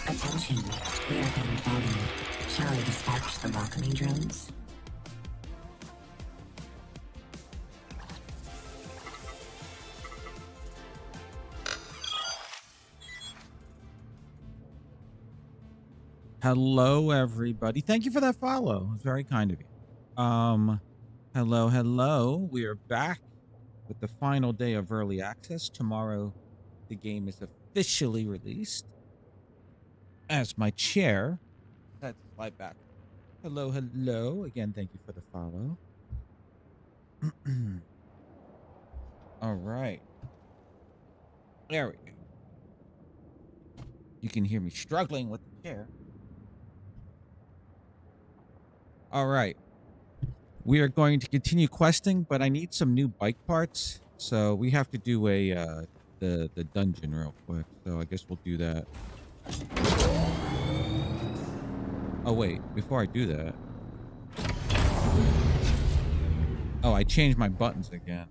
Attention, we are being followed. Shall I dispatch the welcoming drones? Hello, everybody. Thank you for that follow. It's very kind of you. Hello. We are back with the final day of early access. Tomorrow, the game is officially released. As my chair, let's slide back. Hello. Again, thank you for the follow. All right. There we go. You can hear me struggling with the chair. All right. We are going to continue questing, but I need some new bike parts. So we have to do the dungeon real quick. So I guess we'll do that. Oh wait, before I do that. Oh, I changed my buttons again.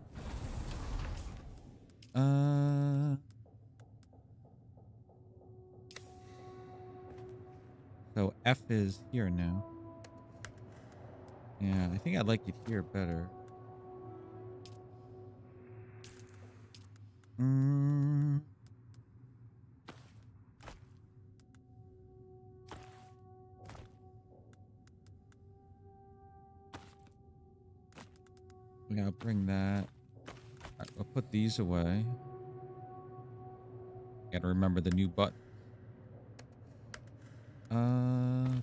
So F is here now. Yeah, I think I like it here better. We gotta bring that. Right, we'll put these away. Gotta remember the new button.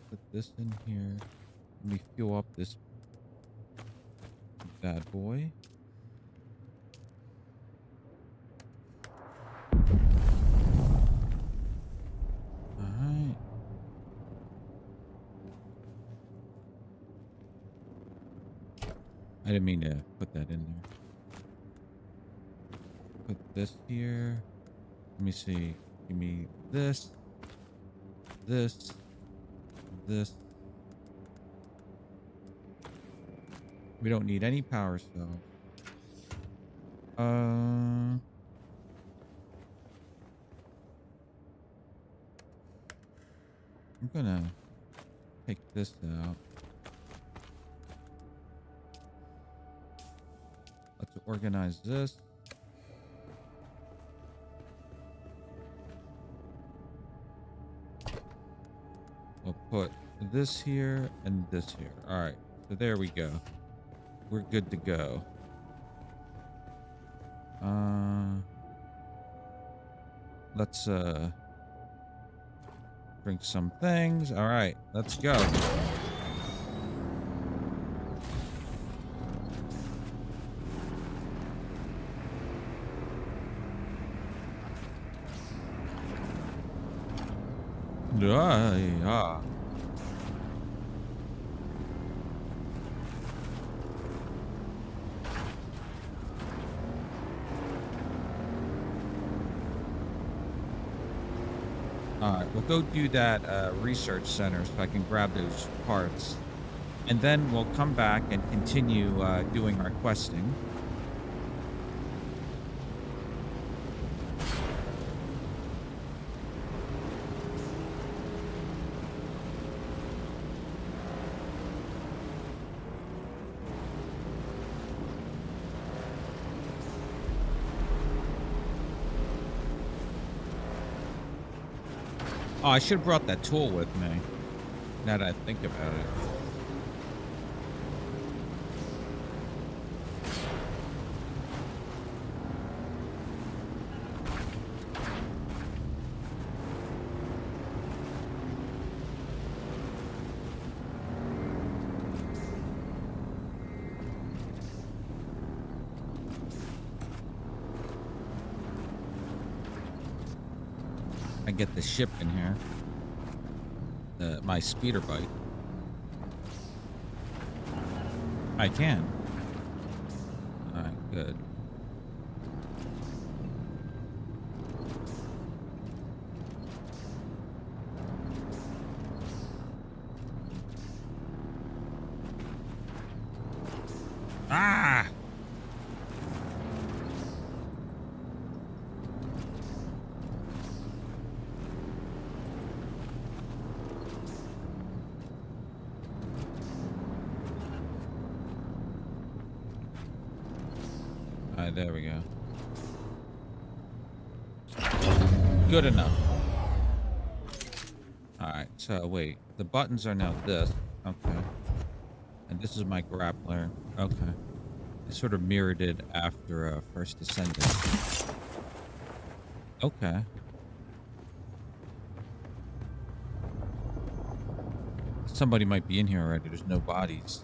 Put this in here. Let me fuel up this bad boy. Alright. I didn't mean to put that in there. Put this here. Let me see. Give me this. This. We don't need any power cells. I'm gonna take this out. Let's organize this. We'll put this here and this here. All right, so there we go. We're good to go. Let's drink some things. All right, let's go. Yeah. Alright, we'll go do that research center so I can grab those parts. And then we'll come back and continue doing our questing. Oh, I should have brought that tool with me. Now that I think about it. I get the ship in here. My speeder bike. I can. Alright, good. Ah! there we go. Good enough. Alright, so wait. The buttons are now this. Okay. And this is my grappler. Okay. I sort of mirrored it after First Descendant. Okay. Somebody might be in here already. There's no bodies.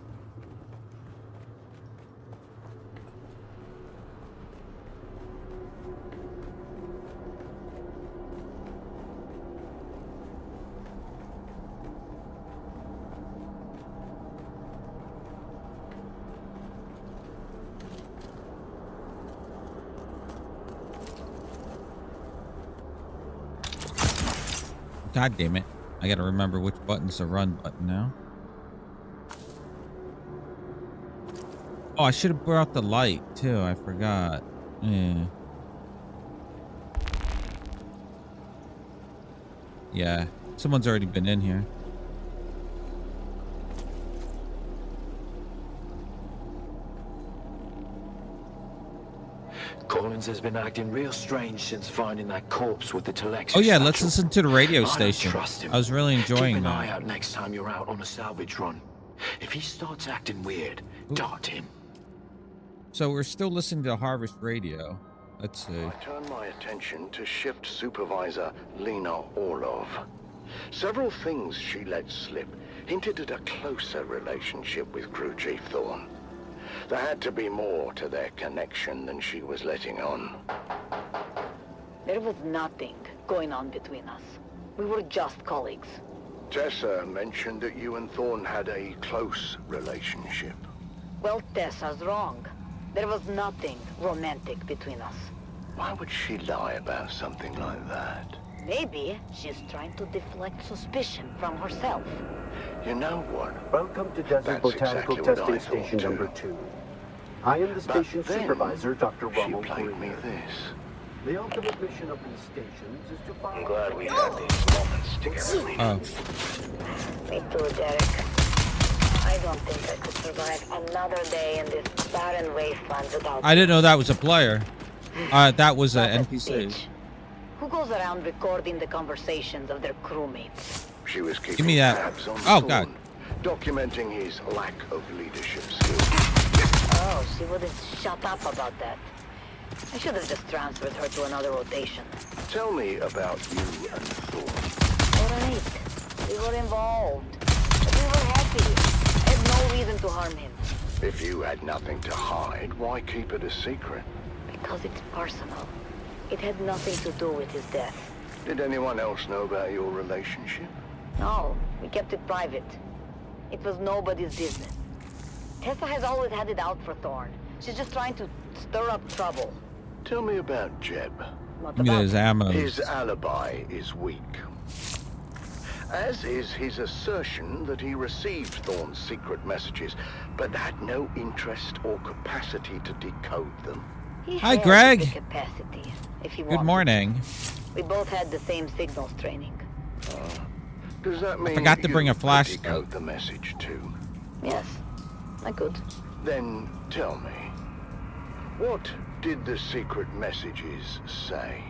God damn it. I gotta remember which button's the run button now. Oh, I should have brought the light too. I forgot. Yeah. Yeah. Someone's already been in here. Collins has been acting real strange since finding that corpse with the telex. Oh yeah, let's listen to the radio I don't station. trust him. I was really enjoying Keep an that. eye out next time you're out on a salvage run. If he starts acting weird, dart him. So we're still listening to Harvest Radio. Let's see. I turn my attention to Shift Supervisor Lena Orlov. Several things she let slip hinted at a closer relationship with Crew Chief Thorne. There had to be more to their connection than she was letting on. There was nothing going on between us. We were just colleagues. Tessa mentioned that you and Thorne had a close relationship. Well, Tessa's wrong. There was nothing romantic between us. Why would she lie about something like that? Maybe she's trying to deflect suspicion from herself. You know what? Welcome to Desert That's Botanical exactly what I Testing thought, Station too. number 2. I am the But station then supervisor, Dr. she Rommel played me Greener. this. The ultimate mission of these stations is to find... I'm glad we had these moments together, Lena. Oh. Me too, Derek. I don't think I could survive another day in this barren wasteland without... I didn't know that was a player. That was an That's a NPC. bitch. Who goes around recording the conversations of their crewmates? She was keeping Give me that. tabs on Oh, Thorne, God. documenting his lack of leadership skills. Oh, she wouldn't shut up about that. I should have just transferred her to another rotation. Tell me about you and Thorne. What an it. We were involved. But we were happy. I had no reason to harm him. If you had nothing to hide, why keep it a secret? Because it's personal. It had nothing to do with his death. Did anyone else know about your relationship? No, we kept it private. It was nobody's business. Tessa has always had it out for Thorne. She's just trying to stir up trouble. Tell me about Jeb. What Give me about those ammo. His alibi is weak. As is his assertion that he received Thorne's secret messages, but had no interest or capacity to decode them. He Hi, had Greg. the capacity, if he Good wanted. morning. We both had the same signals training. Does that mean forgot to you bring a could flashlight. decode the message too? Yes, I could. Then tell me, what did the secret messages say?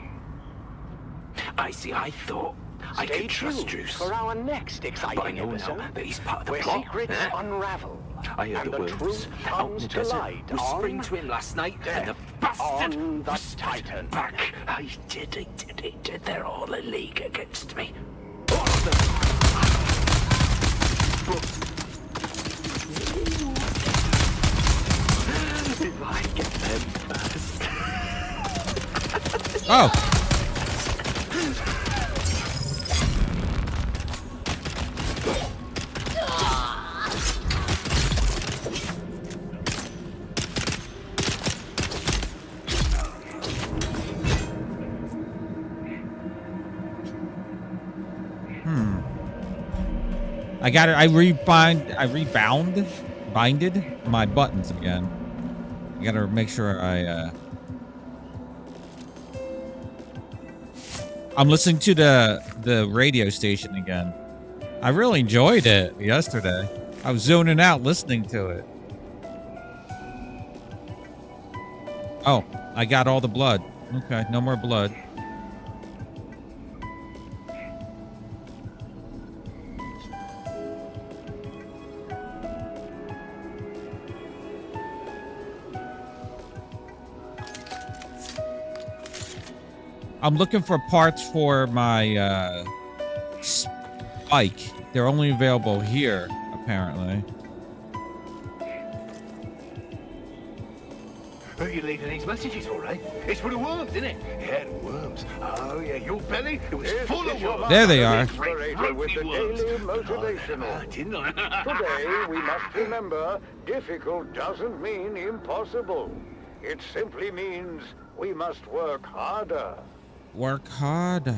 I see, I thought I Stay could trust tuned Juice. for our next exciting But I know episode, now that he's part of the where plot. secrets Eh? unravel I heard and the the words truth out in comes the to desert, light whispering on to him last night, and the Death bastard on the was Titan. back. I did. They're all a league against me. All of them. If I get them first. Oh. I got it. I binded my buttons again. I gotta make sure I'm listening to the radio station again. I really enjoyed it yesterday. I was zoning out listening to it. Oh, I got all the blood. Okay, no more blood. I'm looking for parts for my spike. They're only available here, apparently. Oh, you're leaving these messages, all right? It's for the worms, isn't it? Yeah, the worms. Oh, yeah, your belly, it was full of worms. There they are. Explorator with the daily motivational. Didn't I? Today, we must remember, difficult doesn't mean impossible. It simply means we must work harder. Work harder.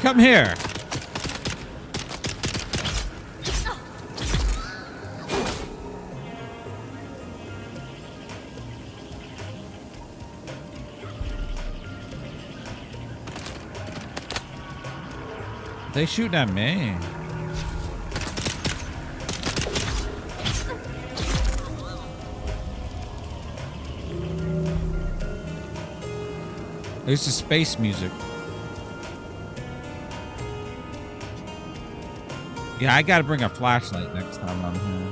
Come here. They shooting at me. There's the space music. Yeah, I gotta bring a flashlight next time I'm here.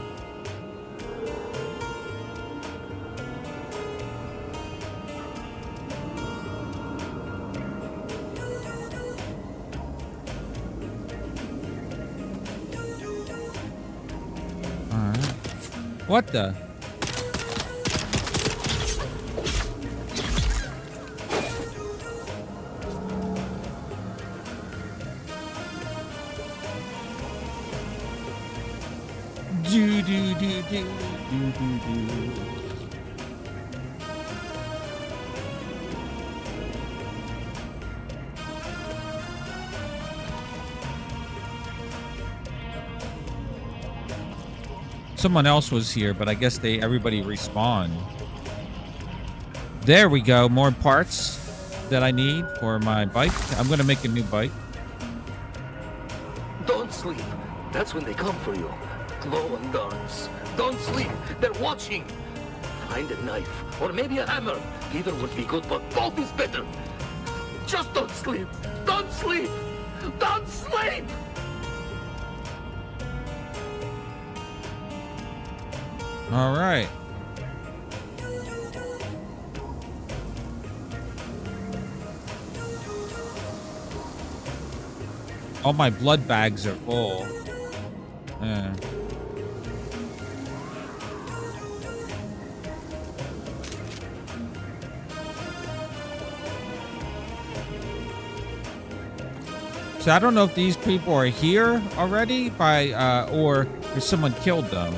Alright. What the? Do do do do do do do. Someone else was here, but I guess everybody respawned. There we go. More parts that I need for my bike. I'm gonna make a new bike. Don't sleep. That's when they come for you. Glowing guns. Don't sleep. They're watching. Find a knife or maybe a hammer. Either would be good, but both is better. Just don't sleep. Don't sleep. Don't sleep. All right. All my blood bags are full. Yeah. So I don't know if these people are here already or if someone killed them.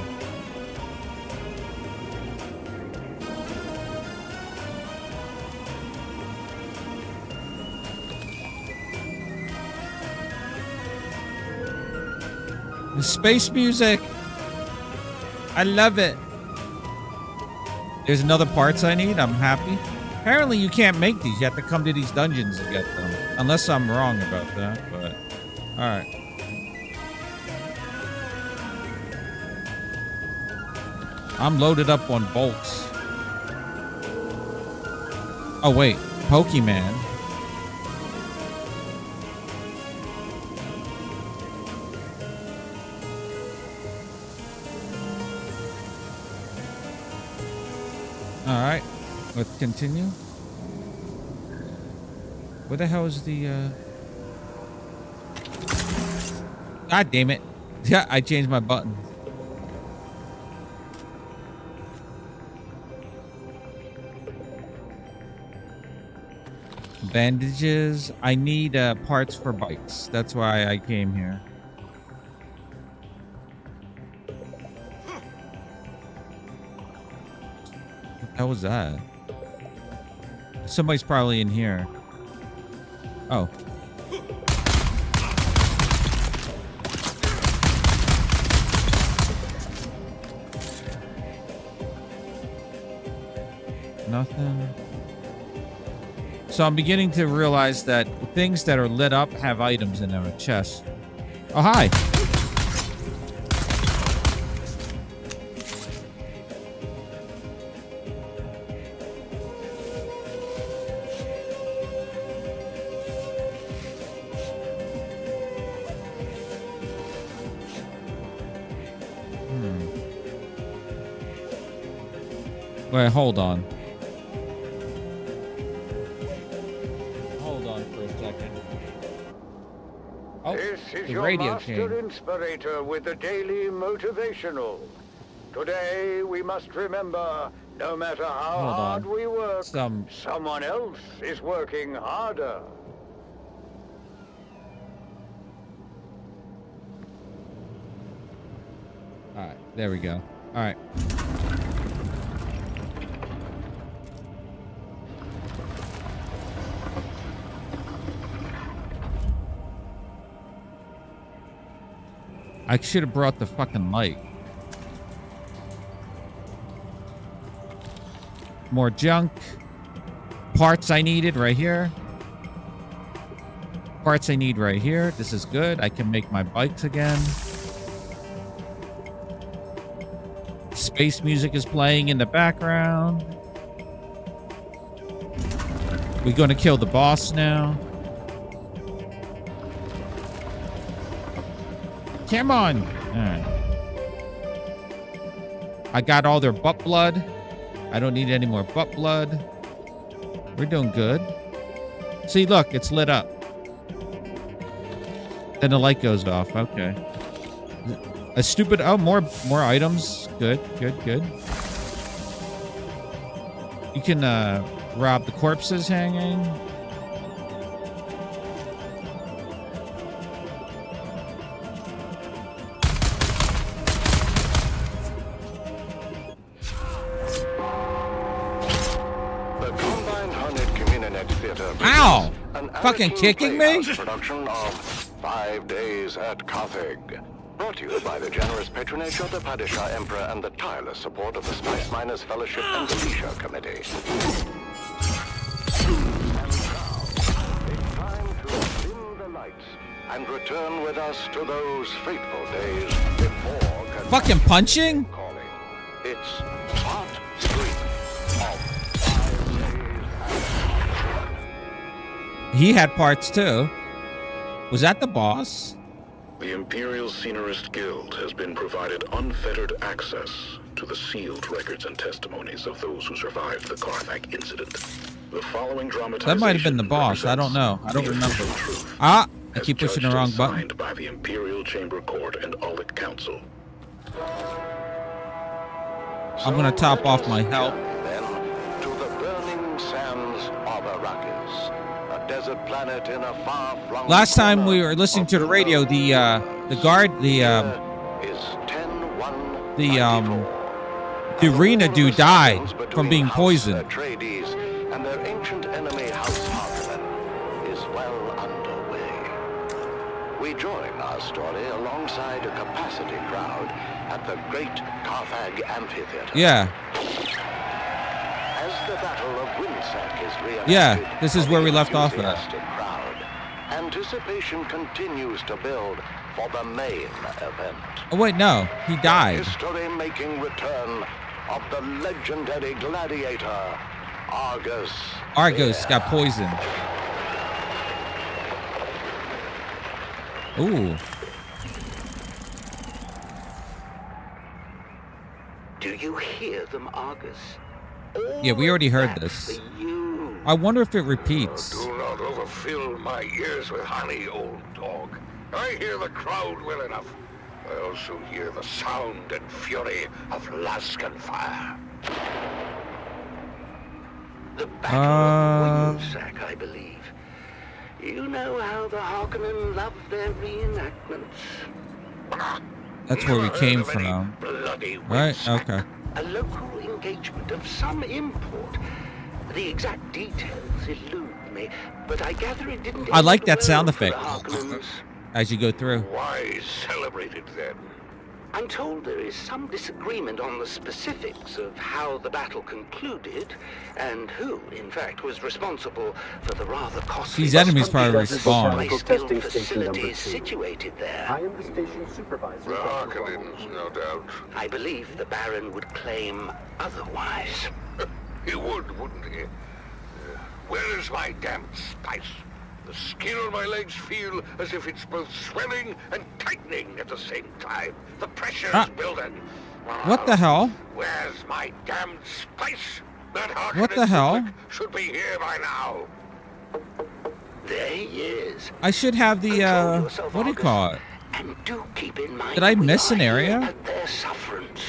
The space music. I love it. There's another parts I need. I'm happy. Apparently you can't make these. You have to come to these dungeons to get them. Unless I'm wrong about that, but alright. I'm loaded up on bolts. Oh wait, Pokemon. Alright, let's continue. Where the hell is the God damn it. Yeah, I changed my button. Bandages. I need parts for bikes. That's why I came here. How was that? Somebody's probably in here. Oh. Nothing. So I'm beginning to realize that things that are lit up have items in their chest. Oh, hi. Wait, hold on. Hold on for a second. Oh, This is the your radio master came. inspirator with the daily motivational. Today we must remember, no matter how Hold hard on. we work, Some- someone else is working harder. All right, there we go. All right. I should have brought the fucking light. More junk. Parts I needed right here. Parts I need right here. This is good. I can make my bikes again. Space music is playing in the background. We're gonna kill the boss now. Come on. All right. I got all their butt blood. I don't need any more butt blood. We're doing good. See, look, it's lit up. Then the light goes off. Okay. A stupid... Oh, more items. Good, good, good. You can rob the corpses hanging. Ow! Fucking kicking me? Production of 5 Days at Carthage. Brought to you by the generous patronage of the Padishah Emperor and the tireless support of the Spice Miners Fellowship and the Leisure Committee. And now, it's time to dim the lights and return with us to those fateful days before... Fucking punching? Calling. It's part 3 of 5 Days at Carthage. He had parts too. Was that the boss? The Imperial Scenarist Guild has been provided unfettered access to the sealed records and testimonies of those who survived the Carthage incident. The following dramatization That might have been the boss. I don't know. I don't remember. Truth, Ah, I as keep pushing the judged wrong and button. signed by the Imperial Chamber Court and Aulic Council. I'm gonna top off my health. Then to the burning sands of Arrakis, a desert planet in a far-flung... Last time we corner were listening of to the radio, the guard, the arena dude died from being poisoned. Atreides and their ancient enemy House Harkonnen is well underway. We join our story alongside a capacity crowd at the Great Carthage Amphitheater. Yeah, As the Battle of Windsec is reenacted, Yeah, this is where we left off at. enthusiastic crowd, anticipation continues to build for the main event. oh wait, no, he died. History-making return of the legendary gladiator, Argus. Argus got poisoned. Ooh, Do you hear them, Argus? yeah, we already heard That's this. for you. I wonder if it repeats. Do not overfill my ears with honey, old dog. I hear the crowd well enough. I also hear the sound and fury of Laskan fire. The Battle of Windsec, I believe. You know how the Harkonnen love their reenactments. That's where we Never came heard of any from. bloody Right? Windsec. Okay. A local engagement of some import. The exact details elude me, but I gather it didn't. I like that end sound well for effect the Harkonnens. as you go through. Why celebrate it then? I'm told there is some disagreement on the specifics of how the battle concluded, and who, in fact, was responsible for the rather costly... These enemies probably respawn. Testing station facilities number 2. situated there. I am the station supervisor. The Harkonnens, no doubt. I believe the Baron would claim otherwise. He would, wouldn't he? Where is my damned spice? The skin on my legs feel as if it's both swelling and tightening at the same time. The pressure is building. What the hell? Where's my damned spice? That Harkonnen What the hell? should be here by now. There he is. I should have the, Control yourself, what do you August. call it? And do keep in mind, Did I we miss are an here area? At their sufferance.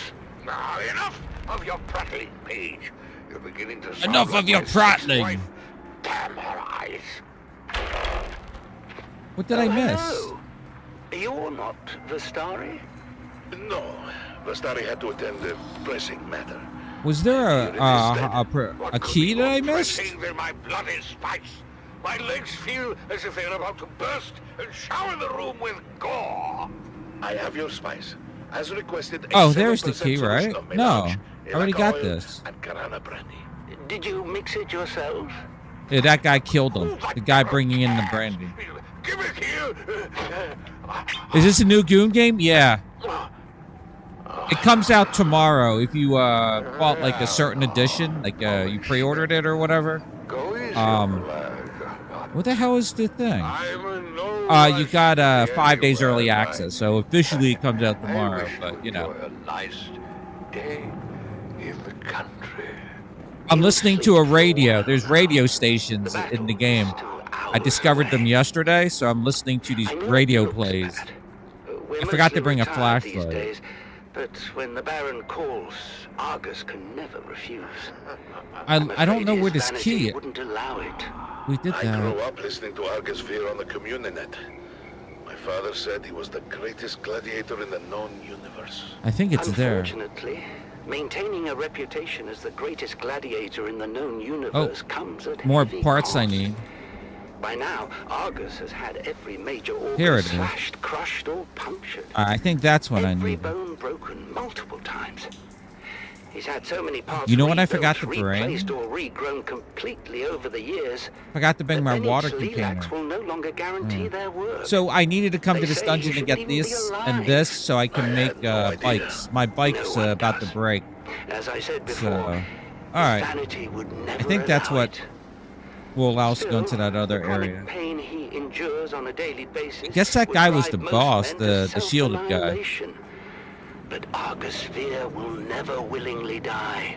Now, enough of your prattling, Page. You're beginning to sound Enough like of your my sixth prattling. wife. Damn her eyes. What did I miss? Hello. You're not Vistari? No, Vastari had to attend a pressing matter. Was there What a could key be that I more missed? pressing than my bloody spice? My legs feel as if they're about to burst and shower the room with gore. I have your spice. As requested, Oh, there's the key, right? No, I already got this. And Karana brandy. Did you mix it yourself? Yeah, that guy killed him. The guy bringing in the brandy. Give it here. Is this a new Goon game? Yeah. It comes out tomorrow if you bought like a certain edition, like you pre-ordered it or whatever. Go easy, What the hell is the thing? I'm in no You rush got to be 5 days anywhere, early right? access, so officially it comes out I tomorrow. wish But you know, enjoy a nice day in the country. I'm listening to a radio. There's radio stations in the game. I discovered them yesterday, so I'm listening to these I know radio it looks plays. bad. We're I forgot to mostly bring a retired these flashlight. days, but when the Baron calls, Argus can never refuse. I don't know Afraid where his this vanity key. wouldn't allow it. We did I grew that. up listening to Argus Fear on the Communinet. My father said he was the greatest gladiator in the known universe. I think it's there. Unfortunately, maintaining a reputation as the greatest gladiator in the known universe comes at More heavy parts I cost. need. By now, Argus has had every major organ Here it is. slashed, crushed, or punctured. I think that's what I Every need. bone broken multiple times. He's had so many parts You know what I rebuilt, forgot to bring? replaced or regrown completely over the years. Forgot to bring that my then water its container. Lilacs will no longer guarantee their work. So I needed to come They to this say dungeon you to get shouldn't even be this alive. and this so I can I make had no idea. bikes. My bike's No one about to does. break. As I said So, before, all his right. vanity would never I think that's allow what it. will allow us to go Still, into that other the chronic area. pain he endures on a daily basis Guess that would guy was drive the most boss, men to the shielded guy. self-annihilation. But Argus Fear will never willingly die.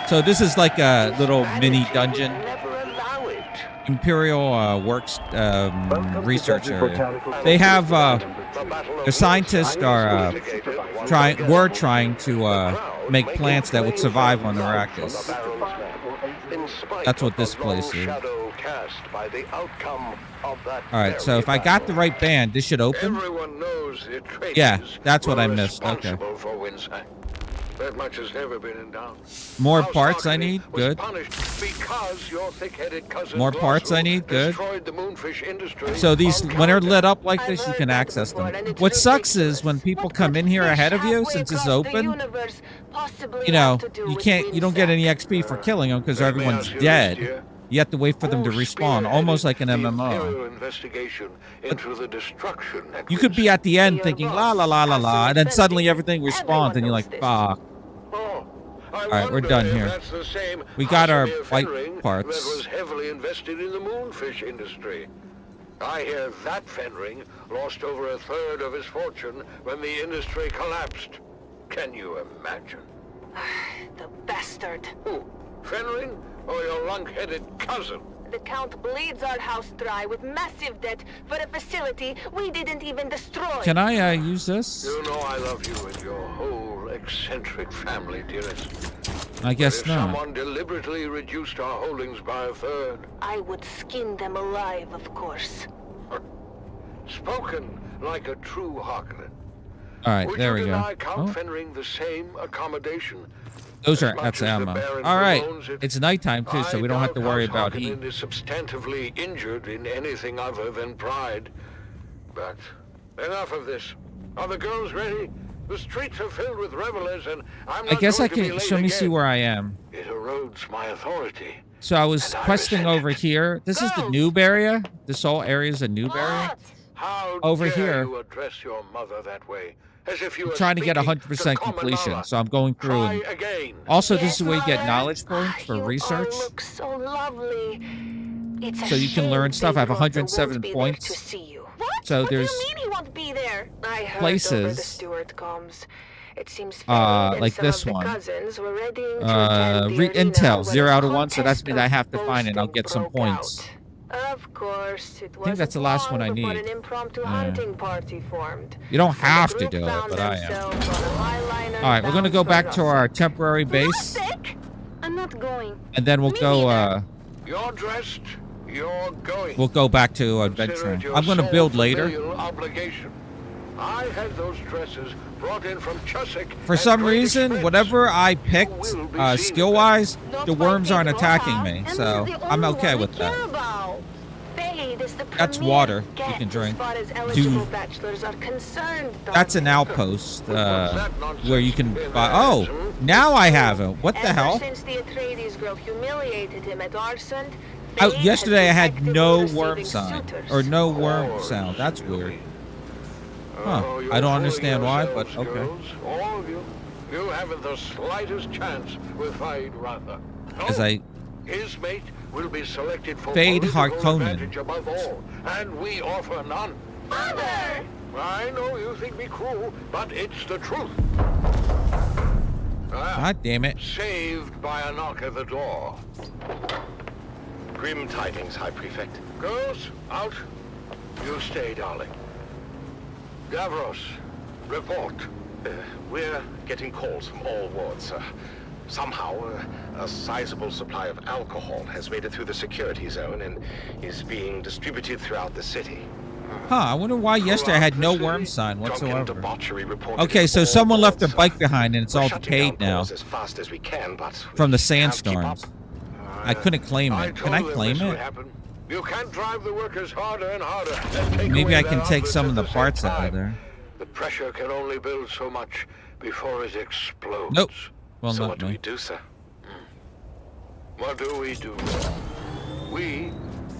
So this is like a little Vanity mini would dungeon. never allow it. Imperial Works Welcome to research Desert area. Botanical They Center. have The Battle of the scientists are trying to make plants that would survive on Arrakis. That's what this place is. All right, so if I got the right band, this should open. Everyone knows the Atreides Yeah, that's what were I missed. Okay. responsible for Windsor. That much has never been in doubt. More House parts I Harkonnen need. was Good. punished because your thick-headed cousin More parts I Glossu need. Good. destroyed the moonfish industry So these, on when they're countdown. lit up like this, you can access them. What sucks is when people come in here ahead of you, since it's open, you know, you don't get any XP for killing them because Let me everyone's ask you this, dead. dear. You have to wait for them to Who respawn, almost like an spearheaded the MMO. Imperial investigation into the destruction at You could be at the end Your thinking boss la la la la has la, to and then defend suddenly you. everything respawns, Everyone and you're knows like, this. fuck. Oh, I right, we're wonder done if here. That's the same We got our Hassamir white Fenring parts. that was heavily invested in the moonfish industry. I hear that Fenring lost over a third of his fortune when the industry collapsed. Can you imagine? The bastard. Who? Fenring or your lunk-headed cousin? The Count bleeds our house dry with massive debt for a facility we didn't even destroy. Can I use this? You know I love you and your whole eccentric family, dearest. I guess If not. someone deliberately reduced our holdings by a third, I would skin them alive, of course. spoken like a true Harkonnen. All right, Would there you we go. deny Count Oh, Fenring the same accommodation Those As are much that's as the ammo. Baron All right, bemoans it, it's nighttime too, so I we don't have to doubt worry House about heat. Harkonnen is substantively injured in anything other than pride. But enough of this. Are the girls ready? The streets are filled with revelers, and I'm not I guess I going to be can. late Show me see again. where I am. It erodes my authority. So I was And I questing resent over it. here. This is the Girls! noob area. This whole area is a noob area. What? How Over dare here. you address your mother that way? As if you I'm were trying to get speaking 100% common completion, malice. so I'm going through. Try And again. also, Yes, this is where you get Mother? knowledge points for You research. all look so lovely. It's a So you can shame learn stuff. I have Baby Rosa 107 won't be there points. to see you. What? So What there's do you mean he won't be there? I heard places, over the steward comms. It seems Feld and like some this of the one. cousins were readying to attend the Read arena intel when 0 a out of 1. So that contest means I have to of find it. And I'll boasting get some broke points. out. Of course, it I think that's the last one I need. An impromptu Yeah. hunting party formed. You don't The have to group do it, found but I am. themselves on a highliner All right, we're gonna bound go for back to Russia. our temporary base, Sick? I'm not going. and then we'll Me go. neither. You're dressed. You're going. We'll go back to Consider adventuring. it your I'm gonna sole build later. familial obligation. I had those dresses brought in from Chusik. For at some great reason, expense. whatever I You picked, will be seen skill-wise, Not the my worms aren't Pedro, attacking huh? me, And so he's the I'm only okay one with we that. care about. Babe is the That's premier water you get can drink. As far as eligible Dude. bachelors are concerned, That's an darling. outpost What's that nonsense where you can in buy. there, Oh, hmm? now I have it. What the Ever hell? since the Atreides girl humiliated him at Arsent, Oh, Babe has yesterday I been had actively no receiving worm sign suitors. or no worm Course, sound. That's you weird. mean. Huh. Oh, you're I don't fooling understand why, but yourselves, okay. girls, all of you. You haven't the slightest chance with Fade Ratha. No. As I His mate will be selected for Fade political Harkonnen. advantage above all, and we offer none. Mother! I know you think me cruel, but it's the truth. God damn it. Saved by a knock at the door. Grim tidings, High Prefect. Girls, out. You stay, darling. Gavros, report. We're getting calls from all wards, sir. Somehow, a sizable supply of alcohol has made it through the security zone and is being distributed throughout the city. Huh, I wonder why yesterday I had no Throughout the worm city, sign Drunken whatsoever. debauchery reported Okay, in so all someone left their wards, bike sir. behind and it's We're all shutting decayed down now calls as fast as we can, but from we the can't keep sandstorms. up. I couldn't claim it. Can I told them claim this would it? happen. You can't drive the workers harder and harder. And take Maybe away I their can take outlets some at of the same parts out of time. there. The pressure can only build so much before it explodes. Nope. Well, So not what do me. we do, sir? What do? We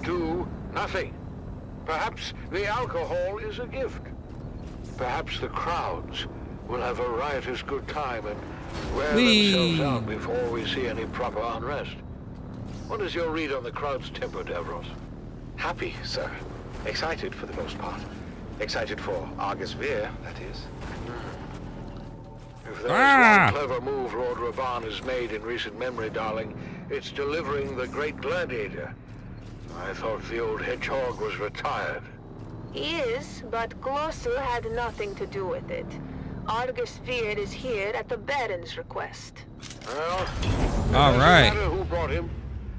do nothing. Perhaps the alcohol is a gift. Perhaps the crowds will have a riotous good time and wear themselves out before we see any proper unrest. What is your read on the crowd's temper, Davros? Happy, sir. Excited for the most part. Excited for Argus Veer, that is. If there's Ah! one clever move Lord Raban has made in recent memory, darling, it's delivering the great gladiator. I thought the old hedgehog was retired. He is, but Glossu had nothing to do with it. Argus Veer is here at the Baron's request. Well, All right. doesn't matter who brought him.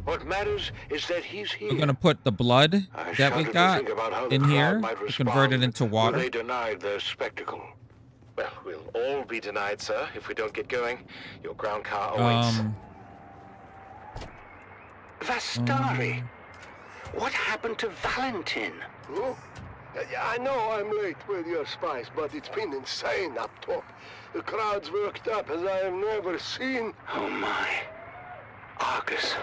What matters is that he's here. We're gonna put the blood I that we shudder to got think about how the in crowd here, might to convert it respond into when water. they denied their spectacle. Well, we'll all be denied, sir, if we don't get going. Your ground car awaits. Vastari! What happened to Valentin? Oh, I know I'm late with your spice, but it's been insane up top. The crowd's worked up as I have never seen. Oh my. Argus.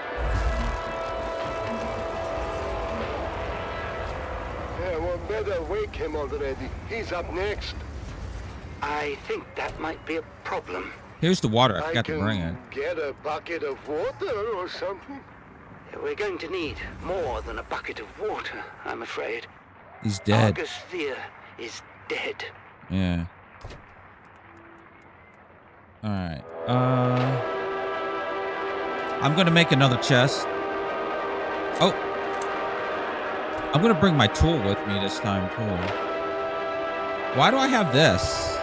Yeah, well, better wake him already. He's up next. I think that might be a problem. Here's the water. I I forgot to can bring it. get a bucket of water or something. We're going to need more than a bucket of water, I'm afraid. He's dead. Argus Veer is dead. Yeah. All right. I'm gonna make another chest. Oh. I'm gonna bring my tool with me this time too. Why do I have this?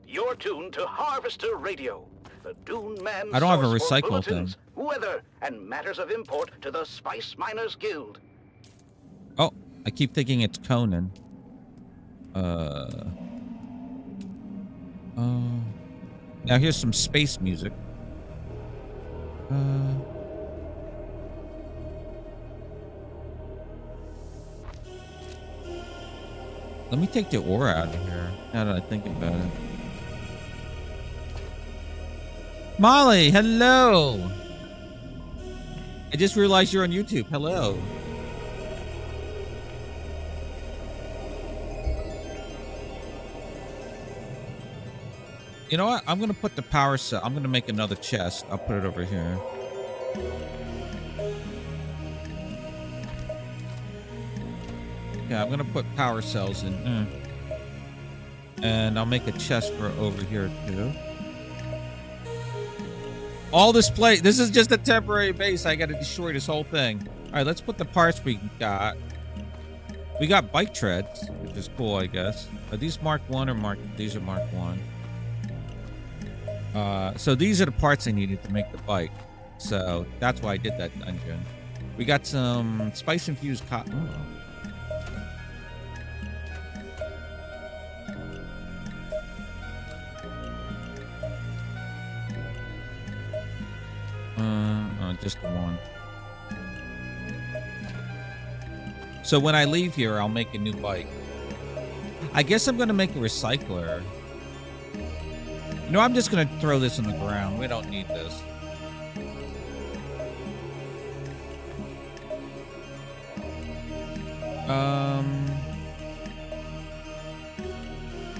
You're tuned to Harvester Radio. The Dune Man I don't have a source for recycle bulletins, weather, and matters of import to the Spice Miners Guild. Oh, I keep thinking it's Conan. Now here's some space music. Let me take the aura out of here. Now that I think about it. Molly, hello. I just realized you're on YouTube. Hello. You know what? I'm going to put the power cell. I'm going to make another chest. I'll put it over here. Yeah, I'm going to put power cells in. And I'll make a chest for over here, too. All this place. This is just a temporary base. I got to destroy this whole thing. All right, let's put the parts we got. We got bike treads, which is cool, I guess. Are these Mark 1 or Mark? These are Mark 1. So these are the parts I needed to make the bike. So that's why I did that dungeon. We got some spice-infused cotton. Just the one. So when I leave here, I'll make a new bike. I guess I'm going to make a recycler. You know, I'm just going to throw this on the ground. We don't need this.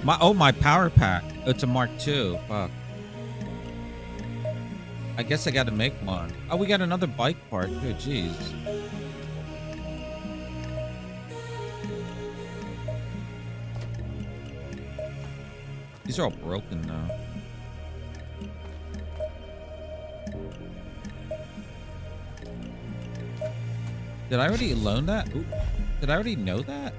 My power pack. It's a Mark II. Fuck. I guess I got to make one. Oh, we got another bike part. Oh, jeez. These are all broken now. Did I already loan that? Ooh, did I already know that?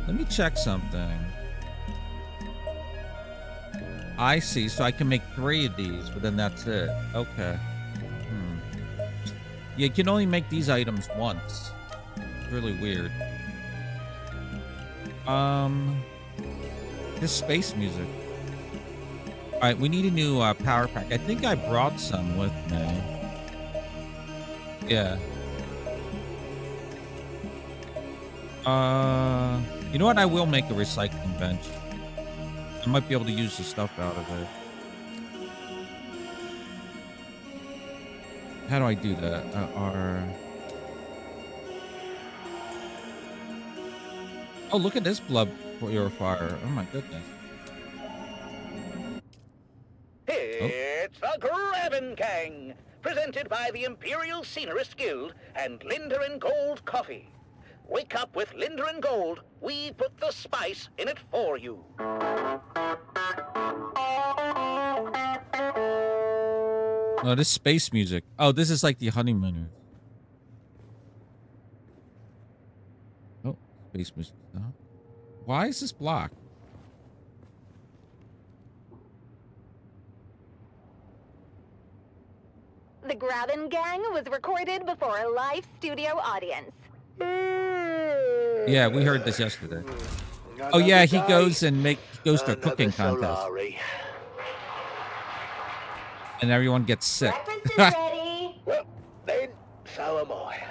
Let me check something. I see. So I can make 3 of these, but then that's it. Okay. Yeah, you can only make these items once. It's really weird. This space music. All right, we need a new power pack. I think I brought some with me. Yeah. You know what? I will make a recycling bench. I might be able to use the stuff out of it. How do I do that? Oh, look at this blood purifier. Oh my goodness. It's the Grabbin' Gang, presented by the Imperial Scenarist Guild and Linda and Gold Coffee. Wake up with Linda and Gold. We put the spice in it for you. Oh, this space music. Oh, this is like the honeymooners. Oh, space music. Why is this blocked? The Grabbin' Gang was recorded before a live studio audience. Yeah, we heard this yesterday. Oh yeah, he goes and goes to a cooking contest. And everyone gets sick. Ready? Well, then, so am I.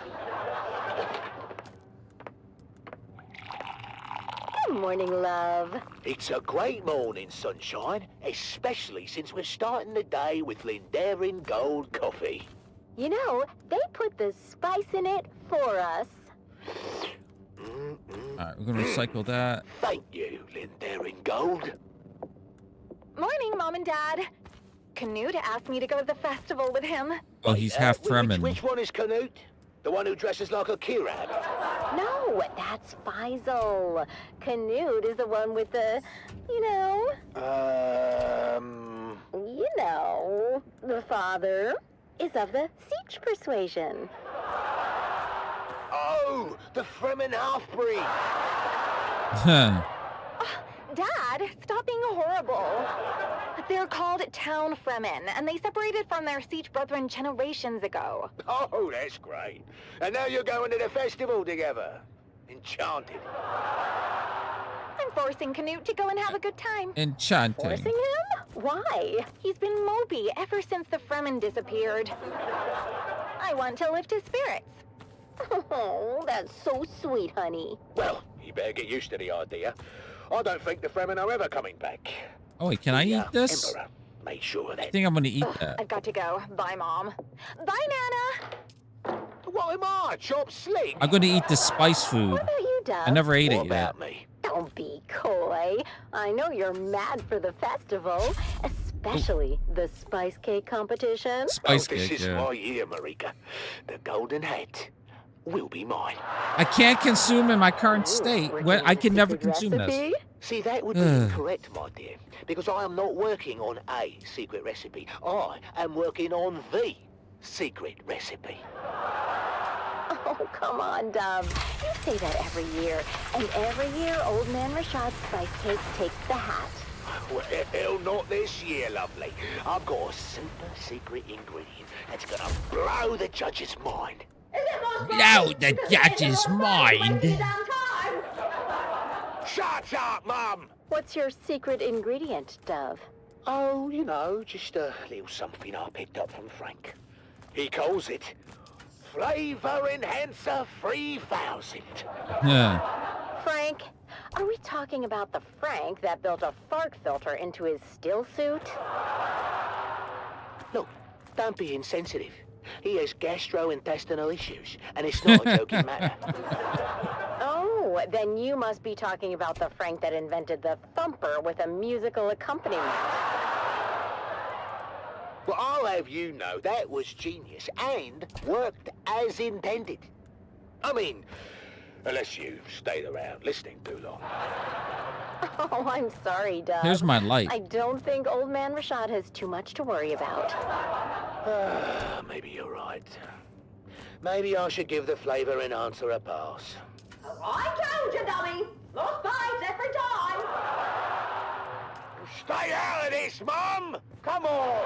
Good morning, love. It's a great morning, sunshine, especially since we're starting the day with Lindarin Gold Coffee. You know, they put the spice in it for us. Alright, we're gonna recycle that. Thank you, Lindarin Gold. Morning, Mom and Dad. Canute asked me to go to the festival with him. Oh, he's half Fremen. Which one is Canute? The one who dresses like a Kirab? No, that's Faisal. Canute is the one with the, you know, the father is of the Siege persuasion. Oh, the Fremen half-breed. Huh. Dad, stop being horrible. They're called town Fremen, and they separated from their siege brethren generations ago. Oh, that's great. And now you're going to the festival together. Enchanted. I'm forcing Canute to go and have a good time. Enchanting. Forcing him? Why? He's been mopey ever since the Fremen disappeared. I want to lift his spirits. Oh, that's so sweet, honey. Well, you better get used to the idea. I don't think the Fremen are ever coming back. Oh wait, can I eat this? Emperor made sure of that. I think I'm gonna eat that. I've got to go. Bye, Mom. Bye, Nana. What am I, Chop Slick? I'm gonna eat the spice food. What about you, Dove? I never ate What it yet. about me? Don't be coy. I know you're mad for the festival, especially the spice cake competition. Spice this cake, is yeah. my year, Marika. The golden hat will be mine. I can't consume in my current state. When I can never consume this. See, that would be incorrect, my dear, because I am not working on a secret recipe. I am working on the secret recipe. Oh, come on, Dove. You say that every year. And every year, Old Man Rashad's spice cake takes the hat. Well, not this year, lovely. I've got a super secret ingredient that's gonna blow the judge's mind. Blow the judge's mind. Shut up, Mum! What's your secret ingredient, Dove? Oh, you know, just a little something I picked up from Frank. He calls it Flavor Enhancer 3000. Yeah. Frank? Are we talking about the Frank that built a fart filter into his still suit? Look, don't be insensitive. He has gastrointestinal issues, and it's not a joking matter. Oh, then you must be talking about the Frank that invented the thumper with a musical accompaniment. Well, I'll have you know that was genius and worked as intended. I mean, unless you stayed around listening too long. Oh, I'm sorry, Dove. Here's my light. I don't think Old Man Rashad has too much to worry about. Maybe you're right. Maybe I should give the flavor enhancer a pass. I told you, dummy. Lost vibes every time. Stay out of this, Mum! Come on!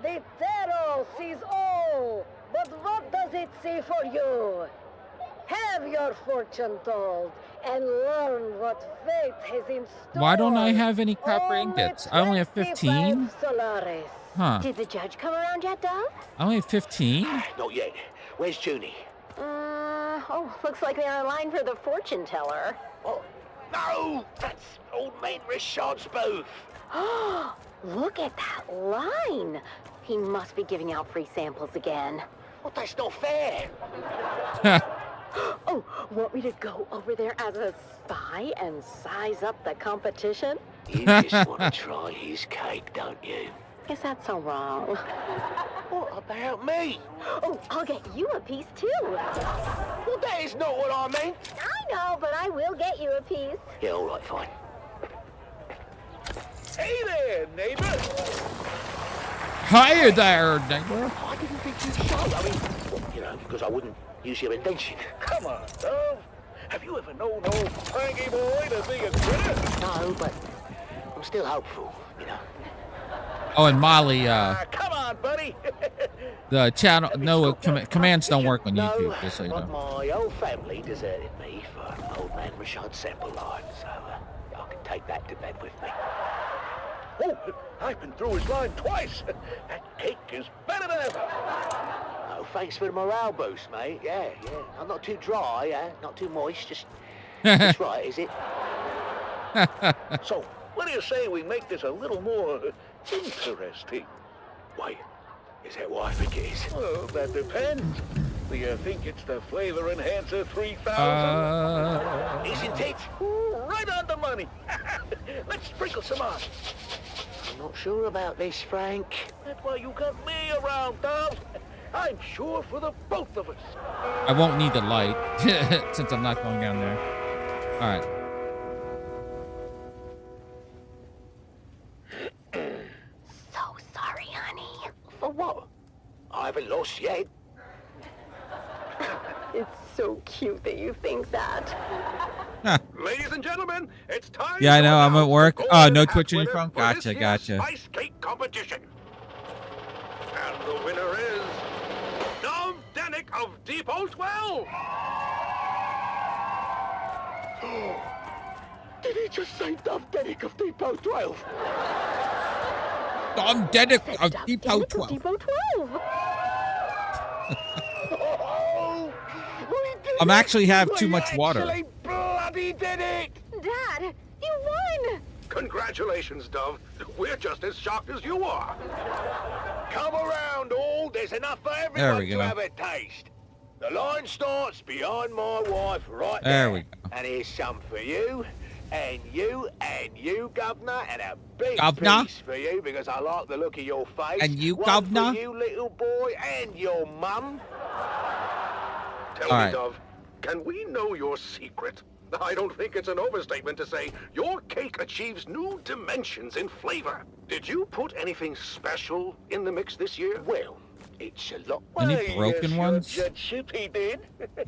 The tarot sees all, but what does it see for you? Have your fortune told and learn what fate has in store. Why don't I have any copper ingots? I only have 15? Solaris. Huh. Did the judge come around yet, Dove? I only have 15? Not yet. Where's Junie? Looks like they're in line for the fortune teller. Oh, no! That's Old Man Rashad's booth. Look at that line. He must be giving out free samples again. Well, that's not fair. Oh, want me to go over there as a spy and size up the competition? You just want to try his cake, don't you? Is that so wrong? What about me? Oh, I'll get you a piece too. Well, that is not what I meant. I know, but I will get you a piece. Yeah, all right, fine. Hey there, neighbor. Hi there, neighbor. I didn't think you'd show. I mean, well, you know, because I wouldn't use your invention. Come on, Dove. Have you ever known old Frankie boy to be a critter? No, but I'm still hopeful, you know. Oh, and Molly, Come on, buddy. the channel, no, commands don't work on No, YouTube, just so you but know. my old family deserted me for Old Man Rashad's sample line, so I can take that to bed with me. Oh, I've been through his line twice. That cake is better than ever. Oh, thanks for the morale boost, mate. Yeah. I'm not too dry, not too moist, just right, is it? So, what do you say we make this a little more interesting? Wait, is that what I think it is? Well, that depends. Do you think it's the Flavor Enhancer 3000? Isn't it? Right on the money. Let's sprinkle some on. I'm not sure about this, Frank. That's why you got me around, Dove. I'm sure for the both of us. I won't need the light, since I'm not going down there. All right. So sorry, honey. For what? I haven't lost yet. so cute that you think that. Ladies and gentlemen, it's time. Yeah, I to know. I'm at announce work. the Oh, golden no hat Twitch on your winner phone? for Gotcha, this year's gotcha. Spice cake competition. And the winner is Dom Denick of Depot 12. Did he just say Dom Denick of Depot 12? Dom Denick of Depot 12. Depot 12. Oh, we did I'm it! actually have We too much water. actually bloody did it! Dad, you won. Congratulations, Dove. We're just as shocked as you are. Come around, all. There's enough for There everyone we to go. have a taste. The line starts behind my wife right There there. we go. And here's some for you, and you, Governor, and a big Governor? piece for you because I like the look of your face. And you, One Governor? for you, little boy, and your mum. Tell All me, right. Dove, can we know your secret? I don't think it's an overstatement to say your cake achieves new dimensions in flavor. Did you put anything special in the mix this year? Well, it's a lot. Any broken yes, ones? Your judgeship, he did.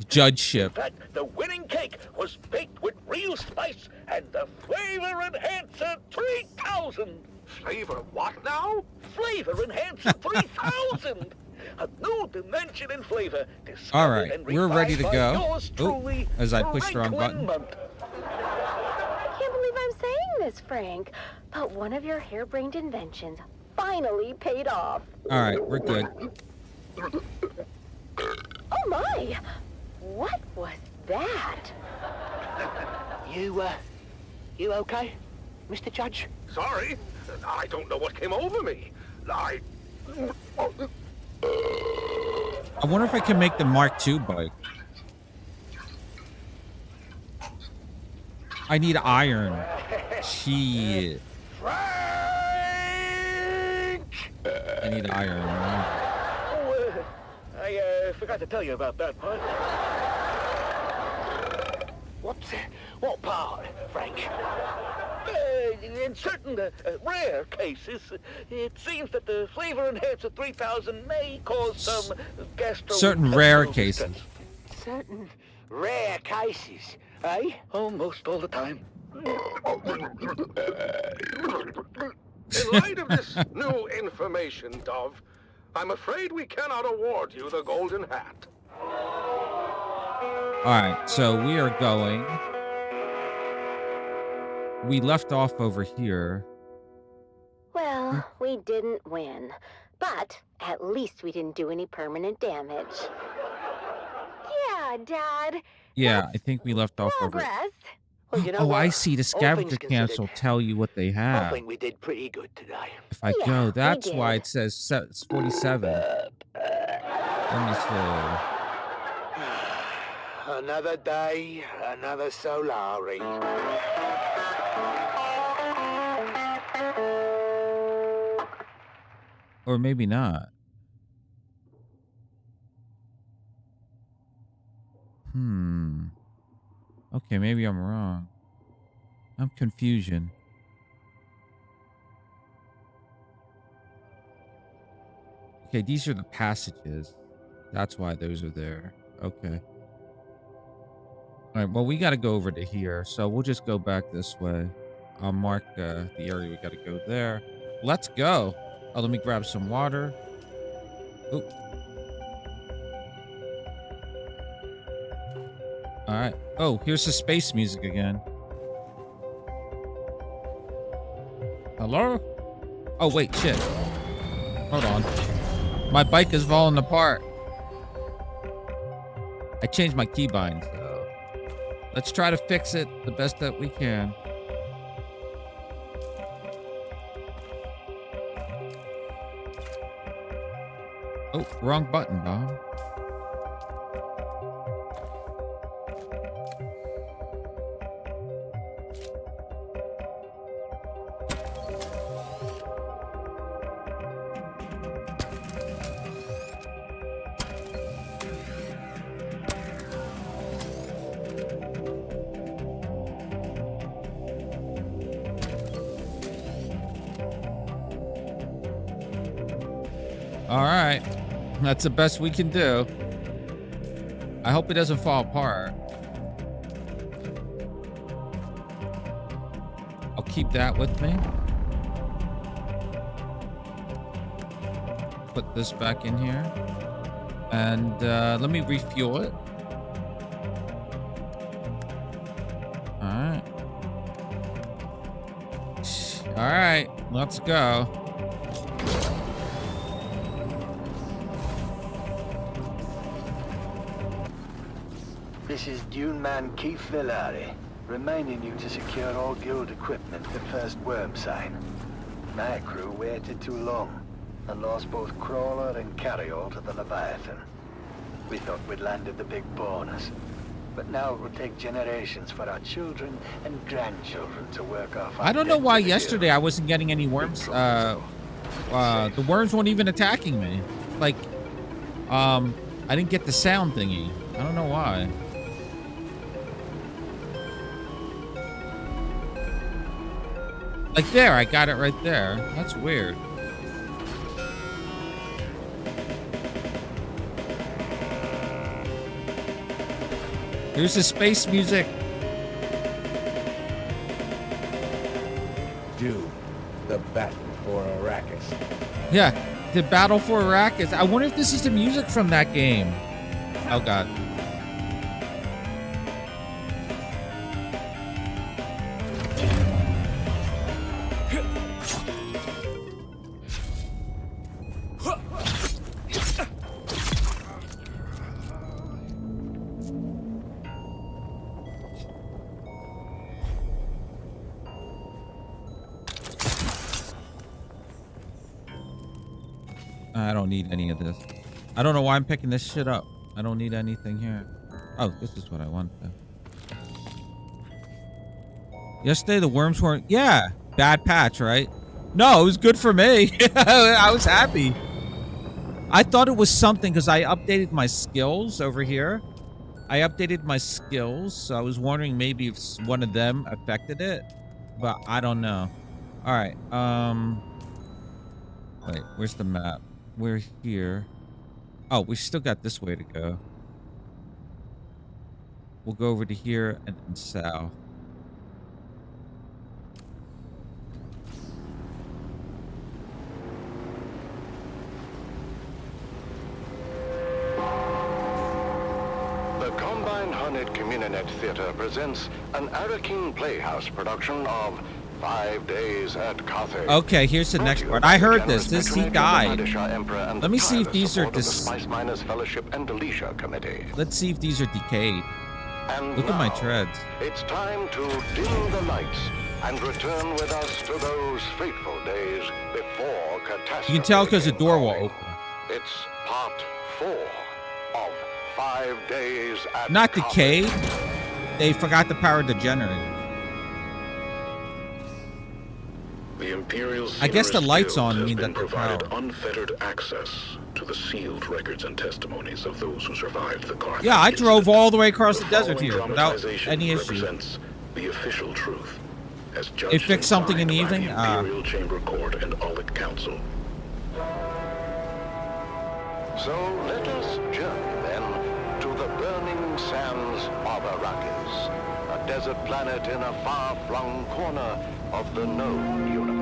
Judgeship. In fact, the winning cake was baked with real spice and the flavor enhancer 3000. Flavor what now? Flavor enhancer 3000. A new dimension in flavor. All right, discovered and we're ready to refined by go. yours Oh, truly, as I pushed the wrong Franklin button. Munt. I can't believe I'm saying this, Frank, but one of your harebrained inventions finally paid off. All right, we're good. Oh my! What was that? You okay, Mr. Judge? Sorry, I don't know what came over me. I wonder if I can make the Mark II bike. I need iron. Shit. Frank! I need iron. Oh, I forgot to tell you about that part. What part, Frank? In certain rare cases, it seems that the flavor enhancer 3000 may cause some gastro. Certain rare cases. Certain rare cases, eh? Almost all the time. In light of this new information, Dove, I'm afraid we cannot award you the golden hat. All right, so we are going. We left off over here. Well, we didn't win, but at least we didn't do any permanent damage. Yeah, Dad. Yeah, I think we left off over. Progress. Well, you know Oh, what? I see. The scavenger things cans will considered, tell you what they I have. think we did pretty good today. If I Yeah, go, we that's did. why it says it's 47. Let me see. Another day, another Solari. Or maybe not. Okay, maybe I'm wrong. I'm confusion. Okay, these are the passages. That's why those are there. Okay. All right, well, we got to go over to here, so we'll just go back this way. I'll mark the area we got to go there. Let's go. Oh, let me grab some water. Oop. All right. Oh, here's the space music again. Hello? Oh, wait, shit. Hold on. My bike is falling apart. I changed my keybind, so let's try to fix it the best that we can. Oh, wrong button, Bob. All right. That's the best we can do. I hope it doesn't fall apart. I'll keep that with me. Put this back in here. And let me refuel it. Alright. Alright, let's go. This is Dune Man Keith Villari, reminding you to secure all guild equipment at first worm sign. My crew waited too long and lost both crawler and carryall to the Leviathan. We thought we'd landed the big bonus, but now it will take generations for our children and grandchildren to work off. I don't know why yesterday I wasn't getting any worms. The worms weren't even attacking me. Like, I didn't get the sound thingy. I don't know why. Like there, I got it right there. That's weird. Here's the space music. Dune, the battle for Arrakis. Yeah, the battle for Arrakis. I wonder if this is the music from that game. Oh god. I don't need any of this. I don't know why I'm picking this shit up. I don't need anything here. Oh, this is what I want though. Yesterday the worms weren't. Yeah, bad patch, right? No, it was good for me. I was happy. I thought it was something because I updated my skills over here. I updated my skills, so I was wondering maybe if one of them affected it, but I don't know. All right. Wait, where's the map? We're here. Oh, we still got this way to go. We'll go over to here and then south. The Combined Hornet Communinet Theater presents an Arrakis Playhouse production of 5 Days at Carthage. Okay, here's the next part. I heard this. He died. Let me see if these are Let's see if these are decayed. And look at my treads. It's time to dim the lights and return with us to those fateful days before catastrophe. You can tell because the door will open. It's part 4 of 5 Days at Not Carthage. decayed. They forgot to power the generator. The Imperial I guess the lights Guild on has mean been that they're provided powered. unfettered access to the sealed records and testimonies of those who survived the Carthage. Yeah, I drove all the way across the desert following here without dramatization any issue. represents the official truth, as judged They fixed and something in the signed by evening? Imperial Chamber Court and Aulic Council. So let us journey then to the burning sands of Arrakis, a desert planet in a far-flung corner of the known universe.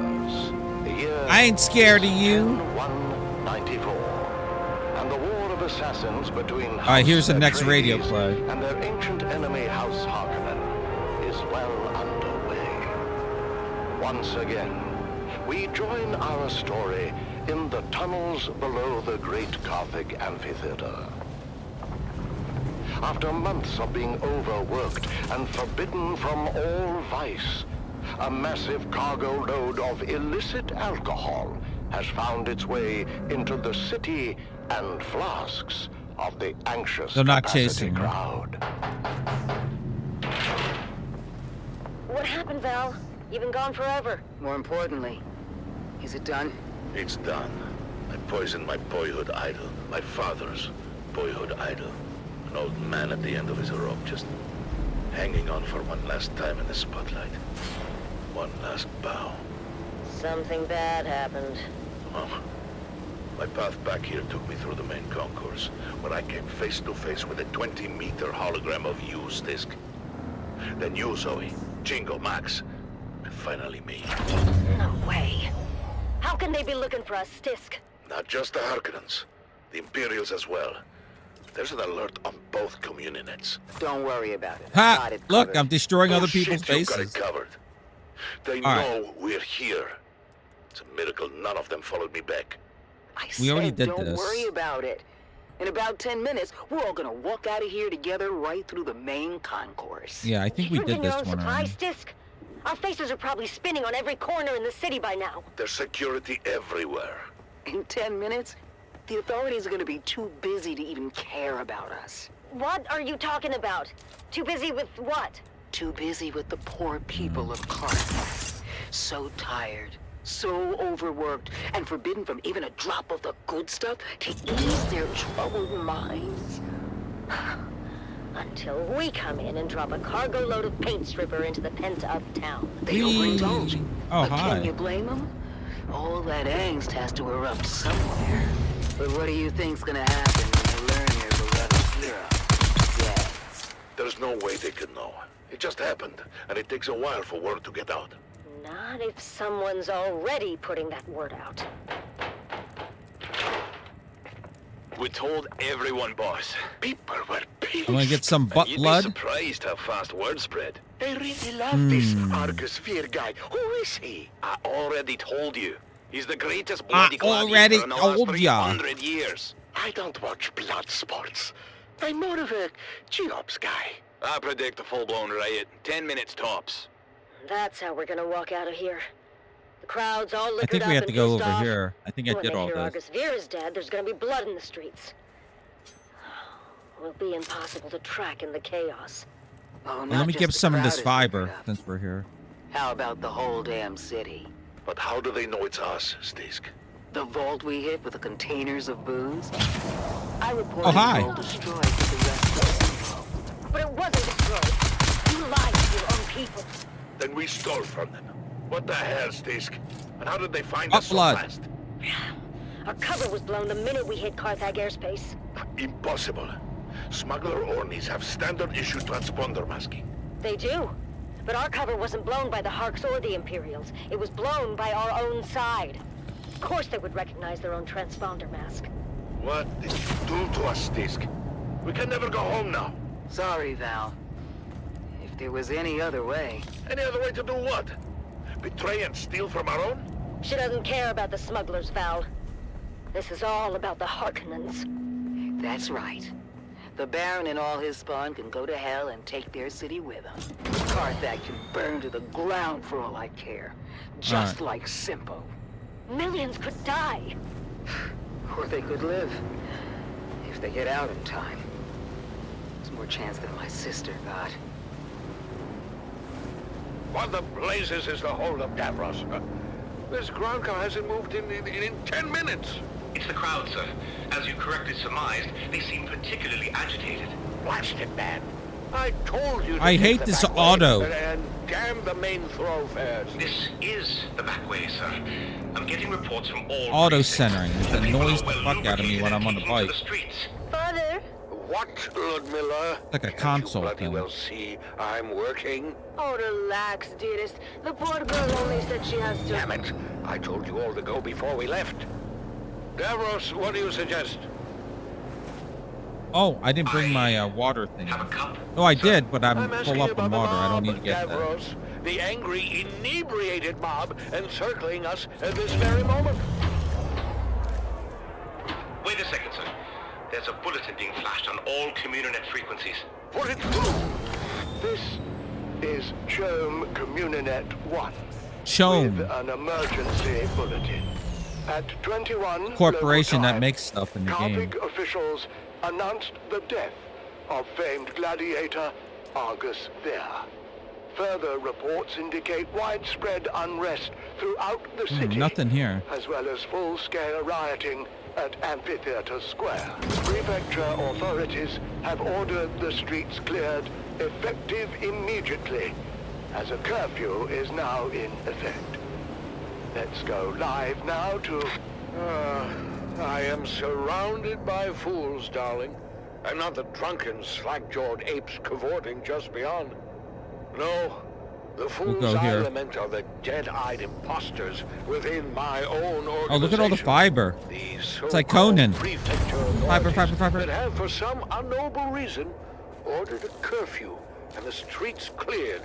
The year I ain't scared of you. 194, and the war of assassins between All right, here's the House next radio Atreides play. and their ancient enemy House Harkonnen is well underway. Once again, we join our story in the tunnels below the great Gothic amphitheater. After months of being overworked and forbidden from all vice, a massive cargo load of illicit alcohol has found its way into the city and flasks of the anxious They're not capacity chasing her. crowd. What happened, Val? You've been gone forever. More importantly, is it done? It's done. I poisoned my boyhood idol, my father's boyhood idol. An old man at the end of his rope, just hanging on for one last time in the spotlight. One last bow. Something bad happened. Huh? My path back here took me through the main concourse, where I came face to face with a 20-meter hologram of you, Stisk. Then you, Zoe, Jingo, Max, and finally me. No way. How can they be looking for us, Stisk? Not just the Harkonnens, the Imperials as well. There's an alert on both communinets. Don't worry about it. Ha! Got it Look, covered. I'm destroying other people's Shit, you got bases. it covered. They All know we're here. It's a miracle none of them followed me back. I We already said, did don't this. worry about it. In about 10 minutes, we're all gonna walk out of here together right through the main concourse. Yeah, I think we did Bring your this own one already. supplies, Stisk? Our faces are probably spinning on every corner in the city by now. There's security everywhere. In 10 minutes, the authorities are gonna be too busy to even care about us. What are you talking about? Too busy with what? Too busy with the poor people of Carthage. So tired, so overworked, and forbidden from even a drop of the good stuff to ease their troubled minds. Until we come in and drop a cargo load of paint stripper into the pent-up town. They overindulge. Oh, But hi. can you blame them? All that angst has to erupt somewhere. But what do you think's gonna happen when you learn you're beloved hero? Yes. There's no way they could know. It just happened, and it takes a while for word to get out. Not if someone's already putting that word out. We told everyone, boss. People were pissed. I'm gonna get some butt You'd blood. be surprised how fast word spread. They really love this Argus Fear guy. Who is he? I already told you. He's the greatest I bloody gladiator already in the last told ya. 300 years. I don't watch blood sports. I'm more of a GOps guy. I predict a full-blown riot. 10 minutes tops. That's how we're gonna walk out of here. The crowd's all I liquored think up we have and to go pissed over off. here. I think I When did they all hear this. Argus Veer is dead, there's gonna be blood in the streets. Will be impossible to track in the chaos. Oh, Well, not let me just get the some of this crowd is fiber liquored up. since we're here. How about the whole damn city? But how do they know it's us, Stisk? The vault we hit with the containers of booze? I reported Oh, hi. the vault destroyed with the rest of the But it wasn't destroyed. You lied to your own people. Then we stole from them. What the hell, Stisk? And how did they find Up us so blood. fast? Our cover was blown the minute we hit Carthage airspace. Impossible. Smuggler Ornies have standard-issue transponder masking. They do. But our cover wasn't blown by the Harks or the Imperials. It was blown by our own side. Of course they would recognize their own transponder mask. What did you do to us, Stisk? We can never go home now. Sorry, Val. If there was any other way. Any other way to do what? Betray and steal from our own? She doesn't care about the smugglers, Val. This is all about the Harkonnens. That's right. The Baron and all his spawn can go to hell and take their city with them. Carthage can burn to the ground for all I care. Just like Simpo. Millions could die. Or they could live. If they get out in time. There's more chance than my sister got. What the blazes is the holdup, Davros? This ground car hasn't moved in 10 minutes. It's the crowd, sir. As you correctly surmised, they seem particularly agitated. Blast it, man. I told you to I take hate the this back way, auto. And damn the main thoroughfares. This is the back way, sir. I'm getting reports from all Auto precincts centering. It that people annoys are the well fuck out of me when I'm on the lubricated and bike. taking to the streets. Father? What, Ludmilla? Like a Can't console you bloody thing. well see I'm working? Oh, relax, dearest. The poor girl only said she has to... Damn it. I told you all to go before we left. Davros, what do you suggest? Oh, I didn't bring my water thing. Have a cup? Oh, I did, but I'm asking full up about on the water. I don't mob, need to get that. Davros, the angry, inebriated mob encircling us at this very moment. Wait a second, sir. There's a bulletin being flashed on all communinet frequencies. Put it through. This is Chome Communinet 1. Chome. With an emergency bulletin. At 21 Corporation local that time, makes stuff in the game. Carthage officials announced the death of famed gladiator Argus Veer. Further reports indicate widespread unrest throughout the city. Nothing here. As well as full-scale rioting at Amphitheater Square. Prefecture authorities have ordered the streets cleared, effective immediately, as a curfew is now in effect. Let's go live now to... I am surrounded by fools, darling. I'm not the drunken, slack-jawed apes cavorting just beyond. No, the fools I lament are the dead-eyed imposters within my own organization. Oh, look at all the fiber. It's like Conan. Fiber. That have, for some unknowable reason, ordered a curfew and the streets cleared.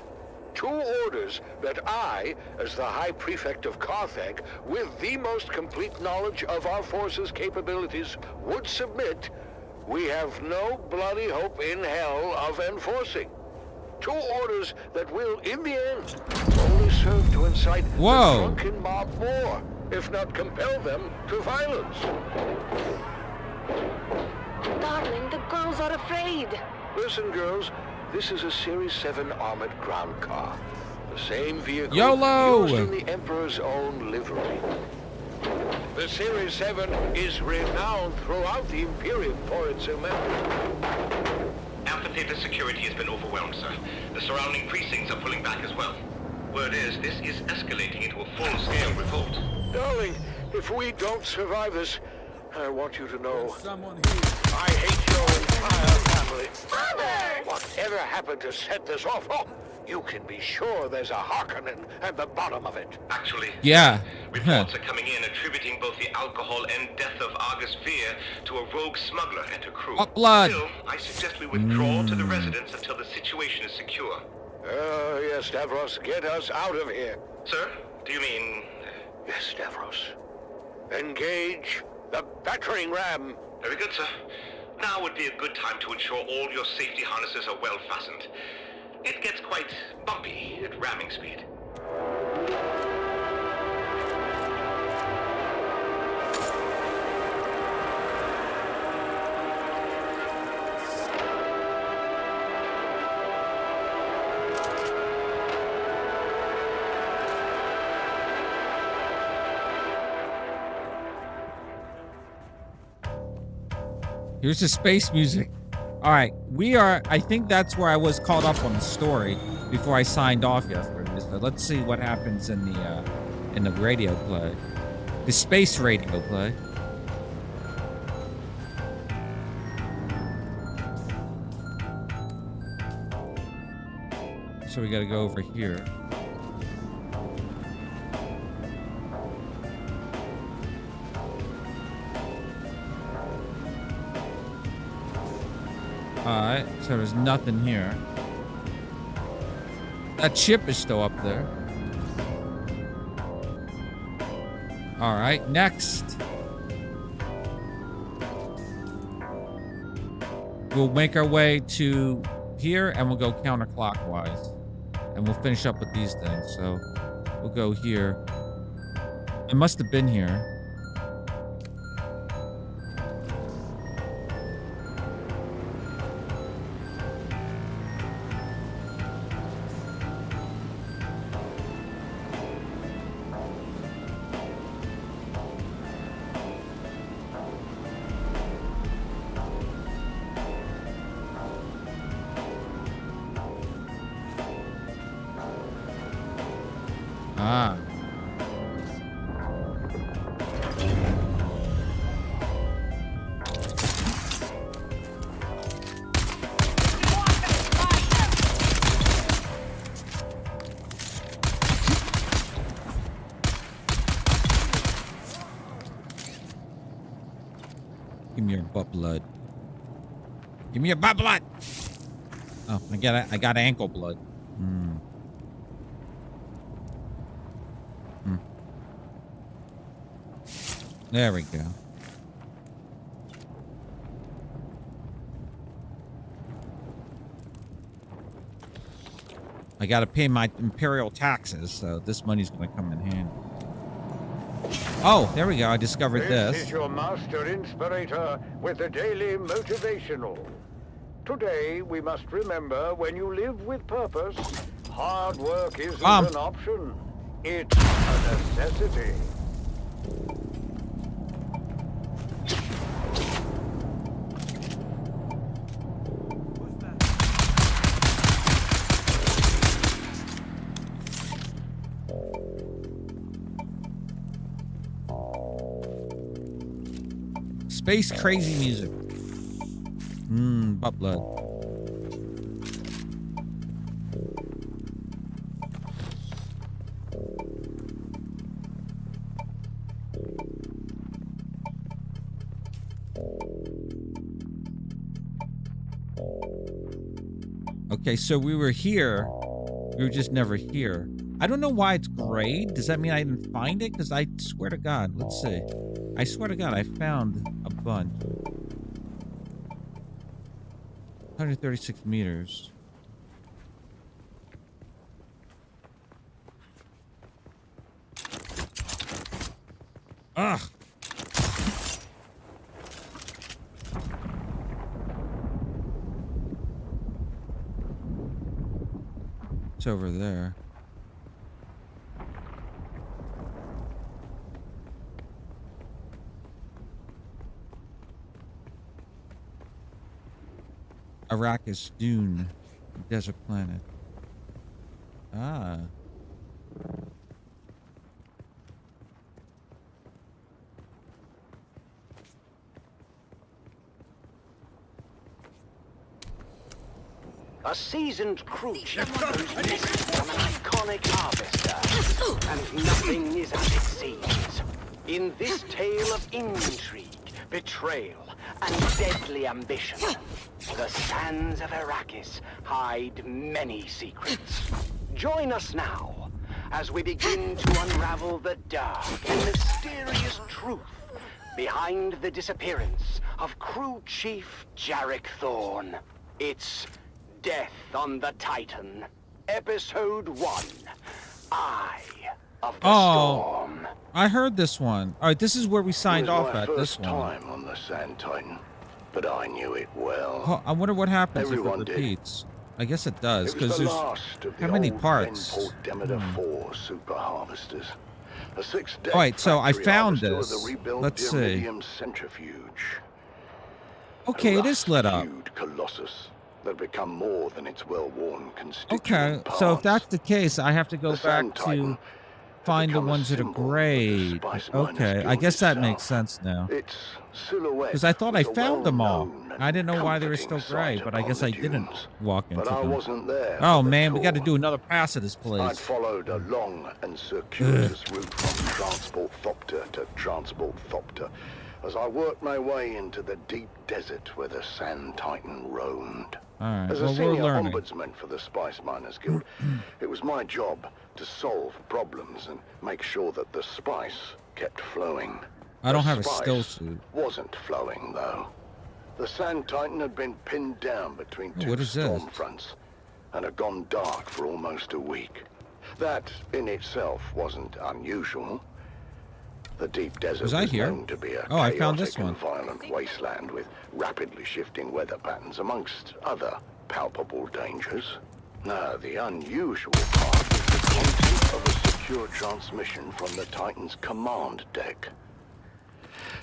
2 orders that I, as the High Prefect of Carthag, with the most complete knowledge of our forces' capabilities, would submit, we have no bloody hope in hell of enforcing. 2 orders that will, in the end, only serve to incite the drunken mob more, if not compel them to violence. Darling, the girls are afraid. Listen, girls. This is a Series 7 armored ground car. The same vehicle used in the Emperor's own livery. The Series 7 is renowned throughout the Imperium for its immense. Amphitheater security has been overwhelmed, sir. The surrounding precincts are pulling back as well. Word is, this is escalating into a full-scale revolt. Darling, if we don't survive this, I want you to know I hate your entire family. Father! Whatever happened to set this off? Oh, you can be sure there's a Harkonnen at the bottom of it. Actually, yeah. Reports are coming in attributing both the alcohol and death of Argus Fear to a rogue smuggler and her crew. Blood. Still, I suggest we withdraw to the residence until the situation is secure. Yes, Stavros, get us out of here. Sir, do you mean... Yes, Stavros. Engage the battering ram. Very good, sir. Now would be a good time to ensure all your safety harnesses are well fastened. It gets quite bumpy at ramming speed. Here's the space music. All right, I think that's where I was caught up on the story before I signed off yesterday. So let's see what happens in the radio play. The space radio play. So we gotta go over here. Alright, so there's nothing here. That ship is still up there. Alright, next. We'll make our way to here and we'll go counterclockwise. And we'll finish up with these things. So we'll go here. It must have been here. Ah. Give me your butt blood. Give me your butt blood. Oh, I got ankle blood. There we go. I gotta pay my imperial taxes, so this money's gonna come in handy. Oh, there we go. I discovered this. This is your master inspirator with the daily motivational. Today, we must remember when you live with purpose, hard work isn't an option. It's a necessity. Space crazy music. Butt blood. Okay, so we were here. We were just never here. I don't know why it's gray. Does that mean I didn't find it? Because I swear to God, let's see. I swear to God, I found a bunch. 136 meters. Ugh. It's over there. Arrakis, Dune, desert planet. Ah. A seasoned crew chief goes missing on an iconic harvester, and nothing is as it seems. In this tale of intrigue, betrayal, and deadly ambition, the sands of Arrakis hide many secrets. Join us now as we begin to unravel the dark and mysterious truth behind the disappearance of crew chief Jarek Thorne. It's Death on the Titan, Episode 1, Eye of the Storm. I heard this one. All right, this is where we signed off at this one. It was my first time on the Sand Titan, but I knew it well. Oh, I wonder what happens Everyone if it did. repeats. I guess it does, It was because the there's last of the how many old parts? Venport Demeter 4 super harvesters. A 6-deck All right, so I factory found harvester this. with a rebuilt Let's see. Diridium centrifuge. Okay, A it is lit up. rust-hued colossus that become more than its well-worn constituent Okay, parts. so if that's the case, I have to go The Sand back to Titan find the become a ones that are symbol of the grayed. Spice Miners Okay, I Guild guess that itself. makes sense now. Its silhouette Because I thought I was a found them all. well-known I didn't know why they were comforting still gray, sight but I upon guess the I didn't dunes. walk into But I them. wasn't there Oh for the man, we got to tour. do another pass of this I'd place. followed a long and circuitous route from Transport Thopter to Transport Thopter as I worked my way into the deep desert where the Sand Titan roamed. All right, As a well, we're senior learning. ombudsman for the Spice Miners Guild, it was my job to solve problems and make sure that the spice kept flowing. I don't The have a spice skill suit. Wasn't flowing, though. The Sand Titan had been pinned down between Oh, two what is this? storm fronts and had gone dark for almost a week. That, in itself, wasn't unusual. The deep desert Was I here? known to be a Oh, I found this chaotic and one. violent wasteland with rapidly shifting weather patterns, amongst other palpable dangers. Now, the unusual part was the content of a secure transmission from the Titan's command deck.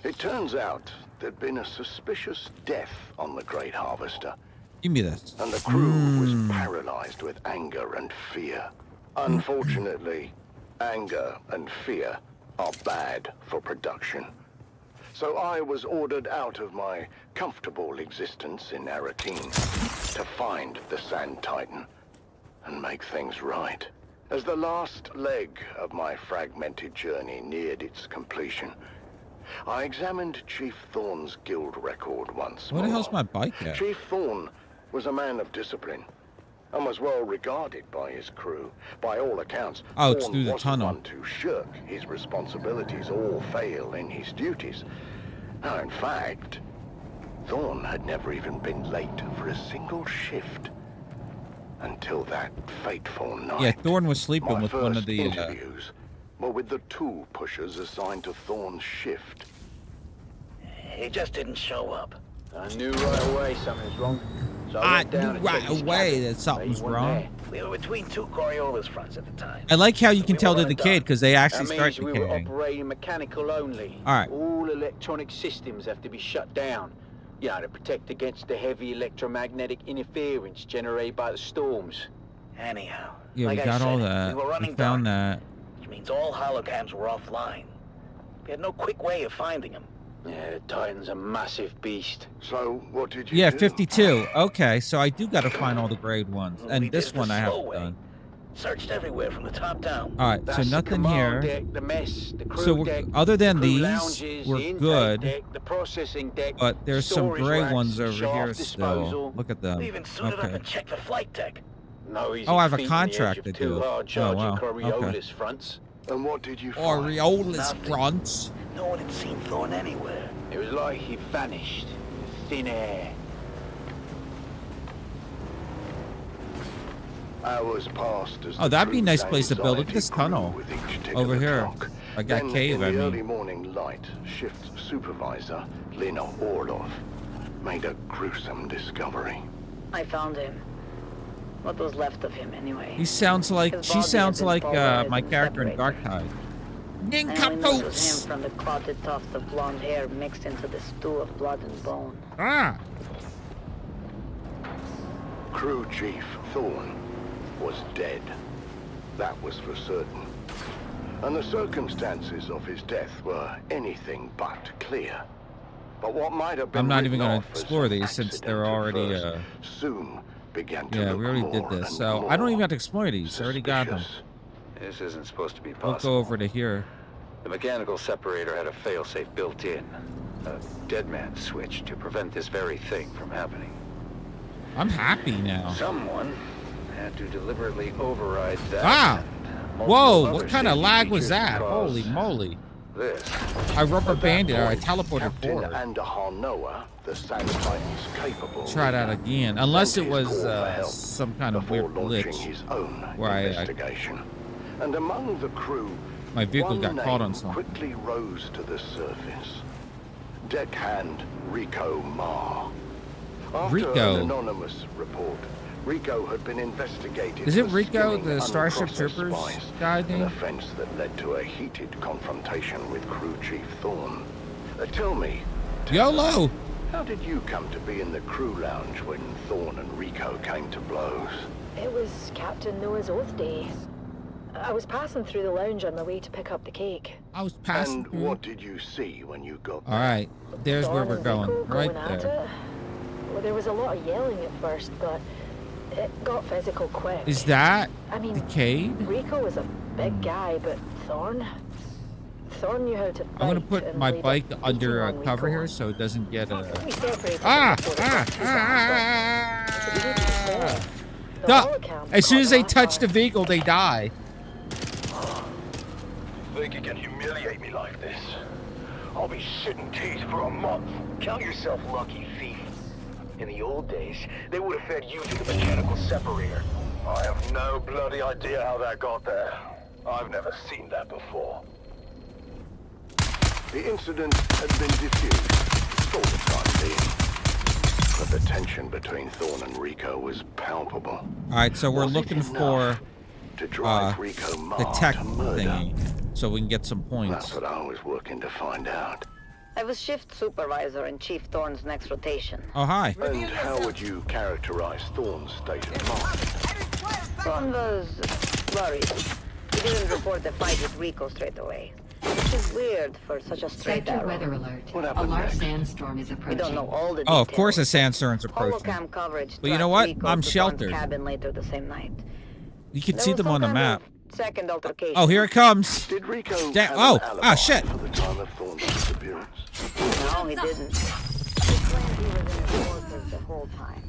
It turns out there'd been a suspicious death on the Great Harvester, Give me this. and the crew was paralyzed with anger and fear. Unfortunately, anger and fear are bad for production. So I was ordered out of my comfortable existence in Arakeen to find the Sand Titan and make things right. As the last leg of my fragmented journey neared its completion, I examined Chief Thorne's guild record once more. Where the hell's my bike at? Chief Thorne was a man of discipline and was well regarded by his crew. By all accounts, Oh, it's Thorne through the wasn't tunnel. one to shirk his responsibilities or fail in his duties. Now, in fact, Thorne had never even been late for a single shift until that fateful night. Yeah, Thorne was sleeping My with one of first the. interviews were with the tool pushers assigned to Thorne's shift. He just didn't show up. I knew right away something was wrong. So I went down knew and right checked his away cabin. that something was He wasn't wrong. there. We were between two Coriolis fronts at the time. I like how you can We tell were they're decayed because they actually That start means we were decaying. operating mechanical only. All right. All electronic systems have to be shut down. You know, to protect against the heavy electromagnetic interference generated by the storms. Anyhow, Yeah, like we I got said, all we that. were We running found dark, that. which means all holocams were offline. We had no quick way of finding them. Yeah, Titan's a massive beast. So, what did you Yeah, do? 52. Okay, so I do got to find all the grade ones. And this one I haven't done. Searched everywhere from the top down. All right, so nothing here. Deck, the mess, the crew So we're, deck, other than crew these, lounges, the we're intake good. Deck, the processing deck, But there's some storage gray racks, ones over shaft here disposal. still. Look at them. We even suited up Okay. and checked the flight deck. No easy Oh, I have a feat on the edge contract of to two do. hard-charging Oh, wow. Coriolis Okay. fronts. And what did you find? Aureolus Nothing. fronts. No one had seen Thorn anywhere. It was like he vanished. Thin air. Hours passed as Oh, the that'd be a nice crew's place to build. Look at anxiety this grew tunnel with each tick over of the here. clock. I got Then, cave, in I the mean. early morning light, shift supervisor Lena Orlov made a gruesome discovery. I found him. What was left of him, anyway. He sounds like, His she body sounds had been like pulverized my and character in separated. Dark Tide. I only knew it was Nincompoops! him from the clotted tufts of blonde hair mixed into the stew of blood and bone. Ah! Crew Chief Thorn was dead. That was for certain. And the circumstances of his death were anything but clear. But what might have been I'm not even written going to off as explore an these since accident they're at already, first soon began to yeah, look we already did more this. and So more I don't even have to explore these. I already got them. suspicious. This isn't supposed to be We'll possible. go over to here. The mechanical separator had a failsafe built in. A dead man switch to prevent this very thing from happening. I'm happy now. Someone had to deliberately override that. Ah! and multiple Whoa, other what kind of safety lag was features that? because Holy moly. This. I rubber banded or I Point, teleported Captain forward. Andahar Noah, the Sand Titan's capable Try that leader, again. Unless sent it his was call for help some kind of before weird launching glitch. his own where I investigation. And among the crew, my vehicle one got caught on name something. quickly rose to the surface. Deckhand Rico Marr. After Rico. an anonymous report, Rico had been investigated. Is it for Rico, skinning the Starship unprocessed Troopers spies, guy an name? offense that led to a heated confrontation with Crew Chief Thorn. Tell me, YOLO! how did you come to be in the crew lounge when Thorn and Rico came to blows? It was Captain Noah's Oath Day. I was passing through the lounge on my way to pick up the cake. I was passing And through. what did you see when you got there? All right, there's where Thorn we're and going. Rico Right at there. it. Well, there was a lot of yelling at first, but it got physical quick. Is that I mean, the cave? Rico was a big guy, but Thorn knew how to fight. I'm gonna put and my laid bike it under on cover Rico. here so it doesn't get We separated Ah! before it Ah! got too bad, but we didn't tell. The Duh. holocam As soon as caught they on touch fire. the vehicle, they die. Think you can humiliate me like this? I'll be shitting teeth for a month. Count yourself lucky, thief. In the old days, they would have fed you to the mechanical separator. I have no bloody idea how that got there. I've never seen that before. The incident had been diffused for the time being. But the tension between Thorn and Rico was palpable. All right, so we're Was it looking enough for to drive Rico the Marr tech to murder? thingy, so we can get some That's points. what I was working to find out. I was shift supervisor in Chief Thorn's next rotation. Oh, hi. And how would you characterize Thorn's state of mind? Thorn was worried. He didn't report the fight with Rico straight away. Which is weird for such a straight Sector arrow. weather alert. What A happened large next? sandstorm is We approaching. don't know all the Oh, of details. course a sandstorm's approaching. Holocam coverage But you know tracked what? Rico I'm to Thorn's sheltered. cabin later the same night. You can There see was them some on the kind map. of second altercation. Oh, here it comes. Did Rico Damn- have oh, an ah, alibi shit. for the time of Thorn's disappearance? No, he didn't. He claimed he was in his quarters the whole time.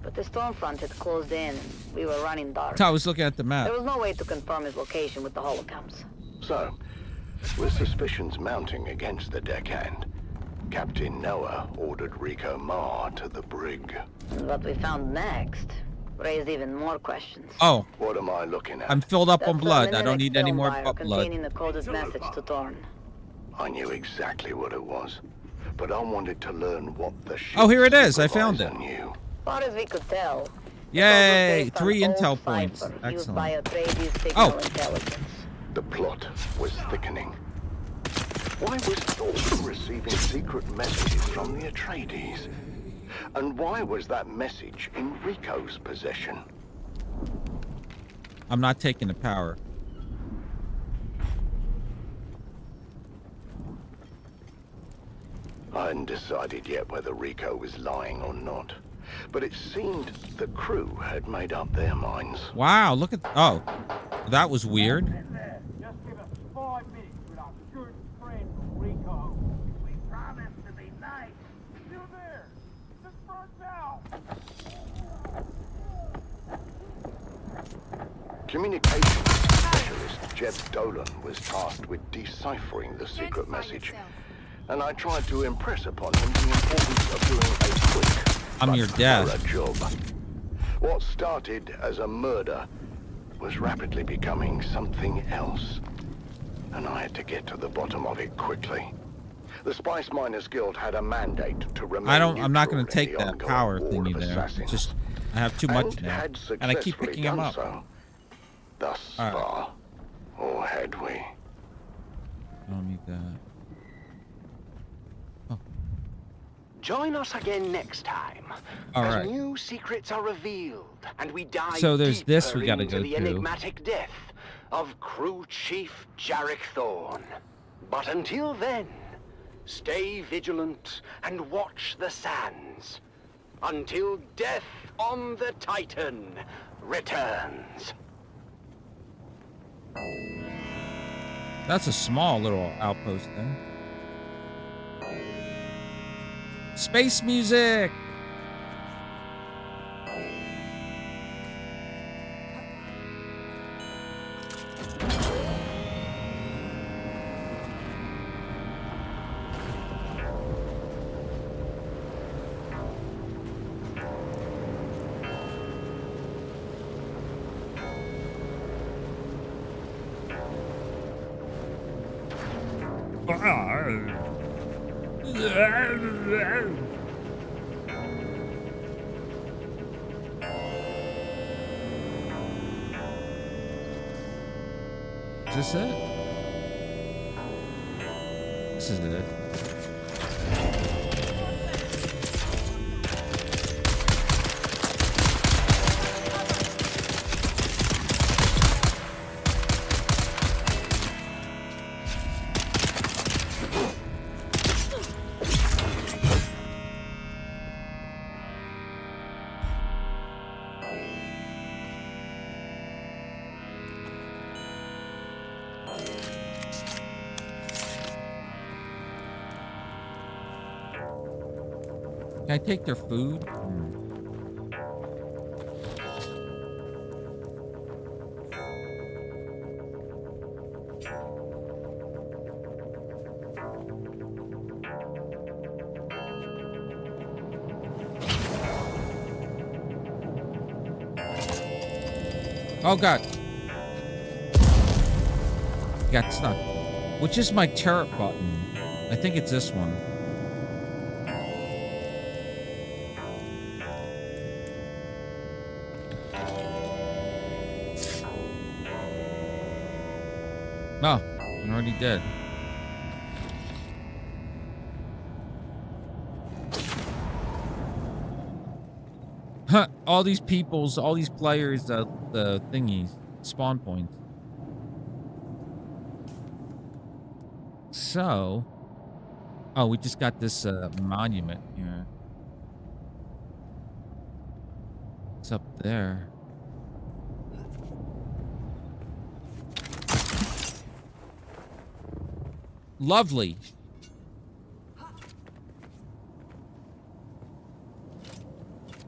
But the storm front had closed in and we were running dark. I was looking at the map. There was no way to confirm his location with the holocams. So, with suspicions mounting against the deckhand, Captain Noah ordered Rico Marr to the brig. And what we found next raised even more questions. Oh, What am I looking at? I'm filled up on That's a blood. I don't Mendeleev need any film more wire blood. containing the coded message to Thorn. I knew exactly what it was, but I wanted to learn what the ship Oh, here it is. I found it. supervisor knew. Far as we could tell, Yay! based on 3 old intel points. cipher used by Excellent. Atreides signal Oh. intelligence. The plot was thickening. Why was Thorn receiving secret messages from the Atreides? And why was that message in Rico's possession? I'm not taking the power. I hadn't decided yet whether Rico was lying or not, but it seemed the crew had made up their minds. Wow, look at... Oh, that was weird. Just give us 5 minutes with our good friend Rico. We promise to be nice. Still there. Just burnt out. Communications specialist Jeb Dolan was tasked with deciphering the secret message, and I tried to impress upon him the importance of doing a quick I'm your dad. thorough job. What started as a murder was rapidly becoming something else, and I had to get to the bottom of it quickly. The Spice Miners Guild had a mandate to remain I'm not going to neutral in take the that ongoing power war thingy of there. assassins. It's just, I have too much And now. had And I keep successfully picking them done up. so. Thus far, or had we? I don't need that. Join us again next time. All as right. new secrets are revealed and we dive So there's this we gotta into go the to. enigmatic death of Crew Chief Jarek Thorne. But until then, stay vigilant and watch the sands until death on the Titan returns. That's a small little outpost there. Space music! Is this it? This is it. Can I take their food? Oh god. Got stuck. Which is my turret button? I think it's this one. No, I'm already dead. Huh, all these peoples, all these players, the thingies, spawn points. So, oh, we just got this monument here. It's up there. Lovely.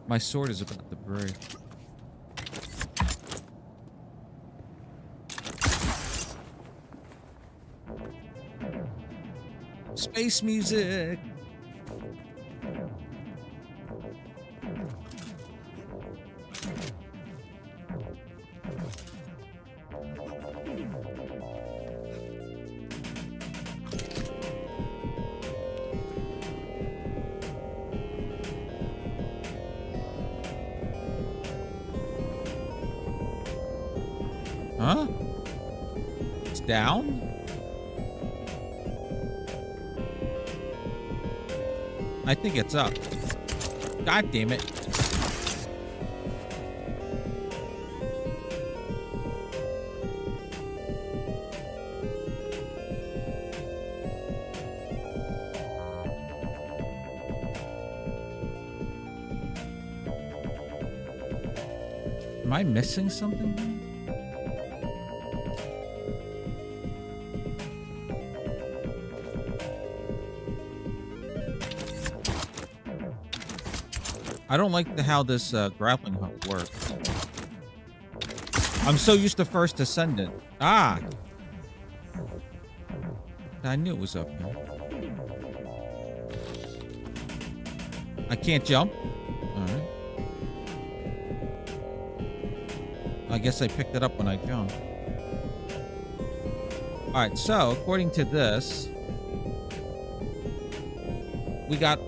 My sword is about to break. Space music. Huh? It's down? I think it's up. God damn it. I missing something? I don't like how this grappling hook works. I'm so used to first ascendant. Ah! I knew it was up here. I can't jump? Alright. I guess I picked it up when I jumped. Alright, so according to this, we got,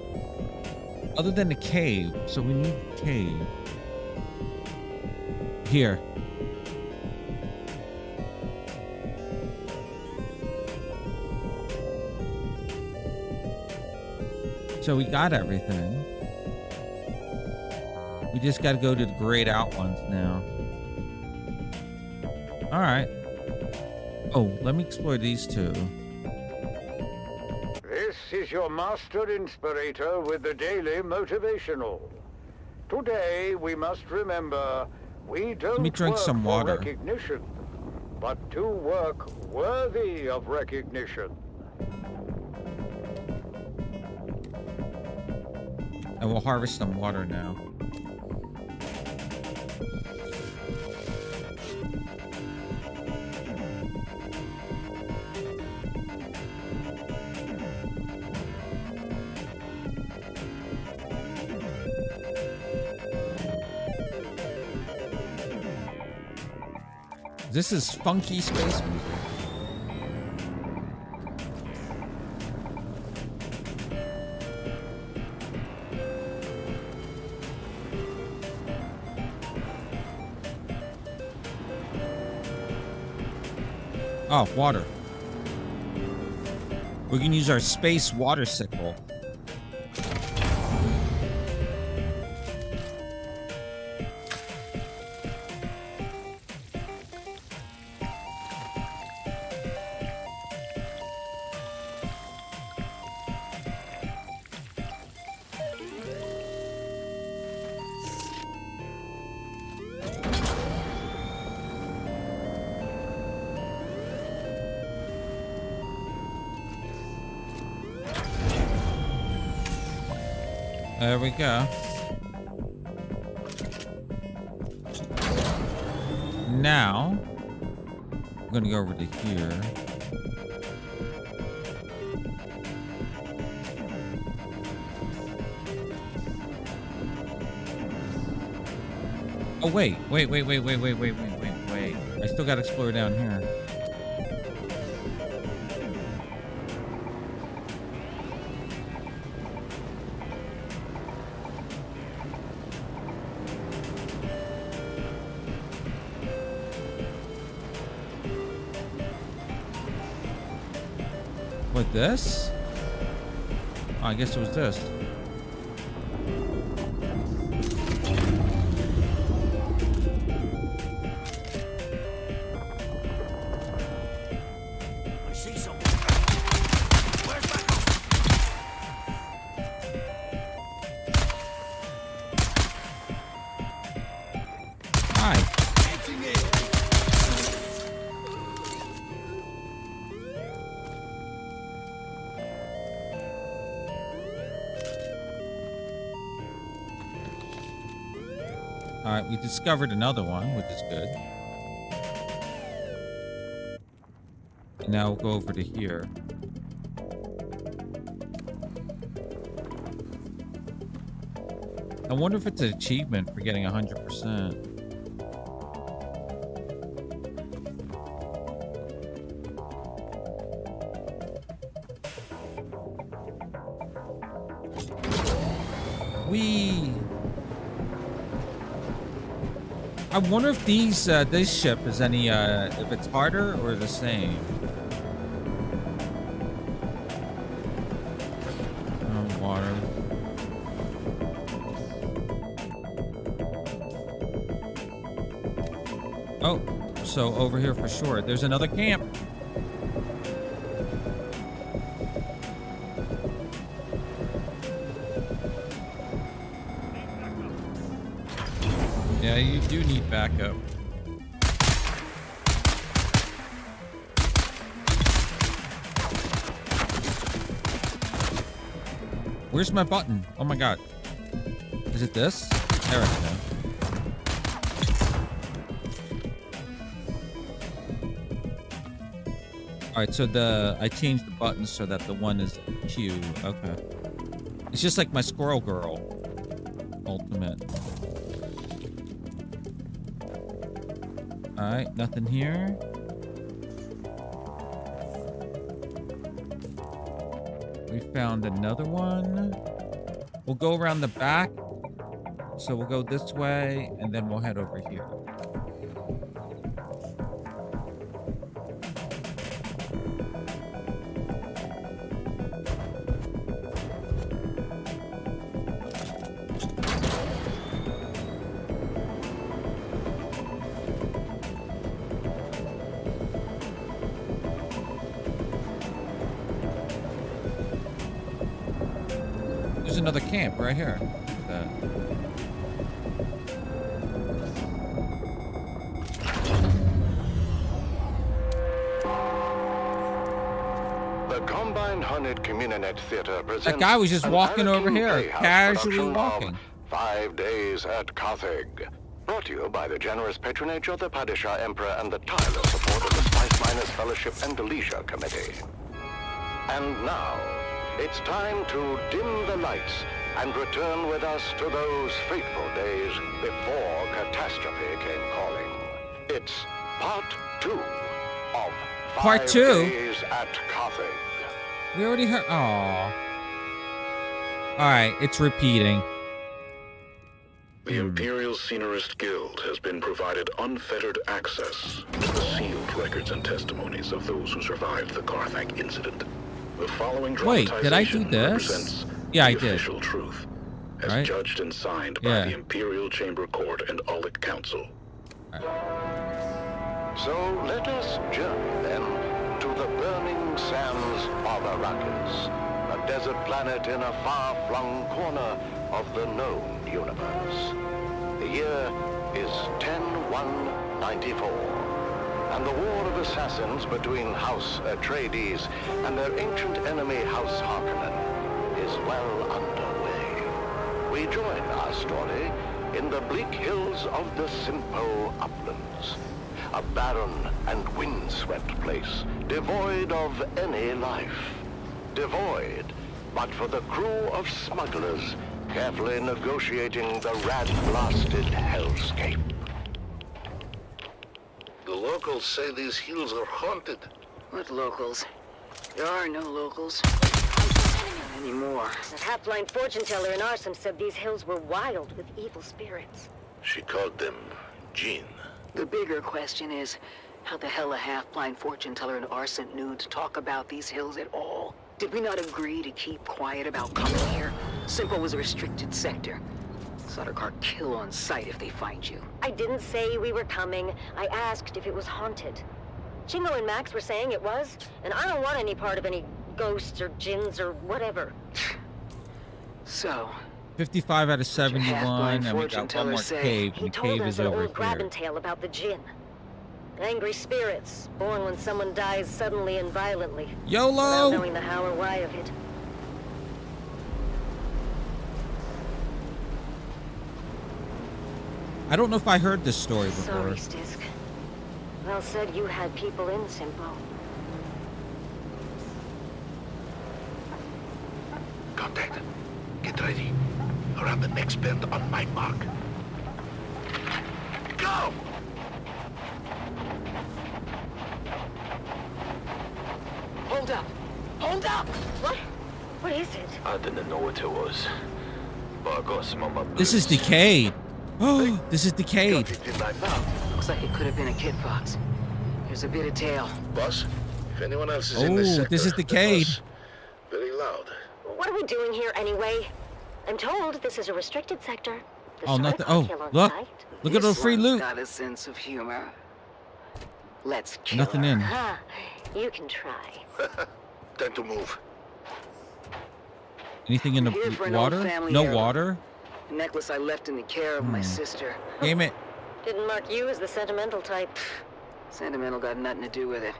other than the cave, so we need the cave. Here. So we got everything. We just got to go to the grayed out ones now. All right. Oh, let me explore these two. This is your master inspirator with the daily motivational. Today we must remember we don't Let me drink work some water. for recognition, but to work worthy of recognition. And we'll harvest some water now. This is funky space music. Oh, water. We can use our space water sickle. There we go. Now, I'm gonna go over to here. Oh, wait. I still gotta explore down here. What, this? Oh, I guess it was this. I see something. Where's my... Hi. All right, we discovered another one, which is good. And now we'll go over to here. I wonder if it's an achievement for getting 100%. I wonder if this ship is any, if it's harder or the same. Oh, water. Oh, so over here for sure. There's another camp. Yeah, you do need backup. Where's my button? Oh my god. Is it this? There we go. Alright, so I changed the button so that the one is Q. Okay. It's just like my Squirrel Girl Ultimate. Alright, nothing here. We found another one. We'll go around the back. So we'll go this way and then we'll head over here. There's another camp right here. The Combined Hunted Communinet Theater presents That guy was just an walking over Anakin here, Playhouse casually production of walking. 5 Days at Carthage. Brought to you by the generous patronage of the Padishah Emperor and the tireless support of the Spice Miners Fellowship and the Leisure Committee. And now, it's time to dim the lights and return with us to those fateful days before catastrophe came calling. It's part 2 of Part 5 2? Days at Carthage. We already heard. Aww. Alright, it's repeating. The Imperial Scenarist Guild has been provided unfettered access to the sealed records and testimonies of those who survived the Carthage incident. The following Wait, did I do dramatization this? represents Yeah, I the did. official truth, as Right. judged and signed by Yeah. the Imperial Chamber Court and Aulic Council. So let us journey then to the burning sands of Arrakis, a desert planet in a far-flung corner of the known universe. The year is 10-1-94, and the war of assassins between House Atreides and their ancient enemy House Harkonnen is well underway. We join our story in the bleak hills of the Simpo Uplands, a barren and windswept place, devoid of any life. Devoid, but for the crew of smugglers carefully negotiating the rat-blasted hellscape. The locals say these hills are haunted. What locals? There are no locals. Not anymore. The half-blind fortune teller in Arson said these hills were wild with evil spirits. She called them Jinn. The bigger question is, how the hell a half-blind fortune teller in Arson knew to talk about these hills at all? Did we not agree to keep quiet about coming here? Simple was a restricted sector. Sodercar kill on sight if they find you. I didn't say we were coming. I asked if it was haunted. Chingo and Max were saying it was, and I don't want any part of any ghosts or jinns or whatever. So, 55 out of 71, half-blind and we fortune got one teller more say? cave, He and the told cave us is an over old grabbing here. tale about the jinn. Angry spirits, born when someone dies suddenly and violently. YOLO! Without knowing the how or why of it. I don't know if I heard this story before. Sorry, Stisk. Well said you had people in Simpo. Contact. Get ready. Around the next bend on my mark. Go! hold up! Hold up! What? What is it? I didn't know what it was, but I got some on my This is Decayed. Oh, this is Decayed. Looks like it could have been a kid fox. Here's a bit of tail. Boss, if anyone else is in this Oh, sector, this is they Decayed. must very loud. What are we doing here anyway? I'm told this is a restricted sector. The Oh, nothing. Sodercar Oh, kill on look. sight. Look at all the This free one's loot. got a sense of humor. Let's kill Nothing her. in. Ha! You can try. Time to move. Anything in Here for the an old water? family No heirloom. water? A necklace I left in the care of my sister. Game it. Didn't mark you as the sentimental type. Sentimental got nothing to do with it.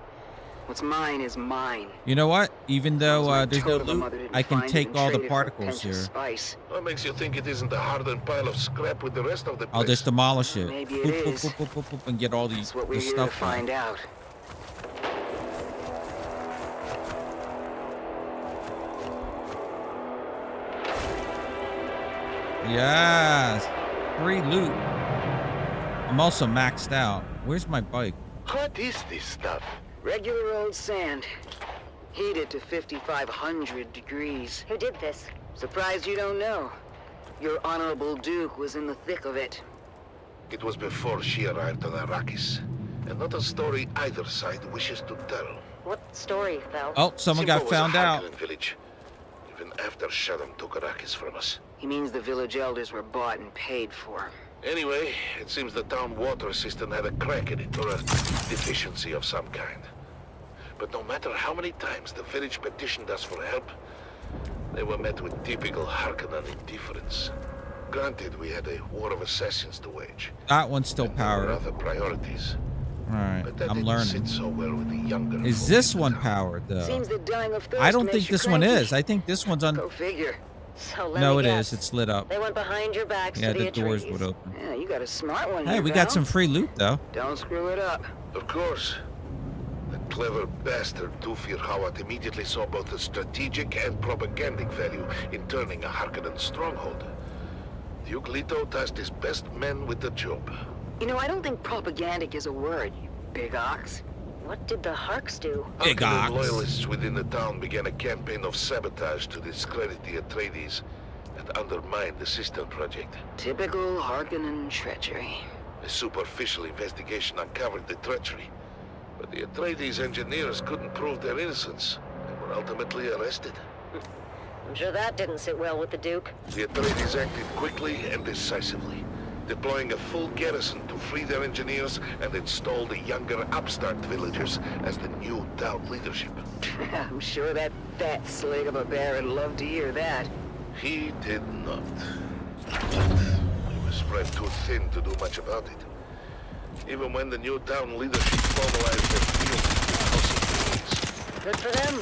What's mine is mine. You know what? Even though there's no told her loot, mother didn't I can find it take and all the trade it for a particles pinch of here. spice. What makes you think it isn't a hardened pile of scrap with the rest of the place? I'll just demolish it. Maybe it Boop, boop, is. boop, boop, boop, boop, and get all That's what the we're here to stuff find back. out. Yes. Free loot. I'm also maxed out. Where's my bike? What is this stuff? Regular old sand. Heated to 5,500 degrees. Who did this? Surprised you don't know. Your Honorable Duke was in the thick of it. It was before she arrived on Arrakis, and not a story either side wishes to tell. What story, Val? Oh, someone got Simbo found was a out. Harkonnen village, even after Shaddam took Arrakis from us. He means the village elders were bought and paid for. Anyway, it seems the town water system had a crack in it, or a deficiency of some kind. But no matter how many times the village petitioned us for help, they were met with typical Harkonnen indifference. Granted, we had a war of assassins to wage. That one's still and there were powered. other priorities. Alright, But that I'm didn't learning. sit so well with the younger Is folk this in the one town. powered though? Seems that dying of thirst I don't makes think you this one cranky. is. I think this one's on. Go figure. So let No, me it guess. is. It's lit up. They went behind your backs Yeah, to the the doors Atreides. would open. Yeah, you got a smart one Hey, here, we got Val. some free loot though. Don't screw it up. Of course. The clever bastard Tufir Hawat immediately saw both the strategic and propagandic value in turning a Harkonnen stronghold. Duke Leto tasked his best men with the job. You know, I don't think propagandic is a word, you big ox. What did the Harks do? Big Harkonnen ox. loyalists within the town began a campaign of sabotage to discredit the Atreides and undermine the sister project. Typical Harkonnen treachery. A superficial investigation uncovered the treachery, but the Atreides engineers couldn't prove their innocence and were ultimately arrested. I'm sure that didn't sit well with the Duke. The Atreides acted quickly and decisively, deploying a full garrison to free their engineers and install the younger upstart villagers as the new town leadership. I'm sure that fat slug of a bear would love to hear that. He did not. He was spread too thin to do much about it. Even when the new town leadership formalized their field Good for them.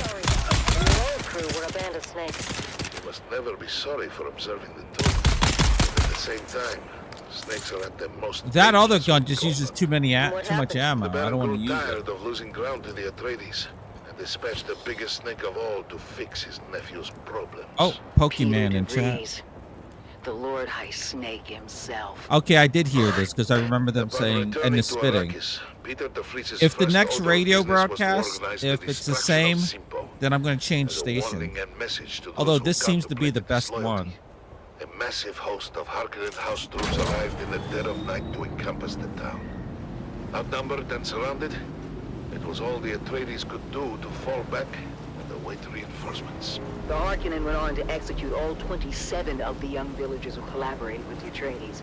Sorry. The whole crew were a band of snakes. you must never be sorry for observing the tone. But at the same time, snakes are at their most That other dangerous gun when just cornered. uses too much ammo. The I Baron don't want to grew use it. tired of losing ground to the Atreides and dispatched the biggest snake of all to fix his nephew's problems. Oh, Pokemon in Peter chat. DeVries, the Lord High Snake himself. Okay, I did hear this because I remember them Upon saying returning and the to spitting. Arrakis, Peter DeVries' If the first next order of radio business was to broadcast, organize if the it's the destruction of same, Simpo then I'm going to change as a station. warning and message to those Although who this seems to be the contemplated best disloyalty. one. A massive host of Harkonnen house troops arrived in the dead of night to encompass the town. Outnumbered and surrounded, it was all the Atreides could do to fall back and await reinforcements. The Harkonnen went on to execute all 27 of the young villagers who collaborated with the Atreides.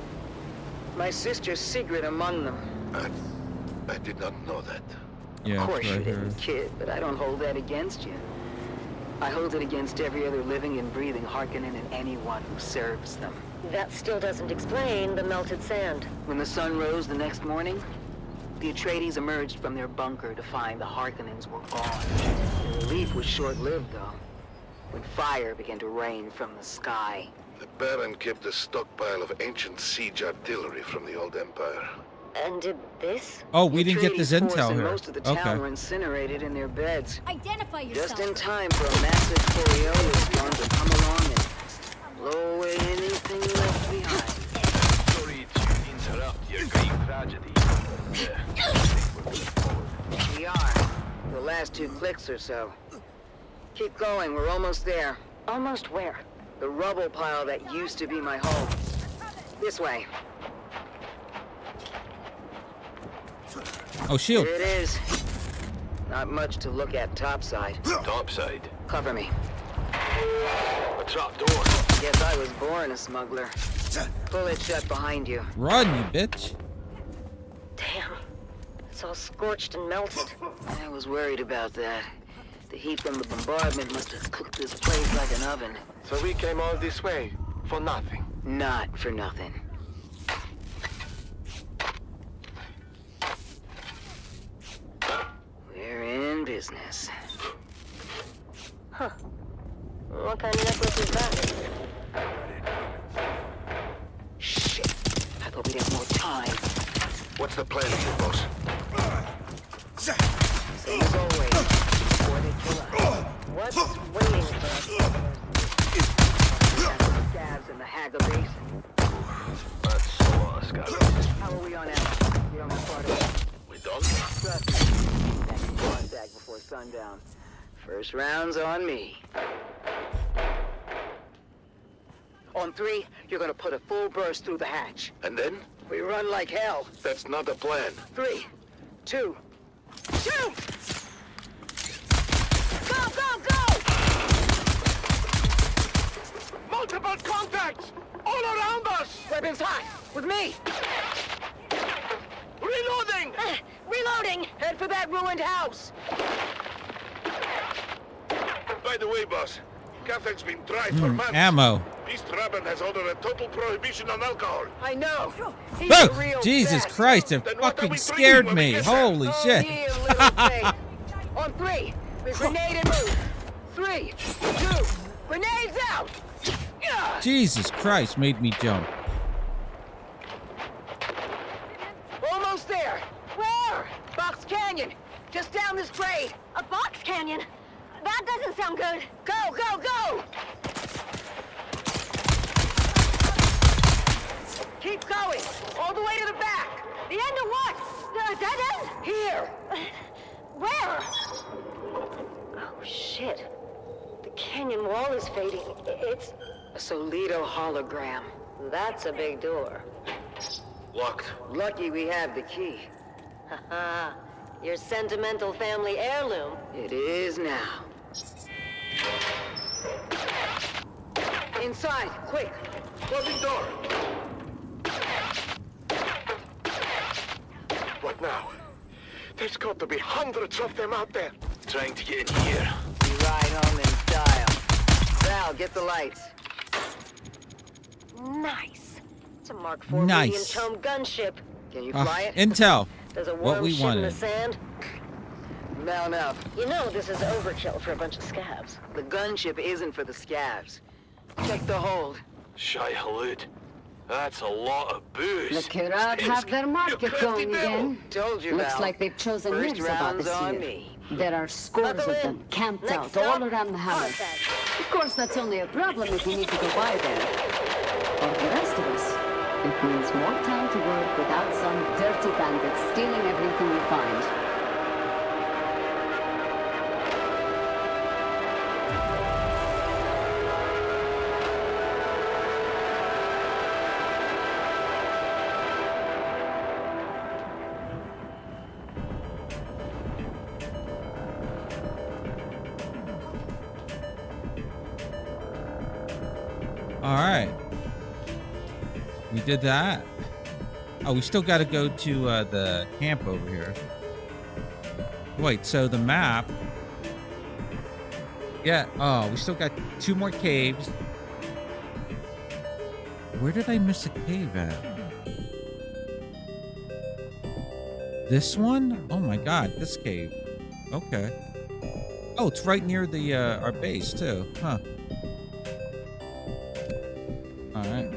My sister Sigrid among them. I did not know that. Yeah, Of course it's you right here. didn't, kid, but I don't hold that against you. I hold it against every other living and breathing Harkonnen and anyone who serves them. That still doesn't explain the melted sand. When the sun rose the next morning, the Atreides emerged from their bunker to find the Harkonnens were gone. The relief was short-lived, though, when fire began to rain from the sky. The Baron kept a stockpile of ancient siege artillery from the old Empire. And did this? Oh, we didn't get this Atreides force intel and here. most of the town Okay. were incinerated in their beds. Identify yourself. Just in time for a massive Coriolis storm to come along and blow away anything left behind. Sorry to interrupt your great tragedy. We are. The last 2 clicks or so. Keep going, we're almost there. Almost where? The rubble pile that used to be my home. This way. Oh, shield. Here it is. Not much to look at topside. Topside. Cover me. A trap door. Guess I was born a smuggler. Pull it shut behind you. Run, you bitch. Damn. It's all scorched and melted. I was worried about that. The heat from the bombardment must have cooked this place like an oven. So we came all this way. For nothing. Not for nothing. We're in business. Huh. What kind of necklace is that? Shit. I thought we'd have more time. What's the plan here, boss? Same as always. Before they kill us. What's waiting for us? The scabs in the Haga Basin. That's so Scott. How are we on out? We don't have far to go. We don't? Trust me. Next contact before sundown. First round's on me. On 3, you're gonna put a full burst through the hatch. And then? We run like hell. That's not the plan. 3, 2, shoot! Go, go, go! Multiple contacts! All around us! Weapons hot! With me! Reloading! Reloading! Head for that ruined house! By the way, boss, Catherine's been dry for months. Ammo. East Rabin has ordered a total prohibition on alcohol. I know! He's Oh, a real Jesus bastard. Christ, it Then what are fucking we scared drinking when we me. get there? Holy shit. You little thing. On 3, we grenade and move. 3, 2, grenades out! Yeah. Jesus Christ, made me jump. Almost there. Where? Box Canyon. Just down this grade. A box canyon? That doesn't sound good. Go, go, go! Keep going. All the way to the back. The end of what? The dead end? Here. Where? Oh, shit. The canyon wall is fading. It's... A Solido hologram. That's a big door. Locked. Lucky we have the key. Haha. Your sentimental family heirloom. It is now. Inside, quick. Closing door. What now? There's got to be hundreds of them out there. Trying to get in here. You ride home in style. Val, get the lights. Nice. It's a Mark IV Nice. medium-tome gunship. Can you fly it? Intel. There's a What warm we shit in wanted. the sand. Mount up. You know this is overkill for a bunch of scabs. The gunship isn't for the scavs. Check the hold. Shy halud. That's a lot of booze. The Kirad have their market going again. Told you, Looks Val. like they've chosen First lives about round's this on year. me. There are scores Buckle of in. them camped Next out stop, all around the hammer. contact. Of course, that's only a problem if you need to go by there. For the rest of us, it means more time to work without some dirty bandits stealing everything we find. All right. We did that. Oh, we still got to go to the camp over here. Wait, so the map. Yeah. Oh, we still got 2 more caves. Where did I miss a cave at? This one? Oh my God, this cave. Okay. Oh, it's right near the our base too. Huh. All right.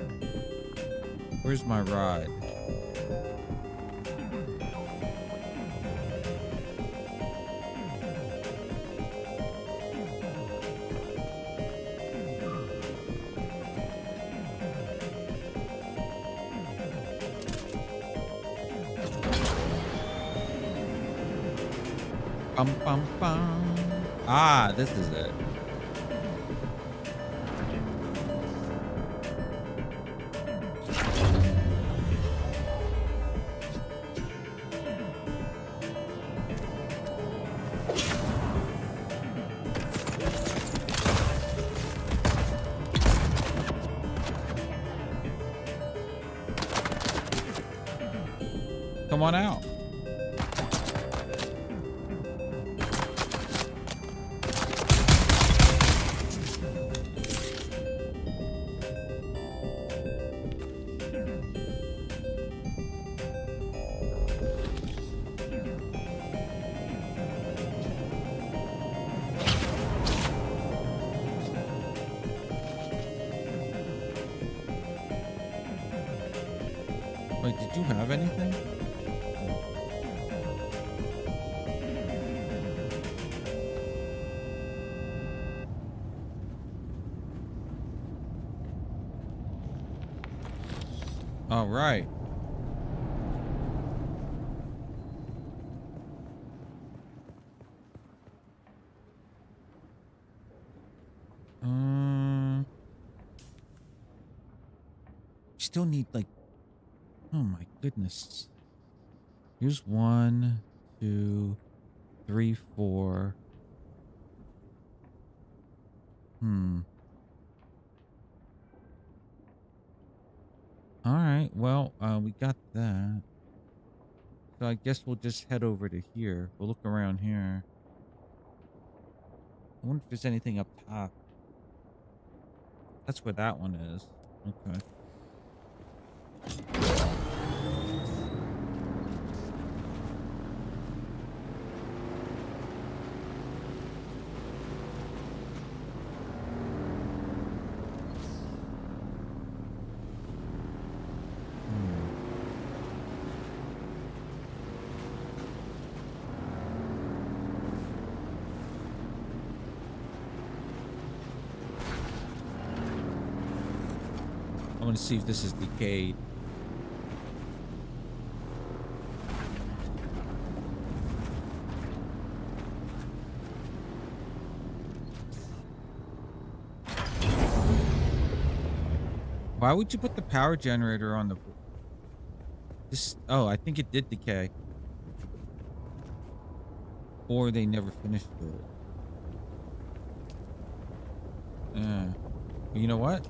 Where's my ride? Bum, bum, bum. Ah, this is it. Come on out. did you have anything? All right. Still need like, oh my goodness. Here's 1, 2, 3, 4. All right. Well, we got that. So I guess we'll just head over to here. We'll look around here. I wonder if there's anything up top. That's where that one is. Okay. I want to see if this is decayed. Why would you put the power generator on the... This... Oh, I think it did decay. Or they never finished it. Yeah. You know what?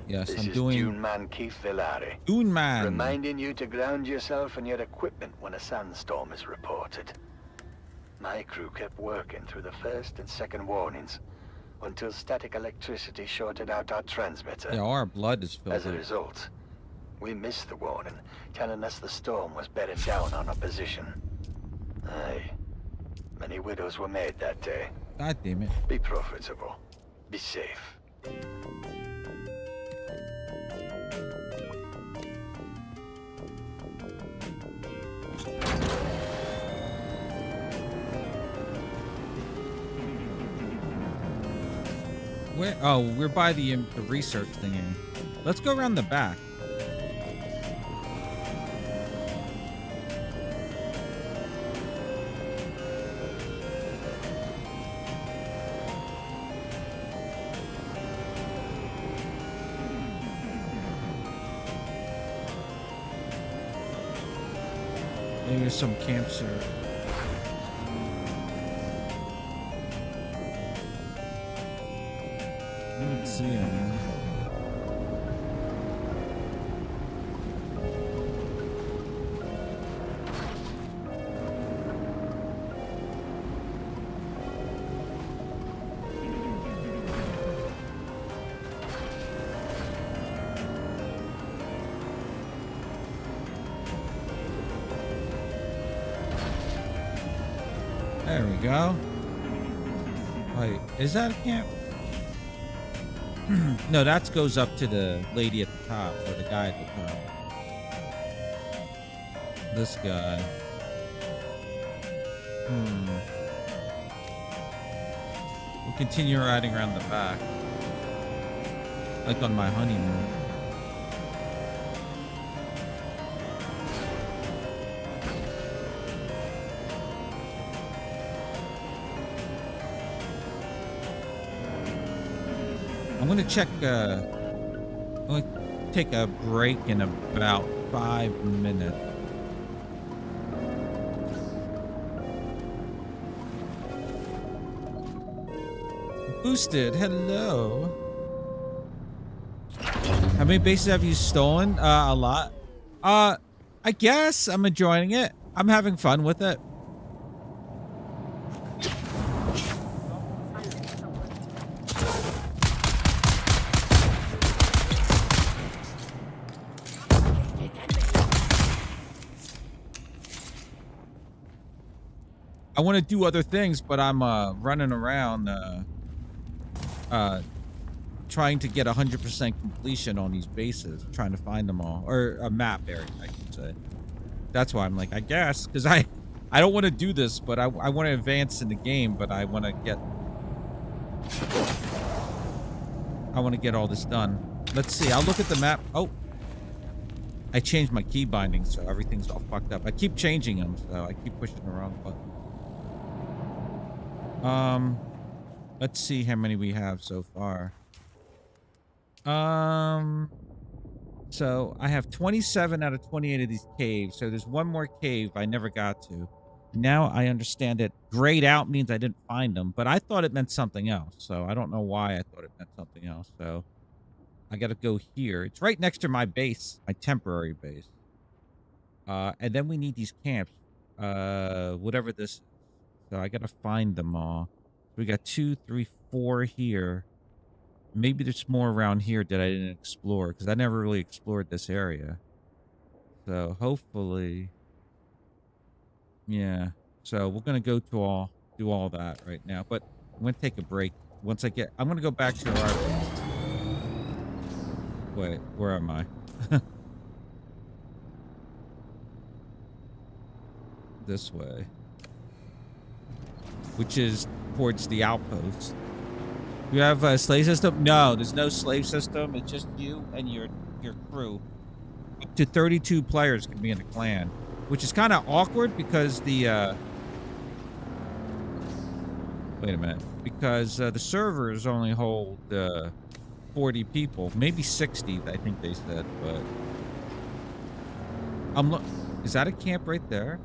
Yes, this I'm is doing... Dune Man Keith Villari. Dune Man. Reminding you to ground yourself and your equipment when a sandstorm is reported. My crew kept working through the first and second warnings until static electricity shorted out our transmitter. Yeah, our blood is filled. As a result, we missed the warning, telling us the storm was bearing down on our position. Aye. Many widows were made that day. God damn it. Be profitable. Be safe. Where? Oh, we're by the research thingy. Let's go around the back. Maybe there's some camps here. I don't see any. There we go. Wait, is that a camp? No, that goes up to the lady at the top, or the guy at the top. This guy. We'll continue riding around the back. Like on my honeymoon. I'm gonna check, I'm gonna take a break in about 5 minutes. Boosted, hello. How many bases have you stolen? A lot. I guess I'm enjoying it. I'm having fun with it. I want to do other things, but I'm running around trying to get 100% completion on these bases, trying to find them all, or a map area, I should say. That's why I'm like, I guess, because I don't want to do this, but I want to advance in the game, but I want to get all this done. Let's see. I'll look at the map. Oh, I changed my key bindings, so everything's all fucked up. I keep changing them, so I keep pushing the wrong button. Let's see how many we have so far. So I have 27 out of 28 of these caves. So there's one more cave I never got to. Now I understand that grayed out means I didn't find them, but I thought it meant something else. So I don't know why I thought it meant something else. So I got to go here. It's right next to my base, my temporary base. And then we need these camps, whatever this is. So I got to find them all. We got 2, 3, 4 here. Maybe there's more around here that I didn't explore because I never really explored this area. So hopefully, yeah. So we're gonna go to do all that right now. But I'm gonna take a break once I'm gonna go back to our. Wait, where am I? This way, which is towards the outpost. You have a slave system? No, there's no slave system. It's just you and your crew. Up to 32 players can be in a clan, which is kind of awkward because the wait a minute, because the servers only hold 40 people, maybe 60. I think they said, but is that a camp right there?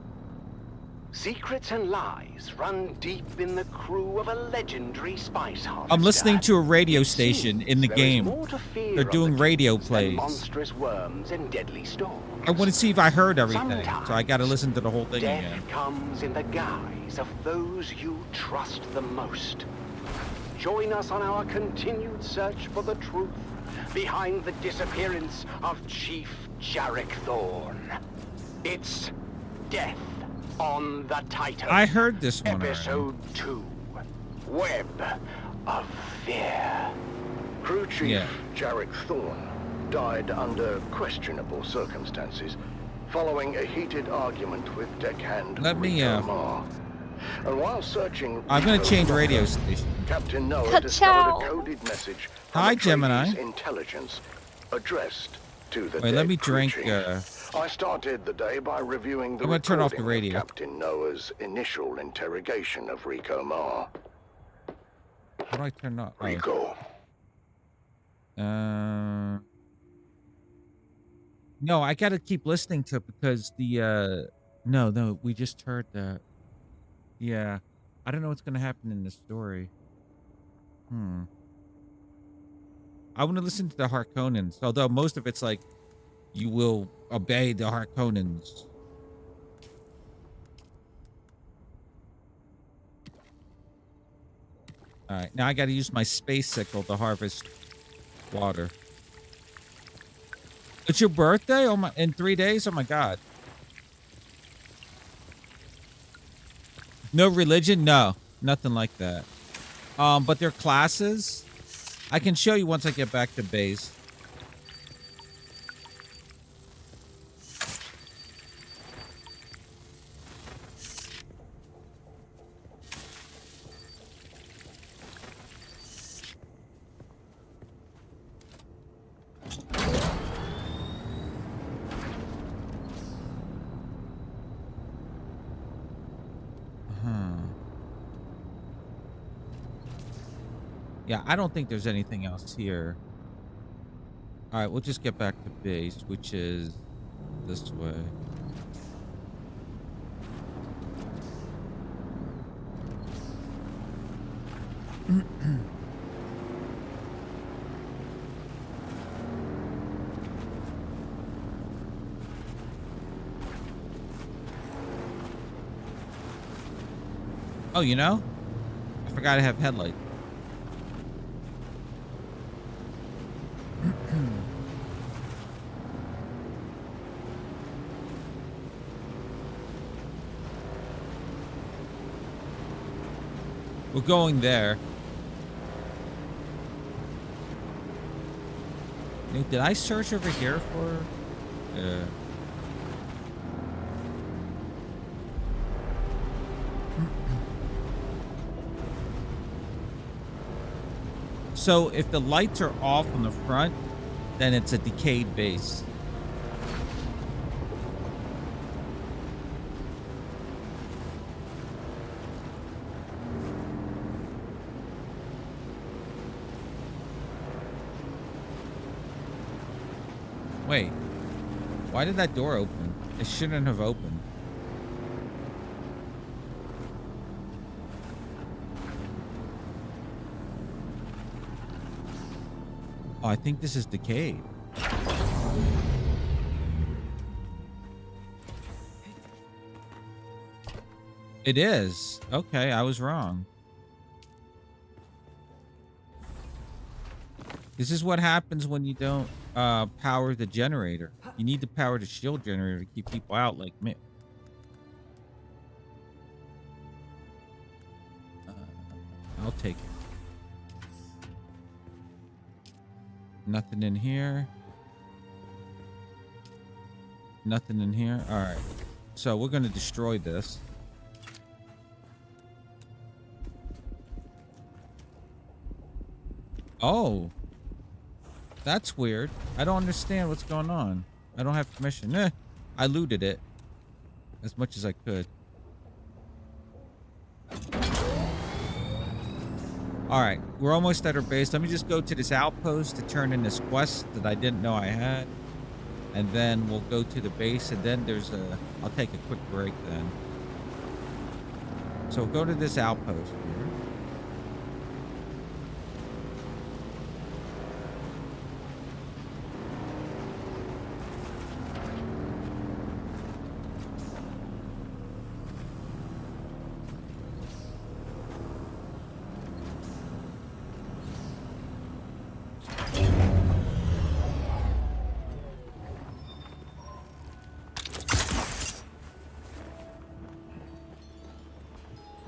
Secrets and lies run deep in the crew of a legendary spice harvester. I'm listening to a radio station in the game. They're doing radio plays. Monstrous worms and deadly storms. I want to see if I heard everything, so I got to listen to the whole thing Death again. comes in the guise of those you trust the most. Join us on our continued search for the truth behind the disappearance of Chief Jarek Thorne. It's Death on the Titan. I heard this one Episode 2. Web of Fear. Crew Chief Jarek Thorne died under questionable circumstances following a heated argument with deckhand Rico Marr. And while searching, I'm going to change radio station. Captain Noah discovered a coded message from Hi, a Gemini. Atreides intelligence addressed to the Wait, let me dead crew drink. chief. I started the day by reviewing the I'm going to turn off the recording of radio. Captain Noah's initial interrogation of Rico Marr. How do I turn off? Rico. No, I got to keep listening to it because the no, we just heard that. Yeah, I don't know what's going to happen in the story. I want to listen to the Harkonnens, although most of it's like you will obey the Harkonnens. All right, now I got to use my space sickle to harvest water. It's your birthday? Oh my! In 3 days? Oh my God! No religion? No, nothing like that. But their classes, I can show you once I get back to base. Yeah, I don't think there's anything else here. All right, we'll just get back to base, which is this way. Oh, you know, I forgot I have headlights. We're going there. Did I search over here for? So if the lights are off on the front, then it's a decayed base. Wait, why did that door open? It shouldn't have opened. Oh, I think this is decayed. It is. Okay, I was wrong. This is what happens when you don't power the generator. You need to power the shield generator to keep people out like me. I'll take it. Nothing in here. Nothing in here. All right. So we're going to destroy this. Oh. That's weird. I don't understand what's going on. I don't have permission. I looted it as much as I could. All right, we're almost at our base. Let me just go to this outpost to turn in this quest that I didn't know I had. And then we'll go to the base, and then there's a... I'll take a quick break then. So we'll go to this outpost here.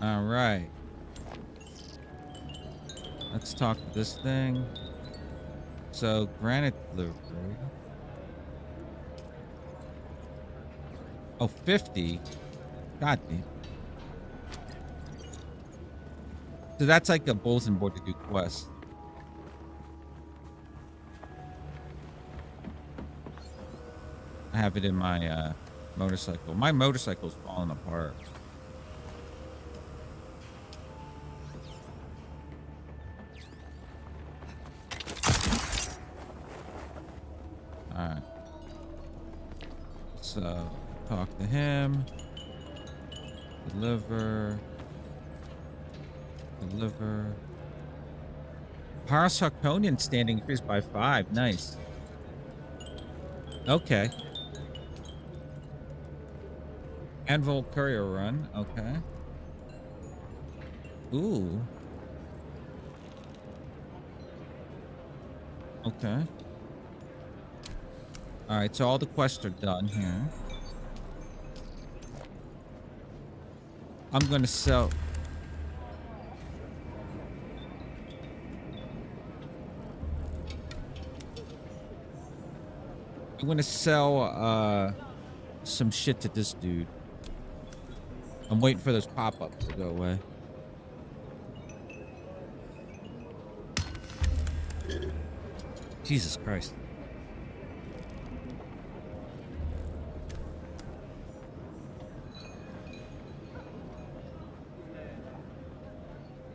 All right. Let's talk to this thing. So, granite delivery. Oh, 50? God damn. So that's like a bulletin board to do quests. I have it in my motorcycle. My motorcycle's falling apart. Alright. So, talk to him. Deliver. Parasarconian standing increased by 5. Nice. Okay. Anvil courier run. Okay. Ooh. Okay. Alright, so all the quests are done here. I'm gonna sell... I'm gonna sell some shit to this dude. I'm waiting for those pop-ups to go away. Jesus Christ.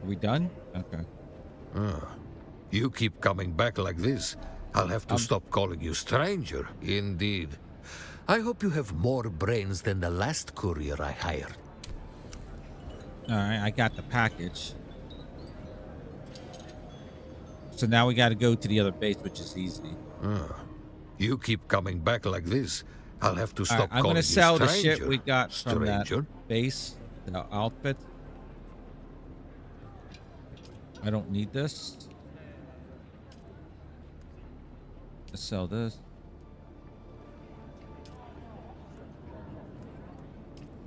Are we done? Okay. You keep coming back like this. I'll have to stop calling you stranger. Indeed. I hope you have more brains than the last courier I hired. Alright, I got the package. So now we gotta go to the other base, which is easy. You keep coming back like this. I'll have to stop I'm calling gonna you sell the stranger. shit we got from that Stranger? base, the outfit. I don't need this. Let's sell this.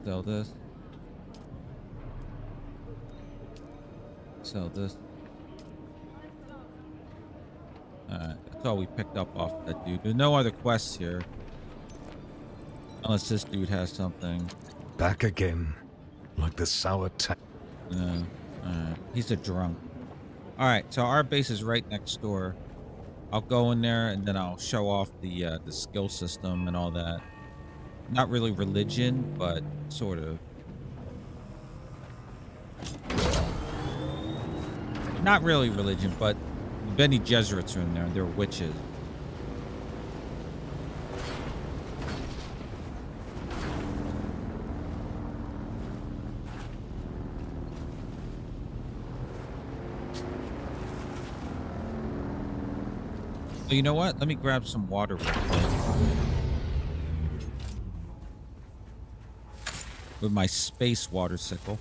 Sell this. sell this. That's all we picked up off that dude. There's no other quests here. Unless this dude has something. Back again. Like the sour No. He's a drunk. Alright, so our base is right next door. I'll go in there and then I'll show off the skill system and all that. Not really religion, but sort of. Not really religion, but Bene Gesserits are in there. They're witches. So you know what? Let me grab some water real quick. With my space water sickle.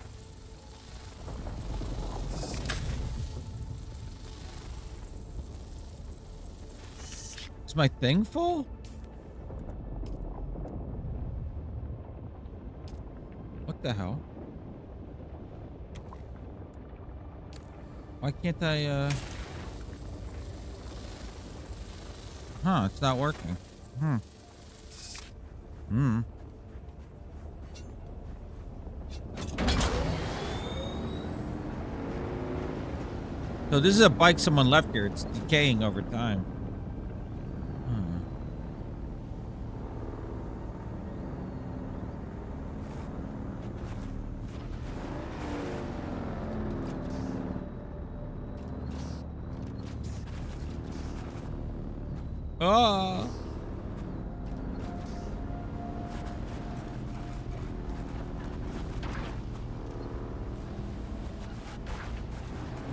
Is my thing full? What the hell? Why can't I, Huh, it's not working. So this is a bike someone left here. It's decaying over time. Oh.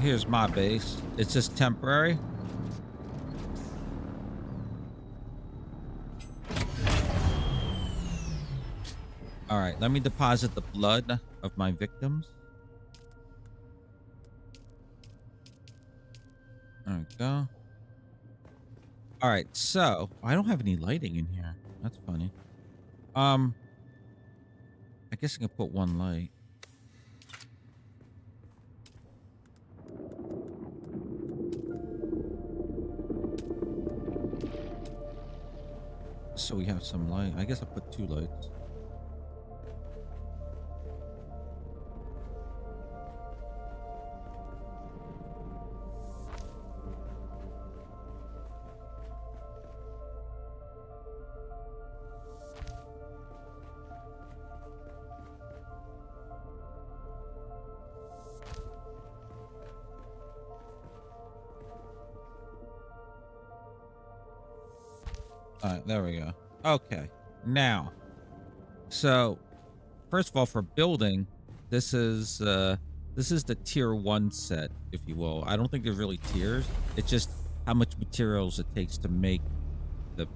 Here's my base. It's just temporary. All right, let me deposit the blood of my victims. There we go. All right, so I don't have any lighting in here. That's funny. I guess I can put one light. So we have some light. I guess I'll put 2 lights. All right, there we go. Okay, now, so first of all, for building, this is the tier 1 set, if you will. I don't think there's really tiers. It's just how much materials it takes to make the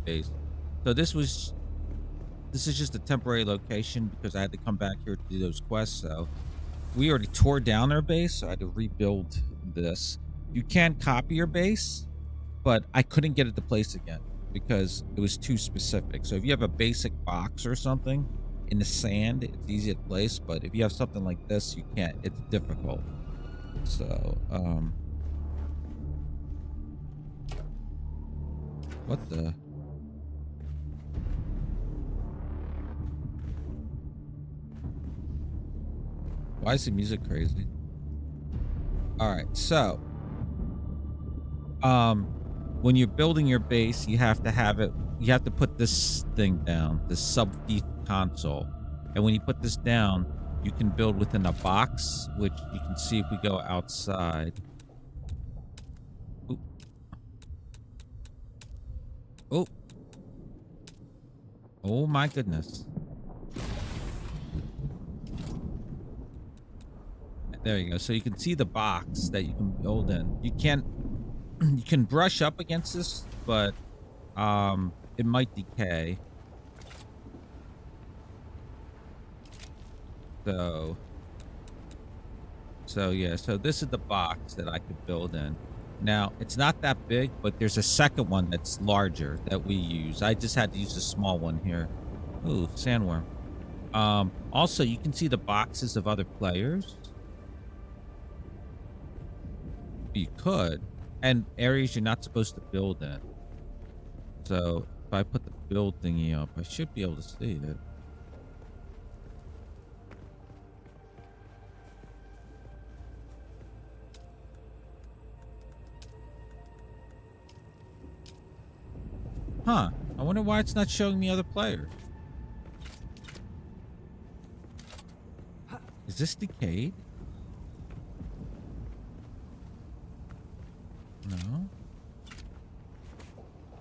base. So this is just a temporary location because I had to come back here to do those quests. So we already tore down their base, so I had to rebuild this. You can copy your base, but I couldn't get it to place again because it was too specific. So if you have a basic box or something in the sand, it's easy to place, but if you have something like this, you can't. It's difficult. So what the? Why is the music crazy? All right, so when you're building your base, you have to put this thing down, this sub-thief console. And when you put this down, you can build within a box, which you can see if we go outside. Oop. Oh. Oh my goodness. There you go. So you can see the box that you can build in. You can brush up against this, but it might decay. So yeah, so this is the box that I could build in. Now, it's not that big, but there's a second one that's larger that we use. I just had to use a small one here. Ooh, sandworm. Also, you can see the boxes of other players. You could. And areas you're not supposed to build in. So if I put the build thingy up, I should be able to see it. Huh. I wonder why it's not showing me other players. Is this decayed? No.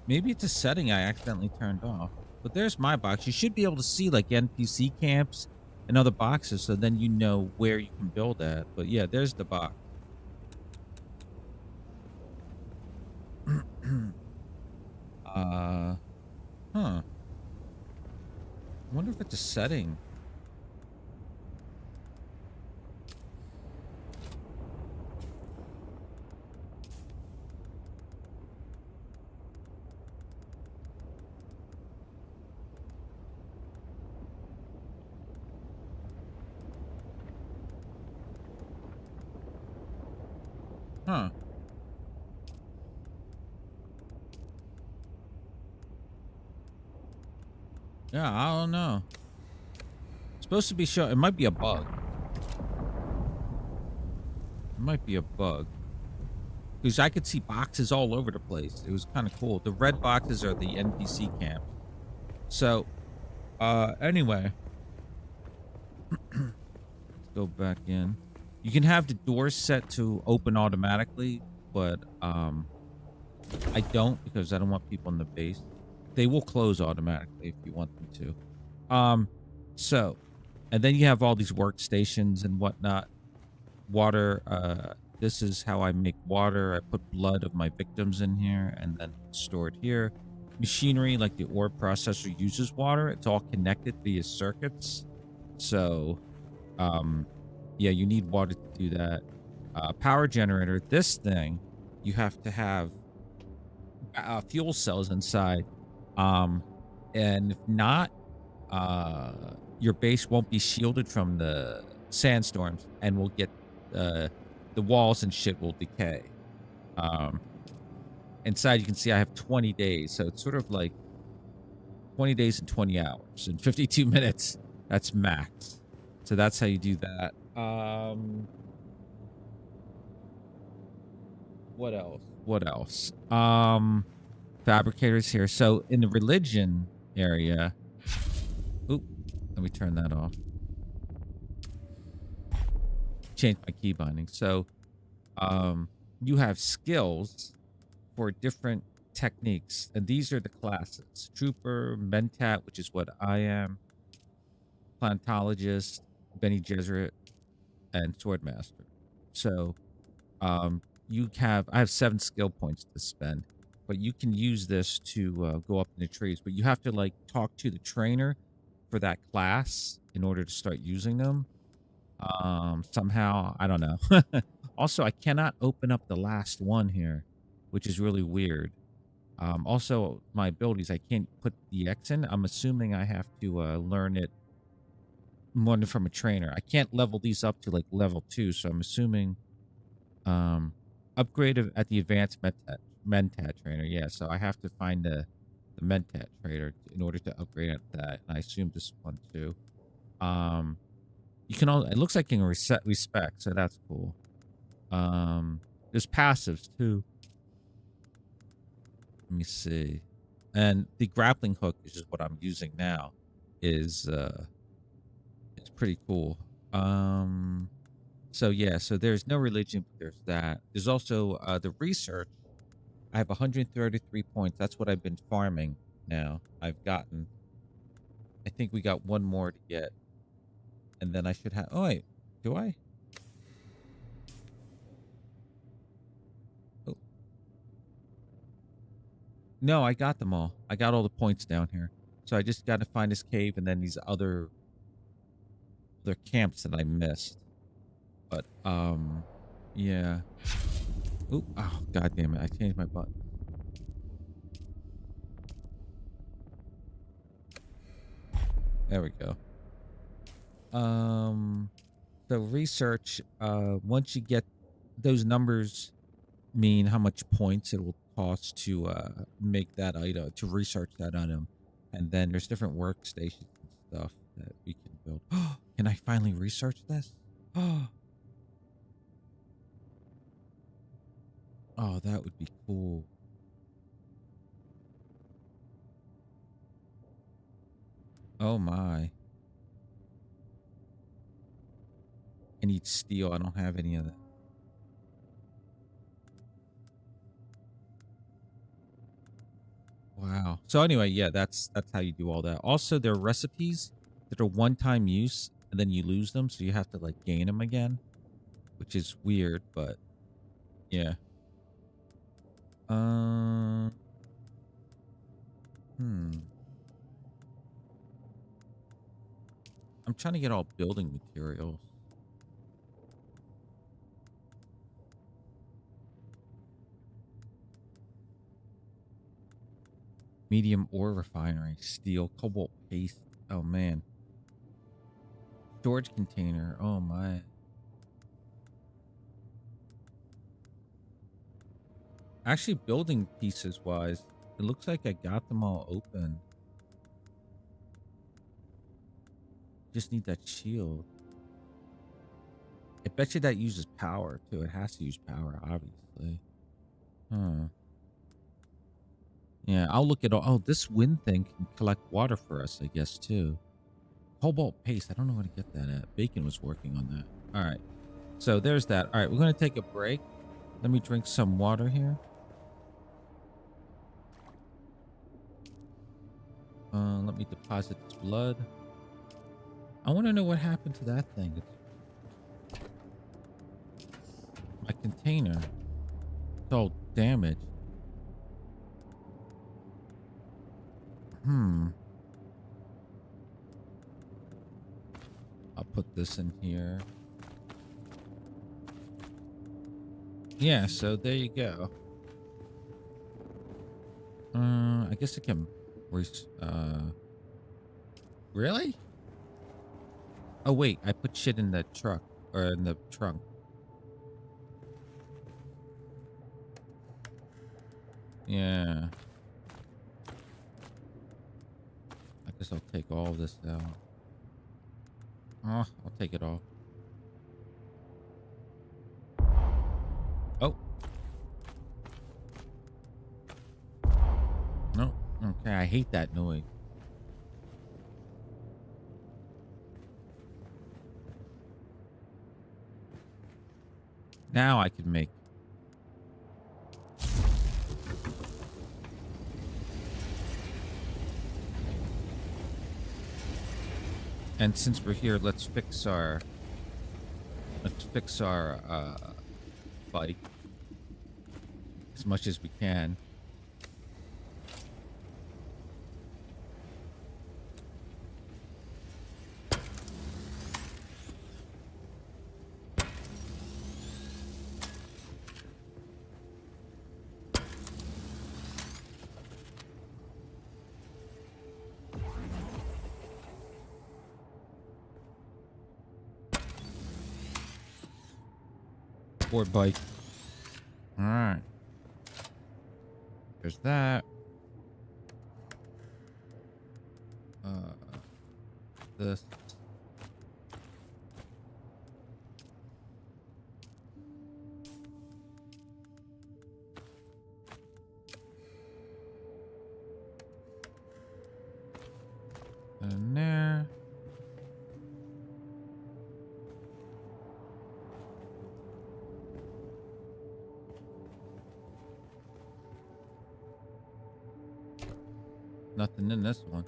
Maybe it's a setting I accidentally turned off. But there's my box. You should be able to see like NPC camps and other boxes, so then you know where you can build at. But yeah, there's the box. Huh. I wonder if it's a setting. Huh. Yeah, I don't know. It's supposed to be show. It might be a bug. It might be a bug. Because I could see boxes all over the place. It was kind of cool. The red boxes are the NPC camp. So, anyway. Let's go back in. You can have the doors set to open automatically, but I don't, because I don't want people in the base. They will close automatically if you want them to. So, and then you have all these workstations and whatnot. Water, this is how I make water. I put blood of my victims in here and then store it here. Machinery, like the ore processor, uses water. It's all connected via circuits. So, yeah, you need water to do that. Power generator, this thing, you have to have fuel cells inside. And if not, your base won't be shielded from the sandstorms and will get the walls and shit will decay. Inside you can see I have 20 days, so it's sort of like 20 days and 20 hours and 52 minutes. That's max. So that's how you do that. What else? What else? Fabricators here. So in the religion area, oop, let me turn that off. Change my key binding. So you have skills for different techniques, and these are the classes: Trooper, Mentat, which is what I am, Plantologist, Bene Gesserit, and Swordmaster. So I have 7 skill points to spend, but you can use this to go up in the trees, but you have to like talk to the trainer for that class in order to start using them. Somehow, I don't know. Also, I cannot open up the last one here, which is really weird. Also, my abilities, I can't put the X in. I'm assuming I have to learn it more from a trainer. I can't level these up to like level 2, so I'm assuming upgrade at the advanced Mentat trainer. Yeah, so I have to find the Mentat trainer in order to upgrade at that. And I assume this one too. You can all, it looks like you can reset respect, so that's cool. There's passives too. Let me see. And the grappling hook, which is what I'm using now, is it's pretty cool. So yeah, so there's no religion, but there's that. There's also the research. I have 133 points. That's what I've been farming now. I've gotten, I think we got one more to get. And then I should have, oh wait, do I? Oh. No, I got them all. I got all the points down here. So I just got to find this cave and then these other camps that I missed. But, yeah. Ooh, oh, God damn it. I changed my button. There we go. So research, once you get those numbers mean how much points it will cost to make that item, to research that item. And then there's different workstations and stuff that we can build. Can I finally research this? Oh, that would be cool. Oh my. I need steel. I don't have any of that. Wow. So anyway, yeah, that's how you do all that. Also, there are recipes that are one-time use and then you lose them, so you have to like gain them again, which is weird, but yeah. I'm trying to get all building materials. Medium ore refinery, steel, cobalt paste. Oh man. Storage container. Oh my. Actually, building pieces wise, it looks like I got them all open. Just need that shield. I bet you that uses power too. It has to use power, obviously. Huh. Yeah, I'll look at all. Oh, this wind thing can collect water for us, I guess, too. Cobalt paste. I don't know where to get that at. Bacon was working on that. All right. So there's that. All right, we're going to take a break. Let me drink some water here. Let me deposit this blood. I want to know what happened to that thing. My container. It's all damaged. I'll put this in here. Yeah, so there you go. I guess I can really? Oh wait, I put shit in the truck or in the trunk. Yeah. I guess I'll take all of this out. Oh, I'll take it all. Oh. No. Okay, I hate that noise. Now I can make. And since we're here, let's fix our bike as much as we can. Or bike. All right. There's that. This. And there. Nothing in this one.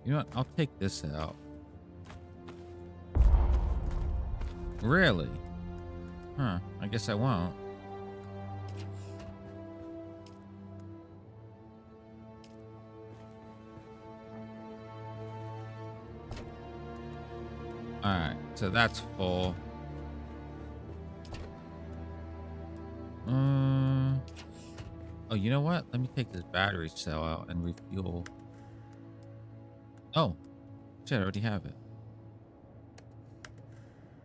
You know what? I'll take this out. Really? Huh. I guess I won't. Alright, so that's full. you know what? Let me take this battery cell out and refuel. Oh, shit, I already have it.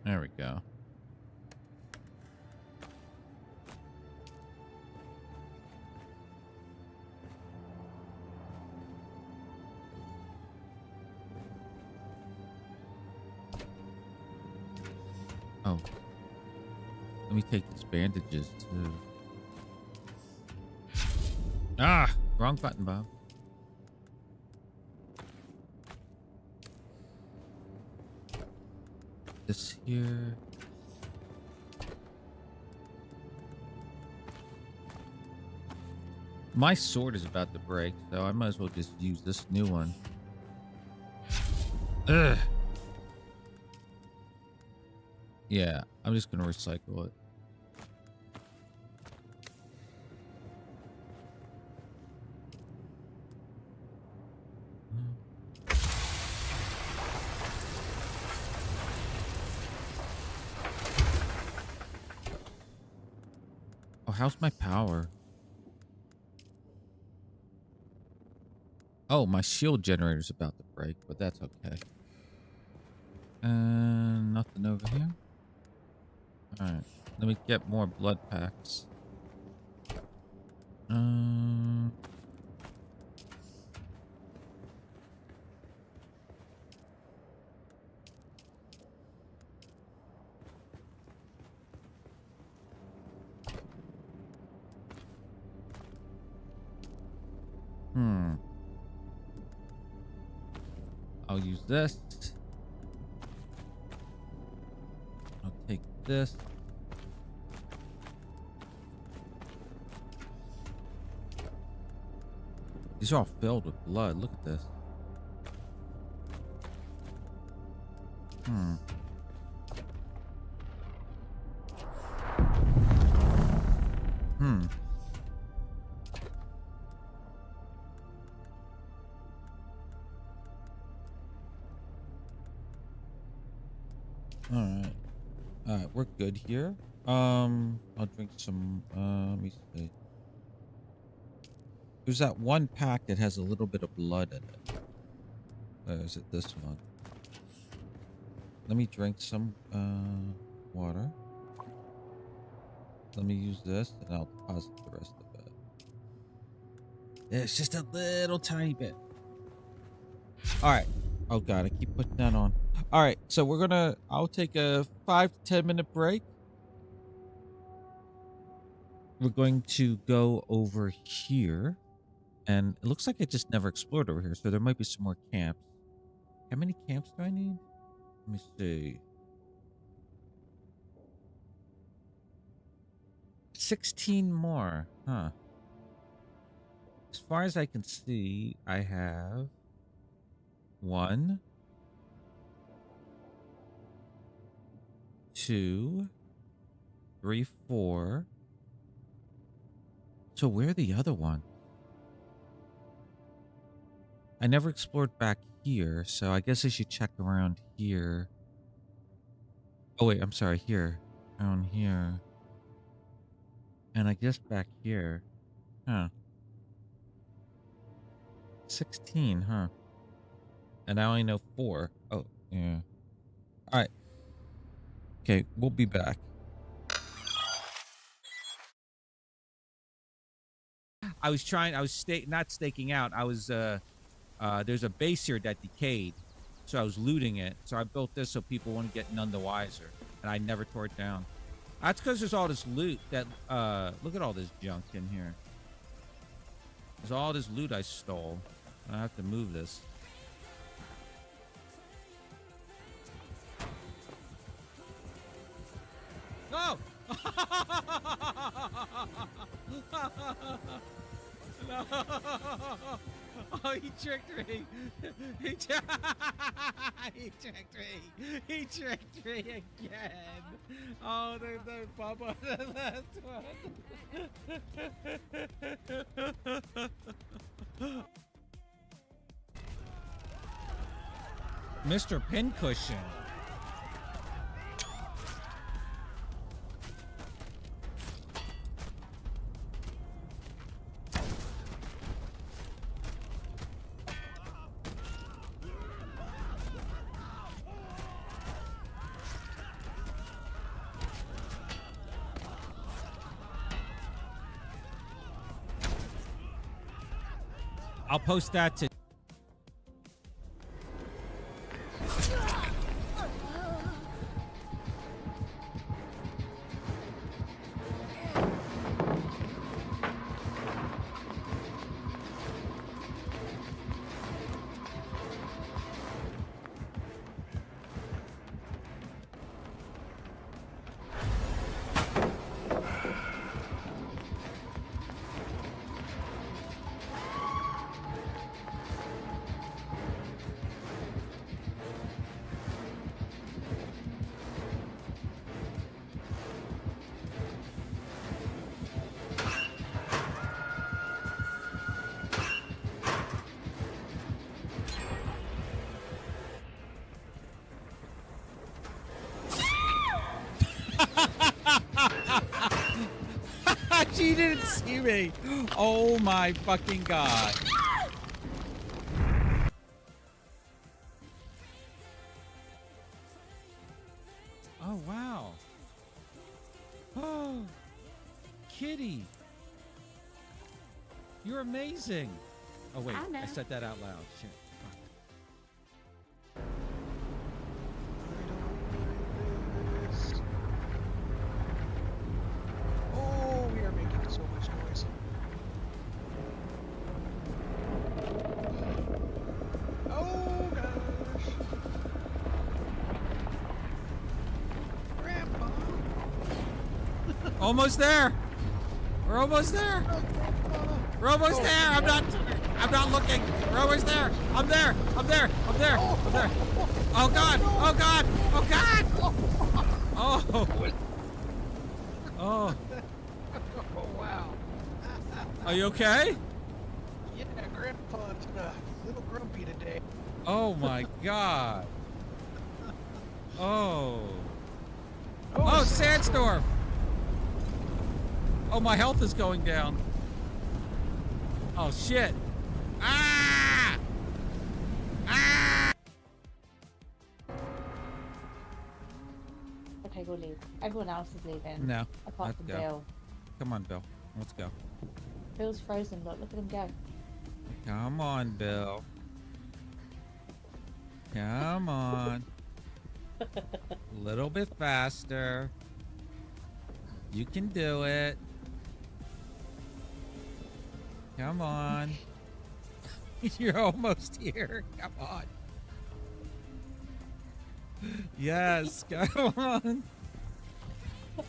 There we go. Oh. Let me take these bandages too. Ah! Wrong button, Bob. This here. My sword is about to break, so I might as well just use this new one. Ugh. Yeah, I'm just gonna recycle it. Oh, how's my power? Oh, my shield generator's about to break, but that's okay. Nothing over here. Alright, let me get more blood packs. I'll use this. I'll take this. These are all filled with blood. Look at this. Alright, we're good here. I'll drink some, let me see. There's that one pack that has a little bit of blood in it. Or is it this one? Let me drink some, water. Let me use this and I'll deposit the rest of it. It's just a little tiny bit. Alright. Oh god, I keep putting that on. Alright, so I'll take a 5 to 10 minute break. We're going to go over here. And it looks like I just never explored over here, so there might be some more camps. How many camps do I need? Let me see. 16 more, huh? As far as I can see, I have 1, 2, 3, 4. So where are the other ones? I never explored back here, so I guess I should check around here. Oh wait, I'm sorry, here. Down here. And I guess back here. Huh. 16, huh? And I only know 4. Oh, yeah. Alright. Okay, we'll be back. I was not staking out. I was, there's a base here that decayed, so I was looting it. So I built this so people wouldn't get none the wiser, and I never tore it down. That's because there's all this loot that, look at all this junk in here. There's all this loot I stole. I have to move this. No! No! Oh, he tricked me. He tricked me. He tricked me again. Oh, there's no Bubba the last one. Mr. Pincushion. I'll post that to. She didn't see me. Oh my fucking god. Oh wow. Oh, Kitty. You're amazing. Oh wait, I said that out loud. Shit. Oh, we are making so much noise. Oh gosh. Grandpa. Almost there. We're almost there. We're almost there. I'm not looking. We're almost there. I'm there. I'm there. I'm there. I'm there. Oh god. Oh god. Oh god. Oh. Oh. Oh wow. Are you okay? Yeah, Grandpa's a little grumpy today. Oh my god. Oh. Oh, sandstorm. Oh, my health is going down. Oh shit. Ah! Ah! Okay, go leave. Everyone else is leaving. No. Apart Let's from go. Bill. Come on, Bill. Let's go. Bill's frozen, look at him go. Come on, Bill. Come on. A little bit faster. You can do it. Come on. You're almost here. Come on. Yes, come on.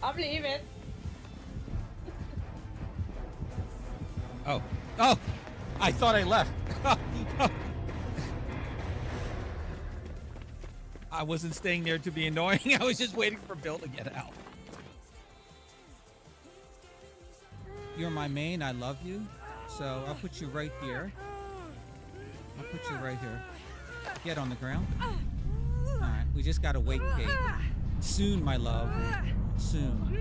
I'm leaving. Oh. Oh! I thought I left. I wasn't staying there to be annoying. I was just waiting for Bill to get out. You're my main. I love you. So I'll put you right here. I'll put you right here. Get on the ground. All right. We just got to wait, Kate. Soon, my love. Soon.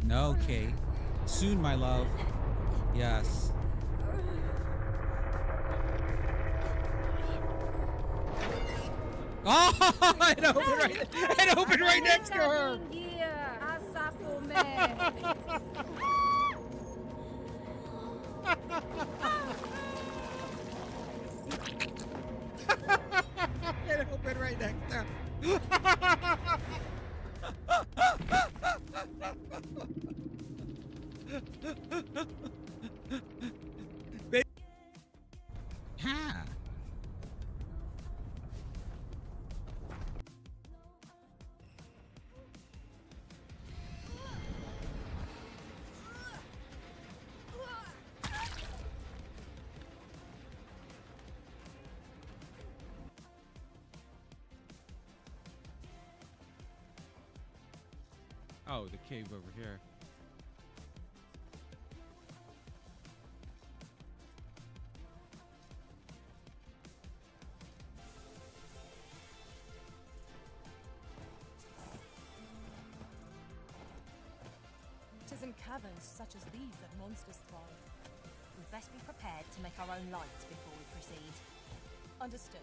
No, Kate. Soon, my love. Yes. Oh, it opened right next to her. It opened right next to her. Ha. Oh, the cave over here. It is in caverns such as these that monsters thrive. We'd best be prepared to make our own lights before we proceed. Understood.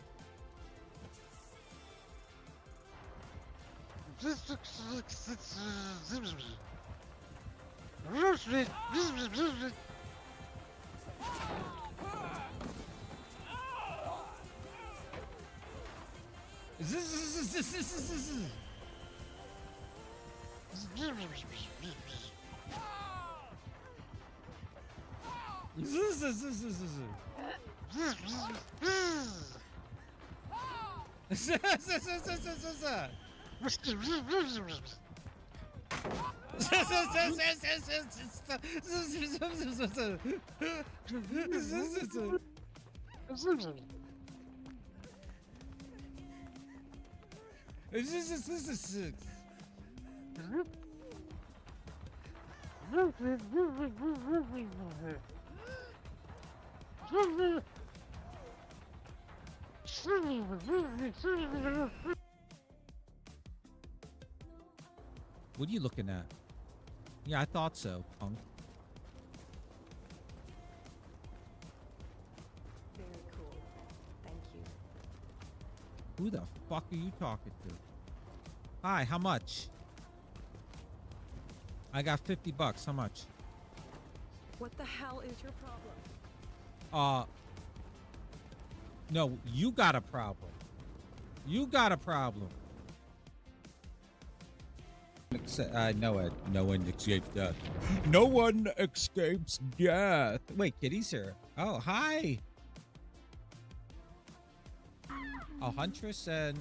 What are you looking at? Yeah, I thought so, punk. Very cool. Thank you. Who the fuck are you talking to? Hi, how much? I got $50. How much? What the hell is your problem? No, you got a problem. You got a problem. No one escapes death. No one escapes death. Wait, Kitty's here. Oh, hi. A huntress and...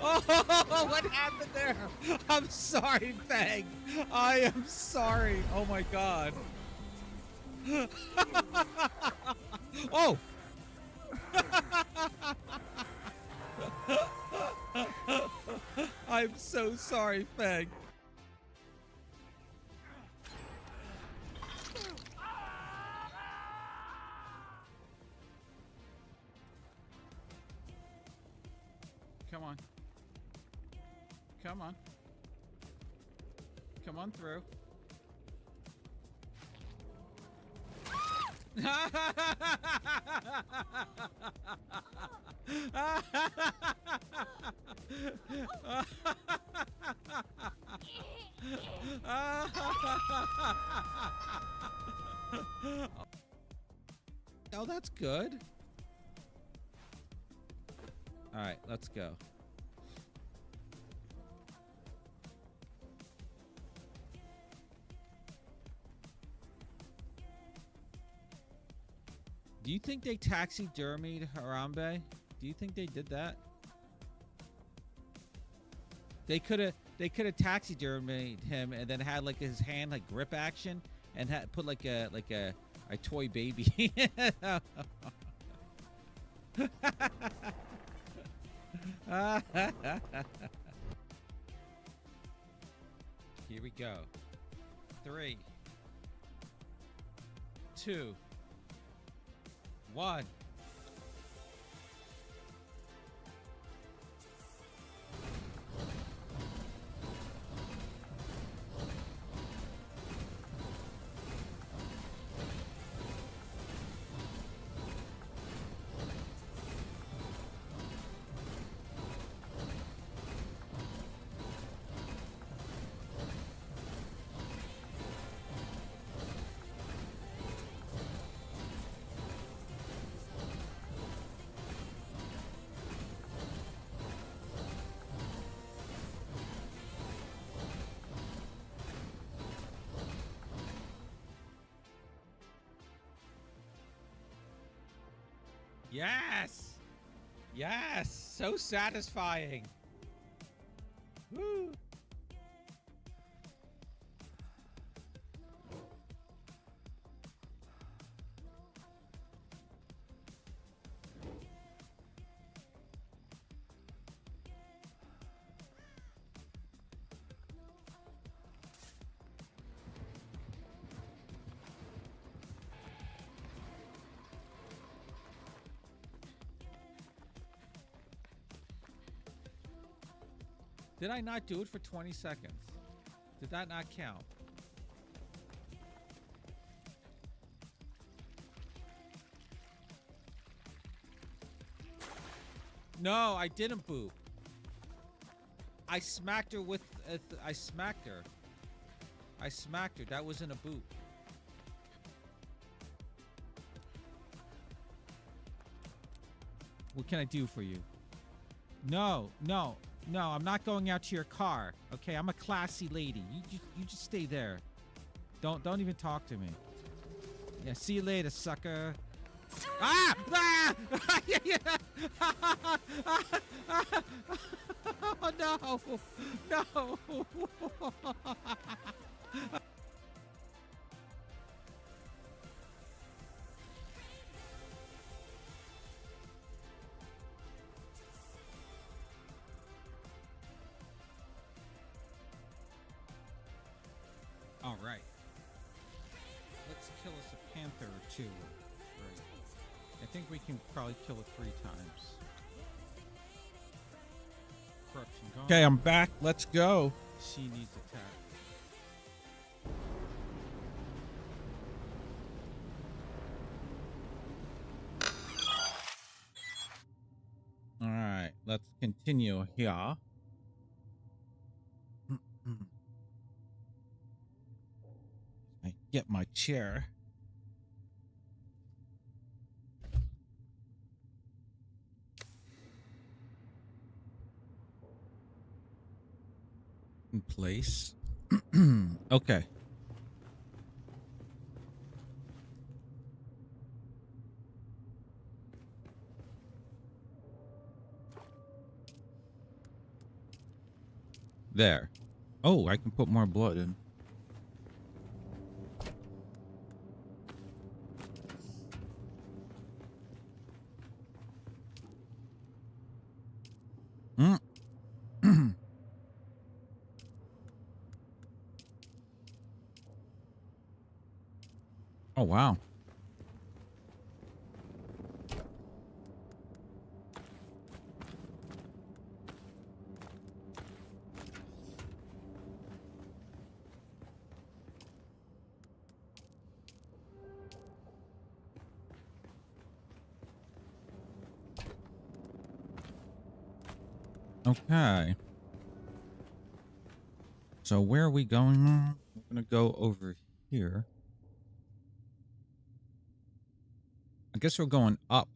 Oh, what happened there? I'm sorry, Fang. I am sorry. Oh my god. Oh. I'm so sorry, Fang. Come on. Come on. Come on through. Oh, that's good. All right, let's go. Do you think they taxidermied Harambe? Do you think they did that? They could have taxidermied him and then had like his hand like grip action and had put like a toy baby. Here we go. 3, 2, 1. Yes! Yes! So satisfying! Woo! Did I not do it for 20 seconds? Did that not count? No, I didn't boop. I smacked her with... I smacked her. I smacked her. That wasn't a boop. What can I do for you? No, no, no. I'm not going out to your car. Okay, I'm a classy lady. You just stay there. Don't even talk to me. Yeah, see you later, sucker. Ah! Ah! Oh, no! No! All right. Let's kill us a panther or two. Right. I think we can probably kill it 3 times. Corruption gone. Okay, I'm back. Let's go. She needs attack. All right, let's continue here. I get my chair. In place. Okay. There. Oh, I can put more blood in. Oh, wow. Okay. So where are we going now? We're going to go over here. I guess we're going up.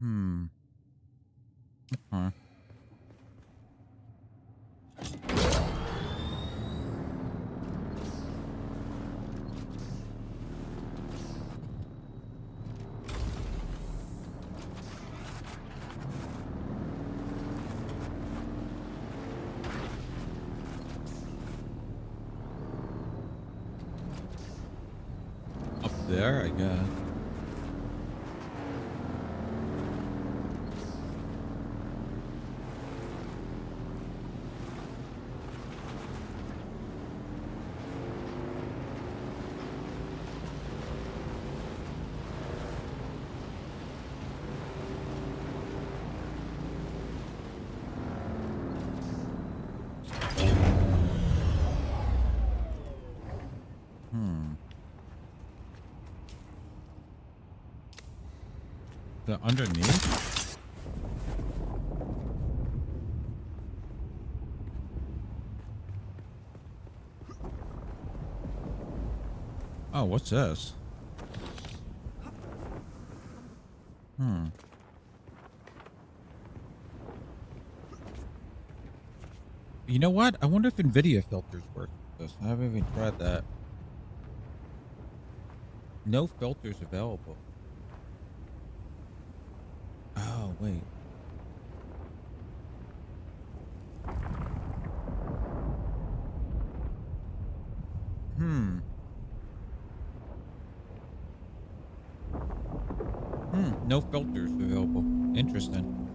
Okay. Up there, I guess. The underneath? Oh, what's this? You know what? I wonder if NVIDIA filters work with this. I haven't even tried that. No filters available. Oh, wait. No filters available. Interesting.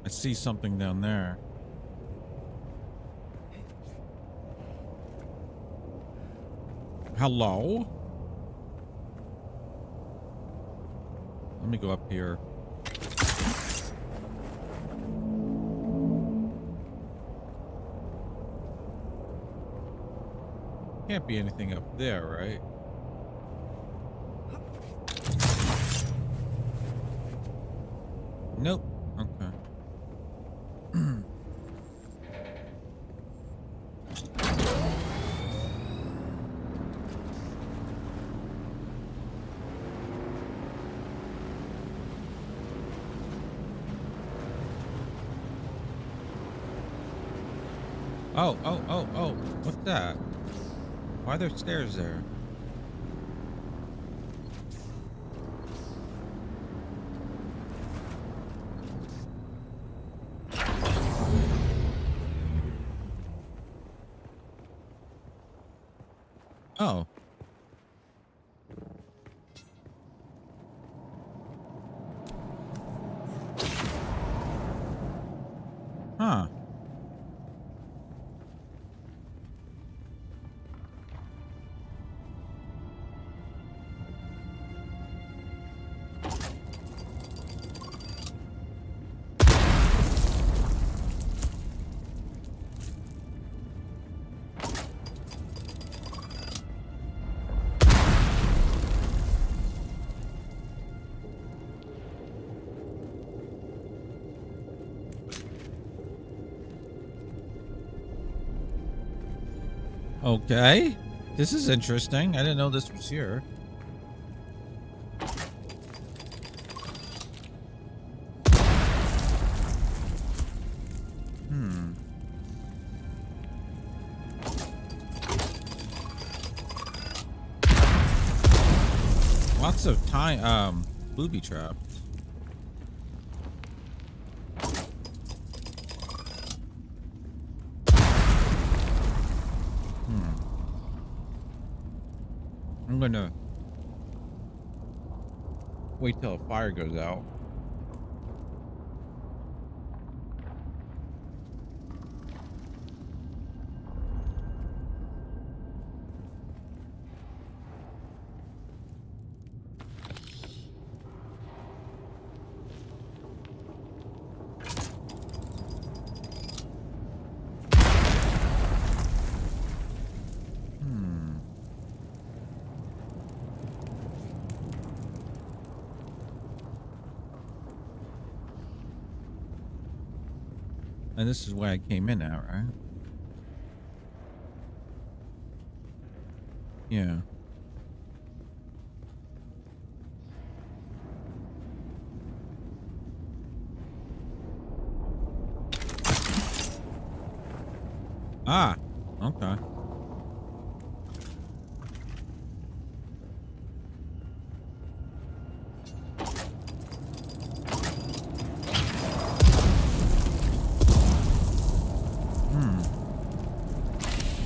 I see something down there. Hello? Let me go up here. Can't be anything up there, right? Nope. Okay. Oh. What's that? Why are there stairs there? Oh. Huh. Okay. This is interesting. I didn't know this was here. Lots of time, booby traps. I'm gonna wait till the fire goes out. And this is where I came in at, right? Yeah. Ah, okay.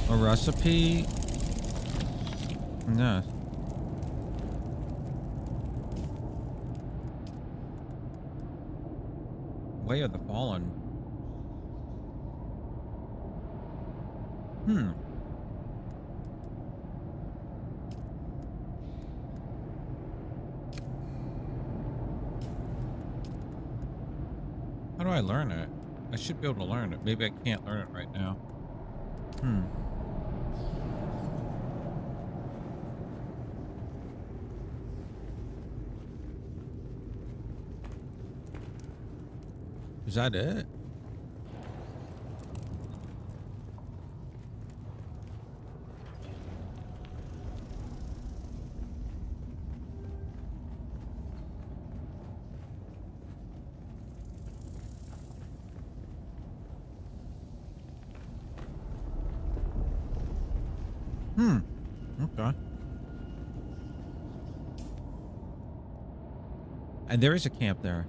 A recipe? No. Way of the Fallen. How do I learn it? I should be able to learn it. Maybe I can't learn it right now. Is that it? Okay. And there is a camp there.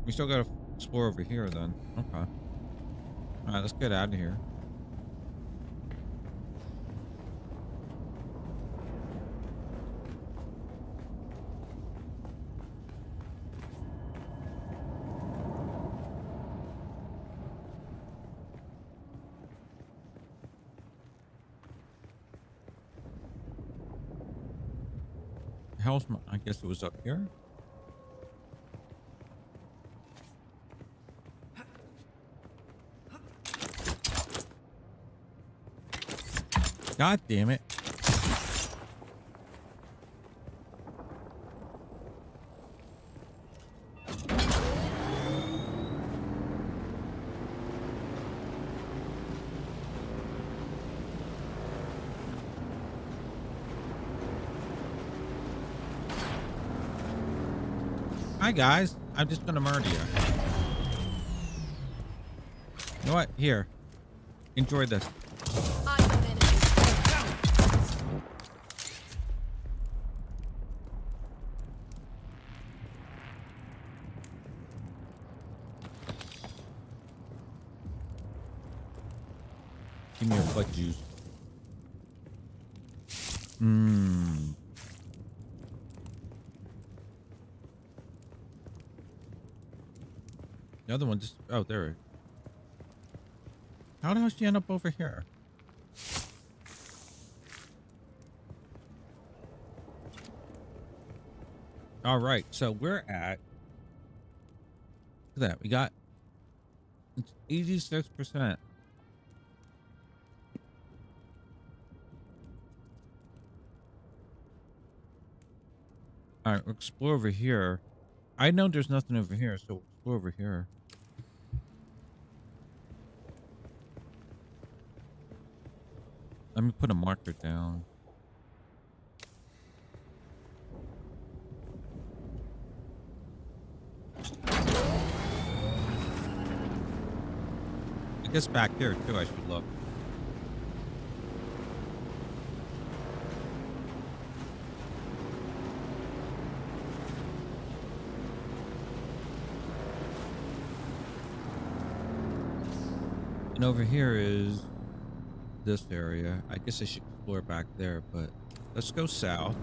We still gotta explore over here then. Okay. Alright, let's get out of here. hell's my... I guess it was up here. God damn it. Hi guys, I'm just gonna murder you. You know what? Here. Enjoy this. Give me your butt juice. Mmm. The other one just... Oh, there. How the hell did she end up over here? All right, so we're at... Look at that. We got... It's 86%. All right, we'll explore over here. I know there's nothing over here, so we'll explore over here. Let me put a marker down. I guess back there too, I should look. And over here is this area. I guess I should explore back there, but let's go south.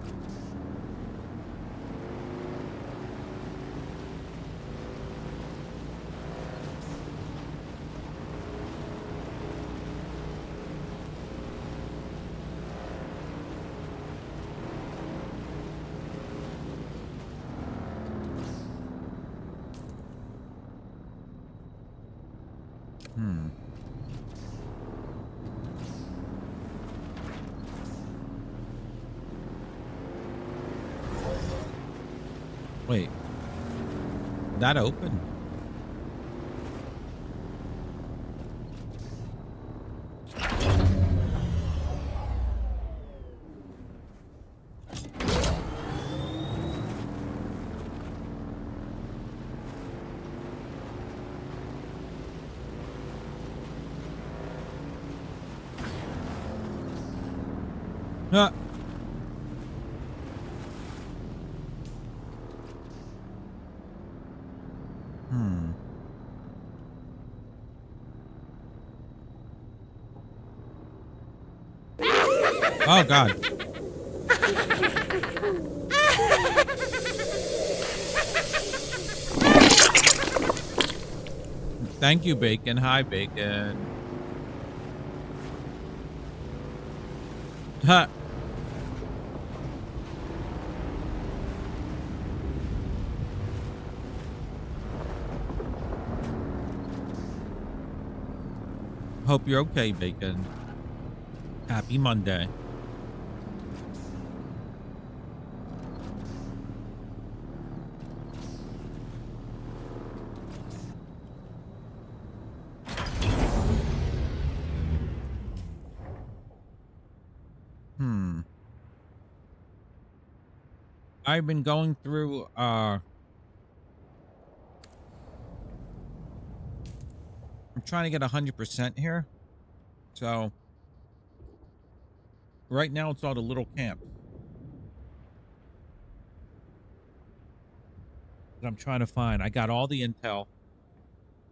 Wait, that open? Ah. Oh, God. Thank you, Bacon. Hi, Bacon. Huh. Hope you're okay, Bacon. Happy Monday. I've been going through I'm trying to get 100% here. So right now it's all the little camps. That I'm trying to find. I got all the intel.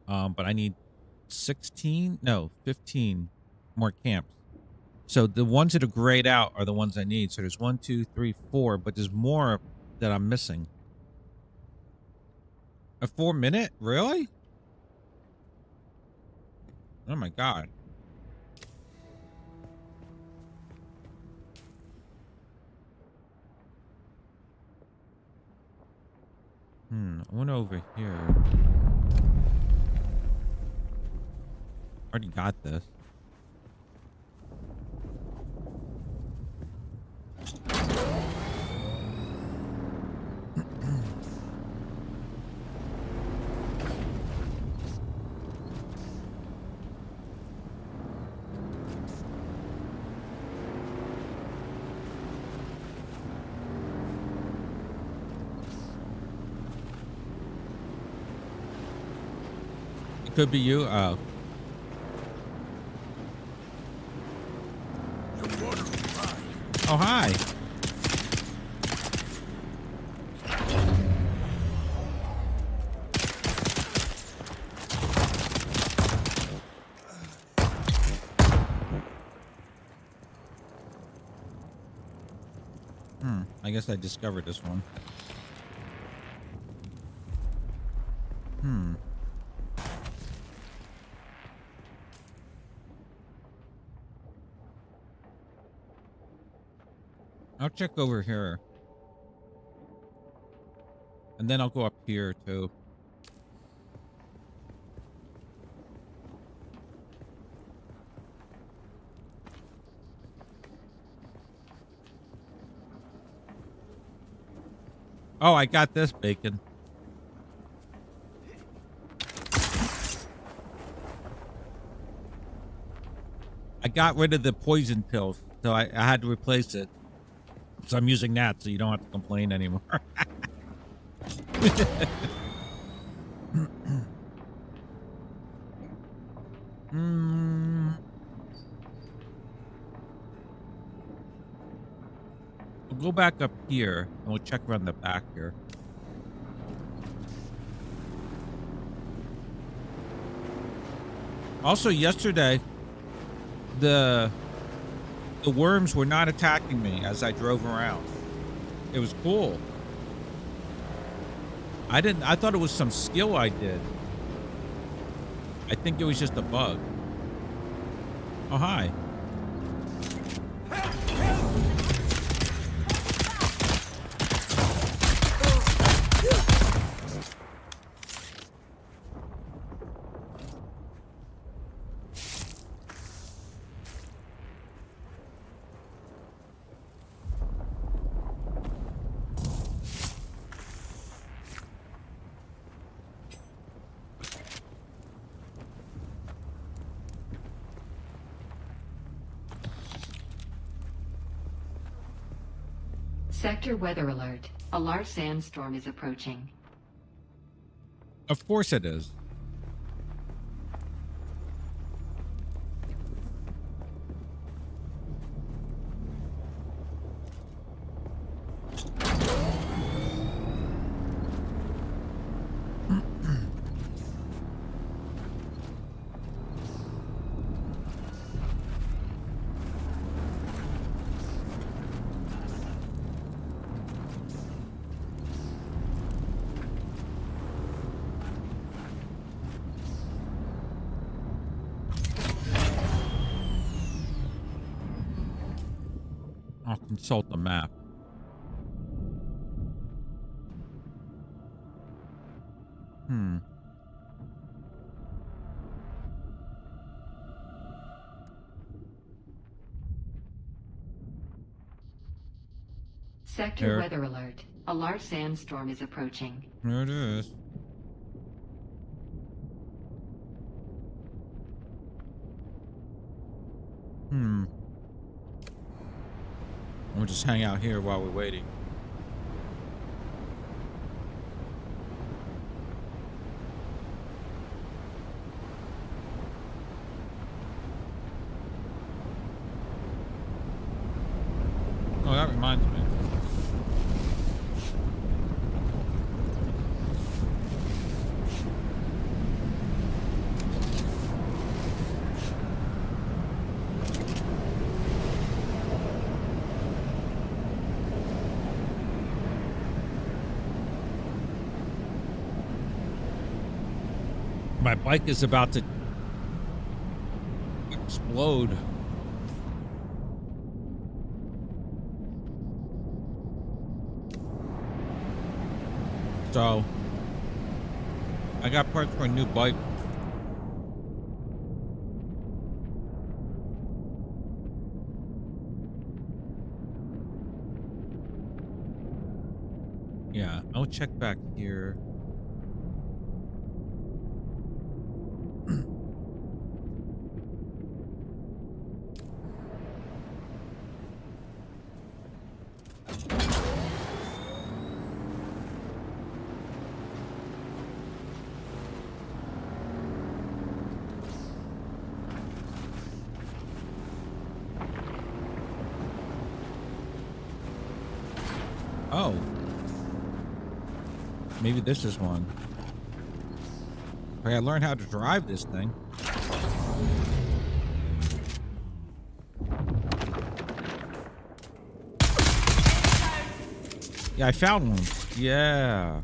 But I need 15 more camps. So the ones that are grayed out are the ones I need. So there's 1, 2, 3, 4, but there's more that I'm missing. A 4-minute? Really? Oh my God. I went over here. Already got this. Could be you. Oh. Oh, hi. I guess I discovered this one. I'll check over here. And then I'll go up here too. Oh, I got this bacon. I got rid of the poison pills, so I had to replace it. So I'm using that, so you don't have to complain anymore. We'll go back up here, and we'll check around the back here. Also, yesterday, the worms were not attacking me as I drove around. It was cool. I thought it was some skill I did. I think it was just a bug. Oh, hi. Sector weather alert. A large sandstorm is approaching. Of course it is. I'll consult the map. Sector weather alert. A large sandstorm is approaching. There it is. We'll just hang out here while we're waiting. Oh, that reminds me. My bike is about to explode. So I got parts for a new bike. Yeah, I'll check back here. Oh. Maybe this is one. I gotta learn how to drive this thing. Yeah, I found one. Yeah.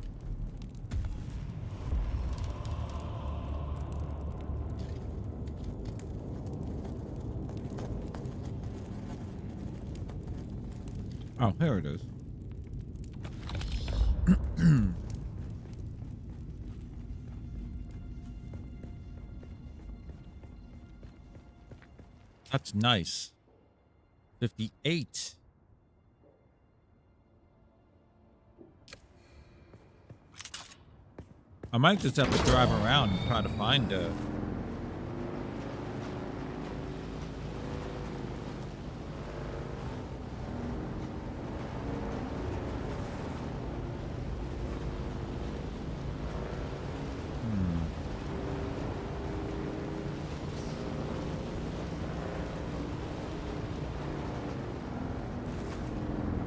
Oh, here it is. That's nice. 58. I might just have to drive around and try to find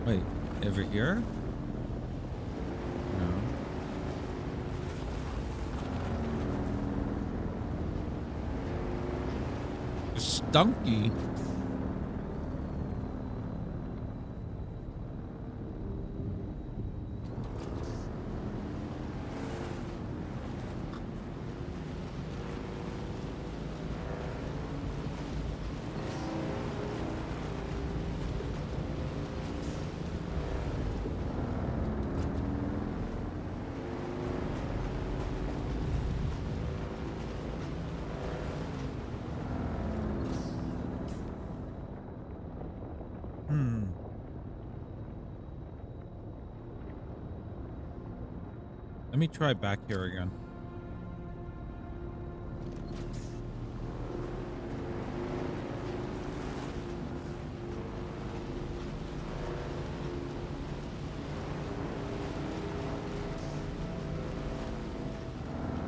Wait, over here? No. Stunky. Let me try back here again.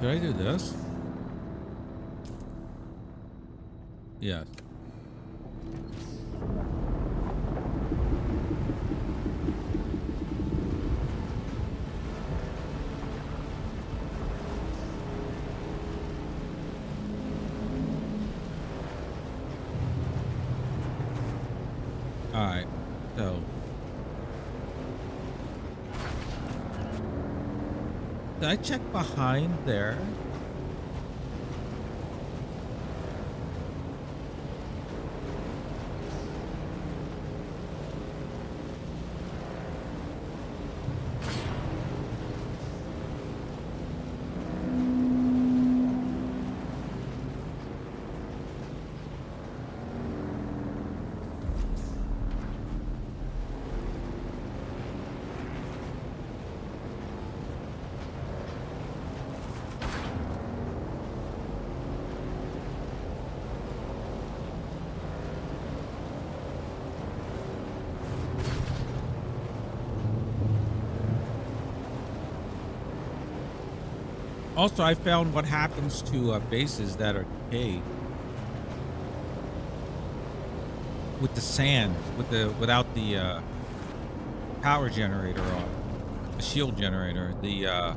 Did I do this? Yes. Alright, so did I check behind there? Also, I found what happens to bases that are decayed with the sand, without the power generator on, the shield generator. The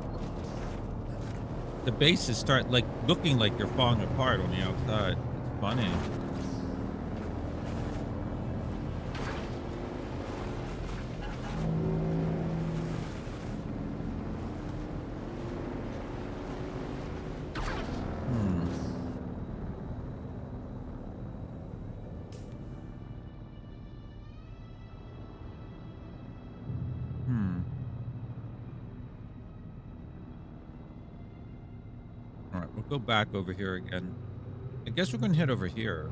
bases start like looking like they're falling apart on the outside. It's funny. All right, we'll go back over here again. I guess we're going to head over here.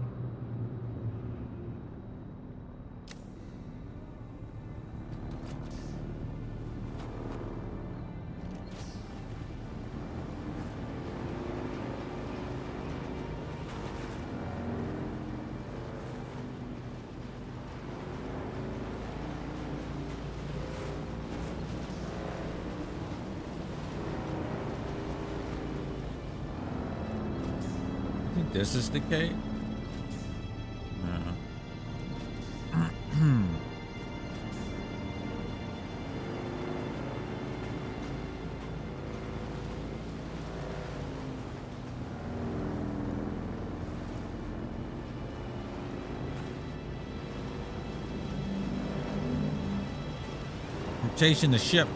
This is the cave? I'm chasing the ship.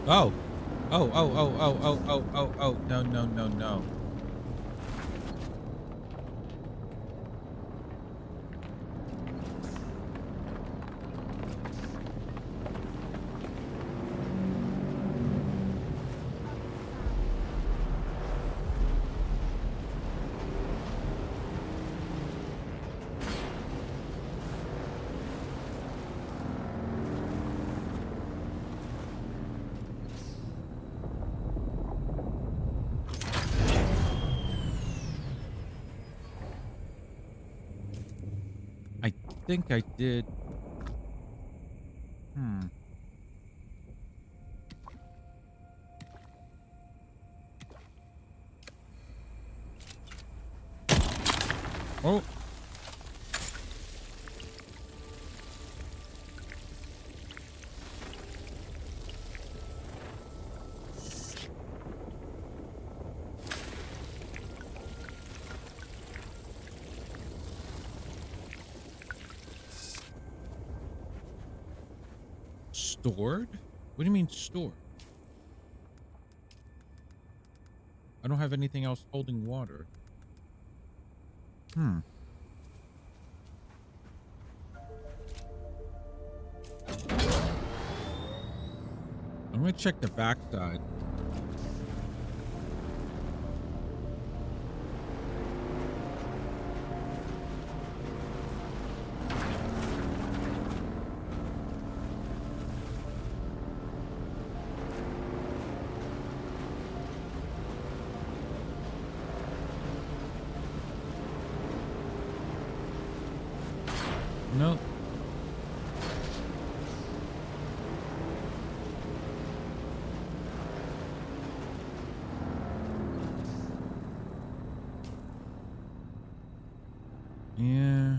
Oh. Oh. No. I think I did. Oh. Stored? What do you mean stored? I don't have anything else holding water. I'm gonna check the backside. Nope. Yeah.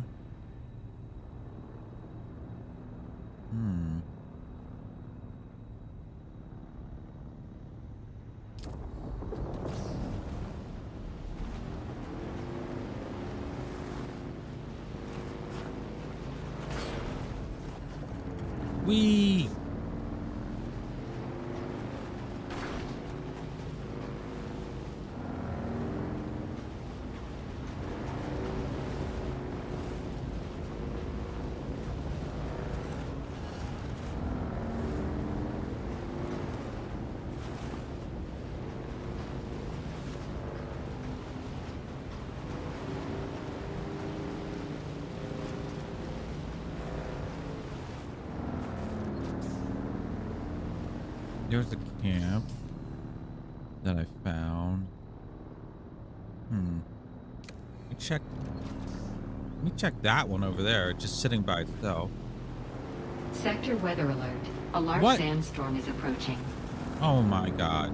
Wee. There's a camp that I found. Let me check that one over there, just sitting by itself. Sector weather alert. A large What? sandstorm is approaching. Oh my god.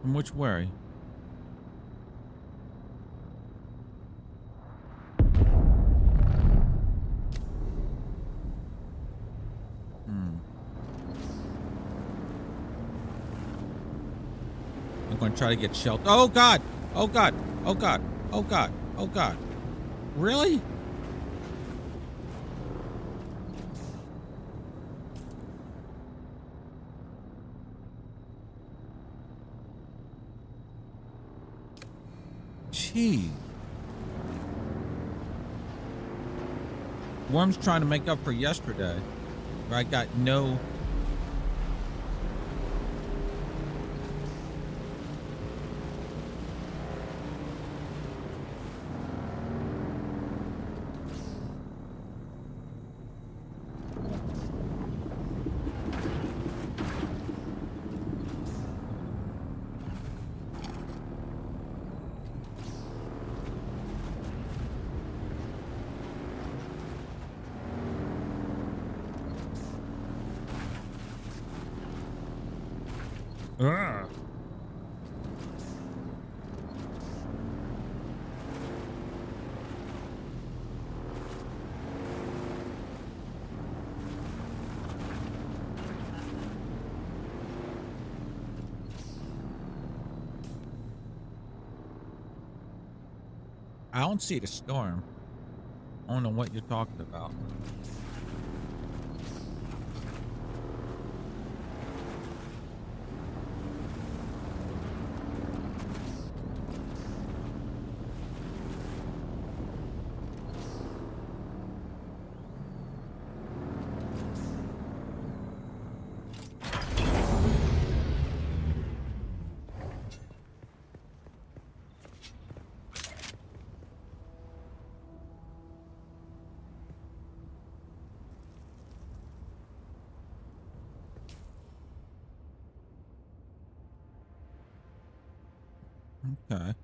From which way? gonna try to get shelter. Oh God! Oh God! Oh God! Oh God! Oh God! Really? Gee. Worm's trying to make up for yesterday, where I got no. Ugh. I don't see the storm. I don't know what you're talking about. Okay.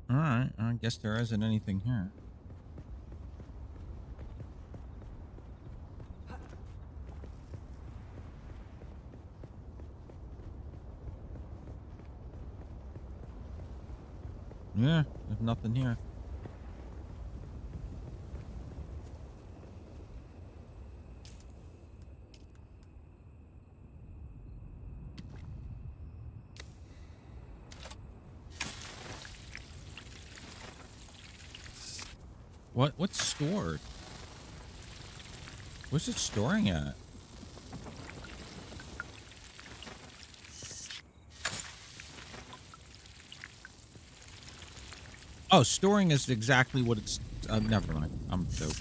All right. I guess there isn't anything here. Yeah, there's nothing here. What's stored? What's it storing at? Oh, storing is exactly what it's... never mind. I'm dope.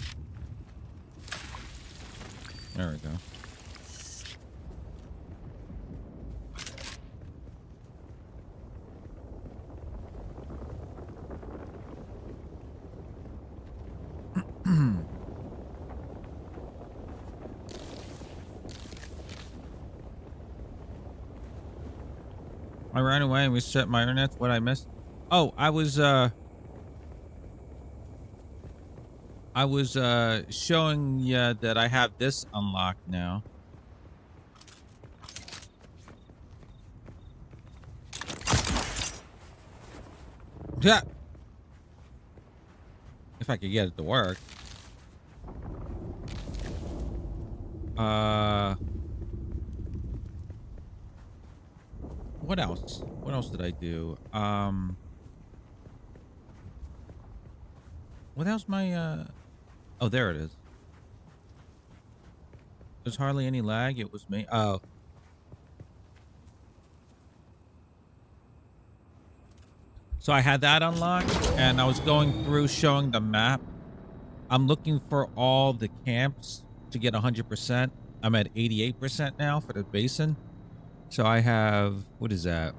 There we go. I ran away and reset my internet. What I missed? Oh, I was showing you that I have this unlocked now. Yeah. If I could get it to work. What else? What else did I do? What else my oh, there it is. There's hardly any lag. It was me. Oh. So I had that unlocked and I was going through showing the map. I'm looking for all the camps to get 100%. I'm at 88% now for the basin. So I have, what is that?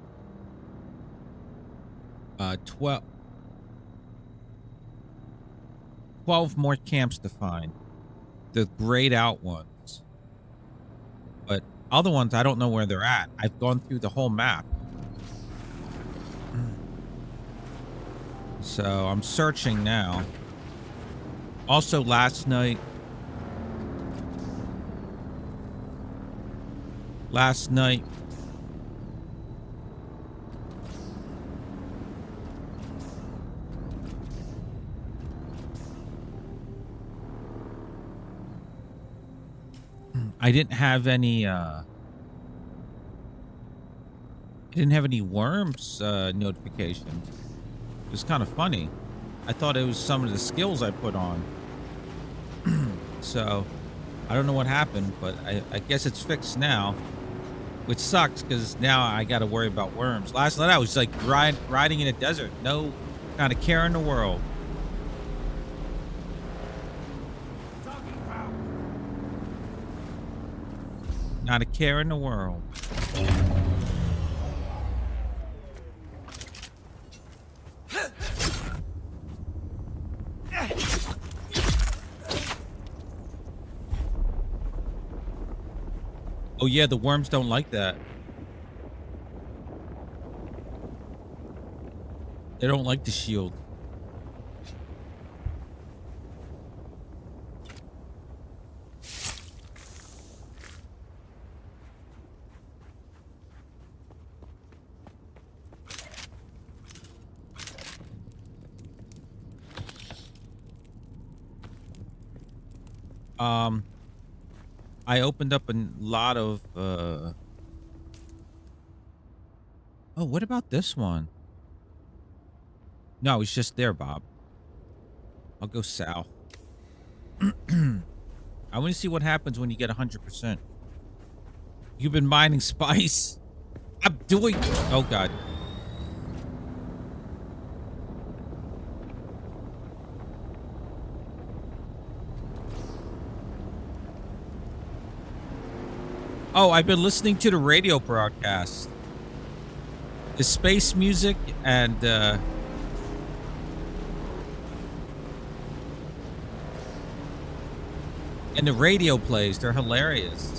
12 more camps to find. The grayed out ones. But other ones, I don't know where they're at. I've gone through the whole map. So I'm searching now. Also last night, I didn't have any worms notifications. It was kind of funny. I thought it was some of the skills I put on. So I don't know what happened, but I guess it's fixed now, which sucks because now I got to worry about worms. Last night I was like riding in a desert, no kind of care in the world. Not a care in the world. Oh yeah, the worms don't like that. They don't like the shield. I opened up a lot of oh, what about this one? No, it's just there, Bob. I'll go south. I want to see what happens when you get 100%. You've been mining spice. I'm doing... Oh, God. Oh, I've been listening to the radio broadcast. The space music and the radio plays. They're hilarious.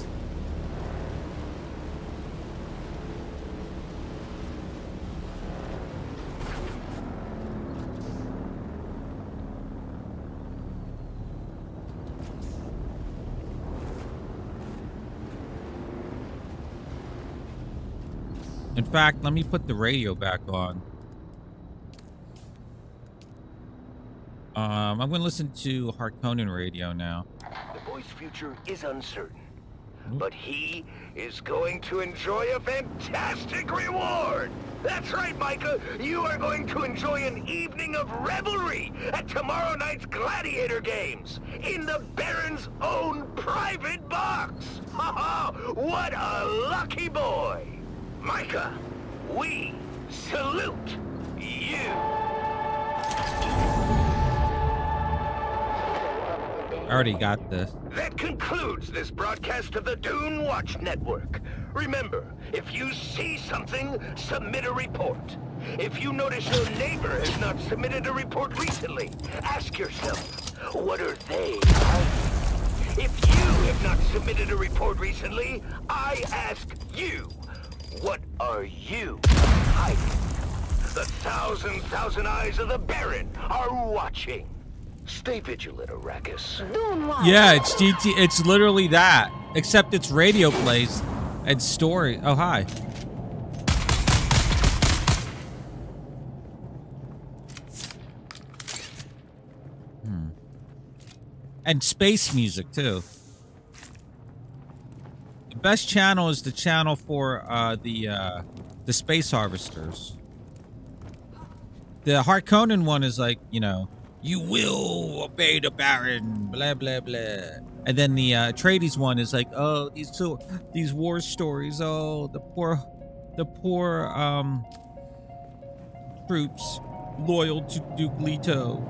In fact, let me put the radio back on. I'm going to listen to Harkonnen radio now. The boy's future is uncertain, but he is going to enjoy a fantastic reward. That's right, Micah. You are going to enjoy an evening of revelry at tomorrow night's Gladiator Games in the Baron's own private box. Ha ha! What a lucky boy! Micah, we salute you. I already got this. That concludes this broadcast of the Dune Watch Network. Remember, if you see something, submit a report. If you notice your neighbor has not submitted a report recently, ask yourself, what are they hiding? If you have not submitted a report recently, I ask you, what are you hiding? The thousand eyes of the Baron are watching. Stay vigilant, Arrakis. Yeah, it's GT. It's literally that, except it's radio plays and story. Oh, hi. And space music too. The best channel is the channel for the space harvesters. The Harkonnen one is like, you know, you will obey the Baron, blah blah blah. And then the Atreides one is like, oh, these war stories. Oh, the poor troops loyal to Duke Leto.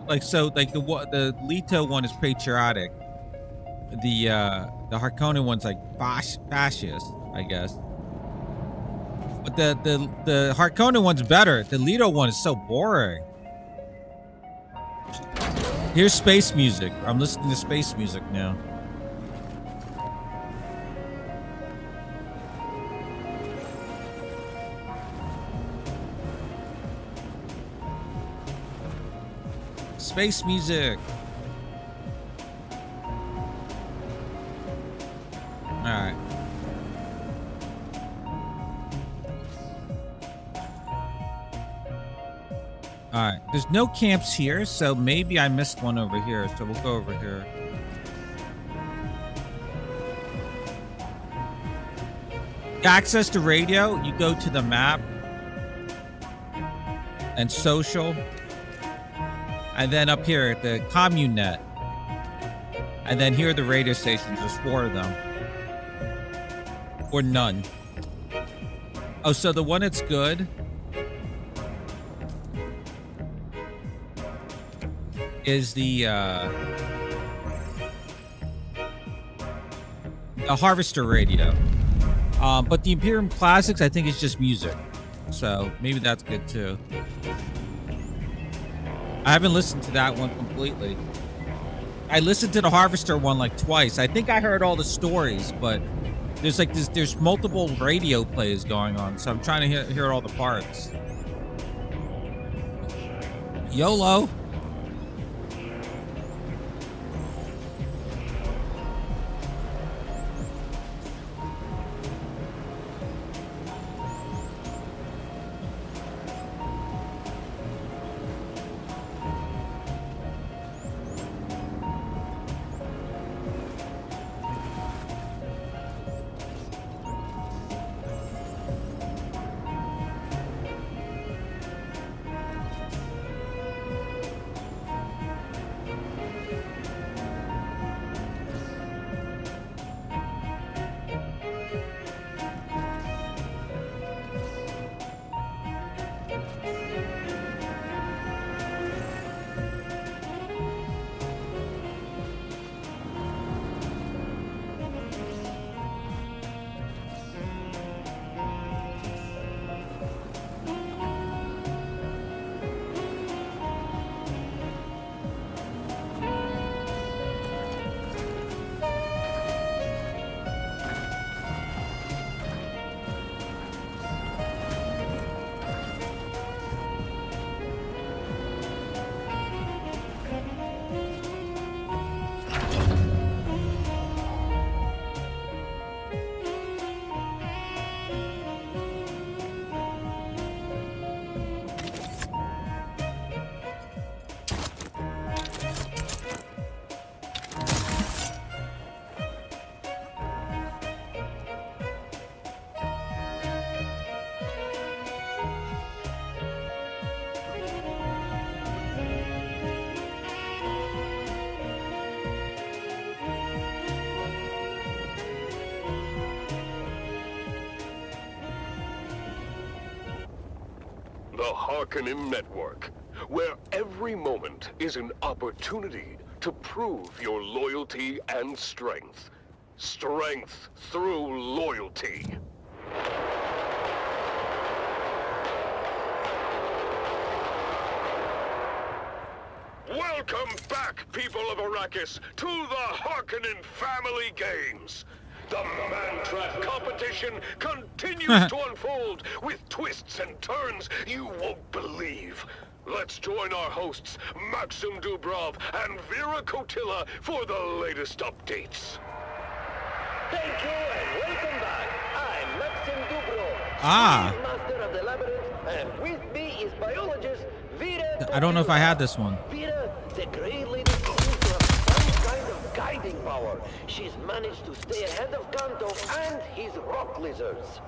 Like so, like the Leto one is patriotic. The Harkonnen one's like fascist, I guess. But the Harkonnen one's better. The Leto one is so boring. Here's space music. I'm listening to space music now. Space music. All right. All right. There's no camps here, so maybe I missed one over here. So we'll go over here. Access to radio, you go to the map and social, and then up here the commune net, and then here are the radio stations. There's 4 of them, or none. Oh, so the one that's good is the Harvester radio. But the Imperium Classics, I think, is just music. So maybe that's good too. I haven't listened to that one completely. I listened to the Harvester one like twice. I think I heard all the stories, but there's multiple radio plays going on, so I'm trying to hear all the parts. YOLO. The Harkonnen Network, where every moment is an opportunity to prove your loyalty and strength. Strength through loyalty. Welcome back, people of Arrakis, to the Harkonnen Family Games. The Man Trap competition continues to unfold with twists and turns you won't believe. Let's join our hosts, Maxim Dubrov and Vera Kotila, for the latest updates. Thank you and welcome back. I'm Maxim Dubrov, Master of the Labyrinth, and with me is biologist Vera. I don't know if I had this one. Vera, the Grey Lady seems to have some kind of guiding power. She's managed to stay ahead of Kanto and his rock lizards.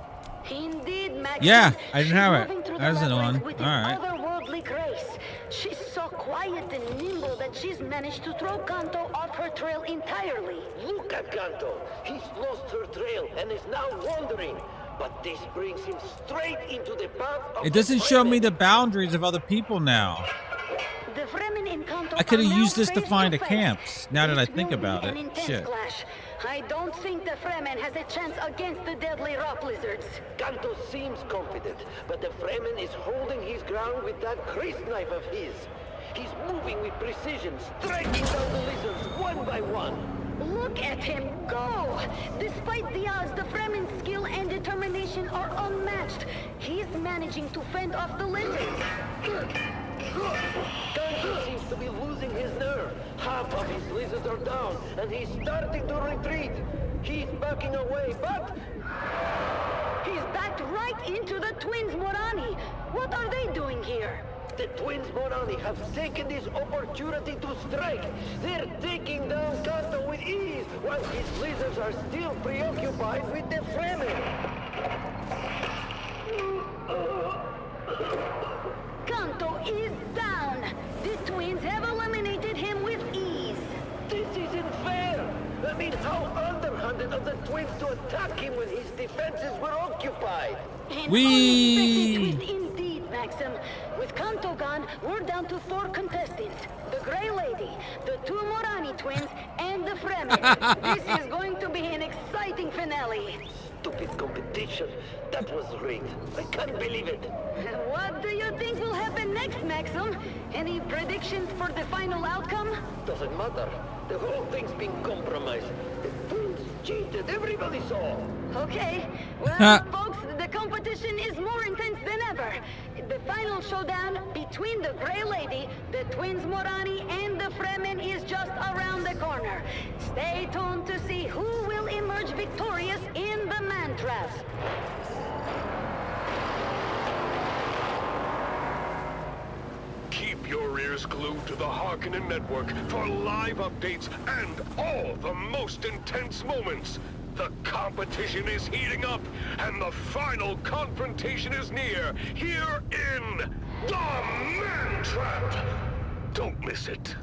Indeed, Maxim. Yeah, I didn't have She's moving it. through That's the the one. labyrinth with All an right. otherworldly grace. She's so quiet and nimble that she's managed to throw Kanto off her trail entirely. Look at Kanto. He's lost her trail and is now wandering. But this brings him straight into the path of It doesn't show me the boundaries of other people now. The Fremen in Kanto I could have are now used this to face find a face. camp. Now that I This think will be about an it. intense Shit. clash. I don't think the Fremen has a chance against the deadly rock lizards. Kanto seems confident, but the Fremen is holding his ground with that Chris knife of his. He's moving with precision, striking down the lizards one by one. Look at him go! Despite the odds, the Fremen's skill and determination are unmatched. He's managing to fend off the lizards. Kanto seems to be losing his nerve. Half of his lizards are down, and he's starting to retreat. He's backing away, but he's backed right into the twins Morani. What are they doing here? The twins Morani have taken this opportunity to strike. They're taking down Kanto with ease, while his lizards are still preoccupied with the Fremen. defenses were occupied. Unexpected twist indeed, Maxim. With Kanto gone, we're down to 4 contestants. The Grey Lady, the 2 Morani twins, and the Fremen. This is going to be an exciting finale. Stupid competition. That was rigged. I can't believe it. What do you think will happen next, Maxim? Any predictions for the final outcome? Doesn't matter. The whole thing's been compromised. The twins cheated. Everybody saw. Okay. Well, folks, the competition is more intense than ever. The final showdown between the Grey Lady, the twins Morani, and the Fremen is just around the corner. Stay tuned to see who will emerge victorious in the man trap. Keep your ears glued to the Harkonnen network for live updates and all the most intense moments. The competition is heating up, and the final confrontation is near, here in the Man Trap. Don't miss it.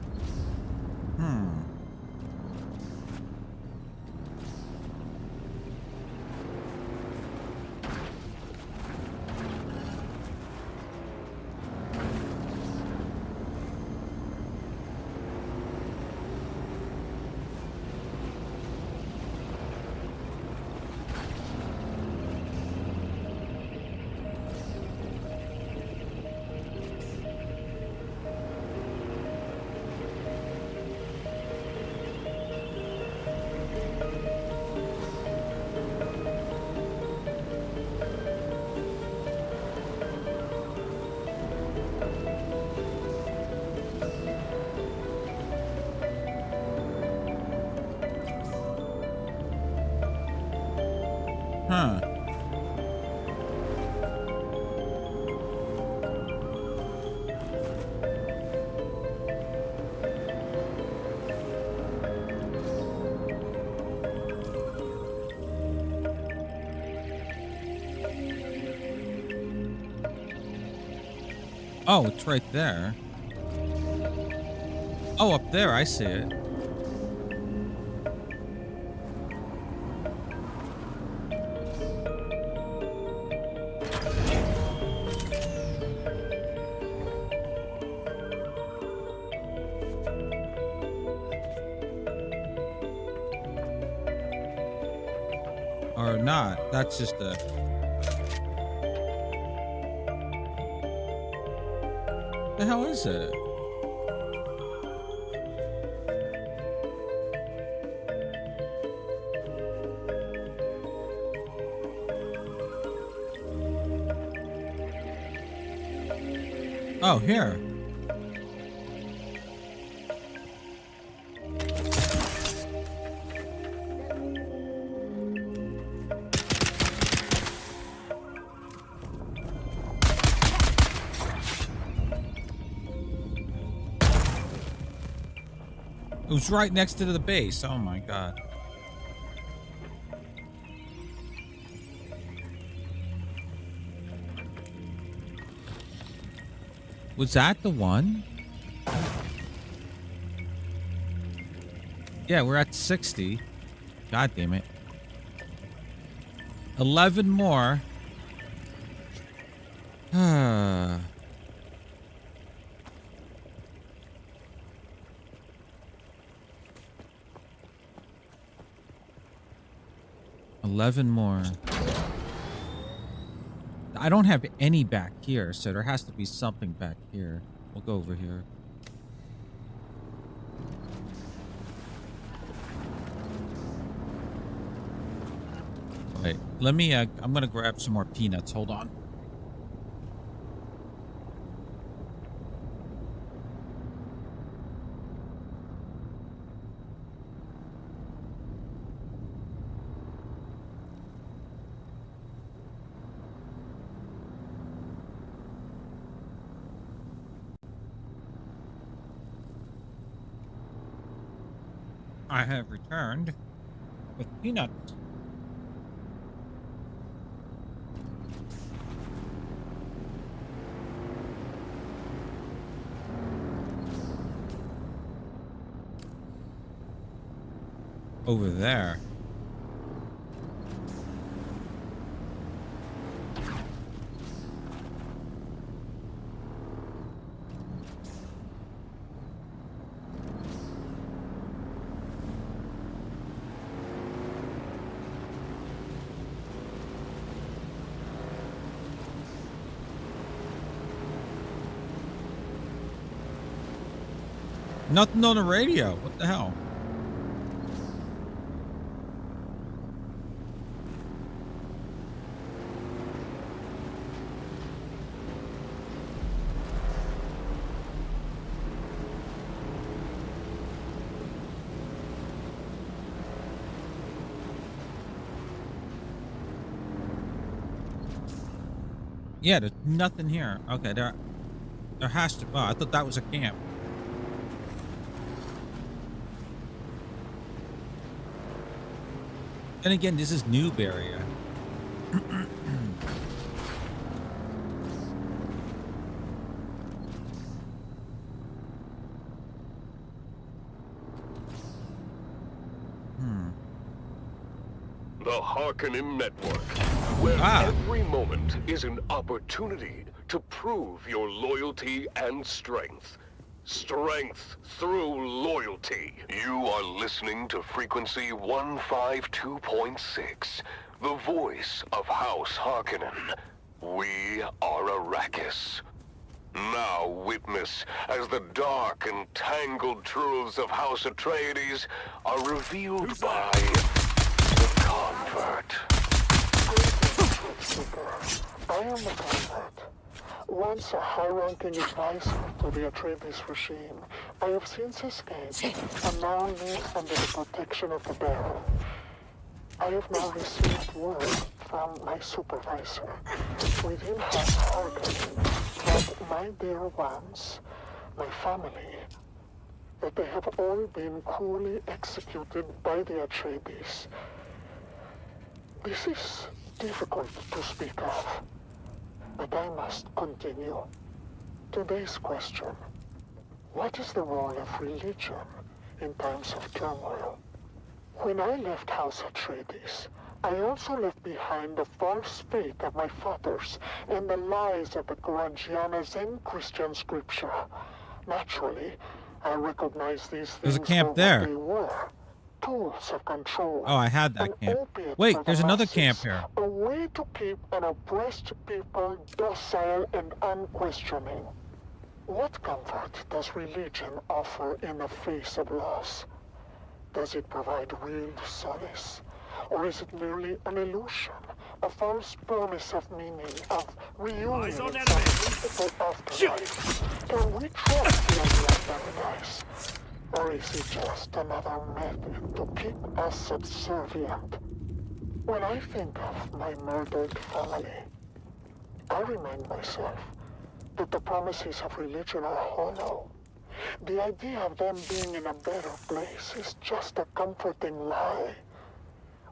Oh, it's right there. Oh, up there, I see it. Or not. That's just a... The hell is it? Oh, here. It was right next to the base. Oh my god. Was that the one? Yeah, we're at 60. God damn it. 11 more. 11 more. I don't have any back here, so there has to be something back here. We'll go over here. Wait, let me, I'm gonna grab some more peanuts. Hold on. I have returned with peanuts. Over there. Nothing on the radio. What the hell? Yeah, there's nothing here. Okay, there has to. Oh, I thought that was a camp. And again, this is noob area. The Harkonnen Network, where every moment is an opportunity to prove your loyalty and strength. Strength through loyalty. You are listening to frequency 152.6, the voice of House Harkonnen. We are Arrakis. Now witness as the dark and tangled truths of House Atreides are revealed by the Convert. I am the Convert. Once a high-ranking advisor to the Atreides regime, I have since escaped and now live under the protection of the Baron. I have now received word from my supervisor within House Harkonnen that my dear ones, my family, that they have all been cruelly executed by the Atreides. This is difficult to speak of, but I must continue. Today's question: what is the role of religion in times of turmoil? When I left House Atreides, I also left behind the false faith of my fathers and the lies of the Quraniana Zen Christian scripture. Naturally, I recognize these things. There's a camp for there. what they were. Tools of control. Oh, I had that camp. Wait, there's another camp here. A way to keep an oppressed people docile and unquestioning. What comfort does religion offer in the face of loss? Does it provide real solace? Or is it merely an illusion? A false promise of meaning, of reunion in some mystical afterlife? Can we trust the idea of paradise? Or is it just another method to keep us subservient? When I think of my murdered family, I remind myself that the promises of religion are hollow. The idea of them being in a better place is just a comforting lie.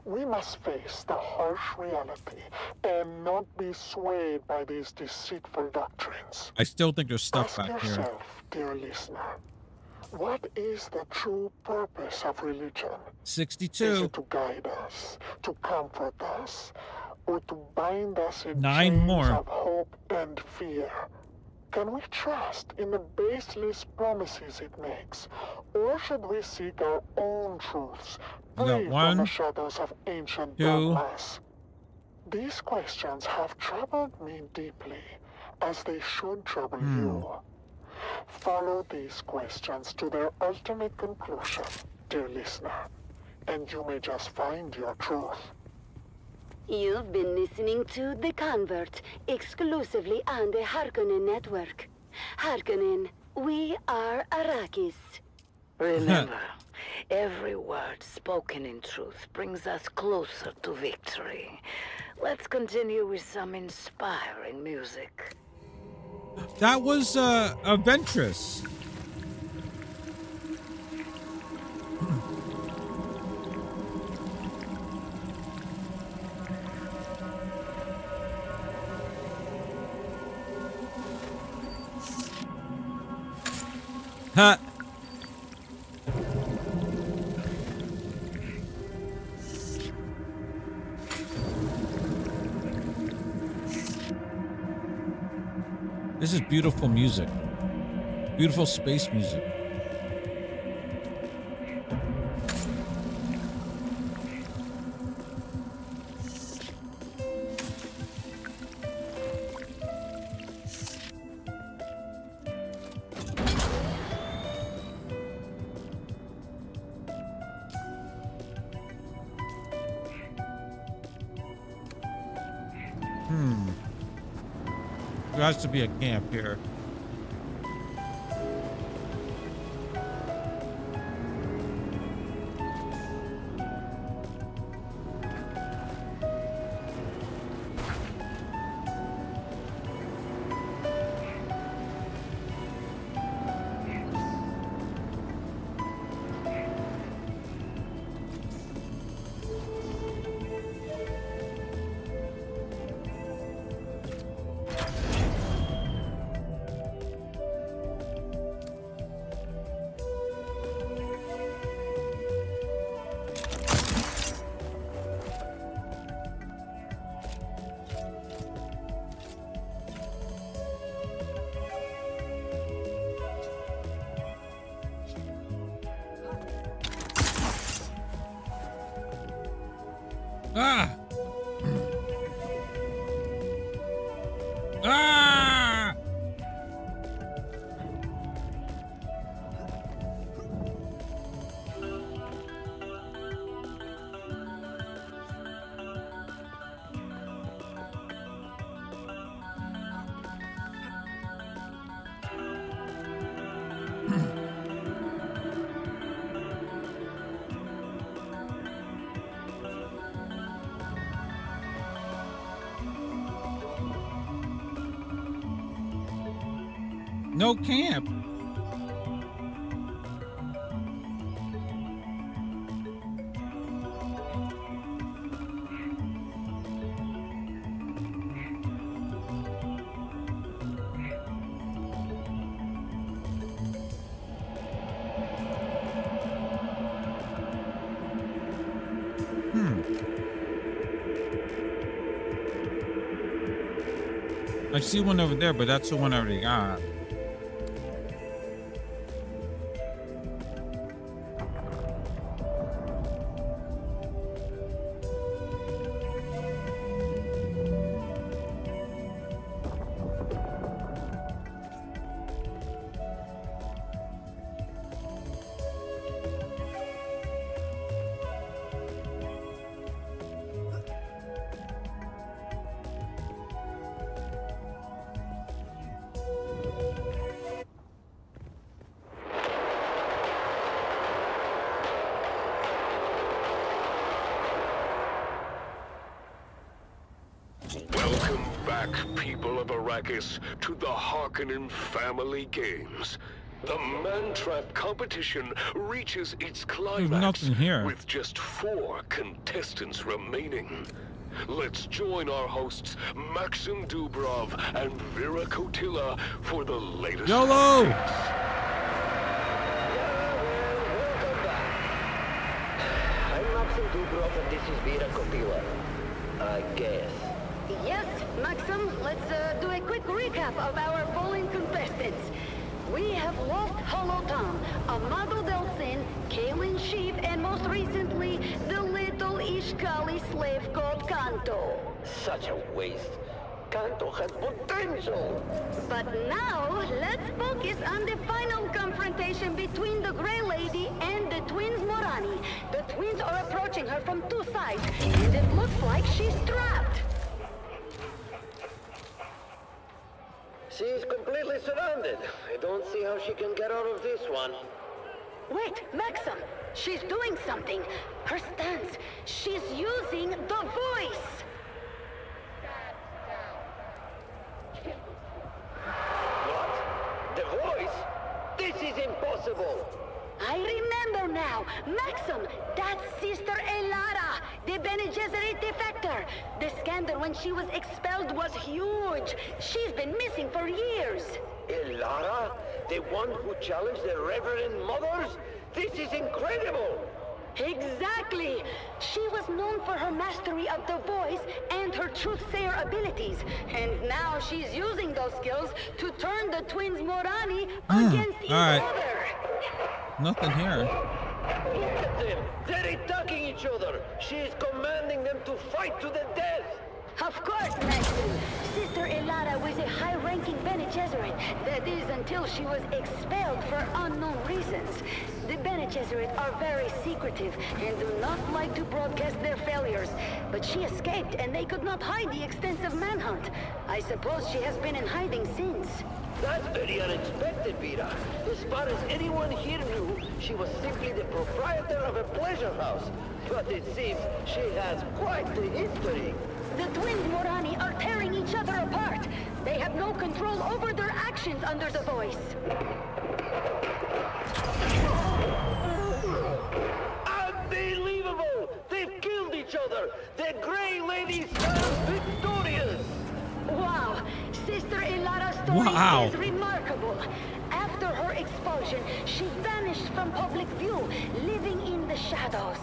We must face the harsh reality and not be swayed by these deceitful doctrines. I still think there's stuff Ask back here. yourself, dear listener, what is the true purpose of religion? 62. Is it to guide us, to comfort us, or to bind us in 9 chains more. of hope and fear? Can we trust in the baseless promises it makes, or should we seek our own truths, We got free from 1, the shadows of ancient 2. dogmas? These questions have troubled me deeply, as they should trouble you. Follow these questions to their ultimate conclusion, dear listener, and you may just find your truth. You've been listening to The Convert, exclusively on the Harkonnen Network. Harkonnen, we are Arrakis. Remember, every word spoken in truth brings us closer to victory. Let's continue with some inspiring music. That was a Ventress. Huh. This is beautiful music. Beautiful space music. There has to be a camp here. Ah! Ah! No camp. I see one over there, but that's the one I already got. Welcome back, people of Arrakis, to the Harkonnen family games. The Man-Trap competition reaches its climax nothing here. with just 4 contestants remaining. Let's join our hosts Maxim Dubrov and Vera Kotila for the latest. YOLO! I'm Maxim Dubrov and this is Vera Kotila. I guess. Yes, Maxim, let's do a quick recap of our fallen contestants. We have lost Hollow Tom, Amado Delsin, Kaelin Sheep, and most recently, the little Ishkali slave called Kanto. Such a waste. Kanto has potential. But now, let's focus on the final confrontation between the Grey Lady and the twins Morani. The twins are approaching her from 2 sides, and it looks like she's trapped. She's completely surrounded. I don't see how she can get out of this one. Wait, Maxim! She's doing something! Her stance! She's using the voice! What? The voice? This is impossible! I remember now! Maxim! That's Sister Elara, the Bene Gesserit defector! The scandal when she was expelled was huge! She's been missing for years! Elara? The one who challenged the Reverend Mothers? This is incredible! Exactly! She was known for her mastery of the voice and her truth-sayer abilities. And now she's using those skills to turn the twins Morani against each other. Nothing here. Look at them! They're attacking each other! She is commanding them to fight to the death! Of course, Maxim. Sister Sister Elara was a high-ranking Bene Gesserit. That is, until she was expelled for unknown reasons. The Bene Gesserit are very secretive and do not like to broadcast their failures. But she escaped, and they could not hide the extensive manhunt. I suppose she has been in hiding since. That's very unexpected, Vera. As far as anyone here knew, she was simply the proprietor of a pleasure house. But it seems she has quite the history. The twins Morani are tearing each other apart. They have no control over their actions under the voice. Unbelievable! They've killed each other! The Grey Lady stands victorious! Wow! Sister Elara's story is remarkable. After her expulsion, she vanished from public view, living in the shadows.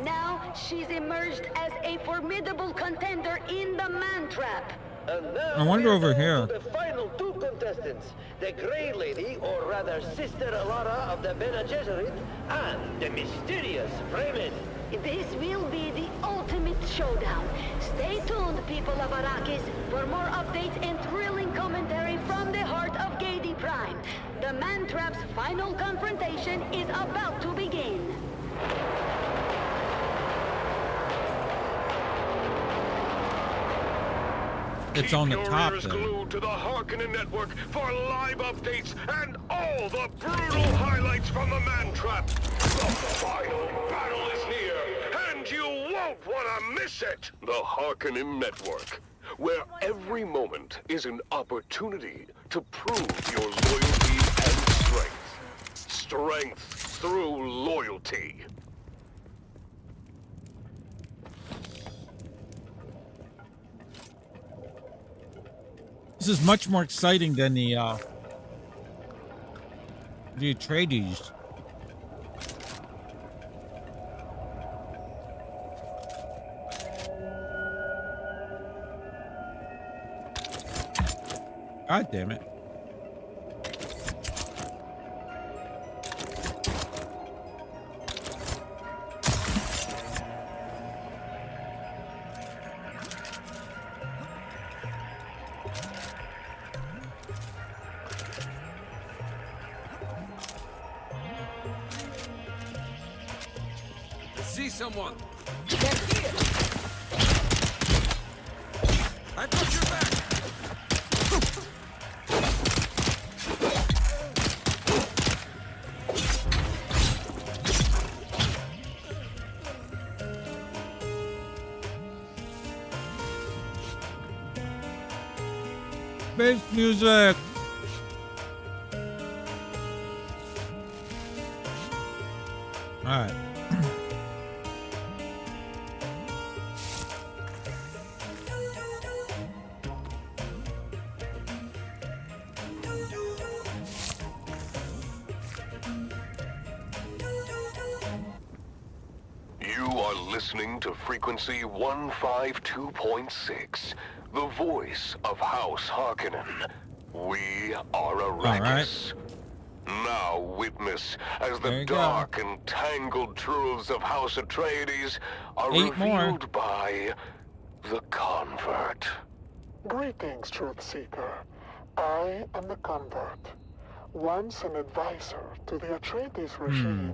Now, she's emerged as a formidable contender in the man-trap. And now I wonder over here. The final two contestants, the Grey Lady, or rather Sister Elara of the Bene Gesserit, and the mysterious Fremen. This will be the ultimate showdown. Stay tuned, people of Arrakis, for more updates and thrilling commentary from the heart of Gadi Prime. The Man-Trap's final confrontation is about to begin. It's on the top Keep your ears there. glued to the Harkonnen network for live updates and all the brutal highlights from the Man Trap. The final battle is near, and you won't want to miss it. The Harkonnen network, where every moment is an opportunity to prove your loyalty and strength. Strength through loyalty. This is much more exciting than the Atreides. God damn it. See someone. I've got your back. Bass music. All right. Listening to frequency 152.6, the voice of House Harkonnen. We are Arrakis. Now witness as the dark and tangled truths of House Atreides are revealed by the Convert. Greetings, Truth Seeker. I am the Convert. Once an advisor to the Atreides regime,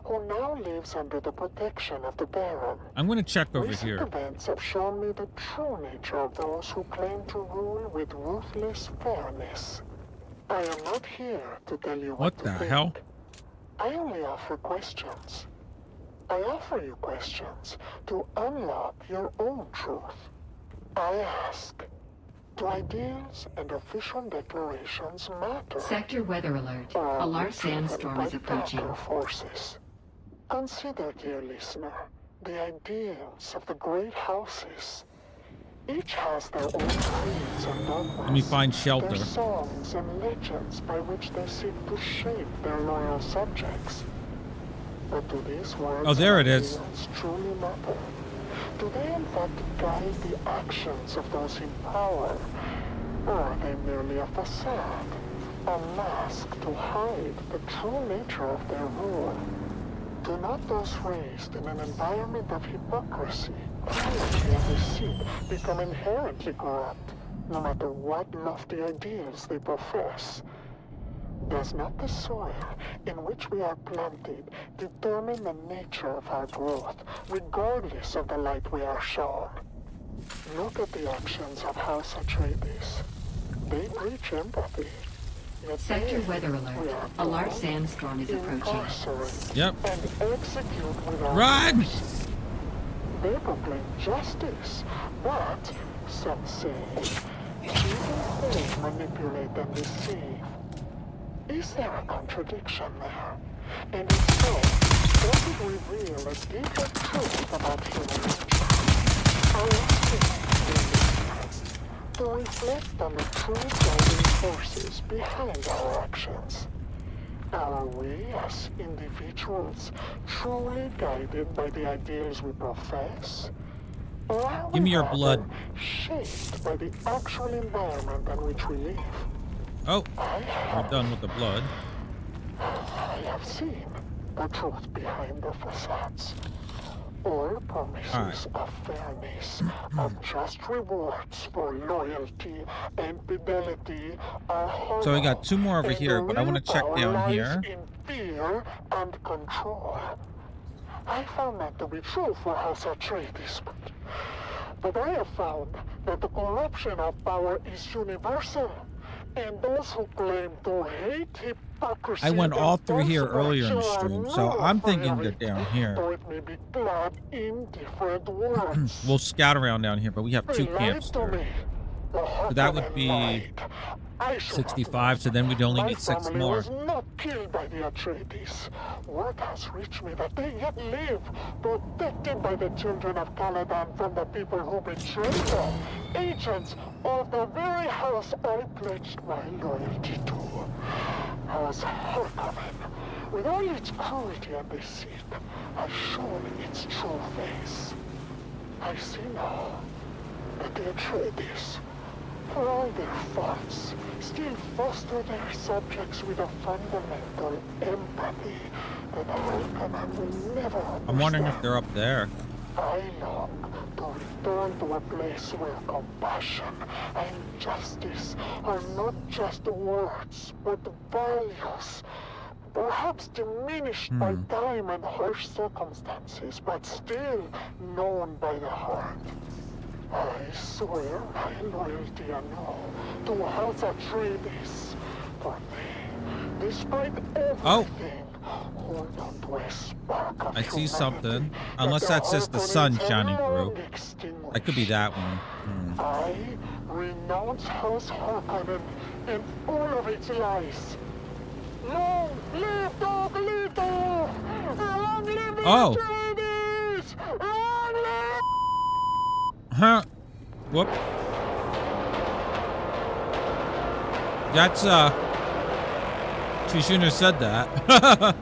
who now lives under the protection of the Baron. I'm going to check over Recent here. events have shown me the true nature of those who claim to rule with ruthless fairness. I am not here to tell you what to the think. hell? I only offer questions. I offer you questions to unlock your own truth. I ask, do ideals and official declarations matter? Sector weather alert. A large sandstorm is approaching. Forces. Consider, dear listener, the ideals of the great houses. Each has their own creeds and dogmas. Let me find shelter. Their songs and legends by which they seek to shape their loyal subjects. But do these words Oh, there it is. truly matter? Do they in fact guide the actions of those in power? Or are they merely a facade, a mask to hide the true nature of their rule? Do not those raised in an environment of hypocrisy, cruelty, and deceit become inherently corrupt? no matter what lofty ideals they profess. Does not the soil in which we are planted determine the nature of our growth, regardless of the light we are shown? Look at the actions of House Atreides. They preach empathy. Sector weather alert. A large sandstorm is approaching. Yep. And execute without Run! mercy. They proclaim justice, but some say even they manipulate and deceive. Is there a contradiction there? And if so, does it reveal a deeper truth about human nature? I ask you, to reflect on the true driving forces behind our actions. Are we, as individuals, truly guided by the ideals we profess? Or are Give me your we blood. rather shaped by the actual environment in which we live? Oh, we're done with the blood. I have seen the truth behind the facades. All promises of fairness, of just rewards for loyalty and fidelity are hollow. So we got 2 more over here, but I want to check down here. In fear and control. I found that to be true for House Atreides, but I have found that the corruption of power is universal. And those who claim to hate hypocrisy I went all through and here earlier in the falsehood stream, are so known I'm for thinking they're everything, down here. though it may be clad in different words. We'll scout around down here, but we have 2 They lied camps to there. me. So that would be 65, so then we'd only need 6 family more. was not killed by the Atreides. Word has reached me that they yet live, protected by the children of Caladan from the people who betrayed them. Agents of the very house I pledged my loyalty to. House Harkonnen, with all its cruelty and deceit, has shown its true face. I see now that the Atreides, for all their faults, still foster their subjects with a fundamental empathy that Harkonnen will never understand. I'm wondering if they're up there. I long to return to a place where compassion and justice are not just words, but values. Perhaps diminished by time and harsh circumstances, but still known by the heart. I swear my loyalty anew to House Atreides, for they, despite everything, hold on to a spark of I see humanity something. Unless that's just the sun shining through. That could be that one. I renounce House Harkonnen and all of its lies. Long live Dogleto! Long live the Atreides! Long live... Huh? Whoop. That's, she shouldn't have said that.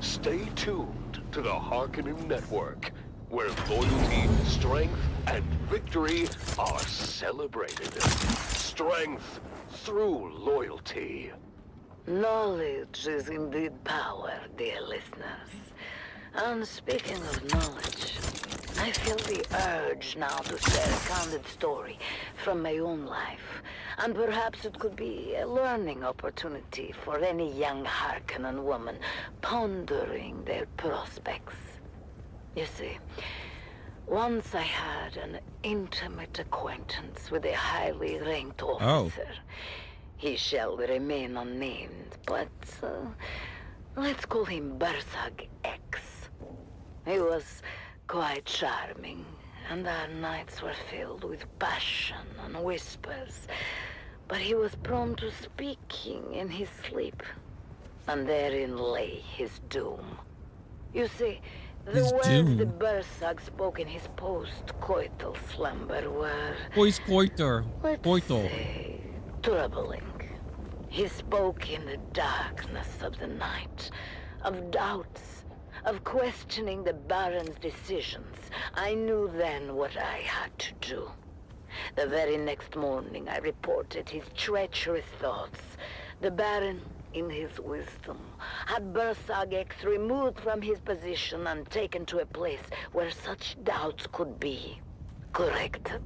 Stay tuned to the Harkonnen Network, where loyalty, strength, and victory are celebrated. Strength through loyalty. Knowledge is indeed power, dear listeners. And speaking of knowledge, I feel the urge now to share a candid story from my own life. And perhaps it could be a learning opportunity for any young Harkonnen woman pondering their prospects. You see, once I had an intimate acquaintance with a highly ranked officer. He shall remain unnamed, but let's call him Bersag X. He was quite charming, and our nights were filled with passion and whispers. But he was prone to speaking in his sleep, and therein lay his doom. You see, the words that Bersag spoke in his post-coital slumber were... Post-coital. Coital. Troubling. He spoke in the darkness of the night, of doubts, of questioning the Baron's decisions. I knew then what I had to do. The very next morning I reported his treacherous thoughts. The Baron, in his wisdom, had Bersag X removed from his position and taken to a place where such doubts could be corrected.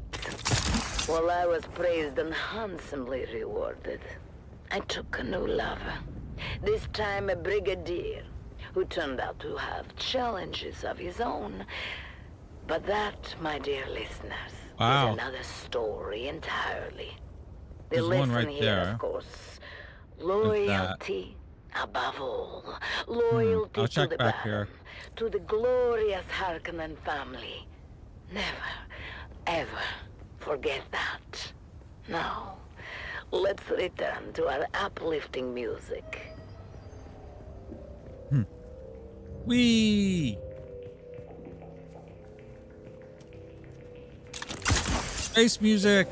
While I was praised and handsomely rewarded, I took a new lover. This time a brigadier, who turned out to have challenges of his own. But that, my dear listeners, Wow. is another story entirely. The There's one lesson right here, there. of course, loyalty above all. I'll Loyalty to check the back Baron, here. to the glorious Harkonnen family. Never, ever forget that. Now, let's return to our uplifting music. Whee! Space music.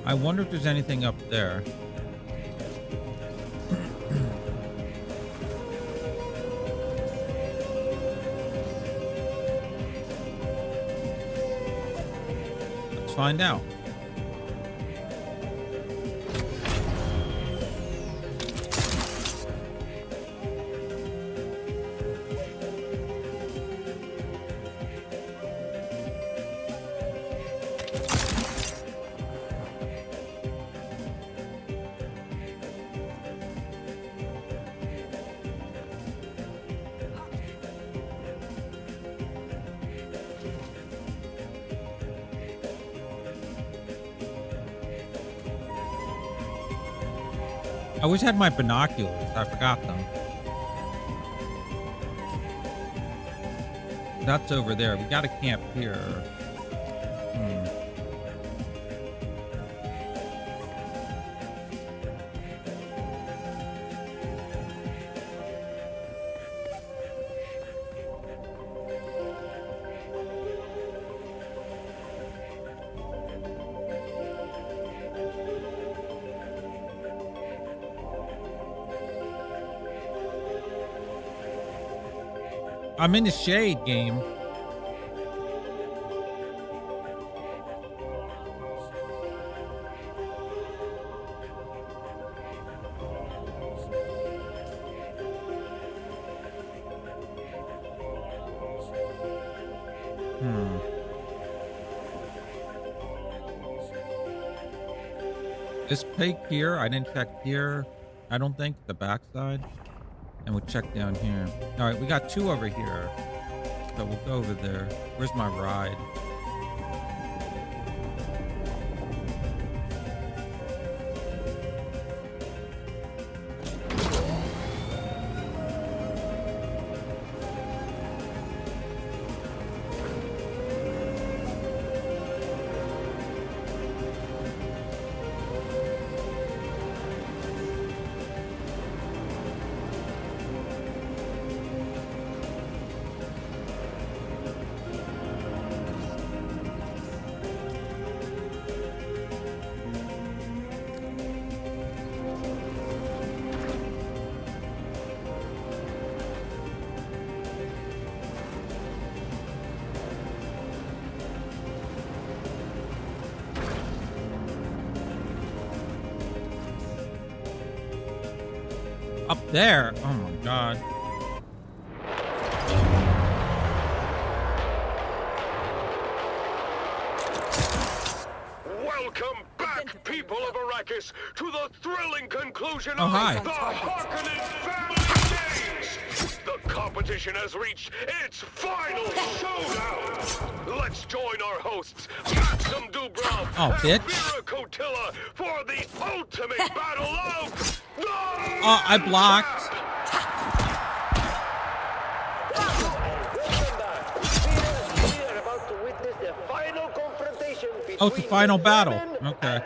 I wonder if there's anything up there. Let's find out. I wish I had my binoculars. I forgot them. That's over there. We got to camp here. I'm in the shade game. This pig here, I didn't check here. I don't think the backside. And we'll check down here. All right, we got two over here. So we'll go over there. Where's my ride? Up there. Oh my god. Welcome back, people of Arrakis, to the thrilling conclusion Oh, of hi. the Harkonnen Family Games! The competition has reached its final showdown! Let's join our hosts, Maxim Dubrov Oh, and bitch. Vera Kotila, for the ultimate battle of the Oh, I blocked. We are about to witness the final confrontation Oh, it's the final battle. Okay.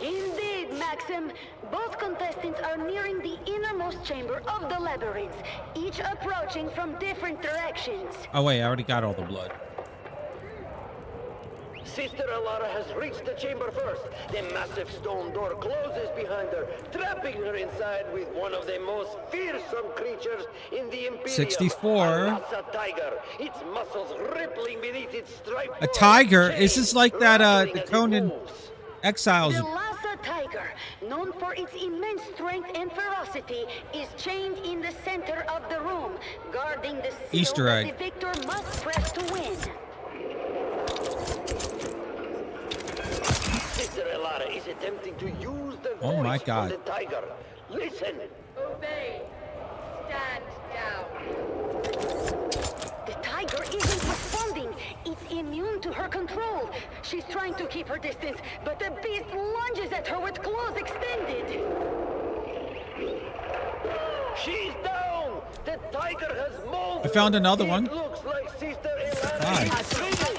Indeed, Maxim. Both contestants are nearing the innermost chamber of the labyrinth, each approaching from different directions. Oh wait, I already got all the blood. Sister Alara has reached the chamber first. The massive stone door closes behind her, trapping her inside with one of the most fearsome creatures in the Imperium. 64. A tiger, its muscles rippling beneath its striped A tiger? Is this like that the Conan Exiles? The Lhasa tiger, known for its immense strength and ferocity, is chained in the center of the room, guarding the seal Easter egg. that the victor must press to win. Sister Alara is attempting to use the Oh my voice God. of the tiger. Listen. Obey. Stand down. The tiger isn't responding. It's immune to her control. She's trying to keep her distance, but the beast lunges at her with claws extended. She's down. The tiger has molded. I found another one. It looks like Sister Alara Hi. is bleeding.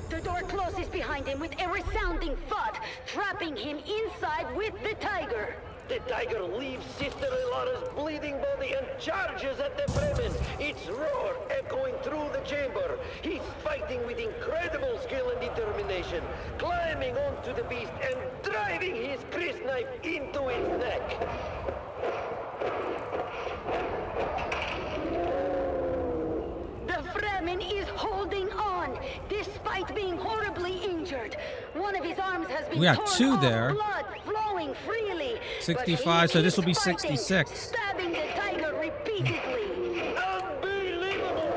The door closes behind him with a resounding thud, trapping him inside with the tiger. The tiger leaves Sister Alara's bleeding body and charges at the Fremen, its roar echoing through the chamber. He's fighting with incredible skill and determination, climbing onto the beast and driving his grist knife into its neck. The Fremen is holding on, despite being horribly injured. One of his arms has been We got torn two off, there. blood flowing freely. 65, so this will be But he keeps fighting, 66. stabbing the tiger repeatedly. Unbelievable!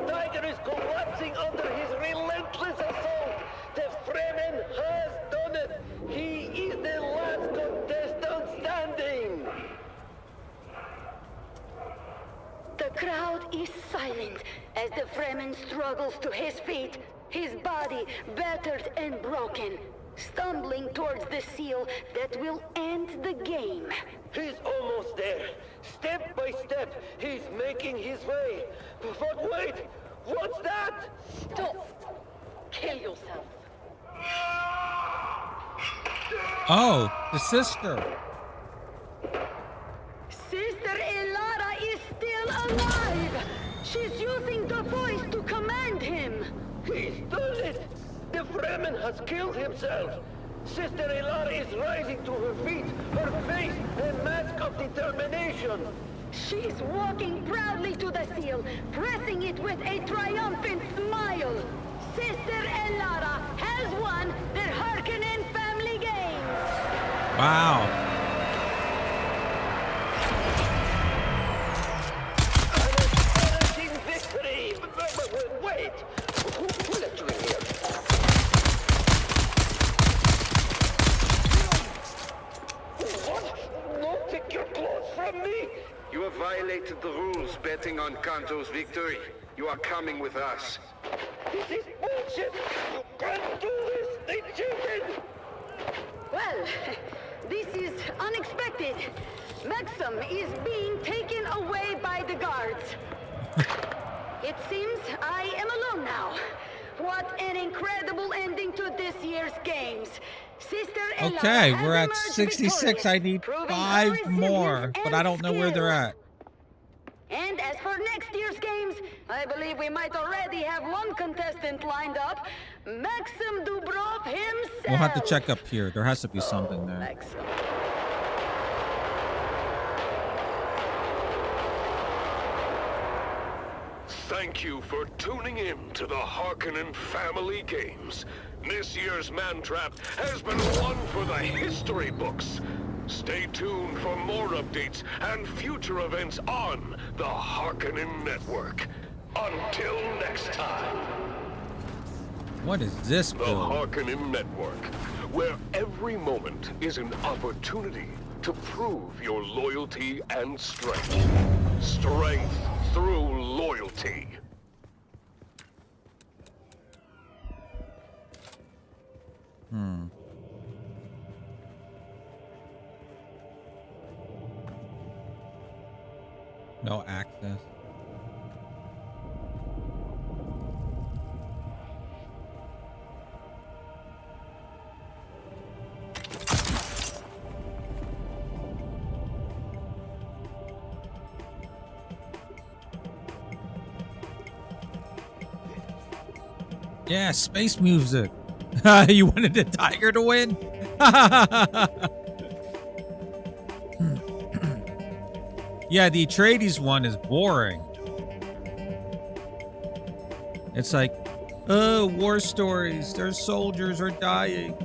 The tiger is collapsing under his relentless assault. The Fremen has done it. He is the last contestant standing. The crowd is silent as the Fremen struggles to his feet, his body battered and broken, stumbling towards the seal that will end the game. He's almost there. Step by step, he's making his way. But wait, what's that? Stop! Kill yourself. Oh, the sister. Sister Alara is still alive! She's using the voice to command him! He's done it! The Fremen has killed himself! Sister Alara is rising to her feet, her face a mask of determination! She's walking proudly to the seal, pressing it with a triumphant smile! Sister Alara has won the Harkonnen Family Games! Wow. Victory! But wait! Who let you in here? What? No, take your clothes from me! You have violated the rules betting on Kanto's victory. You are coming with us. This is bullshit! You can't do this! They cheated! Well, this is unexpected. Maxim is being taken away by the guards. It seems I am alone now. What an incredible ending to this year's games. Sister Alara Okay, has we're at emerged 66. I need proving 5 her more, resilience but I don't know where they're at. And as for next year's games, I believe we might already have one contestant lined up. Maxim Dubrov himself. We'll have to check up here. There has to be something there. Maxim. Thank you for tuning in to the Harkonnen Family Games. This year's Mantrap has been one for the history books. Stay tuned for more updates and future events on the Harkonnen Network. Until next time. What is this The build? Harkonnen Network, where every moment is an opportunity to prove your loyalty and strength. Strength through loyalty. No access. Yeah, space music. You wanted the tiger to win? Yeah, the Atreides one is boring. It's like, war stories. Their soldiers are dying.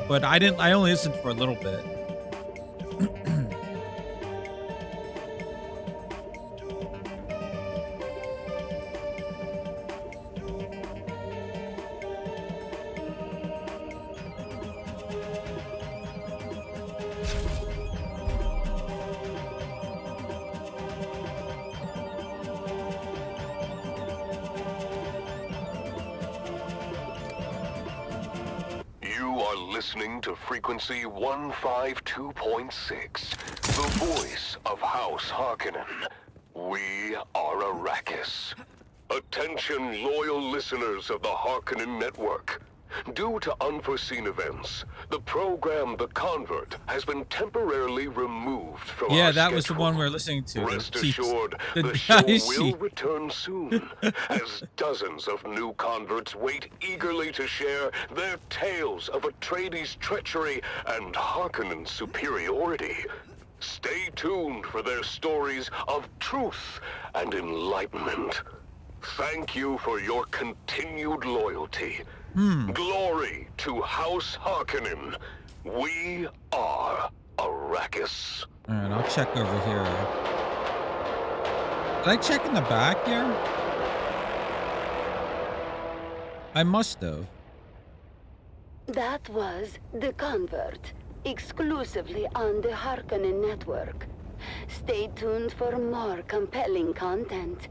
But I only listened for a little bit. Listening to frequency 152.6, the voice of House Harkonnen. We are Arrakis. Attention, loyal listeners of the Harkonnen Network. Due to unforeseen events, the program The Convert has been temporarily removed from our that was the schedule. one we're listening to. Rest assured, the show will return soon, as dozens of new converts wait eagerly to share their tales of Atreides' treachery and Harkonnen's superiority. Stay tuned for their stories of truth and enlightenment. Thank you for your continued loyalty. Glory to House Harkonnen. We are Arrakis. Alright, I'll check over here. Did I check in the back here? I must have. That was The Convert, exclusively on the Harkonnen Network. Stay tuned for more compelling content.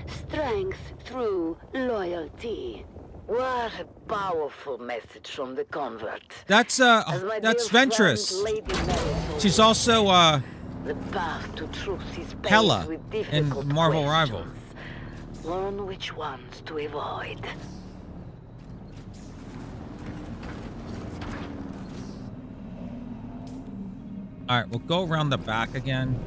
Strength through loyalty. What a powerful message from the Convert. That's Ventress. She's also the path to truth is paved Hela with in difficult Marvel questions. Rivals. Learn which ones to avoid. All right, we'll go around the back again.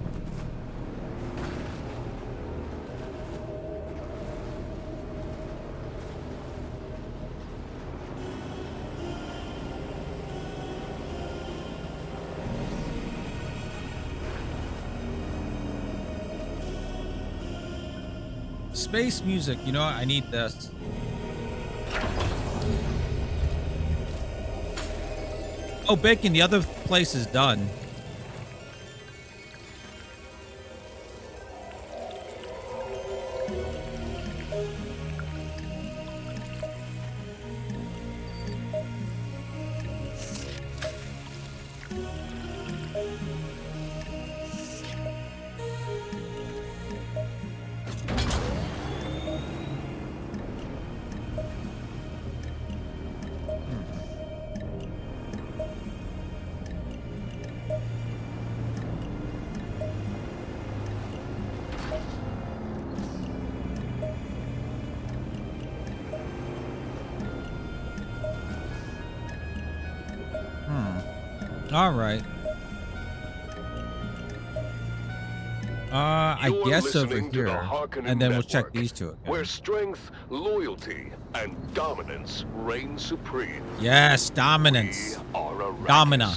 Space music, you know what? I need this. Oh, Bacon, the other place is done. All right. I guess over here, and then we'll check these two again. Where strength, loyalty, and dominance reign supreme. Yes, dominance. Domina.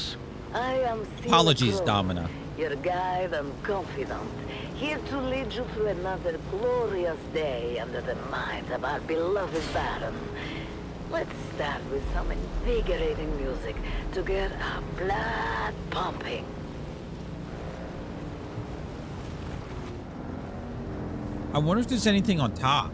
I am Apologies, Crow, Domina. your guide and confidant, here to lead you through another glorious day under the might of our beloved Baron. Let's start with some invigorating music to get our blood pumping. I wonder if there's anything on top.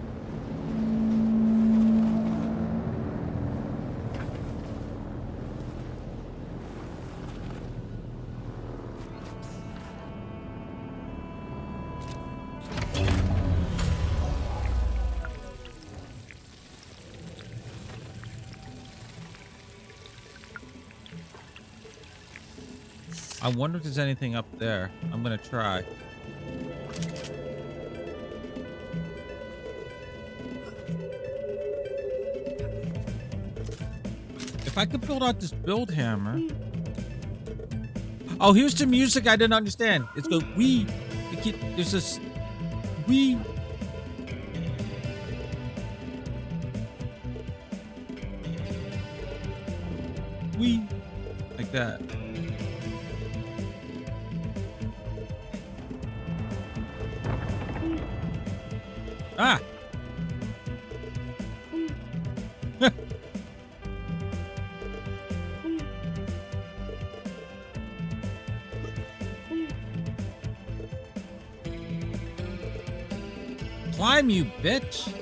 I wonder if there's anything up there. I'm gonna try. If I could build out this build hammer. Oh, here's the music I didn't understand. It's go wee. There's this wee. Wee. Like that. Ah! Climb, you bitch!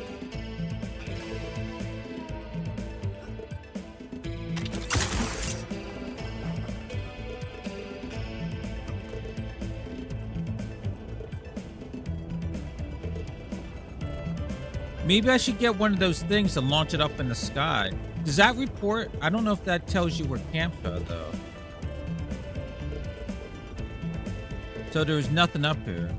Maybe I should get one of those things to launch it up in the sky. Does that report? I don't know if that tells you where camps are, though. So there's nothing up here.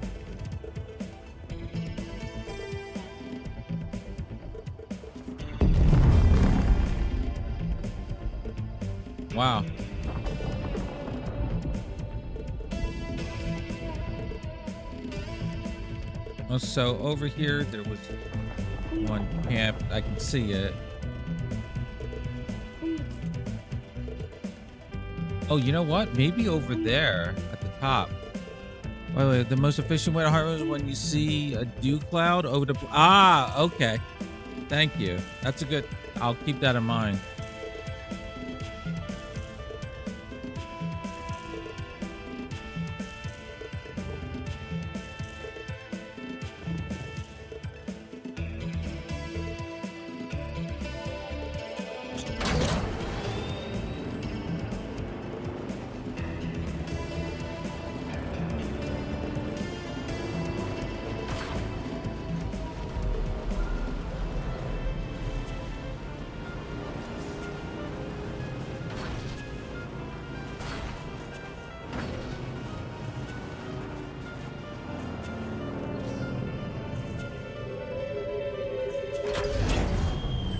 Wow. Oh, so over here there was one camp. I can see it. Oh, you know what? Maybe over there at the top. Wait, the most efficient way to harvest is when you see a dew cloud over the... Ah, okay. Thank you. That's a good... I'll keep that in mind.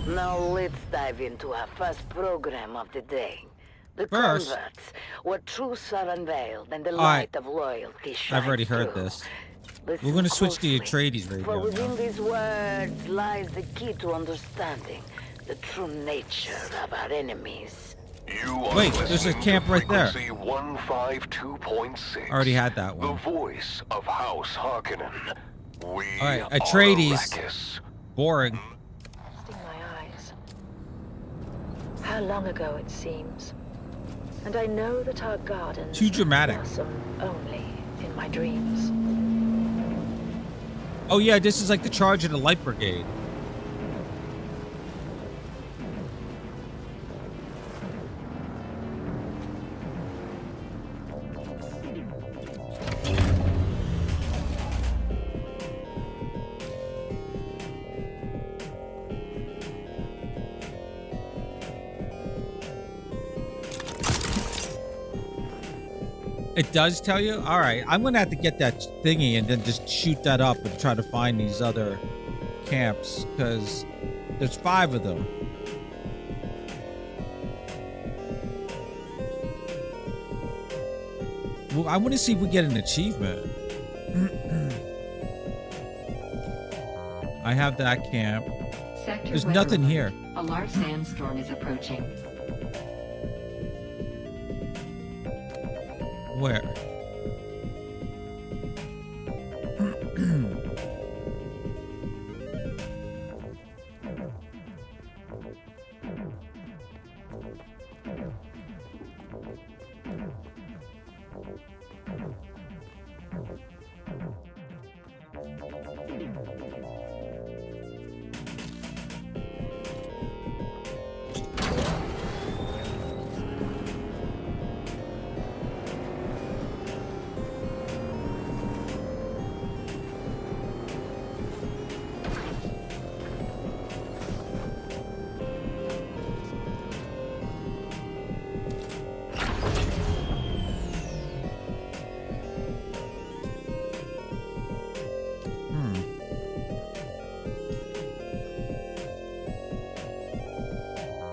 Now let's dive into our first program of the day. The First? converts, where truths are unveiled and the All light right. of loyalty shines I've already heard through. this. Listen We're going to switch to closely, Atreides radio for within now. these words lies the key to understanding the true nature of our enemies. You are Wait, there's a listening camp to right there. frequency 152.6. Already had that The one. voice of House Harkonnen. We All right, are Atreides. Arrakis. Boring. Resting my eyes. How long ago it seems. And I know that our gardens Too dramatic. blossom only in my dreams. Oh yeah, this is like the charge of the Light Brigade. It does tell you? All right, I'm gonna have to get that thingy and then just shoot that up and try to find these other camps, because there's 5 of them. Well, I want to see if we get an achievement. I have that camp. Sector There's weather nothing alert. here. A large sandstorm is approaching. Where?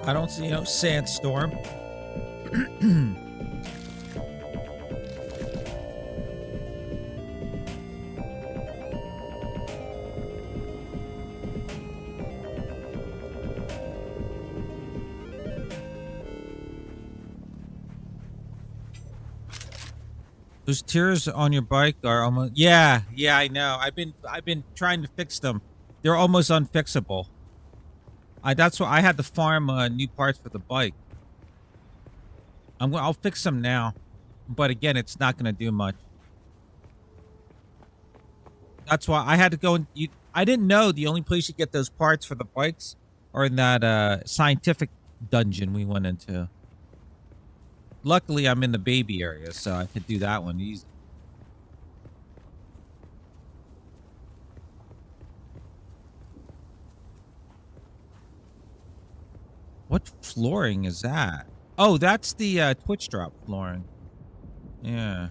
I don't see no sandstorm. Those tears on your bike are almost... Yeah, I know. I've been trying to fix them. They're almost unfixable. That's why I had to farm new parts for the bike. I'll fix them now. But again, it's not going to do much. That's why I had to go and... I didn't know the only place you get those parts for the bikes are in that scientific dungeon we went into. Luckily, I'm in the baby area, so I could do that one easy. What flooring is that? Oh, that's the Twitch drop flooring. Yeah.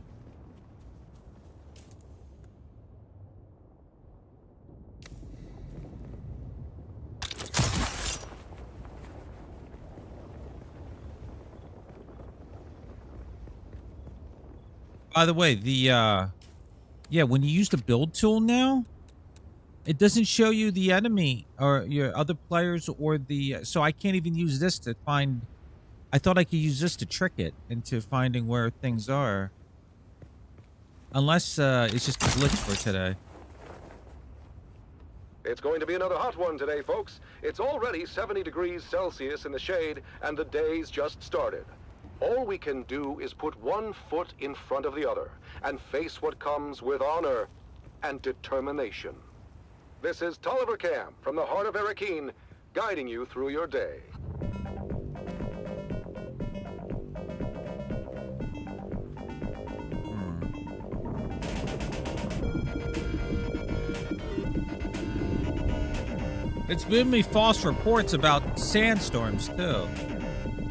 By the way, when you use the build tool now, it doesn't show you the enemy or your other players or the... So I can't even use this to find... I thought I could use this to trick it into finding where things are. Unless it's just a glitch for today. It's going to be another hot one today, folks. It's already 70 degrees Celsius in the shade, and the day's just started. All we can do is put one foot in front of the other and face what comes with honor and determination. This is Tolliver Cam from the heart of Arrakis, guiding you through your day. It's given me false reports about sandstorms, too.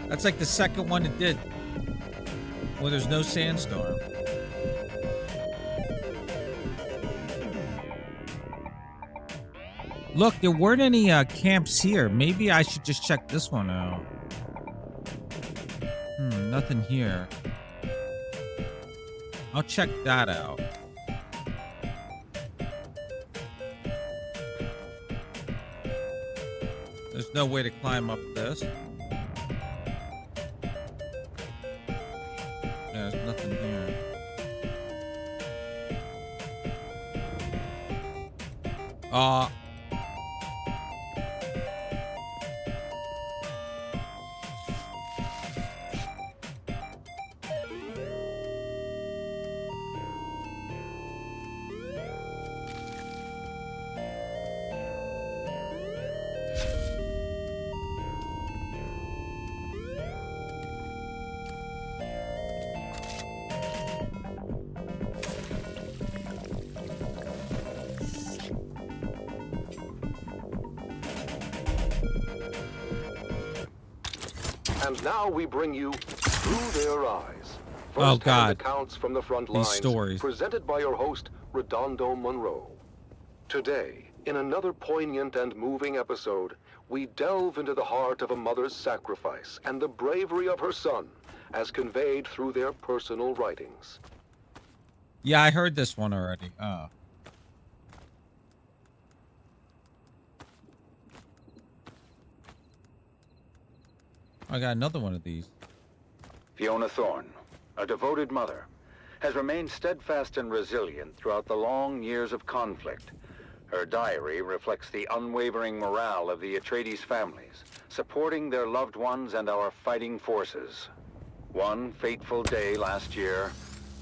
That's like the second one it did, where there's no sandstorm. Look, there weren't any camps here. Maybe I should just check this one out. Nothing here. I'll check that out. There's no way to climb up this. There's nothing here. And now we bring you Through Their Eyes. Oh, God. Accounts from the front These lines, stories. presented by your host, Redondo Monroe. Today, in another poignant and moving episode, we delve into the heart of a mother's sacrifice and the bravery of her son, as conveyed through their personal writings. Yeah, I heard this one already. Oh. I got another one of these. Fiona Thorne, a devoted mother, has remained steadfast and resilient throughout the long years of conflict. Her diary reflects the unwavering morale of the Atreides families, supporting their loved ones and our fighting forces. One fateful day last year,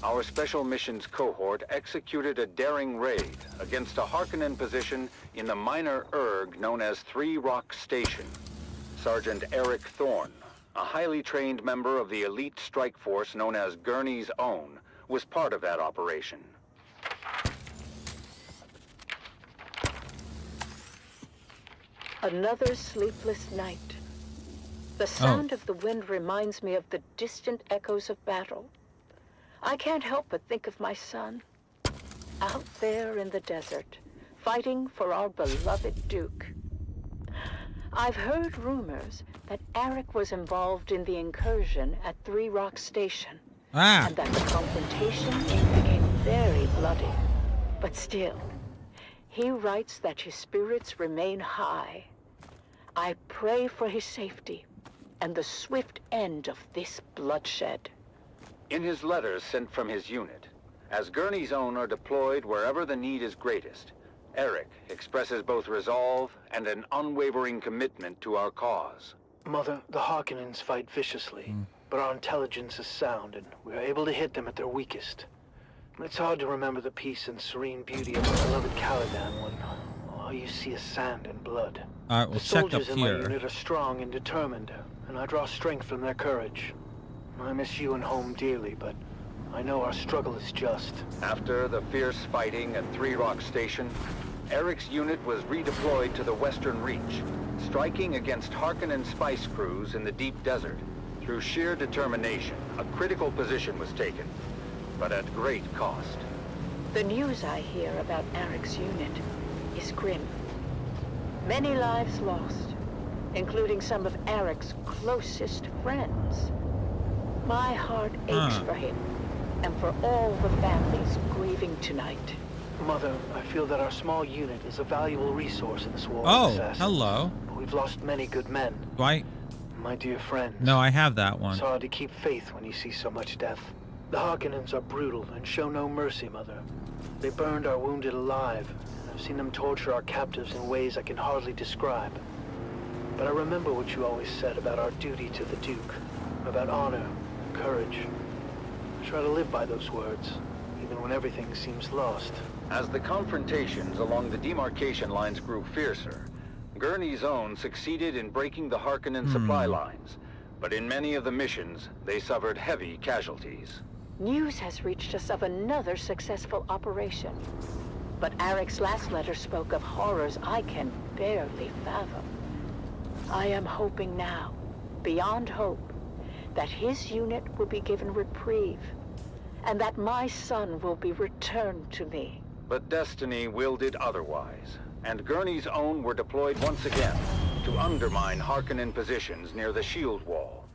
our Special Missions cohort executed a daring raid against a Harkonnen position in the minor erg known as 3 Rock Station. Sergeant Eric Thorne, a highly trained member of the elite strike force known as Gurney's Own, was part of that operation. Another sleepless night. The sound of the wind reminds me of the distant echoes of battle. I can't help but think of my son, out there in the desert, fighting for our beloved Duke. I've heard rumors that Eric was involved in the incursion at 3 Rock Station, and that the confrontation became very bloody. But still, he writes that his spirits remain high. I pray for his safety and the swift end of this bloodshed. In his letters sent from his unit, As Gurney's own are deployed wherever the need is greatest, Eric expresses both resolve and an unwavering commitment to our cause. Mother, the Harkonnens fight viciously, but our intelligence is sound, and we are able to hit them at their weakest. It's hard to remember the peace and serene beauty of our beloved Caladan when all you see is sand and blood. All right, we'll check up The soldiers in my here. unit are strong and determined, and I draw strength from their courage. I miss you and home dearly, but I know our struggle is just. After the fierce fighting at Three Rock Station, Eric's unit was redeployed to the Western Reach, striking against Harkonnen spice crews in the deep desert. Through sheer determination, a critical position was taken, but at great cost. The news I hear about Eric's unit is grim. Many lives lost, including some of Eric's closest friends. My heart aches for him and for all the families grieving tonight. Mother, I feel that our small unit is a valuable resource in this war. Oh, of assassins. hello. But we've lost many good men. Do I? My dear friends. No, I have that one. It's hard to keep faith when you see so much death. The Harkonnens are brutal and show no mercy, Mother. They burned our wounded alive. I've seen them torture our captives in ways I can hardly describe. But I remember what you always said about our duty to the Duke, about honor and courage. I try to live by those words, even when everything seems lost. As the confrontations along the demarcation lines grew fiercer, Gurney's own succeeded in breaking the Harkonnen supply lines, but in many of the missions, they suffered heavy casualties. News has reached us of another successful operation. But Eric's last letter spoke of horrors I can barely fathom. I am hoping now, beyond hope, that his unit will be given reprieve, and that my son will be returned to me. But destiny willed it otherwise, and Gurney's own were deployed once again to undermine Harkonnen positions near the shield wall.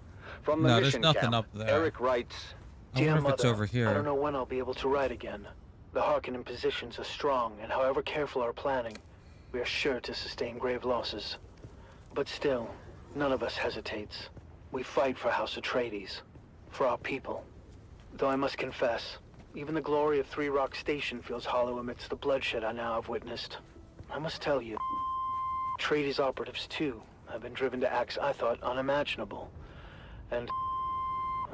From the No, there's mission nothing camp, up there. Eric writes, I wonder if Dear it's Mother, over here. I don't know when I'll be able to ride again. The Harkonnen positions are strong, and however careful our planning, we are sure to sustain grave losses. But still, none of us hesitates. We fight for House Atreides, for our people. Though I must confess, even the glory of Three Rock Station feels hollow amidst the bloodshed I now have witnessed. I must tell you, Atreides operatives too have been driven to acts I thought unimaginable. And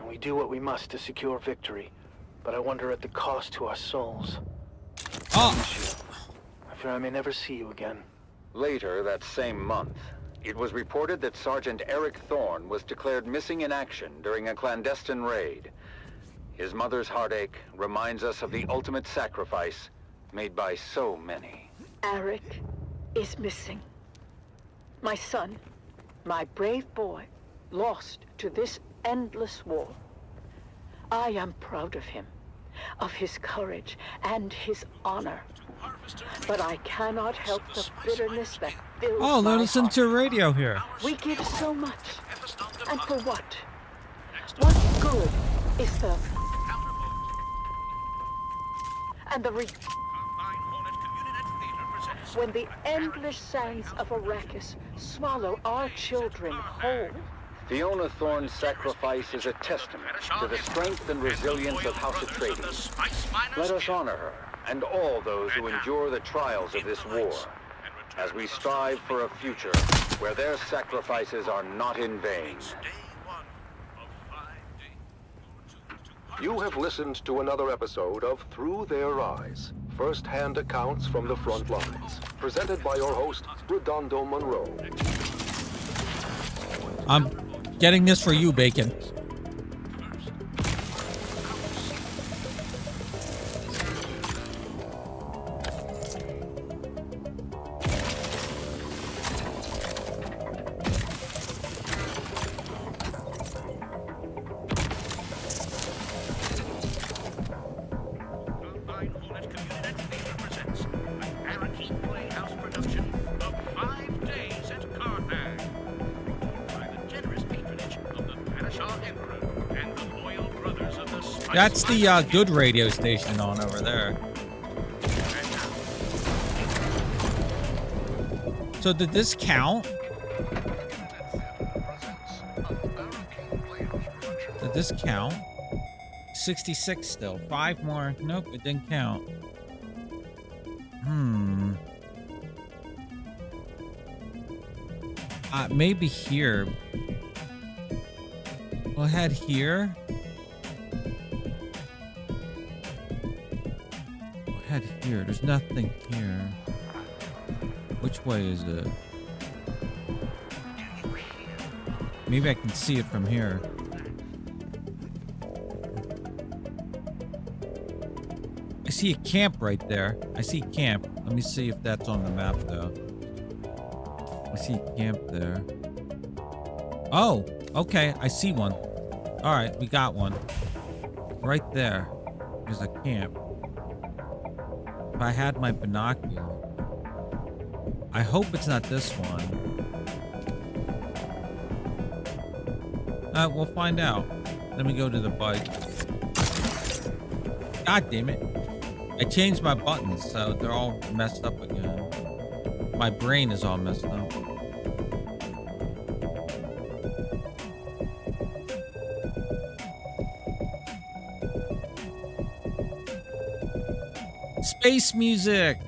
we do what we must to secure victory, but I wonder at the cost to our souls. I miss you. I fear I may never see you again. Later that same month, it was reported that Sergeant Eric Thorne was declared missing in action during a clandestine raid. His mother's heartache reminds us of the ultimate sacrifice made by so many. Eric is missing. My son, my brave boy, lost to this endless war. I am proud of him, of his courage and his honor. But I cannot help the bitterness that fills Oh, my they're listening heart. to radio here. We give so much, and for what? What good is the... And the when the endless sands of Arrakis swallow our children whole. Fiona Thorne's sacrifice is a testament to the strength and resilience of House Atreides. Let us honor her and all those who endure the trials of this war, as we strive for a future where their sacrifices are not in vain. You have listened to another episode of Through Their Eyes, first-hand accounts from the front lines, presented by your host, Redondo Monroe. I'm getting this for you, Bacon. That's the good radio station on over there. So did this count? Did this count? 66 still. 5 more. Nope, it didn't count. Maybe here. We'll head here. We'll head here. There's nothing here. Which way is it? Maybe I can see it from here. I see a camp right there. I see camp. Let me see if that's on the map, though. I see a camp there. Oh, okay. I see one. All right, we got one. Right there. There's a camp. If I had my binocular. I hope it's not this one. We'll find out. Let me go to the bike. God damn it. I changed my buttons, so they're all messed up again. My brain is all messed up. Space music!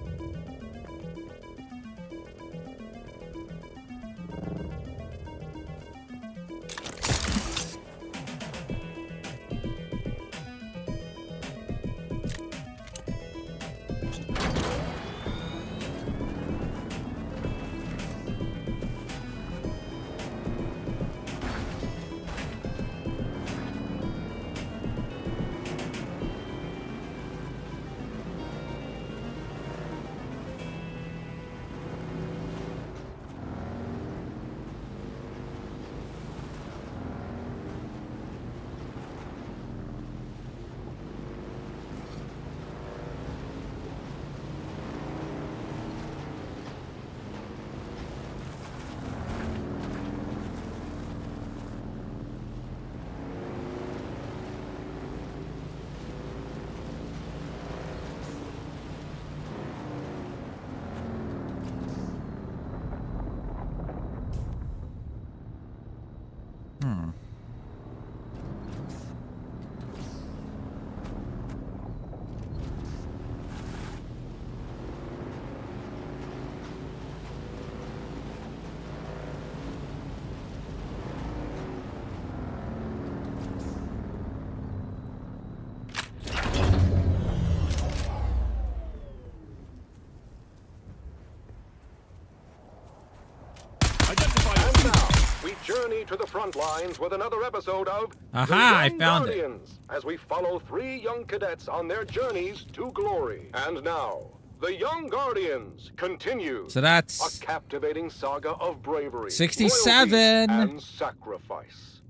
Journey to the front lines with another episode of I found Guardians, as we follow 3 young cadets on their journeys to glory. And now, The Young Guardians continues. So that's a captivating saga of bravery, 67 loyalty, and sacrifice.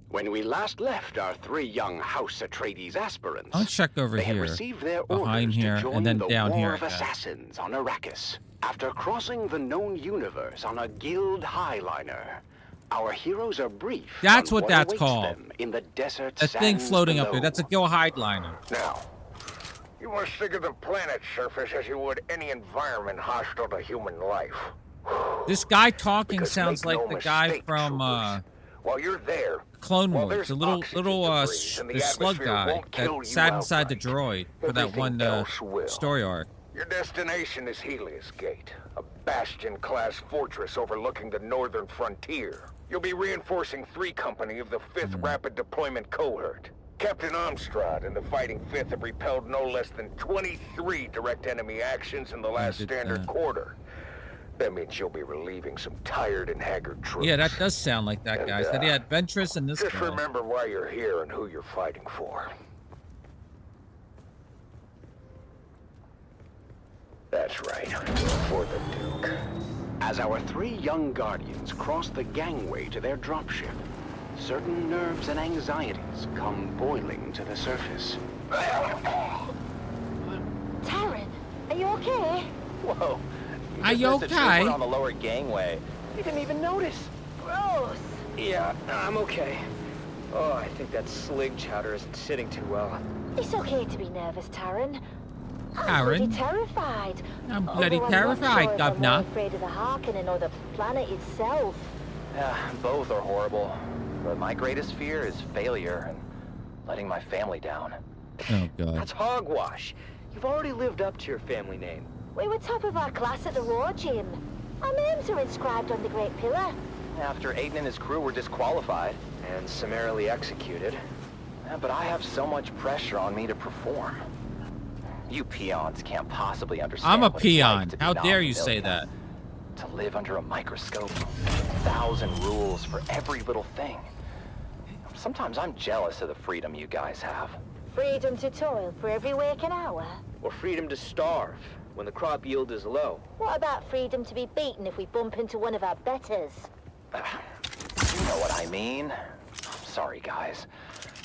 When we last left our 3 young House Atreides aspirants, I'll check over they here, had received their behind orders here, to join and then the down War here of again. Assassins on Arrakis. After crossing the known universe on a guild highliner, our heroes are briefed. That's on what that's awaits called. them in the desert That thing sands floating up below. there. That's a Gil Hidliner. Now, you must think of the planet's surface as you would any environment hostile to human life. This guy talking Because sounds make like no the guy mistake, from while you're there, Clone while Wars, there's the little oxygen the debris and slug atmosphere guy won't kill that you sat inside the outright. droid for that Everything one else will. story arc. Your destination is Helios Gate, a Bastion-class fortress overlooking the northern frontier. You'll be reinforcing 3 Company of the 5th Rapid Deployment Cohort. Captain Armstrad and the Fighting 5th have repelled no less than 23 direct enemy actions in the last standard quarter. That means you'll be relieving some tired and haggard troops. Yeah, that does sound like that guy. Said he had Ventress and this Just guy. remember why you're here and who you're fighting for. That's right, for the Duke. As our 3 young guardians cross the gangway to their dropship, certain nerves and anxieties come boiling to the surface. Taryn, are you okay? Whoa. Are you Just missed a okay? trooper on the lower gangway. You didn't even notice. Gross. Yeah, I'm okay. Oh, I think that slig chowder isn't sitting too well. It's okay to be nervous, Taryn. I'm Taryn? bloody terrified. I'm bloody Although I'm not terrified, sure if I'm Governor. more afraid of the Harkonnen or the planet itself. Yeah, both are horrible. But my greatest fear is failure and letting my family down. Oh, God. That's hogwash. You've already lived up to your family name. We were top of our class at the war gym. Our names are inscribed on the Great Pillar. After Aiden and his crew were disqualified. And summarily executed. Yeah, but I have so much pressure on me to perform. You peons can't possibly understand. I'm a what it's like peon. to be How dare you non-civilian. say that? To live under a microscope. 1,000 rules for every little thing. Sometimes I'm jealous of the freedom you guys have. Freedom to toil for every waking hour. Or freedom to starve when the crop yield is low. What about freedom to be beaten if we bump into one of our betters? You know what I mean. Sorry, guys.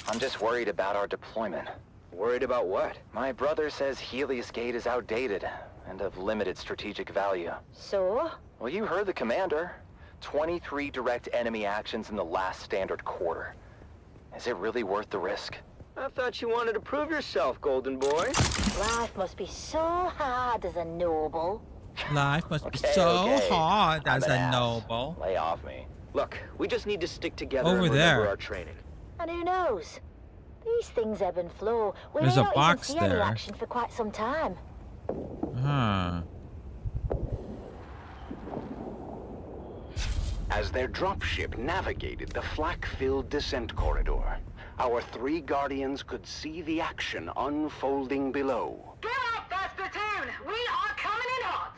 I'm just worried about our deployment. Worried about what? My brother says Helios Gate is outdated and of limited strategic value. So? Well, you heard the commander. 23 direct enemy actions in the last standard quarter. Is it really worth the risk? I thought you wanted to prove yourself, golden boy. Life must be so hard as a noble. Life must be so hard as a noble. Lay off me. Look, we just need to stick together Over and remember there. our training. And who knows? These things ebb and flow. We There's may a not box even see any there. action for quite some time. Huh. As their dropship navigated the flak-filled descent corridor, our three guardians could see the action unfolding below. Get up, that's platoon! We are coming in hot!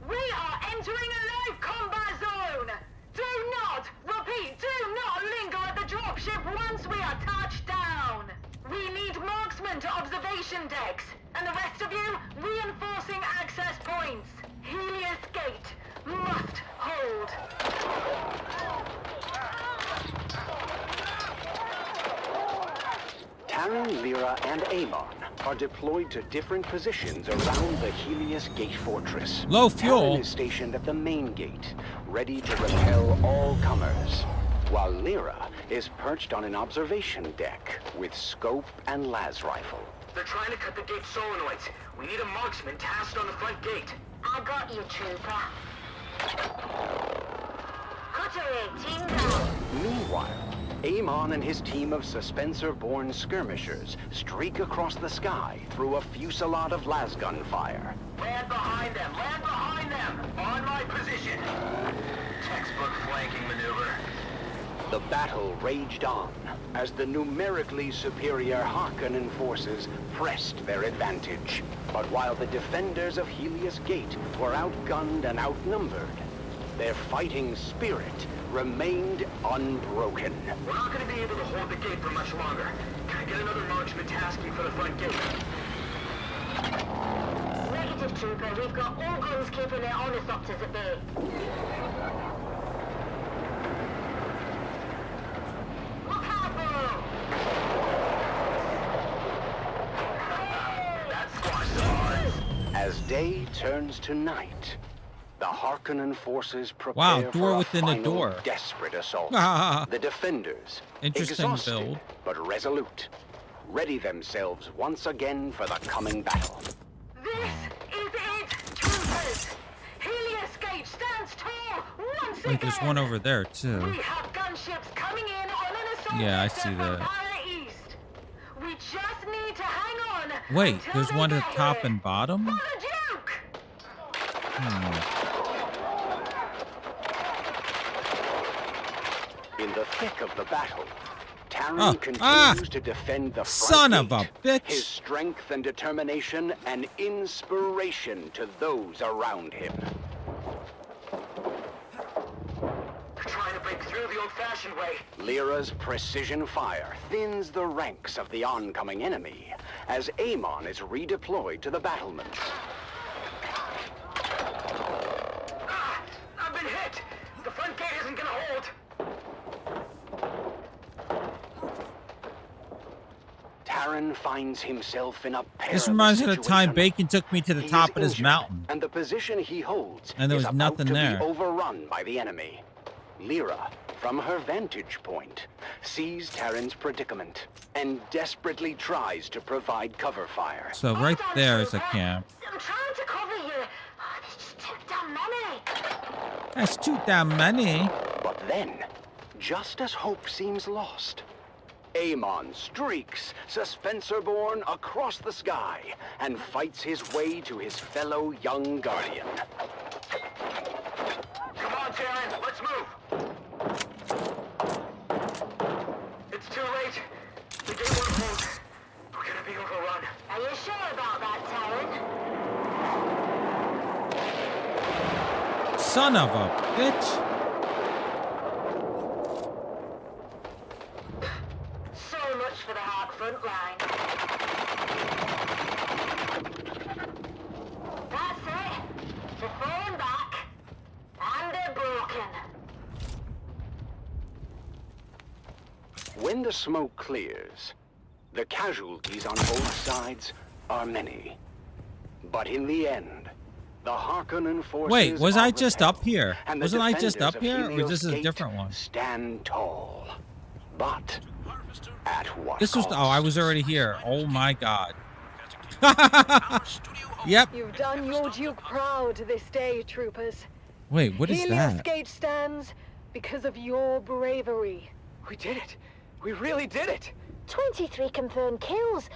We are entering a live combat zone! Do not, repeat, do not linger at the dropship once we are touched down! We need marksmen to observation decks, and the rest of you, reinforcing access points. Helios Gate must hold. Taran, Lyra, and Amon are deployed to different positions around the Helios Gate fortress. Low fuel. Taran is stationed at the main gate, ready to repel all comers, while Lyra is perched on an observation deck with scope and las rifle. They're trying to cut the gate solenoids. We need a marksman tasked on the front gate. I got you, trooper. Cutter 18 down. Meanwhile, Amon and his team of Suspensor-born skirmishers streak across the sky through a fusillade of lasgun fire. Land behind them! Land behind them! On my position! Textbook flanking maneuver. The battle raged on as the numerically superior Harkonnen forces pressed their advantage. But while the defenders of Helios Gate were outgunned and outnumbered, their fighting spirit remained unbroken. We're not going to be able to hold the gate for much longer. Can I get another marksman tasking for the front gate? Negative, trooper. We've got all guns keeping their ornithopters at bay. Look out, bro! That squashed some odds. As day turns to night, the Harkonnen forces prepare Wow, for door a within a final door. desperate assault. Ah. The defenders, Interesting exhausted build. but resolute, ready themselves once again for the coming battle. This is it, troopers! Helios Gate stands tall once Wait, there's one over there too. We have gunships coming in on an assault Yeah, I vector see from that. fire east. We just need to hang on. Wait, until there's they one at get the top here. and bottom? For the Duke! In the thick of the battle, Taran continues to defend the front Son of gate. a bitch. His strength and determination an inspiration to those around him. They're trying to break through the old-fashioned way. Lyra's precision fire thins the ranks of the oncoming enemy as Amon is redeployed to the battlements. Ah, I've been hit! The front gate isn't gonna hold! Taran finds himself in a perilous This reminds me of the time situation. Bacon took me to the He top is of this injured, mountain. and the position he holds And there is was about nothing to there. be overrun by the enemy. Lyra, from her vantage point, sees Taran's predicament and desperately tries to provide cover fire. So right there is a camp. I'm trying to cover you. Oh, there's just too damn many. That's too damn many. But then, just as hope seems lost, Amon streaks, Suspensor-born, across the sky and fights his way to his fellow young guardian. Come on, chillin, let's move. It's too late. The gate won't hold. We're gonna be overrun. Are you sure about that, Tyrant? Son of a bitch. So much for the hard front line. That's it. They're falling back. And they're broken. When the smoke clears, the casualties on both sides are many. But in the end, the Harkonnen forces Wait, was are I just repelled, up here? and the Wasn't I just defenders up of here? Or Helios this is a Gate different one? stand tall. But at what This was, cost? oh, I was already here. Oh my god. Yep. You've done your Duke proud this day, troopers. Wait, what is Helios that? Gate stands because of your bravery. We did it. We really did it. 23 confirmed kills.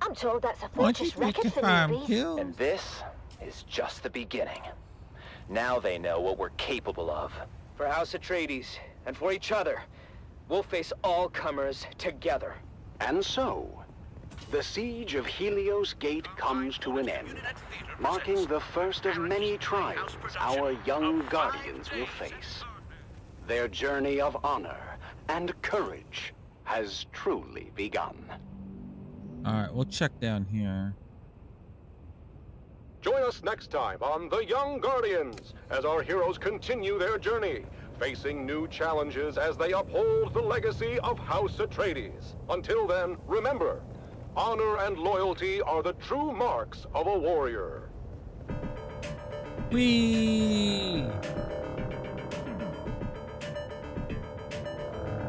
I'm told that's a fortress record for newbies. And this is just the beginning. Now they know what we're capable of. For House Atreides, and for each other, we'll face all comers together. And so, the siege of Helios Gate comes to an end, marking the first of many trials our young guardians will face. Their journey of honor and courage has truly begun. Alright, we'll check down here. Join us next time on The Young Guardians as our heroes continue their journey, facing new challenges as they uphold the legacy of House Atreides. Until then, remember, honor and loyalty are the true marks of a warrior. Whee!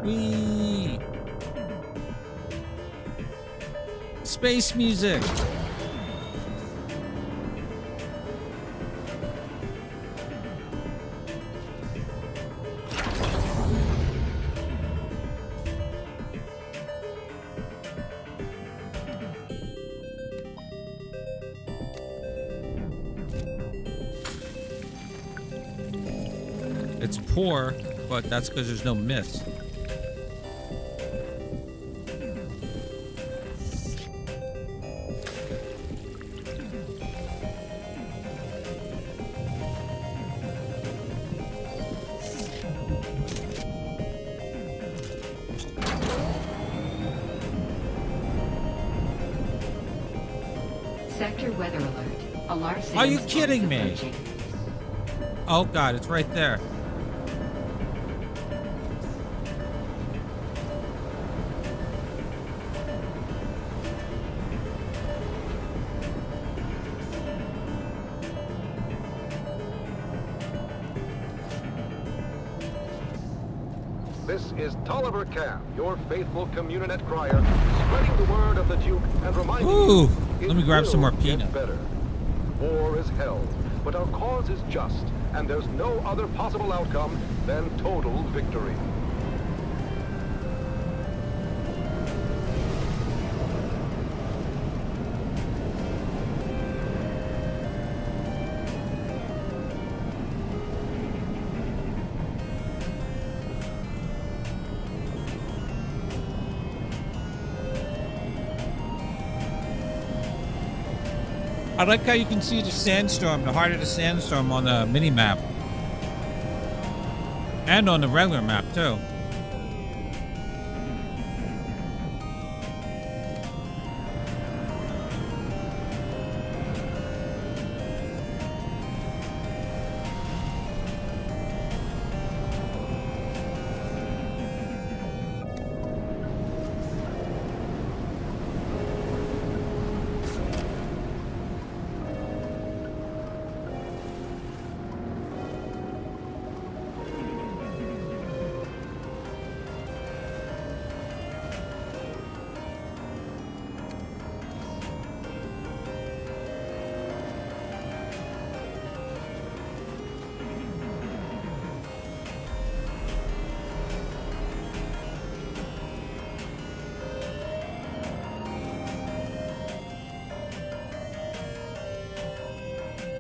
Whee! Space music! It's poor, but that's because there's no mist. Sector weather alert. A large Are you sandstorm kidding is me? approaching. Oh god, it's right there. This is Tolliver Cam, your faithful Communinet crier, spreading the word of the Duke and reminding Ooh, you let me grab some more will get peanut. better. War is hell, but our cause is just, and there's no other possible outcome than total victory. I like how you can see the sandstorm, the heart of the sandstorm on the mini map. And on the regular map too.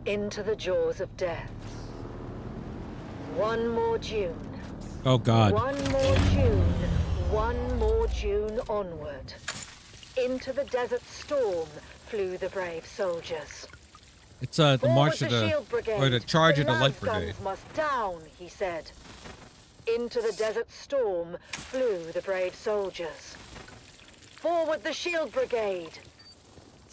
into the jaws of death. One more June. Oh, God. One more June. One more June onward. Into the desert storm flew the brave soldiers. It's the march of the the, Shield Brigade. or the charge of the las Light Brigade. guns must down, he said. Into the desert storm flew the brave soldiers. Forward the Shield Brigade.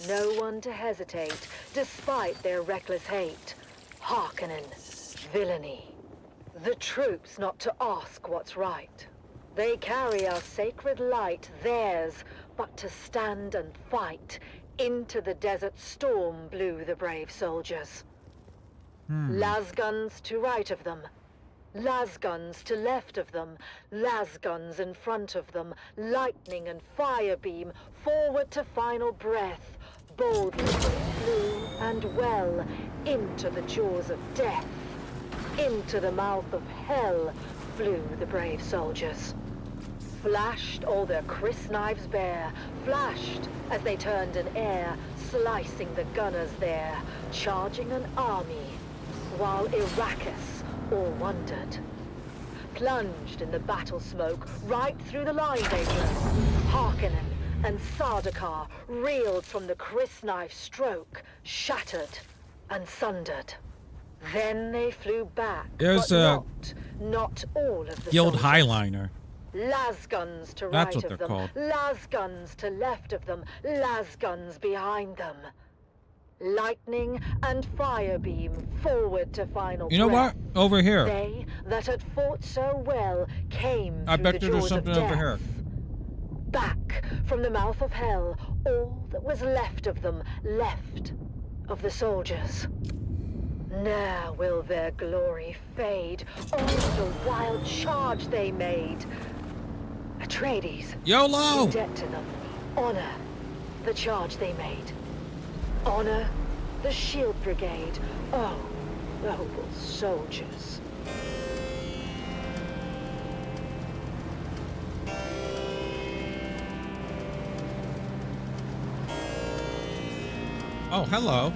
No one to hesitate, despite their reckless hate. Harkonnen, villainy. The troops not to ask what's right. They carry our sacred light, theirs, but to stand and fight. Into the desert storm blew the brave soldiers. Las guns to right of them. Las guns to left of them, las guns in front of them, lightning and fire beam, forward to final breath, boldly flew and well, into the jaws of death, into the mouth of hell, flew the brave soldiers. Flashed all their crisp knives bare, flashed as they turned in air, slicing the gunners there, charging an army, while Arrakis all wondered. Plunged in the battle smoke, right through the line they broke. Harkonnen and Sardaukar reeled from the crysknife stroke, shattered and sundered. Then they flew back, There's but not all of the Guild soldiers. Highliner. Las guns to That's right what of they're them, called. las guns to left of them, las guns behind them. Lightning and fire beam forward to final You know breath. what? Over here. They that had fought so well came I through bet the there's jaws something of over death. here. Back from the mouth of hell, all that was left of them, left of the soldiers. Ne'er will their glory fade. Oh, the wild charge they made. Atreides, YOLO! in debt to them. Honor the charge they made. Honor the Shield Brigade. Oh, noble soldiers. Oh, hello.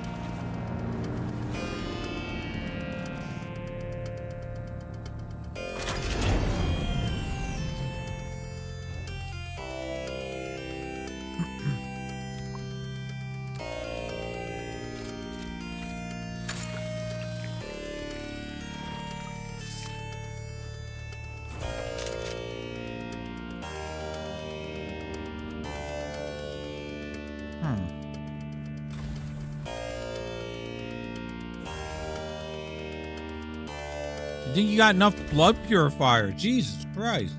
You think you got enough blood purifier? Jesus Christ.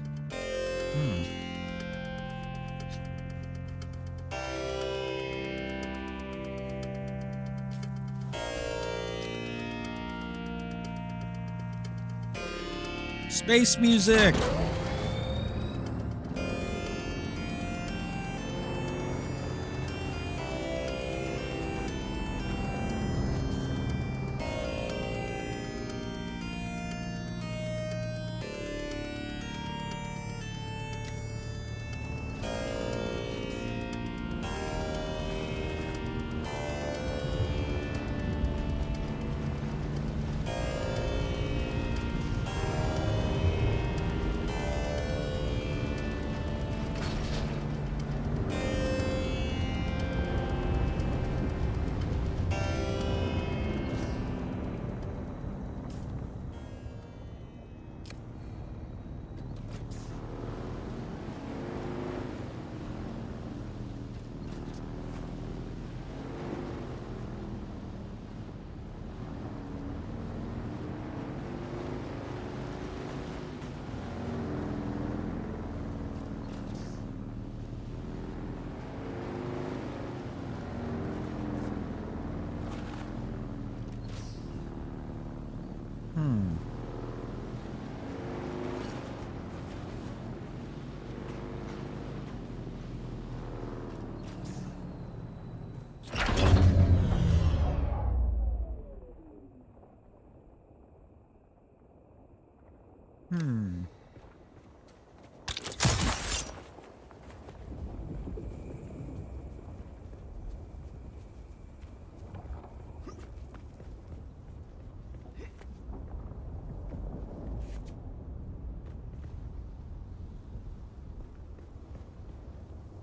Space music.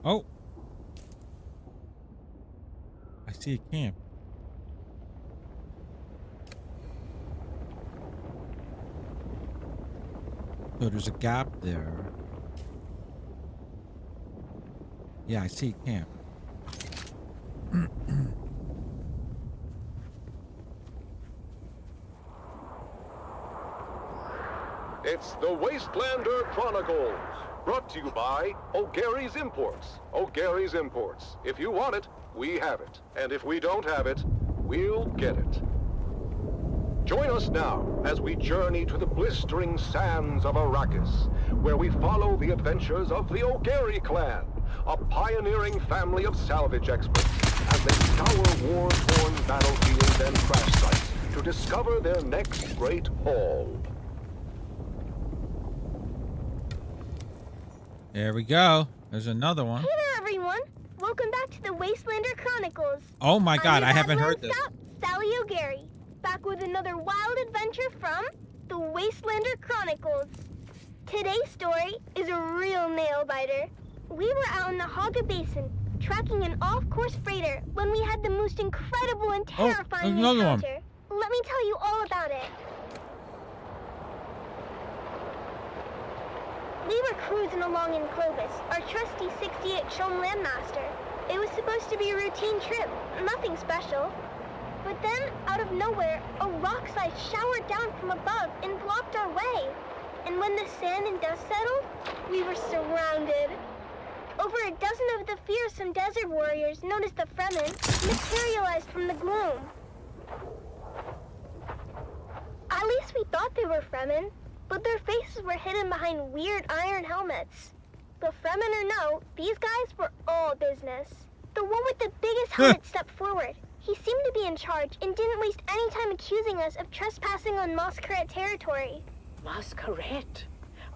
Oh. I see a camp. So there's a gap there. Yeah, I see a camp. It's the Wastelander Chronicles, brought to you by O'Gary's Imports. O'Gary's Imports. If you want it, we have it. And if we don't have it, we'll get it. Join us now as we journey to the blistering sands of Arrakis, where we follow the adventures of the O'Gary clan, a pioneering family of salvage experts, as they scour war-torn battlefields and crash sites to discover their next great haul. There we go. There's another one. Hey there, everyone. Welcome back to the Wastelander Chronicles. Oh my God, I haven't heard this. Sally O'Gary, back with another wild adventure from the Wastelander Chronicles. Today's story is a real nail-biter. We were out in the Haga Basin, tracking an off-course freighter when we had the most incredible and terrifying encounter. Let me tell you all about it. We were cruising along in Clovis, our trusty 68 Chillin Landmaster. It was supposed to be a routine trip, nothing special. But then, out of nowhere, a rock slide showered down from above and blocked our way. And when the sand and dust settled, we were surrounded. Over a dozen of the fearsome desert warriors known as the Fremen materialized from the gloom. At least we thought they were Fremen, but their faces were hidden behind weird iron helmets. But Fremen or no, these guys were all business. The one with the biggest helmet stepped forward. He seemed to be in charge and didn't waste any time accusing us of trespassing on Masquerade territory. Masquerade?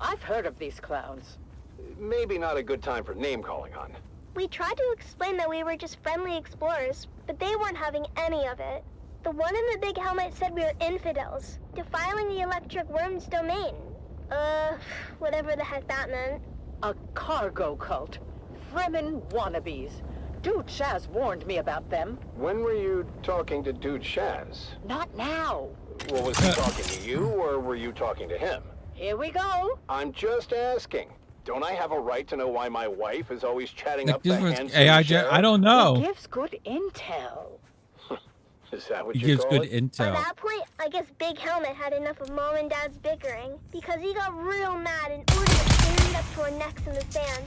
I've heard of these clowns. Maybe not a good time for name-calling, hon. We tried to explain that we were just friendly explorers, but they weren't having any of it. The one in the big helmet said we were infidels, defiling the electric worm's domain. Whatever the heck that meant. A cargo cult. Fremen wannabes. Dude Shaz warned me about them. When were you talking to Dude Shaz? Not now. Well, was he talking to you, or were you talking to him? Here we go. I'm just asking. Don't I have a right to know why my wife is always chatting up the handsome sheriff? I don't know. He gives good intel. Is that what he you gives call good it? intel. At that point, I guess Big Helmet had enough of Mom and Dad's bickering, because he got real mad and ordered us buried up to our necks in the sand.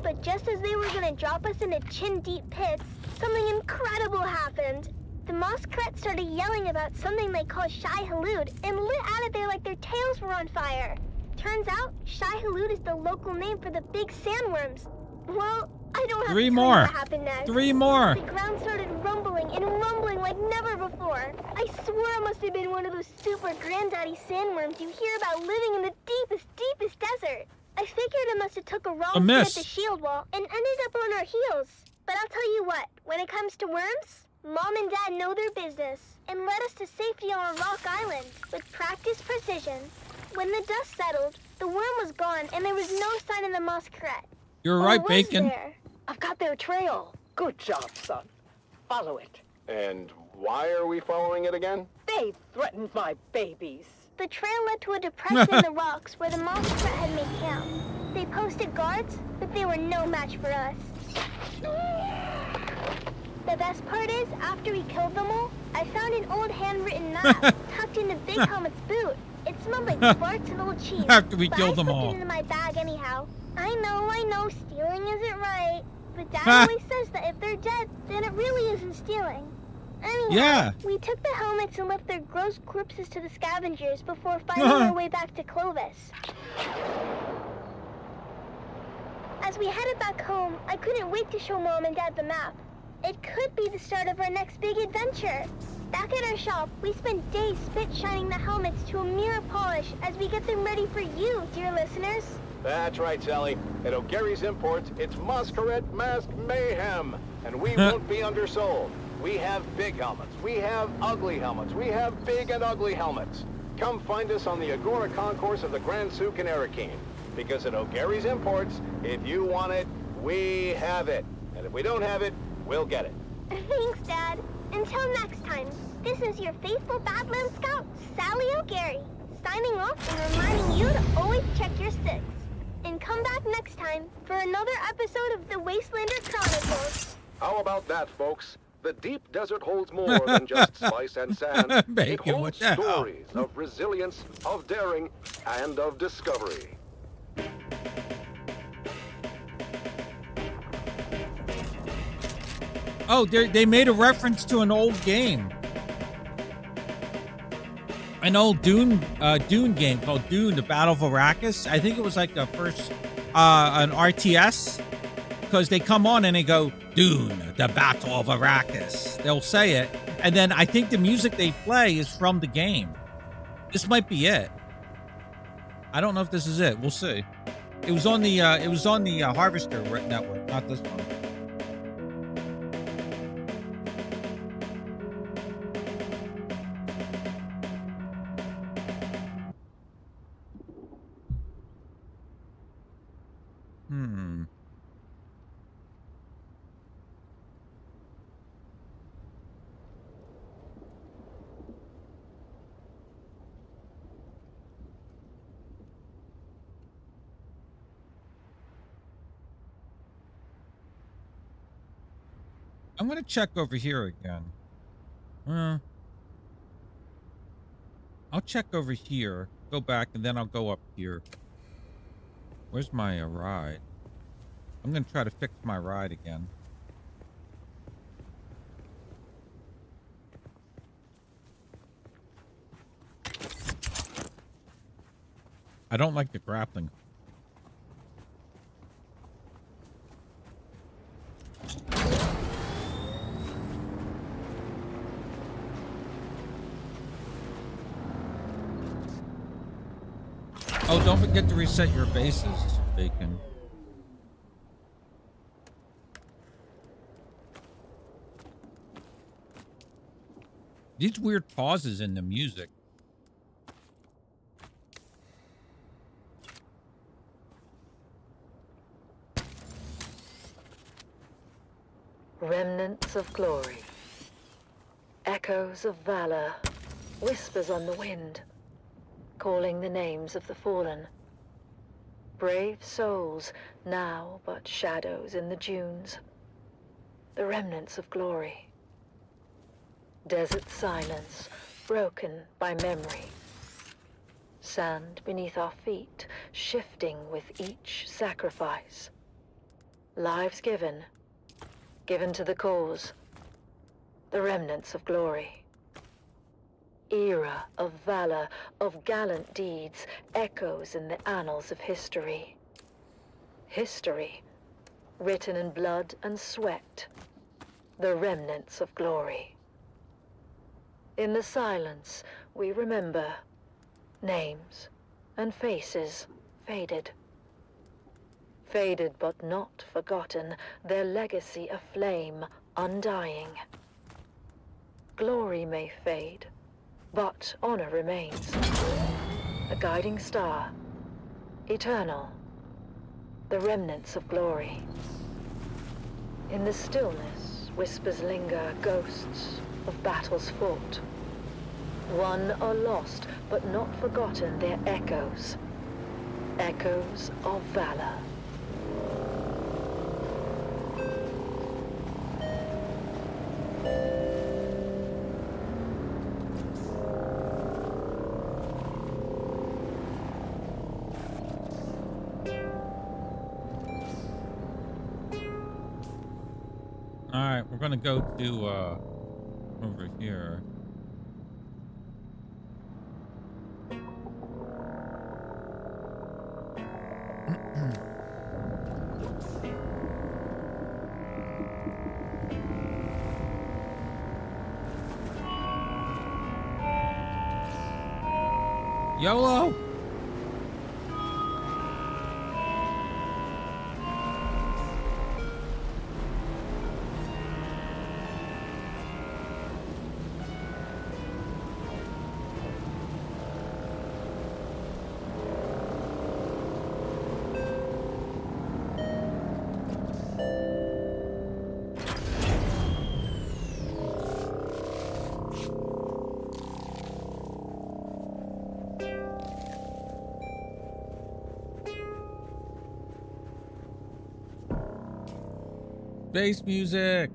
But just as they were gonna drop us into chin-deep pits, something incredible happened. The Masquerade started yelling about something they called Shai Hulud and lit out of there like their tails were on fire. Turns out, Shai Hulud is the local name for the big sandworms. Well, I don't have to tell you what happened next. 3 more. The ground started rumbling and rumbling like never before. I swear it must have been one of those super granddaddy sandworms you hear about living in the deepest desert. I figured it must have took a wrong turn at the shield wall and ended up on our heels. But I'll tell you what, when it comes to worms, Mom and Dad know their business and led us to safety on a rock island with practiced precision. When the dust settled, the worm was gone and there was no sign of the Masquerade. You're right, Bacon. I've got their trail. Good job, son. Follow it. And why are we following it again? They threatened my babies. The trail led to a depression in the rocks where the Masquerade had made camp. They posted guards, but they were no match for us. The best part is, after we killed them all, I found an old handwritten map tucked into Big Helmet's boot. It smelled like farts and old cheese. After we killed them all. I slipped it into my bag anyhow. I know, stealing isn't right. But Dad always says that if they're dead, then it really isn't stealing. Anyhow, we took the helmets and left their gross corpses to the scavengers before finding our way back to Clovis. As we headed back home, I couldn't wait to show Mom and Dad the map. It could be the start of our next big adventure. Back at our shop, we spent days spit shining the helmets to a mirror polish as we get them ready for you, dear listeners. That's right, Sally. At O'Gary's Imports, it's Masquerade Mask Mayhem, and we won't be undersold. We have big helmets, we have ugly helmets, we have big and ugly helmets. Come find us on the Agora Concourse of the Grand Souk in Arrakeen. Because at O'Gary's Imports, if you want it, we have it. And if we don't have it, we'll get it. Thanks, Dad. Until next time, this is your faithful Badland Scout, Sally O'Gary, signing off and reminding you to always check your six. And come back next time for another episode of the Wastelander Chronicles. How about that, folks? The deep desert holds more than just spice and sand. It holds stories of resilience, of daring, and of discovery. Oh, they made a reference to an old game. An old Dune game called Dune, the Battle of Arrakis. I think it was like the first, an RTS. Because they come on and they go, Dune, the Battle of Arrakis. They'll say it. And then I think the music they play is from the game. This might be it. I don't know if this is it. We'll see. It was on the Harvester network, not this one. I'm going to check over here again. I'll check over here, go back, and then I'll go up here. Where's my ride? I'm going to try to fix my ride again. I don't like the grappling. Oh, don't forget to reset your bases, Bacon. These weird pauses in the music. Remnants of glory. Echoes of valor. Whispers on the wind. Calling the names of the fallen. Brave souls, now but shadows in the dunes. The remnants of glory. Desert silence, broken by memory. Sand beneath our feet, shifting with each sacrifice. Lives given, given to the cause. The remnants of glory. Era of valor, of gallant deeds, echoes in the annals of history. History, written in blood and sweat. The remnants of glory. In the silence, we remember names and faces faded. Faded but not forgotten, their legacy a flame undying. Glory may fade, but honor remains. A guiding star, eternal, the remnants of glory. In the stillness, whispers linger, ghosts of battles fought. Won or lost, but not forgotten, their echoes. Echoes of valor. Alright, we're gonna go to over here. YOLO! Bass music.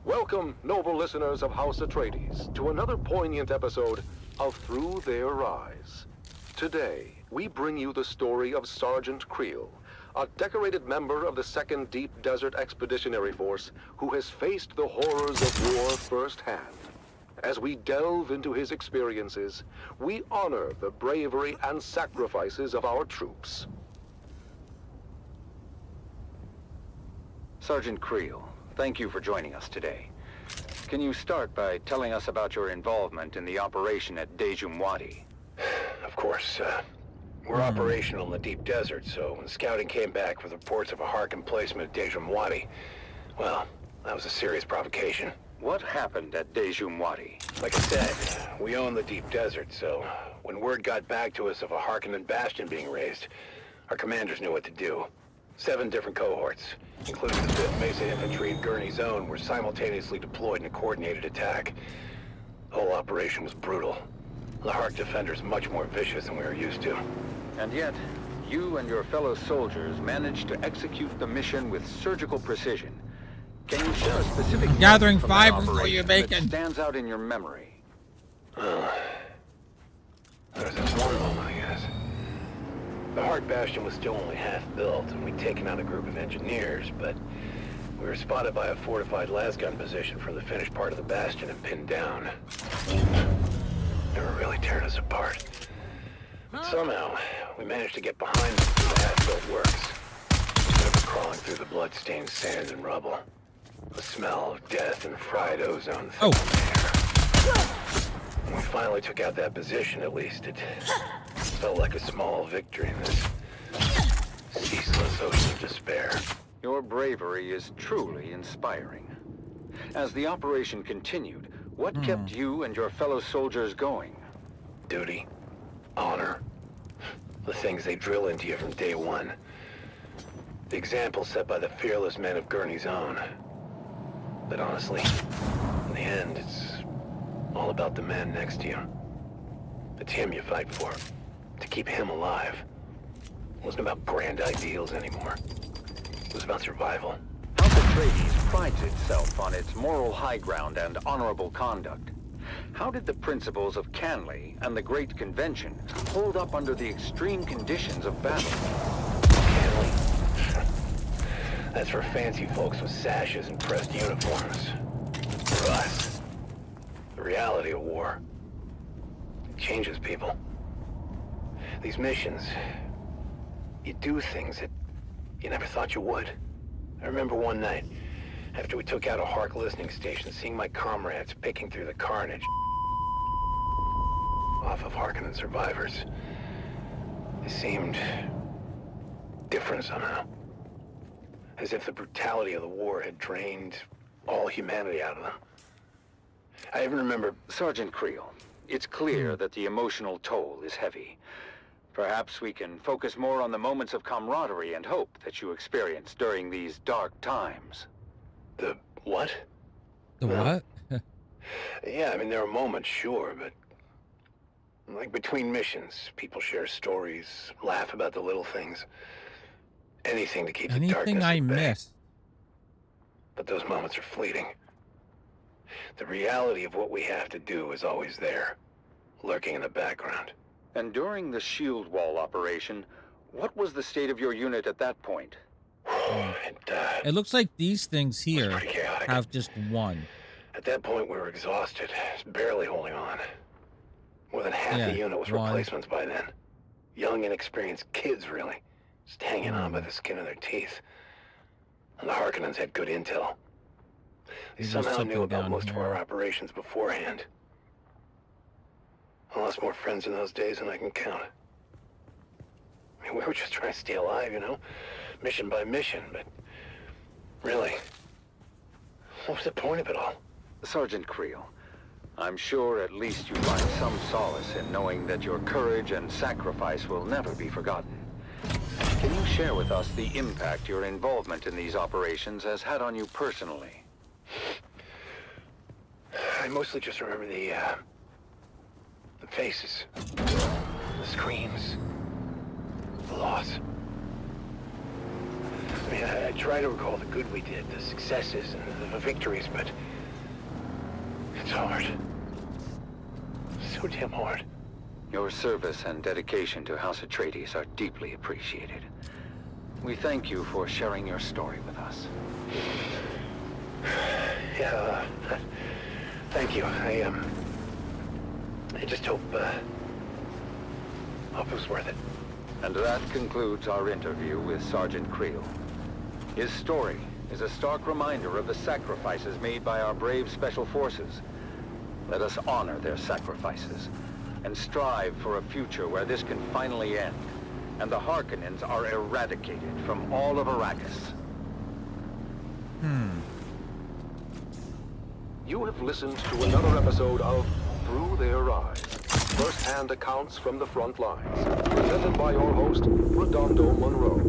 Welcome, noble listeners of House Atreides, to another poignant episode of Through Their Eyes. Today, we bring you the story of Sergeant Creel, a decorated member of the 2nd Deep Desert Expeditionary Force who has faced the horrors of war firsthand. As we delve into his experiences, we honor the bravery and sacrifices of our troops. Sergeant Creel, thank you for joining us today. Can you start by telling us about your involvement in the operation at Dejumwadi? Of course, we're operational in the deep desert, so when scouting came back with reports of a Hark emplacement at Dejumwadi, well, that was a serious provocation. What happened at Dejumwadi? Like I said, we own the deep desert, so when word got back to us of a Harkonnen bastion being raised, our commanders knew what to do. 7 different cohorts, including the 5th Mesa Infantry and Gurney's Own, were simultaneously deployed in a coordinated attack. The whole operation was brutal. The Hark defenders much more vicious than we were used to. And yet, you and your fellow soldiers managed to execute the mission with surgical precision. Can you share a specific gathering moment from that fibers while you're operation baking. that stands out in your memory? There was this one moment, I guess. The Hark bastion was still only half built, and we'd taken out a group of engineers, but we were spotted by a fortified lasgun position from the finished part of the bastion and pinned down. They were really tearing us apart. But somehow, we managed to get behind them through the half-built works. Instead of crawling through the blood-stained sand and rubble. The smell of death and fried ozone filled the air. When we finally took out that position, at least, it felt like a small victory in this ceaseless ocean of despair. Your bravery is truly inspiring. As the operation continued, what kept you and your fellow soldiers going? Duty, honor, the things they drill into you from day one. The example set by the fearless men of Gurney's Own. But honestly, in the end, it's all about the man next to you. It's him you fight for, to keep him alive. It wasn't about grand ideals anymore. It was about survival. House Atreides prides itself on its moral high ground and honorable conduct. How did the principles of Canley and the Great Convention hold up under the extreme conditions of battle? Canley? That's for fancy folks with sashes and pressed uniforms. For us, the reality of war, it changes people. These missions, you do things that you never thought you would. I remember one night, after we took out a Hark listening station, seeing my comrades picking through the carnage off of Harkonnen survivors. They seemed different somehow. As if the brutality of the war had drained all humanity out of them. I even remember... Sergeant Creel, it's clear that the emotional toll is heavy. Perhaps we can focus more on the moments of camaraderie and hope that you experienced during these dark times. The what? The what? Yeah, I mean, there are moments, sure, but... like between missions, people share stories, laugh about the little things. Anything to keep the darkness Anything I at bay. missed. But those moments are fleeting. The reality of what we have to do is always there, lurking in the background. And during the shield wall operation, what was the state of your unit at that point? It looks like these things here have just one. At that point, we were exhausted, just barely holding on. More than half the unit was one. replacements by then. Young, inexperienced kids, really. Just hanging on by the skin of their teeth. And the Harkonnens had good intel. They There's somehow something knew about down most of here. our operations beforehand. I lost more friends in those days than I can count. I mean, we were just trying to stay alive, you know? Mission by mission, but... really... what was the point of it all? Sergeant Creel, I'm sure at least you find some solace in knowing that your courage and sacrifice will never be forgotten. Can you share with us the impact your involvement in these operations has had on you personally? I mostly just remember the faces, the screams, the loss. I mean, I try to recall the good we did, the successes and the victories, but it's hard. So damn hard. Your service and dedication to House Atreides are deeply appreciated. We thank you for sharing your story with us. Yeah, thank you. I just hope it was worth it. And that concludes our interview with Sergeant Creel. His story is a stark reminder of the sacrifices made by our brave special forces. Let us honor their sacrifices and strive for a future where this can finally end and the Harkonnens are eradicated from all of Arrakis. You have listened to another episode of Through Their Eyes, first-hand accounts from the front lines, presented by your host, Redondo Monroe.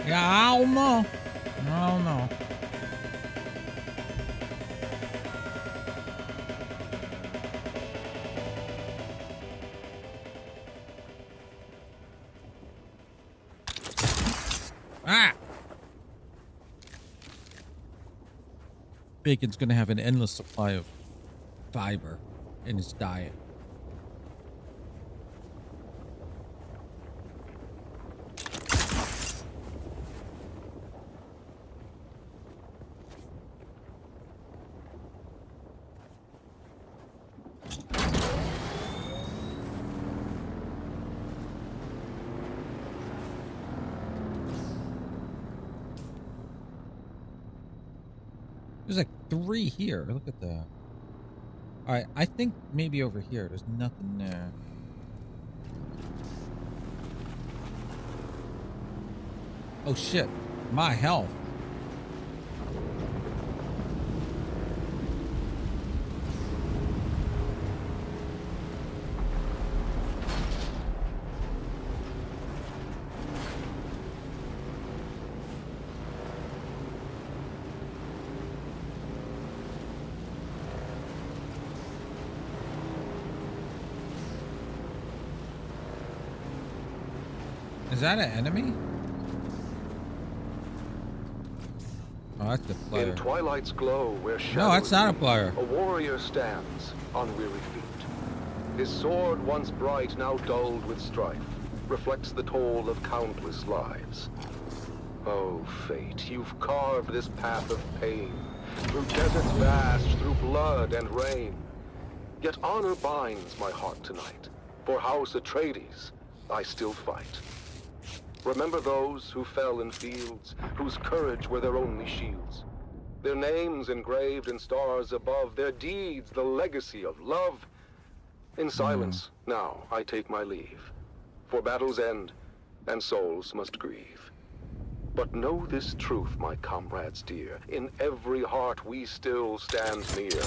Yeah, I don't know. I don't know. Ah! Bacon's gonna have an endless supply of fiber in his diet. There's like 3 here. Look at that. Alright, I think maybe over here. There's nothing there. Oh shit. My health. Is that an enemy? Oh, that's the player. In Twilight's glow, where No, that's not a player. A warrior stands on weary feet. His sword, once bright, now dulled with strife, reflects the toll of countless lives. Oh, fate, you've carved this path of pain, through deserts vast, through blood and rain. Yet honor binds my heart tonight. For House Atreides, I still fight. Remember those who fell in fields, whose courage were their only shields. Their names engraved in stars above, their deeds the legacy of love. In silence, now I take my leave, for battles end, and souls must grieve. But know this truth, my comrades dear, in every heart we still stand near.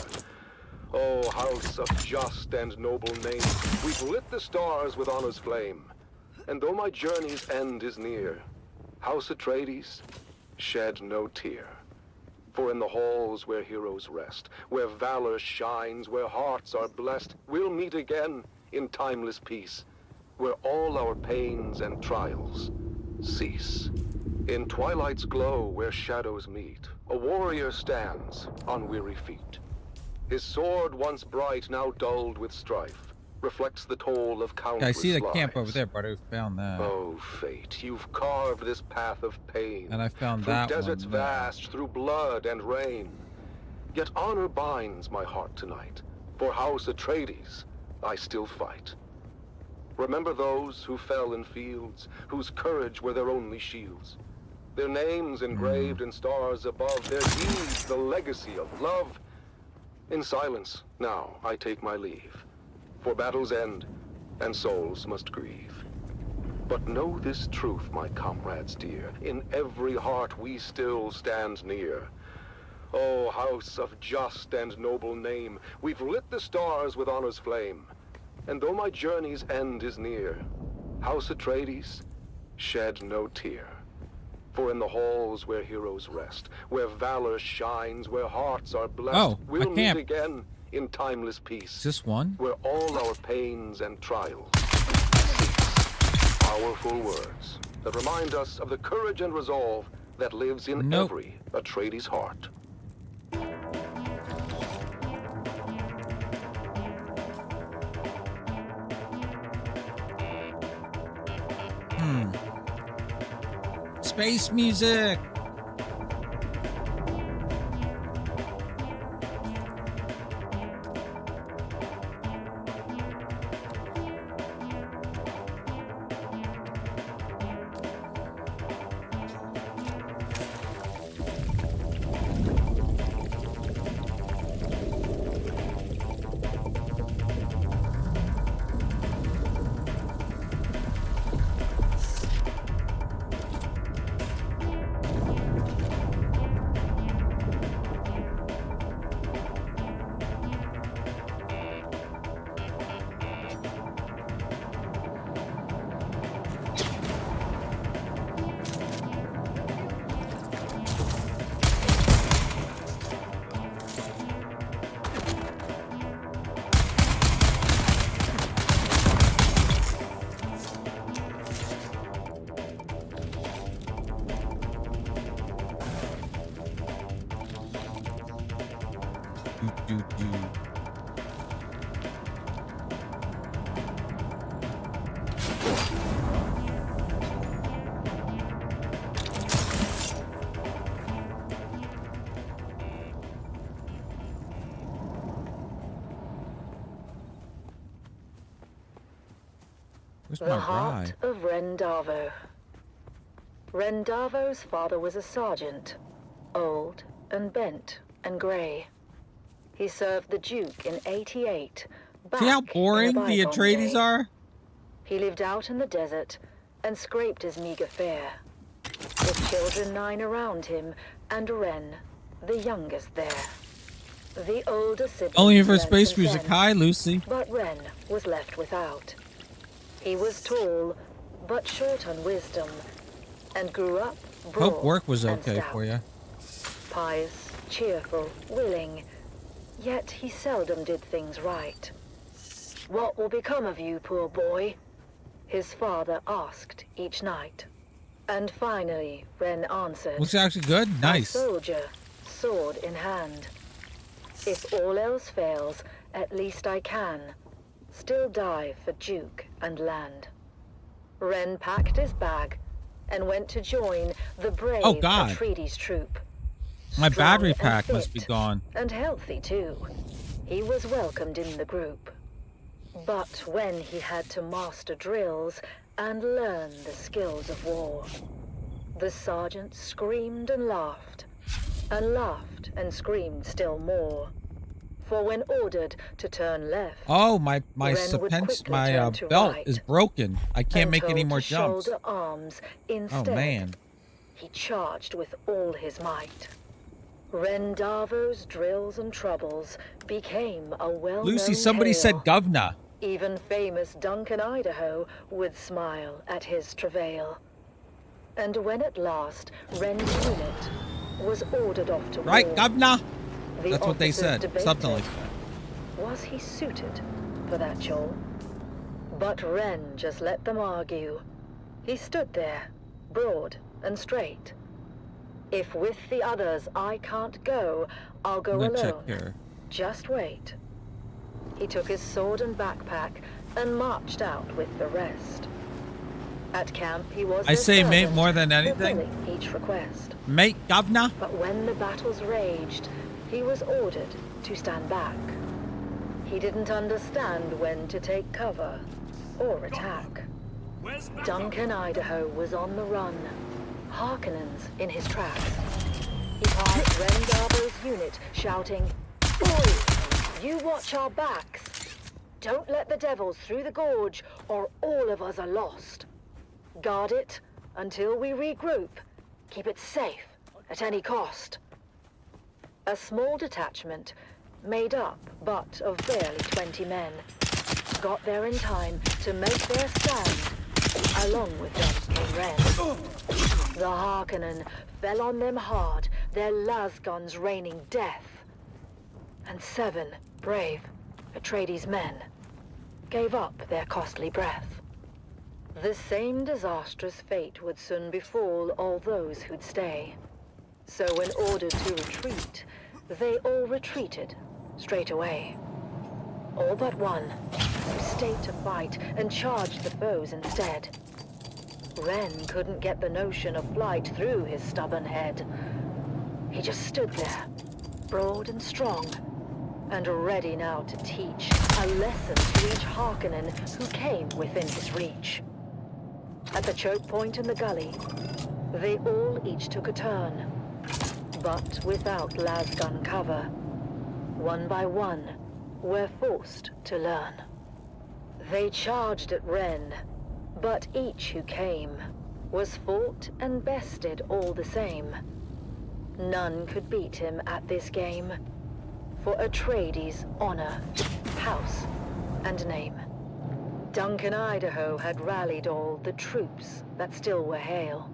Oh, house of just and noble name, we've lit the stars with honor's flame. And though my journey's end is near, House Atreides, shed no tear. For in the halls where heroes rest, where valor shines, where hearts are blessed, we'll meet again in timeless peace, where all our pains and trials cease. In twilight's glow where shadows meet, a warrior stands on weary feet. His sword once bright, now dulled with strife, reflects the toll of countless Yeah, I see the lives. camp over there, but I found that. Oh, fate, you've carved this path of pain. And I found through that deserts one there. vast, through blood and rain. Yet honor binds my heart tonight. For House Atreides, I still fight. Remember those who fell in fields, whose courage were their only shields. Their names engraved in stars above, their deeds the legacy of love. In silence, now I take my leave. For battles end, and souls must grieve. But know this truth, my comrades dear, in every heart we still stand near. O house of just and noble name, we've lit the stars with honor's flame. And though my journey's end is near, House Atreides, shed no tear. For in the halls where heroes rest, where valor shines, where hearts are blessed, we'll meet again in timeless peace. Is this one? Where all our pains and trials cease. Powerful words that remind us of the courage and resolve that lives in every Atreides heart. Space music. Where's The my heart ride? of Rendavo. Rendavo's father was a sergeant, old and bent and grey. He served the Duke in '88. See how boring the Atreides are? He lived out in the desert and scraped his meager fare, with children 9 around him and Ren, the youngest there. The older siblings Only for learned space consent, music. Hi, Lucy. but Ren was left without. He was tall, but short on wisdom, and grew up broad Hope work was and okay stout. for you. Pious, cheerful, willing, yet he seldom did things right. "What will become of you, poor boy?" his father asked each night. And finally, Ren answered, Looks actually good. Nice. "A soldier, sword in hand. If all else fails, at least I can still die for Duke and land." Ren packed his bag and went to join the brave God. Atreides troop. My battery Strong and pack must be fit, gone. and healthy too. He was welcomed in the group. But when he had to master drills and learn the skills of war, the sergeant screamed and laughed and screamed still more. For when ordered to turn left, Oh, my Ren would quickly turn to belt right is broken. I can't and make any told more to jumps. shoulder arms instead. Oh man. He charged with all his might. Rendavo's drills and troubles became a well-known Lucy, somebody tale. said governor. Even famous Duncan, Idaho, would smile at his travail. And when at last Ren's unit was ordered off to Right, war, governor? the That's what they officers said. debated, Something like that. was he suited for that role? But Ren just let them argue. He stood there, broad and straight. "If with the others I can't go, I'll go I'm gonna check alone. here. Just wait." He took his sword and backpack and marched out with the rest. At camp, he was I say mate servant, more than anything. fulfilling each request. Mate, governor. But when the battles raged, he was ordered to stand back. He didn't understand when to take cover or attack. Duncan, Idaho was on the run. Harkonnens in his tracks. He passed Ren Garbo's unit, shouting, "Boy, you watch our backs. Don't let the devils through the gorge, or all of us are lost. Guard it until we regroup. Keep it safe at any cost." A small detachment, made up but of barely 20 men, got there in time to make their stand. Along with them came Ren. The Harkonnen fell on them hard, their lasguns raining death. And 7 brave Atreides men gave up their costly breath. The same disastrous fate would soon befall all those who'd stay. So when ordered to retreat, they all retreated straight away. All but one, who stayed to fight and charged the foes instead. Ren couldn't get the notion of flight through his stubborn head. He just stood there, broad and strong, and ready now to teach a lesson to each Harkonnen who came within his reach. At the choke point in the gully, they all each took a turn, but without lasgun cover. One by one, were forced to learn. They charged at Ren, but each who came was fought and bested all the same. None could beat him at this game, for Atreides' honor, house, and name. Duncan, Idaho had rallied all the troops that still were hale.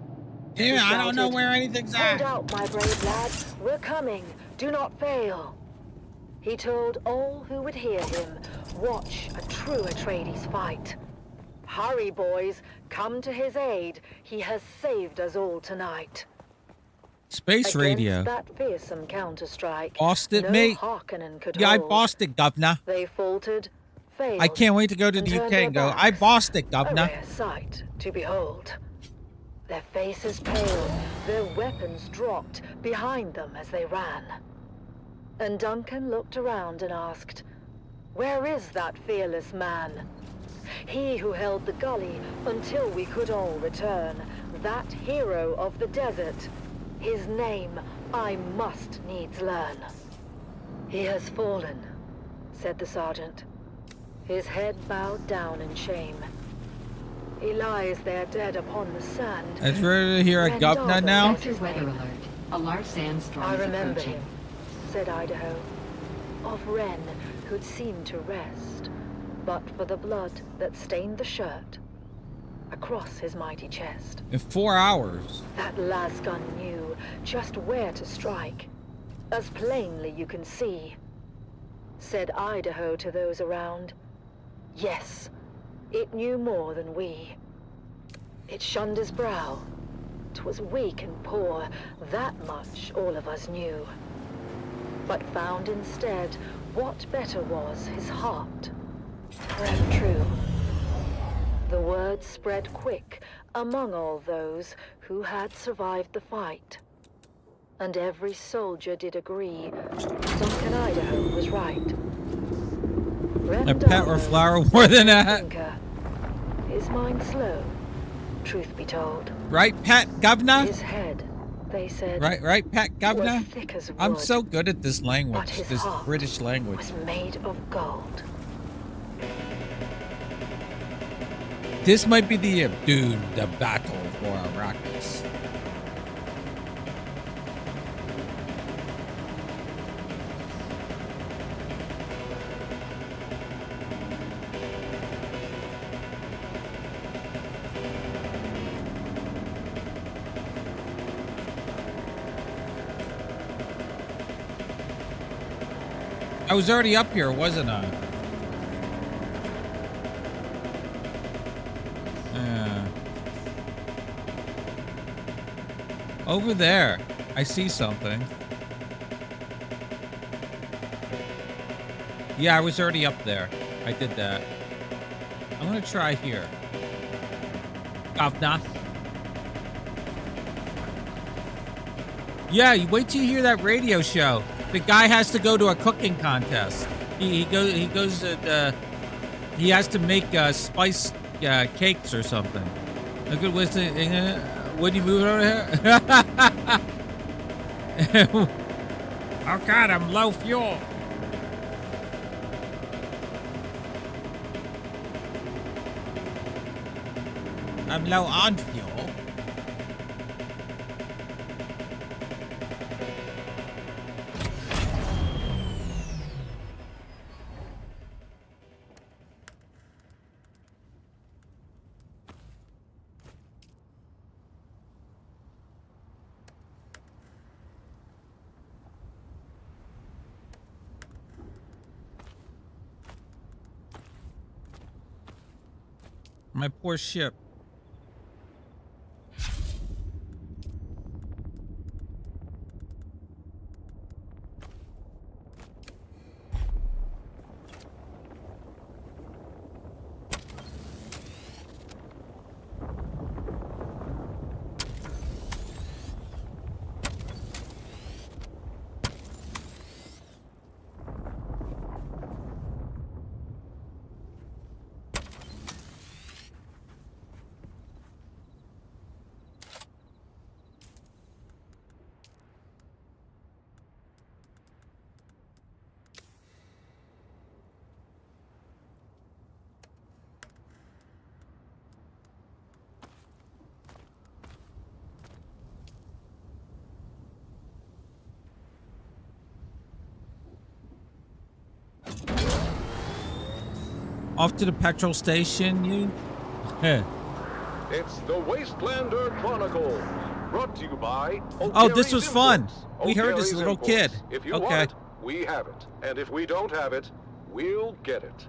Damn, I don't know where anything's at. Hold out, my brave lads. We're coming. Do not fail. He told all who would hear him, watch a true Atreides fight. Hurry, boys. Come to his aid. He has saved us all tonight. Space radio. Against that fearsome counterstrike, Bossed it, no mate. Harkonnen could Yeah, I hold. bossed it, governor. They faltered, failed, I can't wait to go to and the turned UK their and go, backs. I bossed it, A governor. rare sight to behold. Their faces pale, their weapons dropped behind them as they ran. And Duncan looked around and asked, "Where is that fearless man? He who held the gully until we could all return, that hero of the desert. His name I must needs learn." "He has fallen," said the sergeant, his head bowed down in shame. "He lies there dead upon the sand." It's ready to hear a Ren governor Darbo now. was his Weather name. alert. A large sandstorm "I is remember approaching. him," said Idaho. Of Ren, who'd seemed to rest, but for the blood that stained the shirt across his mighty chest. In 4 hours. That lasgun knew just where to strike, as plainly you can see. Said Idaho to those around, "Yes, it knew more than we." It shunned his brow. 'Twas weak and poor, that much all of us knew. But found instead what better was his heart, forever true. The word spread quick among all those who had survived the fight. And every soldier did agree Duncan, Idaho was right. Ren A pet or Darbo flower more than that. thinker. His mind slow, truth be told. Right, Pat, governor? His head, they said, Right, Pat, governor? was thick as wood. I'm so good at this But language, his this heart British language. was made of gold. This might be the dude, the battle for Arrakis. I was already up here, wasn't I? Yeah. Over there, I see something. Yeah, I was already up there. I did that. I'm gonna try here. Governor. Yeah, you wait till you hear that radio show. The guy has to go to a cooking contest. He goes he has to make spice cakes or something. Look at what's the what do you move over here? Oh God, I'm low fuel. I'm low on fuel. My poor ship. Off to the petrol station, you? It's the Wastelander Chronicles, brought to you by Oh, this was fun. Imports. We heard this O'Kerry's little Imports. kid. If you Okay. want it, we have it. And if we don't have it, we'll get it.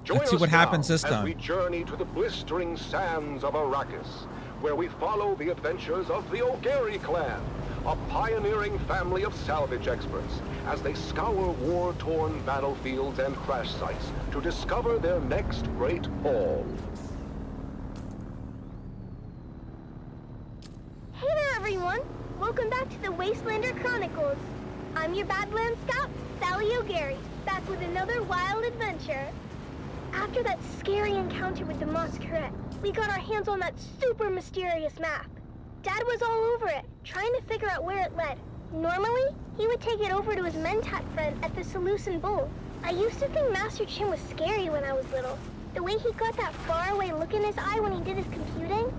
Join Let's see us what now happens this as time. we journey to the blistering sands of Arrakis, where we follow the adventures of the O'Kerry clan, a pioneering family of salvage experts, as they scour war-torn battlefields and crash sites to discover their next great haul. Hey there, everyone! Welcome back to the Wastelander Chronicles. I'm your Badlands Scout, Sally O'Gary, back with another wild adventure. After that scary encounter with the Masquerade, we got our hands on that super mysterious map. Dad was all over it, trying to figure out where it led. Normally, he would take it over to his Mentat friend at the Seleucid Bowl. I used to think Master Chim was scary when I was little. The way he got that faraway look in his eye when he did his computing,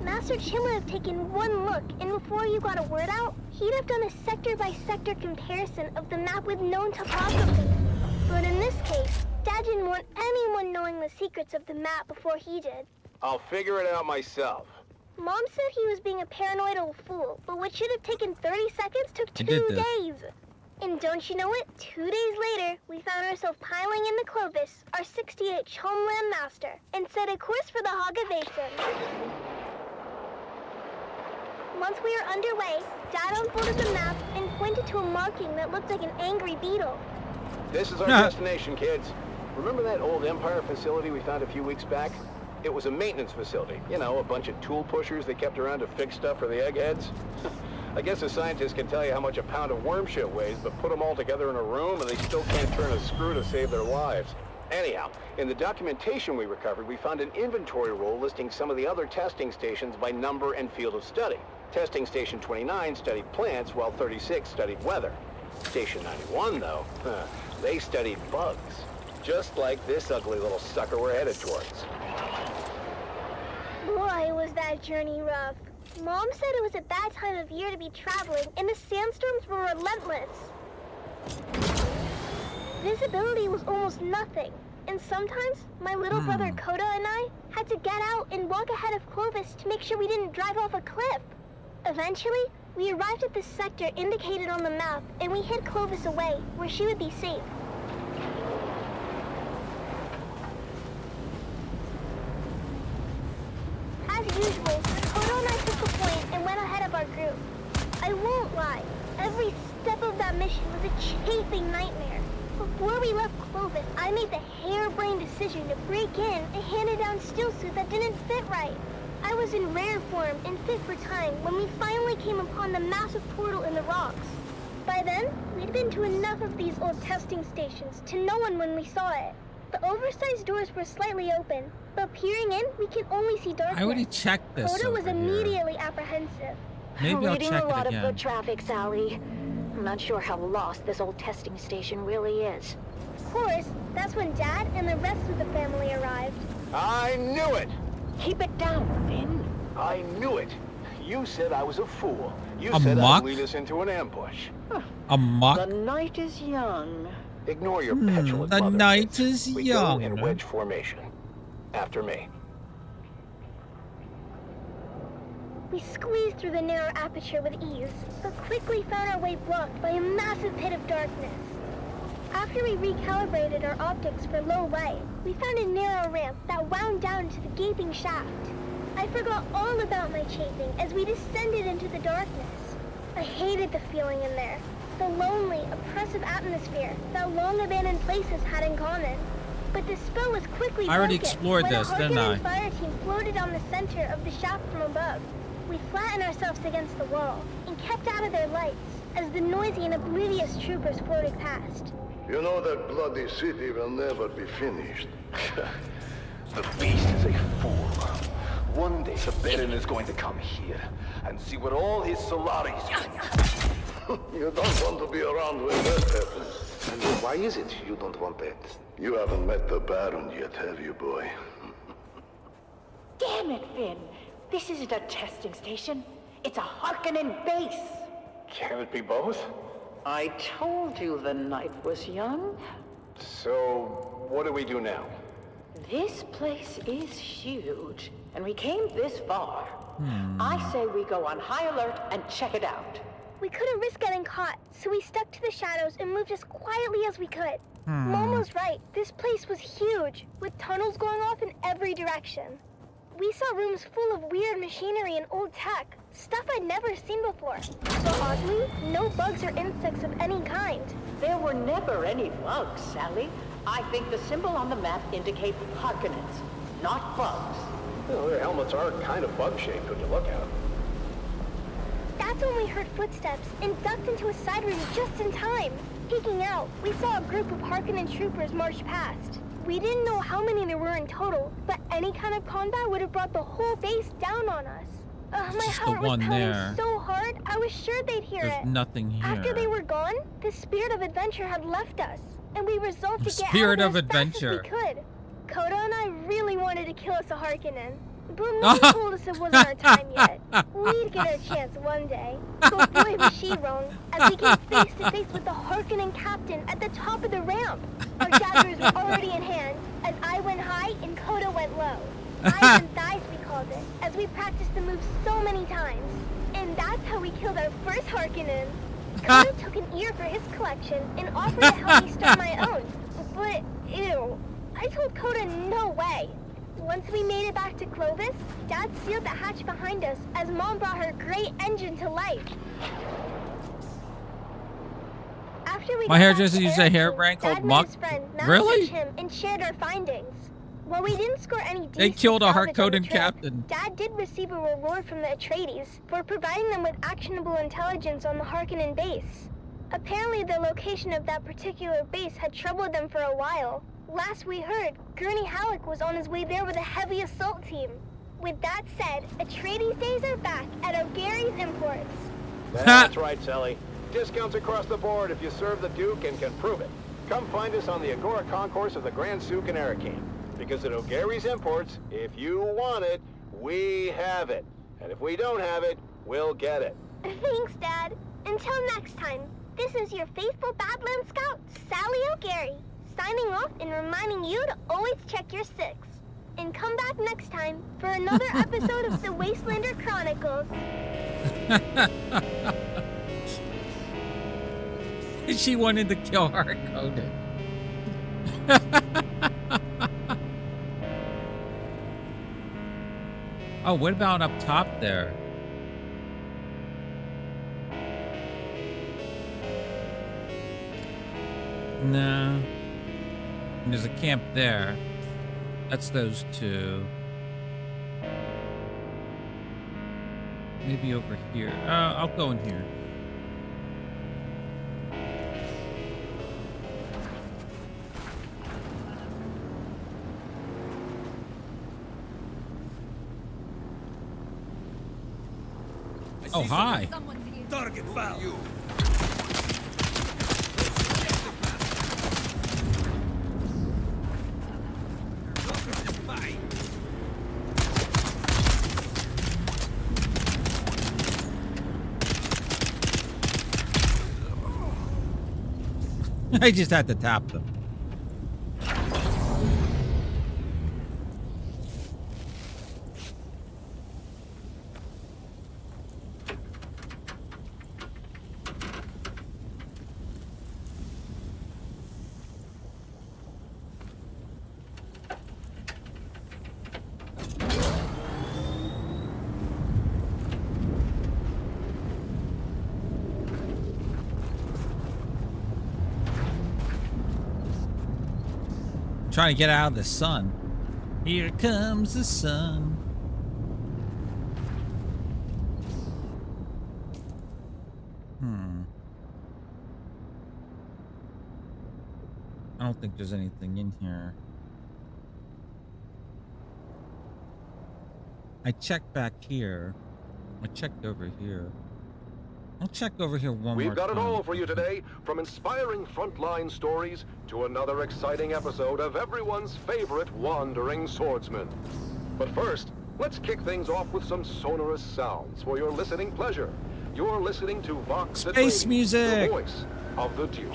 Master Chim would have taken one look, and before you got a word out, he'd have done a sector-by-sector comparison of the map with known topography. But in this case, Dad didn't want anyone knowing the secrets of the map before he did. I'll figure it out myself. Mom said he was being a paranoid old fool, but what should have taken 30 seconds took 2 days. And don't you know it, 2 days later, we found ourselves piling in the Clovis, our 68th Homeland Master, and set a course for the Haga Basin. Once we were underway, Dad unfolded the map and pointed to a marking that looked like an angry beetle. This is our destination, kids. Remember that old Empire facility we found a few weeks back? It was a maintenance facility. You know, a bunch of tool pushers they kept around to fix stuff for the eggheads. I guess a scientist can tell you how much a pound of worm shit weighs, but put them all together in a room and they still can't turn a screw to save their lives. Anyhow, in the documentation we recovered, we found an inventory roll listing some of the other testing stations by number and field of study. Testing Station 29 studied plants, while 36 studied weather. Station 91, though, they studied bugs. Just like this ugly little sucker we're headed towards. Boy, was that journey rough. Mom said it was a bad time of year to be traveling, and the sandstorms were relentless. Visibility was almost nothing, and sometimes my little brother Coda and I had to get out and walk ahead of Clovis to make sure we didn't drive off a cliff. Eventually, we arrived at the sector indicated on the map, and we hid Clovis away, where she would be safe. As usual, Coda and I took the point and went ahead of our group. I won't lie, every step of that mission was a chafing nightmare. Before we left Clovis, I made the harebrained decision to break in a handed-down stillsuit that didn't fit right. I was in rare form and fit for time when we finally came upon the massive portal in the rocks. By then, we'd been to enough of these old testing stations to know when we saw it. The oversized doors were slightly open, but peering in, we can only see darkness. I already checked this. Coda was over here. immediately apprehensive. Maybe I'll Reading check a it lot again. of foot traffic, Sally. I'm not sure how lost this old testing station really is. Of course, that's when Dad and the rest of the family arrived. I knew it! Keep it down, Finn. I knew it. You said I was a fool. You A said mock? I'd lead us into an ambush. A mock? The night is young. Ignore your petulant The mother. night is We young. go in wedge formation. After me. We squeezed through the narrow aperture with ease, but quickly found our way blocked by a massive pit of darkness. After we recalibrated our optics for low light, we found a narrow ramp that wound down to the gaping shaft. I forgot all about my chafing as we descended into the darkness. I hated the feeling in there, the lonely, oppressive atmosphere that long-abandoned places had in common. But the spell was quickly I already broken explored when this, a didn't I? Harkonnen fire team floated on the center of the shaft from above. We flattened ourselves against the wall and kept out of their lights as the noisy and oblivious troopers floated past. You know that bloody city will never be finished. The beast is a fool. One day the Baron is going to come here and see what all his Solaris bring. You don't want to be around when that happens. And why is it you don't want that? You haven't met the Baron yet, have you, boy? Damn it, Finn. This isn't a testing station. It's a Harkonnen base. Can it be both? I told you the night was young. So, what do we do now? This place is huge, and we came this far. I say we go on high alert and check it out. We couldn't risk getting caught, so we stuck to the shadows and moved as quietly as we could. Mom was right. This place was huge, with tunnels going off in every direction. We saw rooms full of weird machinery and old tech, stuff I'd never seen before. But oddly, no bugs or insects of any kind. There were never any bugs, Sally. I think the symbol on the map indicates Harkonnens, not bugs. Well, their helmets are kind of bug-shaped when you look at them. That's when we heard footsteps and ducked into a side room just in time. Peeking out, we saw a group of Harkonnen troopers march past. We didn't know how many there were in total, but any kind of combat would have brought the whole base down on us. My heart was pounding so hard, I was sure they'd hear it. There's nothing here. After they were gone, the spirit of adventure had left us, and we resolved to get Spirit out of of there as adventure. fast as we could. Coda and I really wanted to kill us a Harkonnen, but Mom told us it wasn't our time yet. We'd get our chance one day. But boy was she wrong, as we came face to face with the Harkonnen captain at the top of the ramp. Our daggers were already in hand, as I went high and Coda went low. Eyes and thighs, we called it, as we practiced the move so many times. And that's how we killed our first Harkonnen. Coda took an ear for his collection and offered to help me start my own. But, ew, I told Coda no way. Once we made it back to Clovis, Dad sealed the hatch behind us as Mom brought her great engine to life. After we My got hairdresser back to used a Eric, hairbrand called Dad met Muck. his friend, Matt Really? him and shared our findings. While we didn't score any They decent killed a salvage on the Harkonnen trip, captain. Dad did receive a reward from the Atreides for providing them with actionable intelligence on the Harkonnen base. Apparently the location of that particular base had troubled them for a while. Last we heard, Gurney Halleck was on his way there with a heavy assault team. With that said, Atreides days are back at O'Gary's Imports. That's right, Sally. Discounts across the board if you serve the Duke and can prove it. Come find us on the Agora Concourse of the Grand Souk in Arrakeen. Because at O'Gary's Imports, if you want it, we have it. And if we don't have it, we'll get it. Thanks, Dad. Until next time, this is your faithful Badland Scout, Sally O'Gary, signing off and reminding you to always check your six. And come back next time for another episode of the Wastelander Chronicles. She wanted to kill Harkonnen. Oh, what about up top there? No. And there's a camp there. That's those two. Maybe over here. I'll go in here. Oh, hi. Target found. You. I just had to tap them. Trying to get out of the sun. Here comes the sun. I don't think there's anything in here. I checked back here. I checked over here. I'll check over here one more time. We've got it all for you today, from inspiring frontline stories to another exciting episode of everyone's favorite wandering swordsman. But first, let's kick things off with some sonorous sounds for your listening pleasure. You're listening to Vox Space Atreides, music, the voice of the Duke.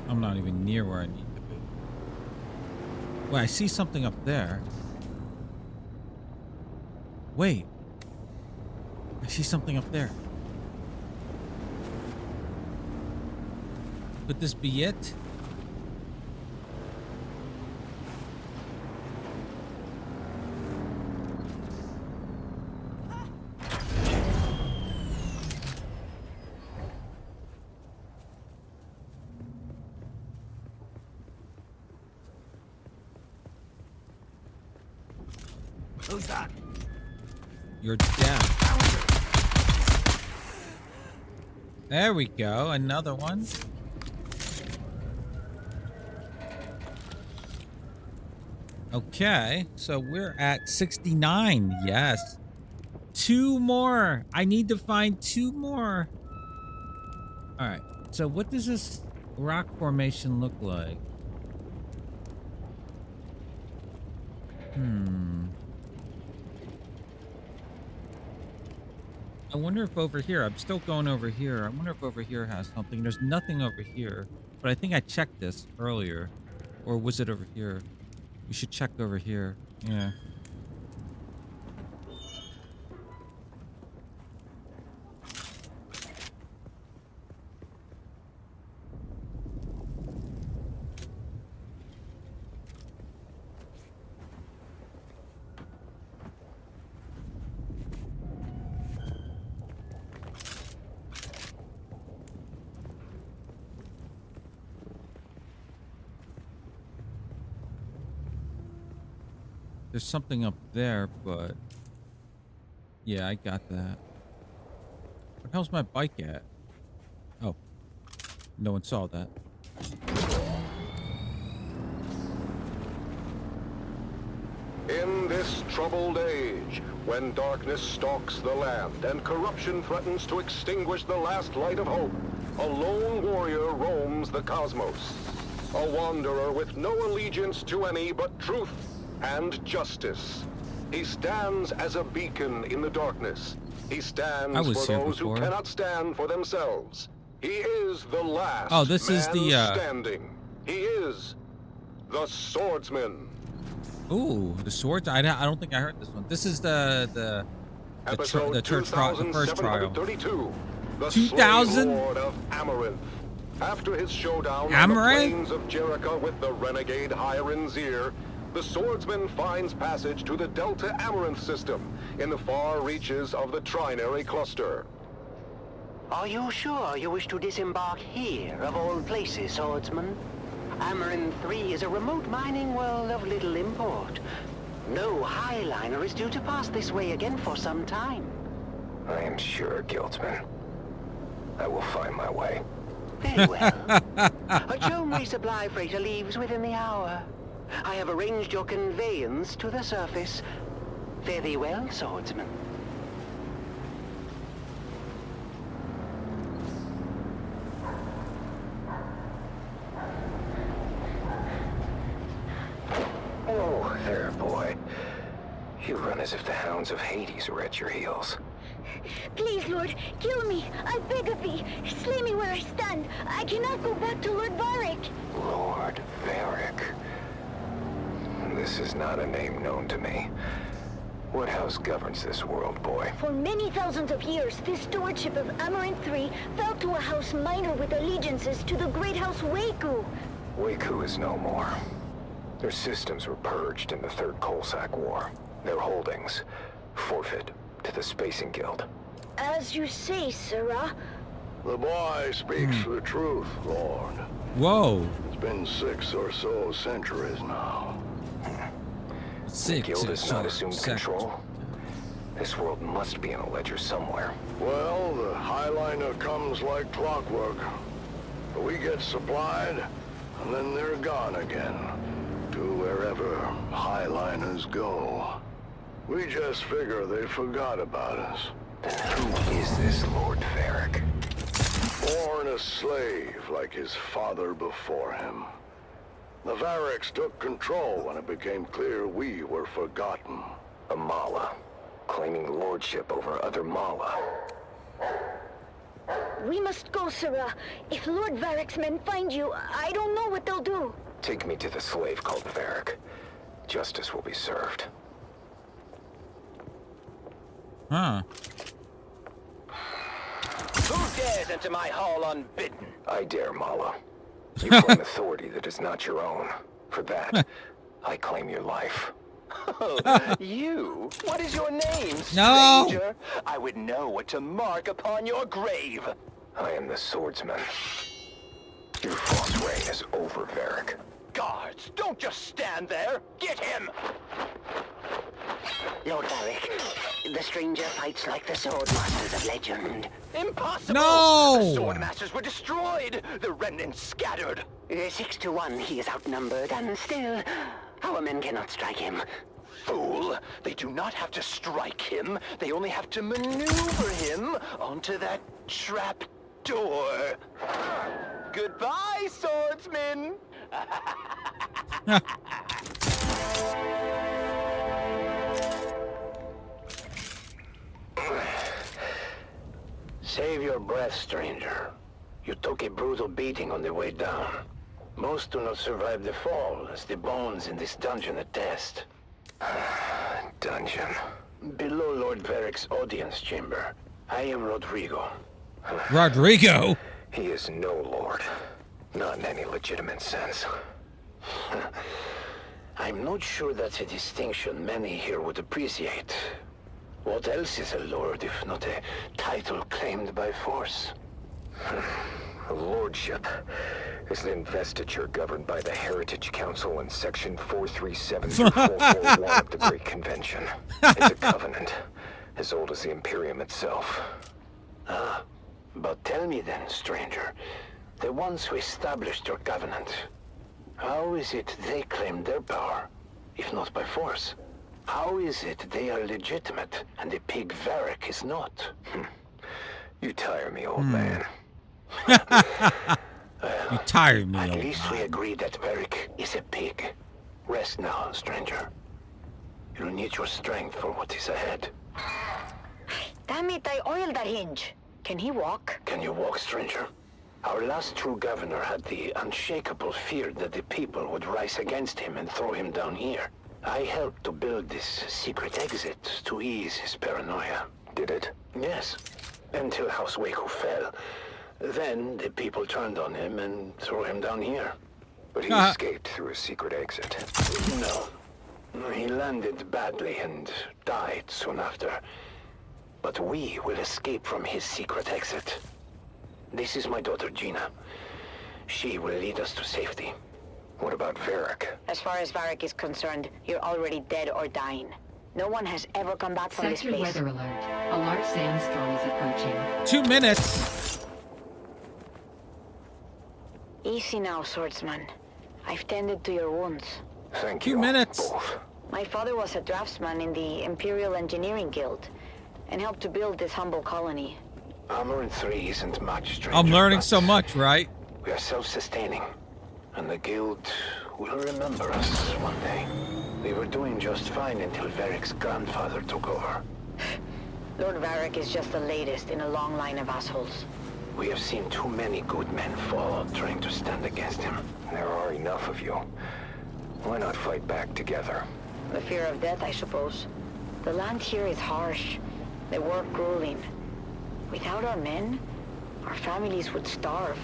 I'm not even near where I need to be. Wait, I see something up there. Wait. I see something up there. Could this be it? Who's that? You're dead. There we go. Another one. Okay. So we're at 69. Yes. 2 more. I need to find 2 more. All right. So what does this rock formation look like? I wonder if over here, I'm still going over here. I wonder if over here has something. There's nothing over here, but I think I checked this earlier. Or was it over here? We should check over here. Yeah. There's something up there, but yeah, I got that. Where the hell's my bike at? Oh, no one saw that. In this troubled age, when darkness stalks the land and corruption threatens to extinguish the last light of hope, a lone warrior roams the cosmos. A wanderer with no allegiance to any but truth and justice. He stands as a beacon in the darkness. He stands I was for here those before. who cannot stand for themselves. He is the last Oh, this is man the, standing. He is the swordsman. Ooh, the swords. I don't think I heard this one. This is the Episode church trial, the first trial. 2732, the 2000? Slave Lord of Amaranth. After his showdown on the Amaranth? plains of Jericho with the renegade Hiram Zir, the swordsman finds passage to the Delta Amaranth system in the far reaches of the Trinary Cluster. Are you sure you wish to disembark here, of all places, swordsman? Amaranth 3 is a remote mining world of little import. No highliner is due to pass this way again for some time. I am sure, Guildsman. I will find my way. Very well. A Joan resupply freighter leaves within the hour. I have arranged your conveyance to the surface. Fare thee well, swordsman. Oh, there, boy. You run as if the hounds of Hades were at your heels. Please, Lord, kill me. I beg of thee. Slay me where I stand. I cannot go back to Lord Varric. Lord Varric. This is not a name known to me. What house governs this world, boy? For many thousands of years, this stewardship of Amaranth 3 fell to a house minor with allegiances to the great house Waku. Waku is no more. Their systems were purged in the Third Colsack War. Their holdings forfeit to the Spacing Guild. As you say, Sirrah. The boy speaks the truth, Lord. Whoa. It's been 6 or so centuries now. The Guild has not assumed control. This world must be in a ledger somewhere. Well, the Highliner comes like clockwork. But we get supplied, and then they're gone again. To wherever Highliners go. We just figure they forgot about us. Then who is this Lord Varric? Born a slave like his father before him. The Varrics took control when it became clear we were forgotten. A Mala, claiming lordship over other Mala. We must go, Sirrah. If Lord Varric's men find you, I don't know what they'll do. Take me to the slave called Varric. Justice will be served. Huh. Who dares enter my hall unbidden? I dare, Mala. You claim authority that is not your own. For that, I claim your life. You? What is your name, No! stranger? I would know what to mark upon your grave. I am the swordsman. Your false reign is over, Varric. Guards, don't just stand there. Get him! Lord Varric, the stranger fights like the swordmasters of legend. Impossible! No! The swordmasters were destroyed. The remnants scattered. 6 to 1, he is outnumbered, and still, our men cannot strike him. Fool! They do not have to strike him. They only have to maneuver him onto that trap door. Goodbye, swordsman! Save your breath, stranger. You took a brutal beating on the way down. Most do not survive the fall, as the bones in this dungeon attest. Dungeon. Below Lord Varric's audience chamber. I am Rodrigo. Rodrigo? He is no lord. Not in any legitimate sense. I'm not sure that's a distinction many here would appreciate. What else is a lord if not a title claimed by force? A lordship is an investiture governed by the Heritage Council in Section 437 through 441 of the Great Convention. It's a covenant, as old as the Imperium itself. But tell me then, stranger, the ones who established your covenant, how is it they claim their power, if not by force? How is it they are legitimate and the pig Varric is not? You tire me, old man. You tired me, At old least man. we agree that Varric is a pig. Rest now, stranger. You'll need your strength for what is ahead. Damn it, I oiled that hinge. Can he walk? Can you walk, stranger? Our last true governor had the unshakable fear that the people would rise against him and throw him down here. I helped to build this secret exit to ease his paranoia. Did it? Yes. Until House Waco fell. Then the people turned on him and threw him down here. But he escaped through a secret exit. No. He landed badly and died soon after. But we will escape from his secret exit. This is my daughter, Gina. She will lead us to safety. What about Varric? As far as Varric is concerned, you're already dead or dying. No one has ever come back from this Sector place. weather alert. A large sandstorm is approaching. 2 minutes. Easy now, swordsman. I've tended to your wounds. Thank 2 minutes. My father was a draftsman in the Imperial Engineering Guild and helped to build this humble colony. Armor in 3 isn't much, stranger. I'm learning so much, right? We are self-sustaining, and the Guild will remember us one day. We were doing just fine until Varric's grandfather took over. Lord Varric is just the latest in a long line of assholes. We have seen too many good men fall trying to stand against him. There are enough of you. Why not fight back together? The fear of death, I suppose. The land here is harsh. The work grueling. Without our men, our families would starve.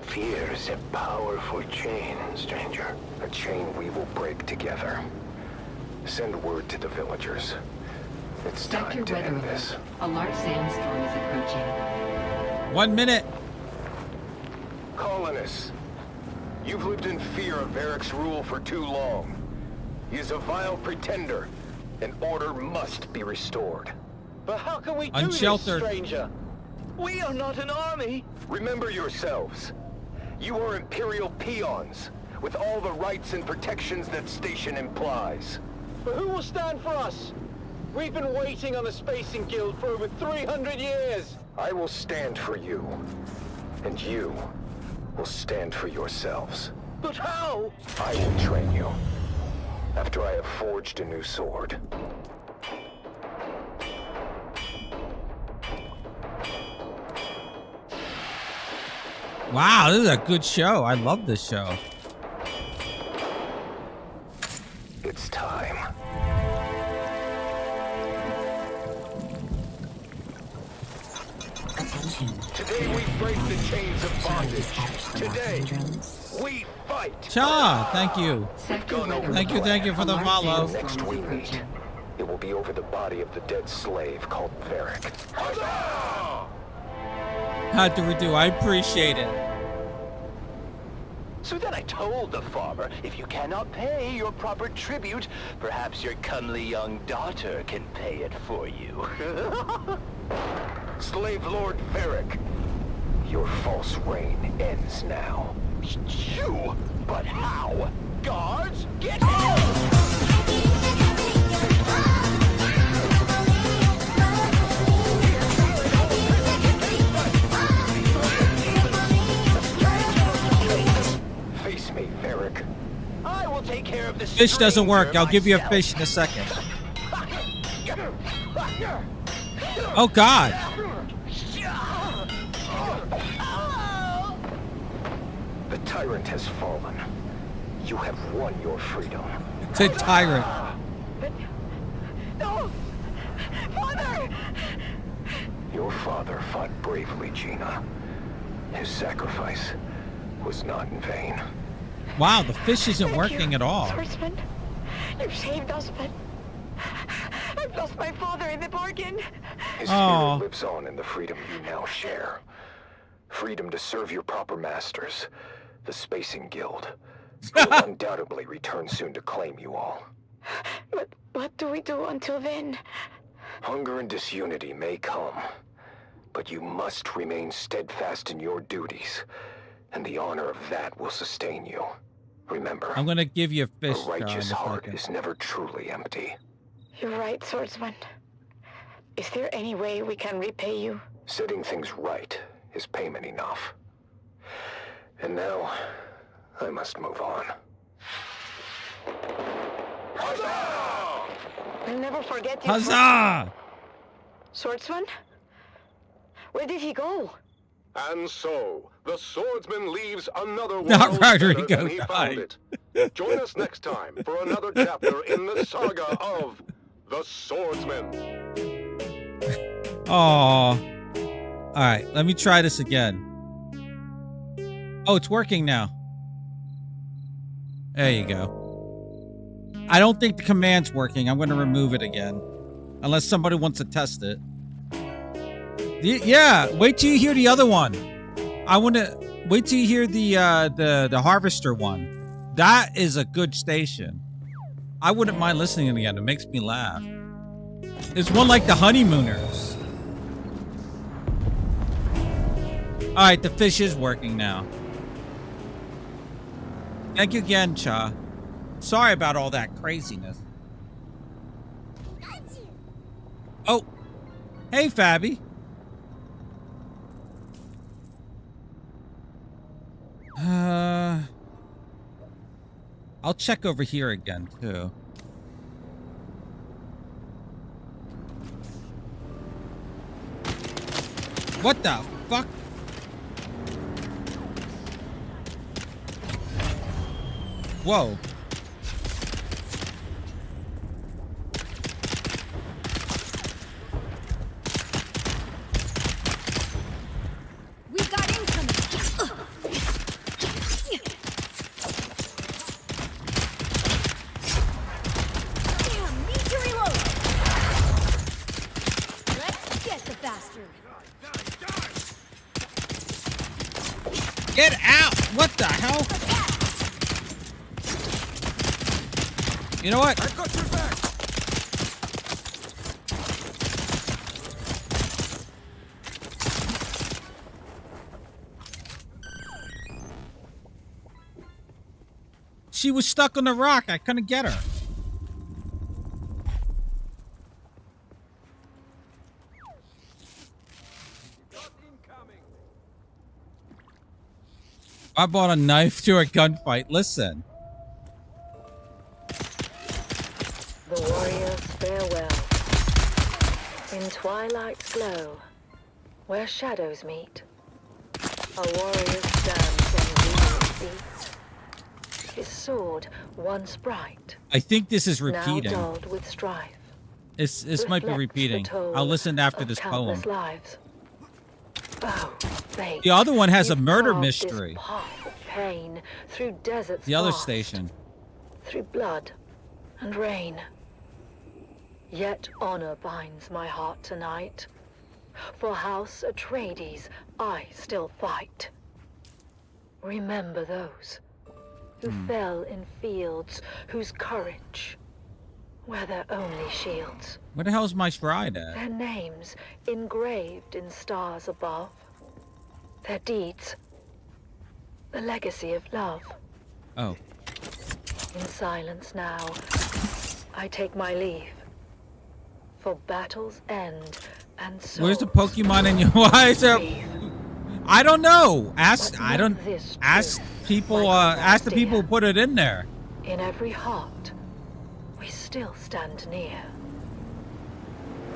Fear is a powerful chain, stranger. A chain we will break together. Send word to the villagers. It's time Sector to weather end this. alert. A large sandstorm is approaching. 1 minute. Colonists, you've lived in fear of Varric's rule for too long. He is a vile pretender, and order must be restored. But how can we do Unsheltered. this, stranger? We are not an army. Remember yourselves. You are Imperial peons, with all the rights and protections that station implies. But who will stand for us? We've been waiting on the Spacing Guild for over 300 years. I will stand for you, and you will stand for yourselves. But how? I will train you, after I have forged a new sword. Wow, this is a good show. I love this show. It's time. Today we break the chains of bondage. Today we fight. Cha, thank you. Thank you for the follow. Next we meet, it will be over the body of the dead slave called Varric. How do we do? I appreciate it. So then I told the farmer, if you cannot pay your proper tribute, perhaps your comely young daughter can pay it for you. Slave Lord Varric, your false reign ends now. You? But how? Guards, get him! Face me, Varric. I will take care of this. Fish doesn't work. I'll give you a fish in a second. Oh, God. The tyrant has fallen. You have won your freedom. It's a tyrant. No! Father! Your father fought bravely, Gina. His sacrifice was not in vain. Wow, the fish isn't working at all. Swordsman, you've saved us, but I've lost my father in the bargain. His spirit lives on in the freedom you now share. Freedom to serve your proper masters, the Spacing Guild. He will undoubtedly return soon to claim you all. But what do we do until then? Hunger and disunity may come, but you must remain steadfast in your duties, and the honor of that will sustain you. Remember, I'm gonna give you a fish. a righteous heart is never truly empty. You're right, swordsman. Is there any way we can repay you? Setting things right is payment enough. And now, I must move on. Never forget your Huzzah! Swordsman? Where did he go? And so, the swordsman leaves another world Not better Rodrigo than he found died. it. Join us next time for another chapter in the saga of the Swordsman. Oh. All right, let me try this again. Oh, it's working now. There you go. I don't think the command's working. I'm going to remove it again. Unless somebody wants to test it. Yeah, wait till you hear the other one. I want to wait till you hear the harvester one. That is a good station. I wouldn't mind listening again. It makes me laugh. There's one like the honeymooners. All right, the fish is working now. Thank you again, Cha. Sorry about all that craziness. Oh, hey, Fabby. I'll check over here again, too. What the fuck? Whoa. We got incoming. Damn, need to reload. Let's get the bastard. Get out! What the hell? You know what? I got your back. She was stuck on the rock. I couldn't get her. I bought a knife to a gunfight. Listen. The warriors farewell. In twilight's glow, where shadows meet, a warrior stands on wheeling feet. His sword, once bright, I think this is now repeating. dulled with strife. This might be reflects repeating. the toll I'll listen after of this countless poem. lives. Oh, fate, The other one has a you've murder carved this mystery. path of pain through deserts The other vast, station. through blood and rain. Yet honor binds my heart tonight. For House Atreides, I still fight. Remember those who fell in fields whose courage were their only shields. Where the hell is my shrine at? Their names engraved in stars above. Their deeds, the legacy of love. Oh. In silence now, I take my leave. For battle's end and so. Where's the Pokemon in your why is there? I don't know. Ask people ask the people who put it in there. In every heart, we still stand near.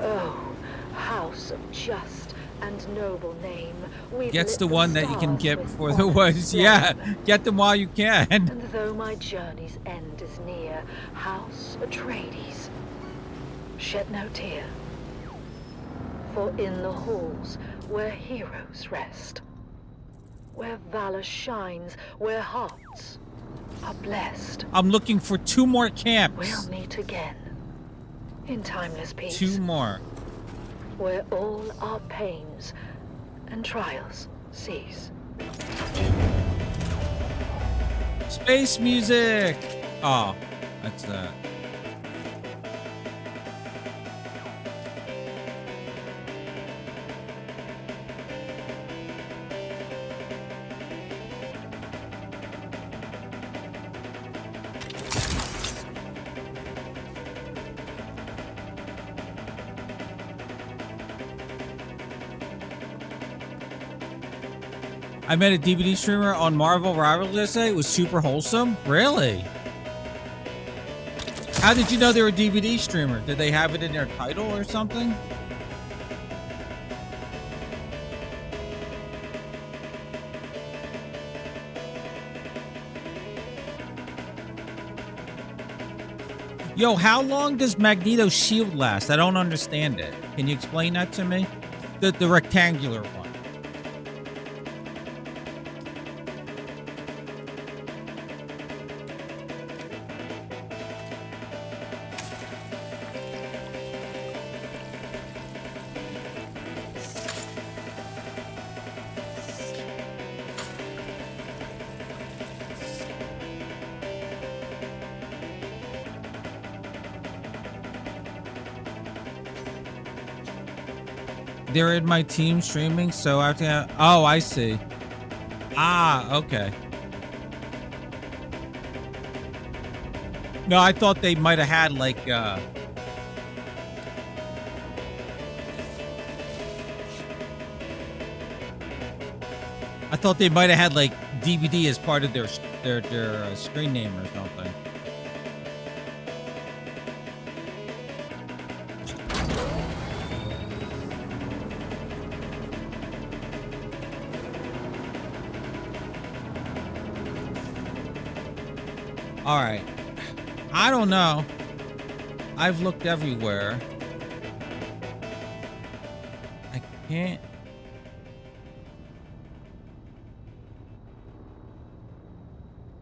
Oh, house of just and noble name, we've Gets lit the one that you can stars get with before the honest woods. flame. Yeah, get them while you can. And though my journey's end is near, House Atreides, shed no tear. For in the halls where heroes rest, where valor shines, where hearts are blessed, I'm looking for 2 more camps. we'll meet again in timeless peace. 2 more. Where all our pains and trials cease. Space music. Oh, that's I met a DVD streamer on Marvel Rival yesterday. It was super wholesome. Really? How did you know they were a DVD streamer? Did they have it in their title or something? Yo, how long does Magneto's shield last? I don't understand it. Can you explain that to me? The rectangular one. They're in my team streaming, so I have to. Oh, I see. Ah, okay. No, I thought they might have had like. I thought they might have had like DVD as part of their screen name or something. All right. I don't know. I've looked everywhere. I can't.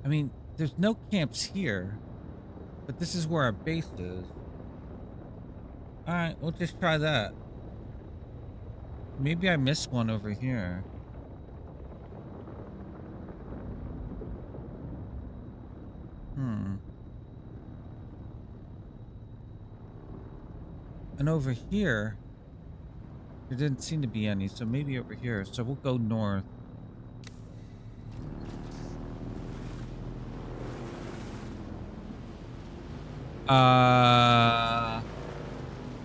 I mean, there's no camps here, but this is where our base is. All right, we'll just try that. Maybe I missed one over here. And over here, there didn't seem to be any, so maybe over here. So we'll go north. Well,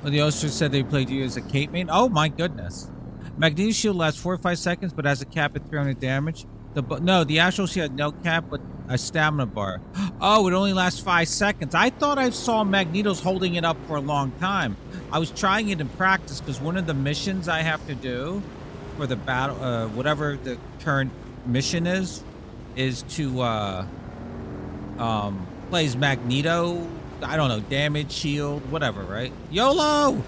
the Oster said they played you as a cape main. Oh my goodness. Magneto's shield lasts 4 or 5 seconds, but has a cap at 300 damage. No, the actual shield had no cap, but a stamina bar. Oh, it only lasts 5 seconds. I thought I saw Magneto's holding it up for a long time. I was trying it in practice because one of the missions I have to do for the battle, whatever the current mission is to play as Magneto. I don't know, damage, shield, whatever, right? YOLO!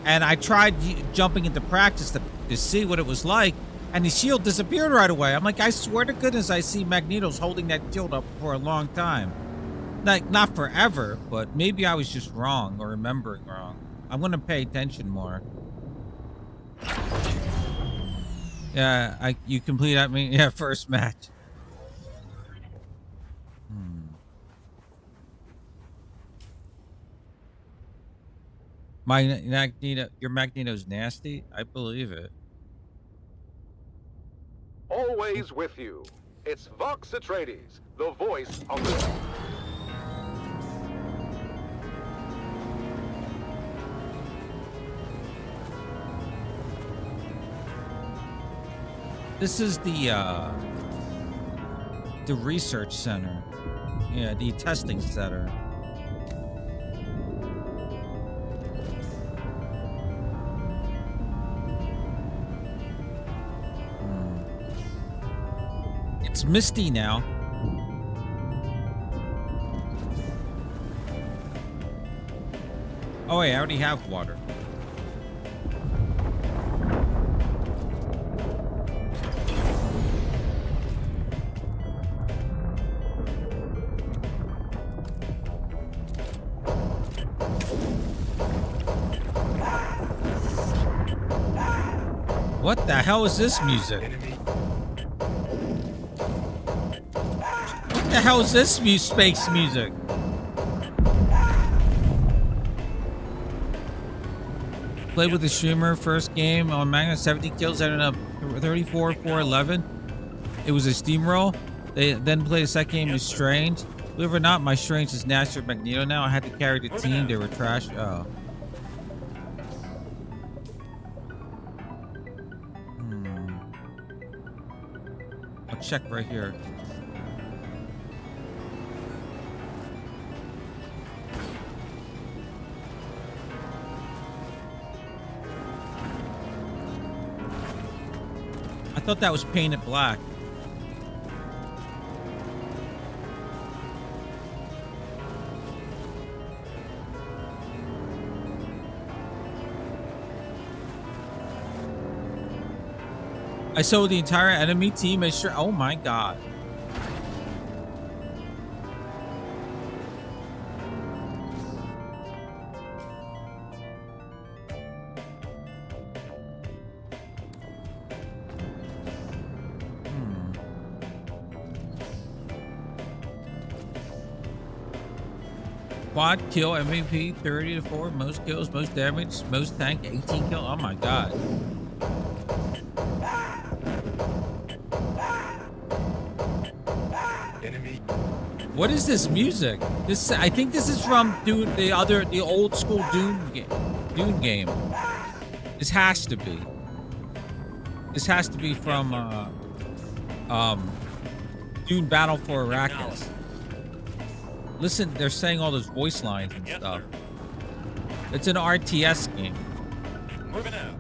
And I tried jumping into practice to see what it was like, and the shield disappeared right away. I'm like, I swear to goodness I see Magneto's holding that shield up for a long time. Like, not forever, but maybe I was just wrong or remembering wrong. I'm going to pay attention more. Yeah, you complete that mean? Yeah, first match. My Magneto, your Magneto's nasty? I believe it. Always with you. It's Vox Atreides, the voice of the... This is the research center. Yeah, the testing center. It's misty now. Oh wait, I already have water. What the hell is this music? What the hell is this space music? Played with the streamer first game on Magna, 70 kills, ended up 34-4-11. It was a steamroll. They then played a second game with Strange. Believe it or not, my Strange is Naster Magneto now. I had to carry the team. They were trash. Oh. I'll check right here. thought that was painted black. I saw the entire enemy team as sure. Oh my god. Quad kill MVP 30 to 4, most kills, most damage, most tank 18 kill. Oh my god. Enemy. What is this music? This I think this is from Dune, the old school Dune game. This has to be. This has to be from Dune Battle for Arrakis. Listen, they're saying all those voice lines and stuff. It's an RTS game. Moving out.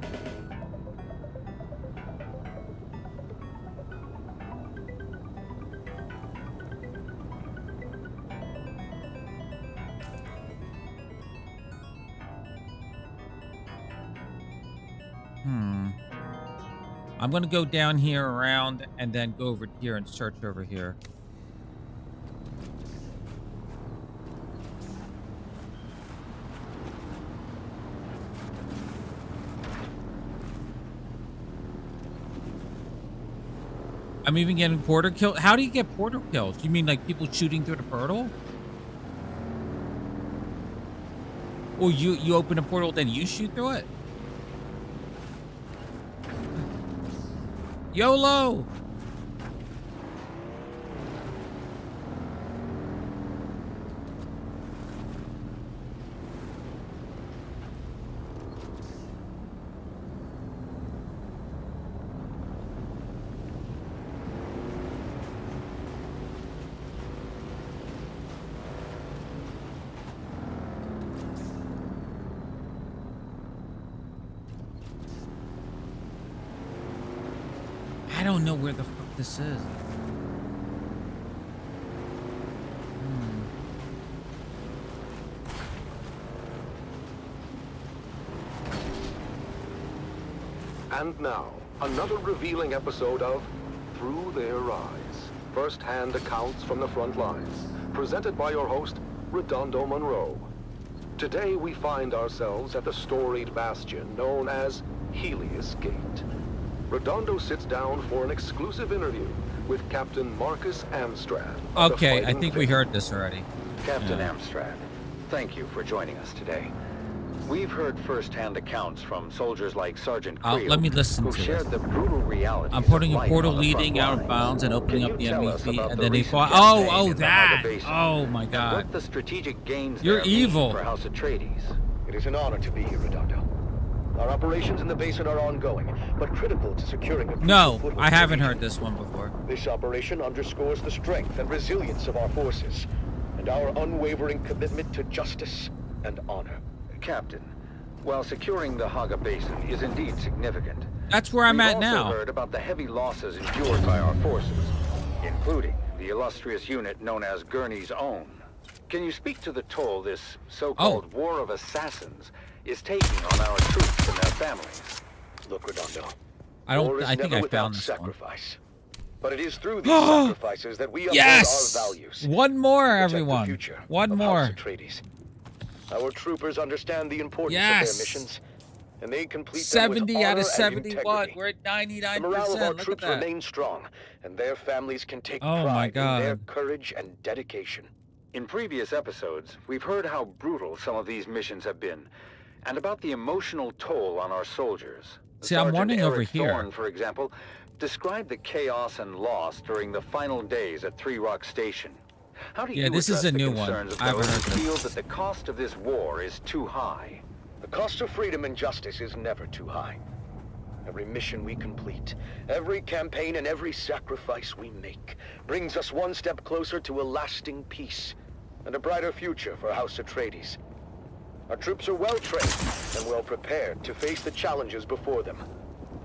I'm gonna go down here around and then go over here and search over here. I'm even getting portal kills. How do you get portal kills? You mean like people shooting through the portal? Or you open a portal, then you shoot through it? YOLO! I don't know where the fuck this is. And now, another revealing episode of Through Their Eyes. First-hand accounts from the front lines. Presented by your host, Redondo Monroe. Today we find ourselves at the storied bastion known as Helios Gate. Redondo sits down for an exclusive interview with Captain Marcus Amstrad. Okay, I think we heard this already. Captain Amstrad, thank you for joining us today. We've heard first-hand accounts from soldiers like Sergeant Creel, let me listen who to shared this. the brutal reality. I'm putting a portal leading out of bounds and opening up the enemy feet, and then they fought. That! Oh my god. What the strategic gains You're there mean evil. for House Atreides. It is an honor to be here, Redondo. Our operations in the basin are ongoing, but critical to securing a No, I haven't heard this one before. This operation underscores the strength and resilience of our forces, and our unwavering commitment to justice and honor. Captain, while securing the Haga Basin is indeed significant, that's where I'm at we've also now. heard about the heavy losses endured by our forces, including the illustrious unit known as Gurney's Own. Can you speak to the toll this so-called War of Assassins is taking on our troops and their families? Look, Redondo. I think I found this sacrifice. But it is through these sacrifices that we uphold our values. One more, to protect everyone. The future One of more. House Atreides. Our troopers understand the importance of their missions, and they complete them with 70 out honor of and 71. integrity. We're at 99%. The morale of our Look at troops that. remains strong, and their families can take Oh my pride in their God. courage and dedication. In previous episodes, we've heard how brutal some of these missions have been, and about the emotional toll on our soldiers. See, I'm Sergeant wondering over Eric here. Thorne, for example, described the chaos and loss during the final days at Three Rock Station. How do you this is address a the new one. concerns of I haven't those heard who this. feel that the cost of this war is too high? The cost of freedom and justice is never too high. Every mission we complete, every campaign and every sacrifice we make brings us one step closer to a lasting peace and a brighter future for House Atreides. Our troops are well trained and well prepared to face the challenges before them.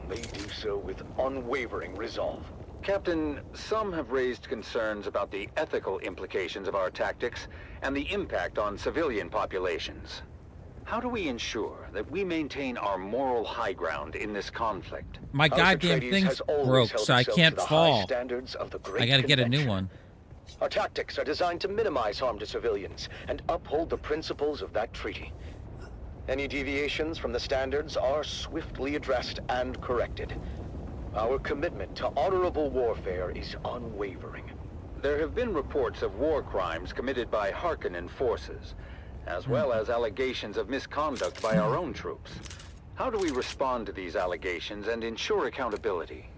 they do so with unwavering resolve. Captain, some have raised concerns about the ethical implications of our tactics and the impact on civilian populations. How do we ensure that we maintain our moral high ground in this conflict? My goddamn thing's broke, so I can't fall. I gotta get a new one. Our tactics are designed to minimize harm to civilians and uphold the principles of that treaty. Any deviations from the standards are swiftly addressed and corrected. Our commitment to honorable warfare is unwavering. There have been reports of war crimes committed by Harkonnen forces, as well as allegations of misconduct by our own troops. How do we respond to these allegations and ensure accountability?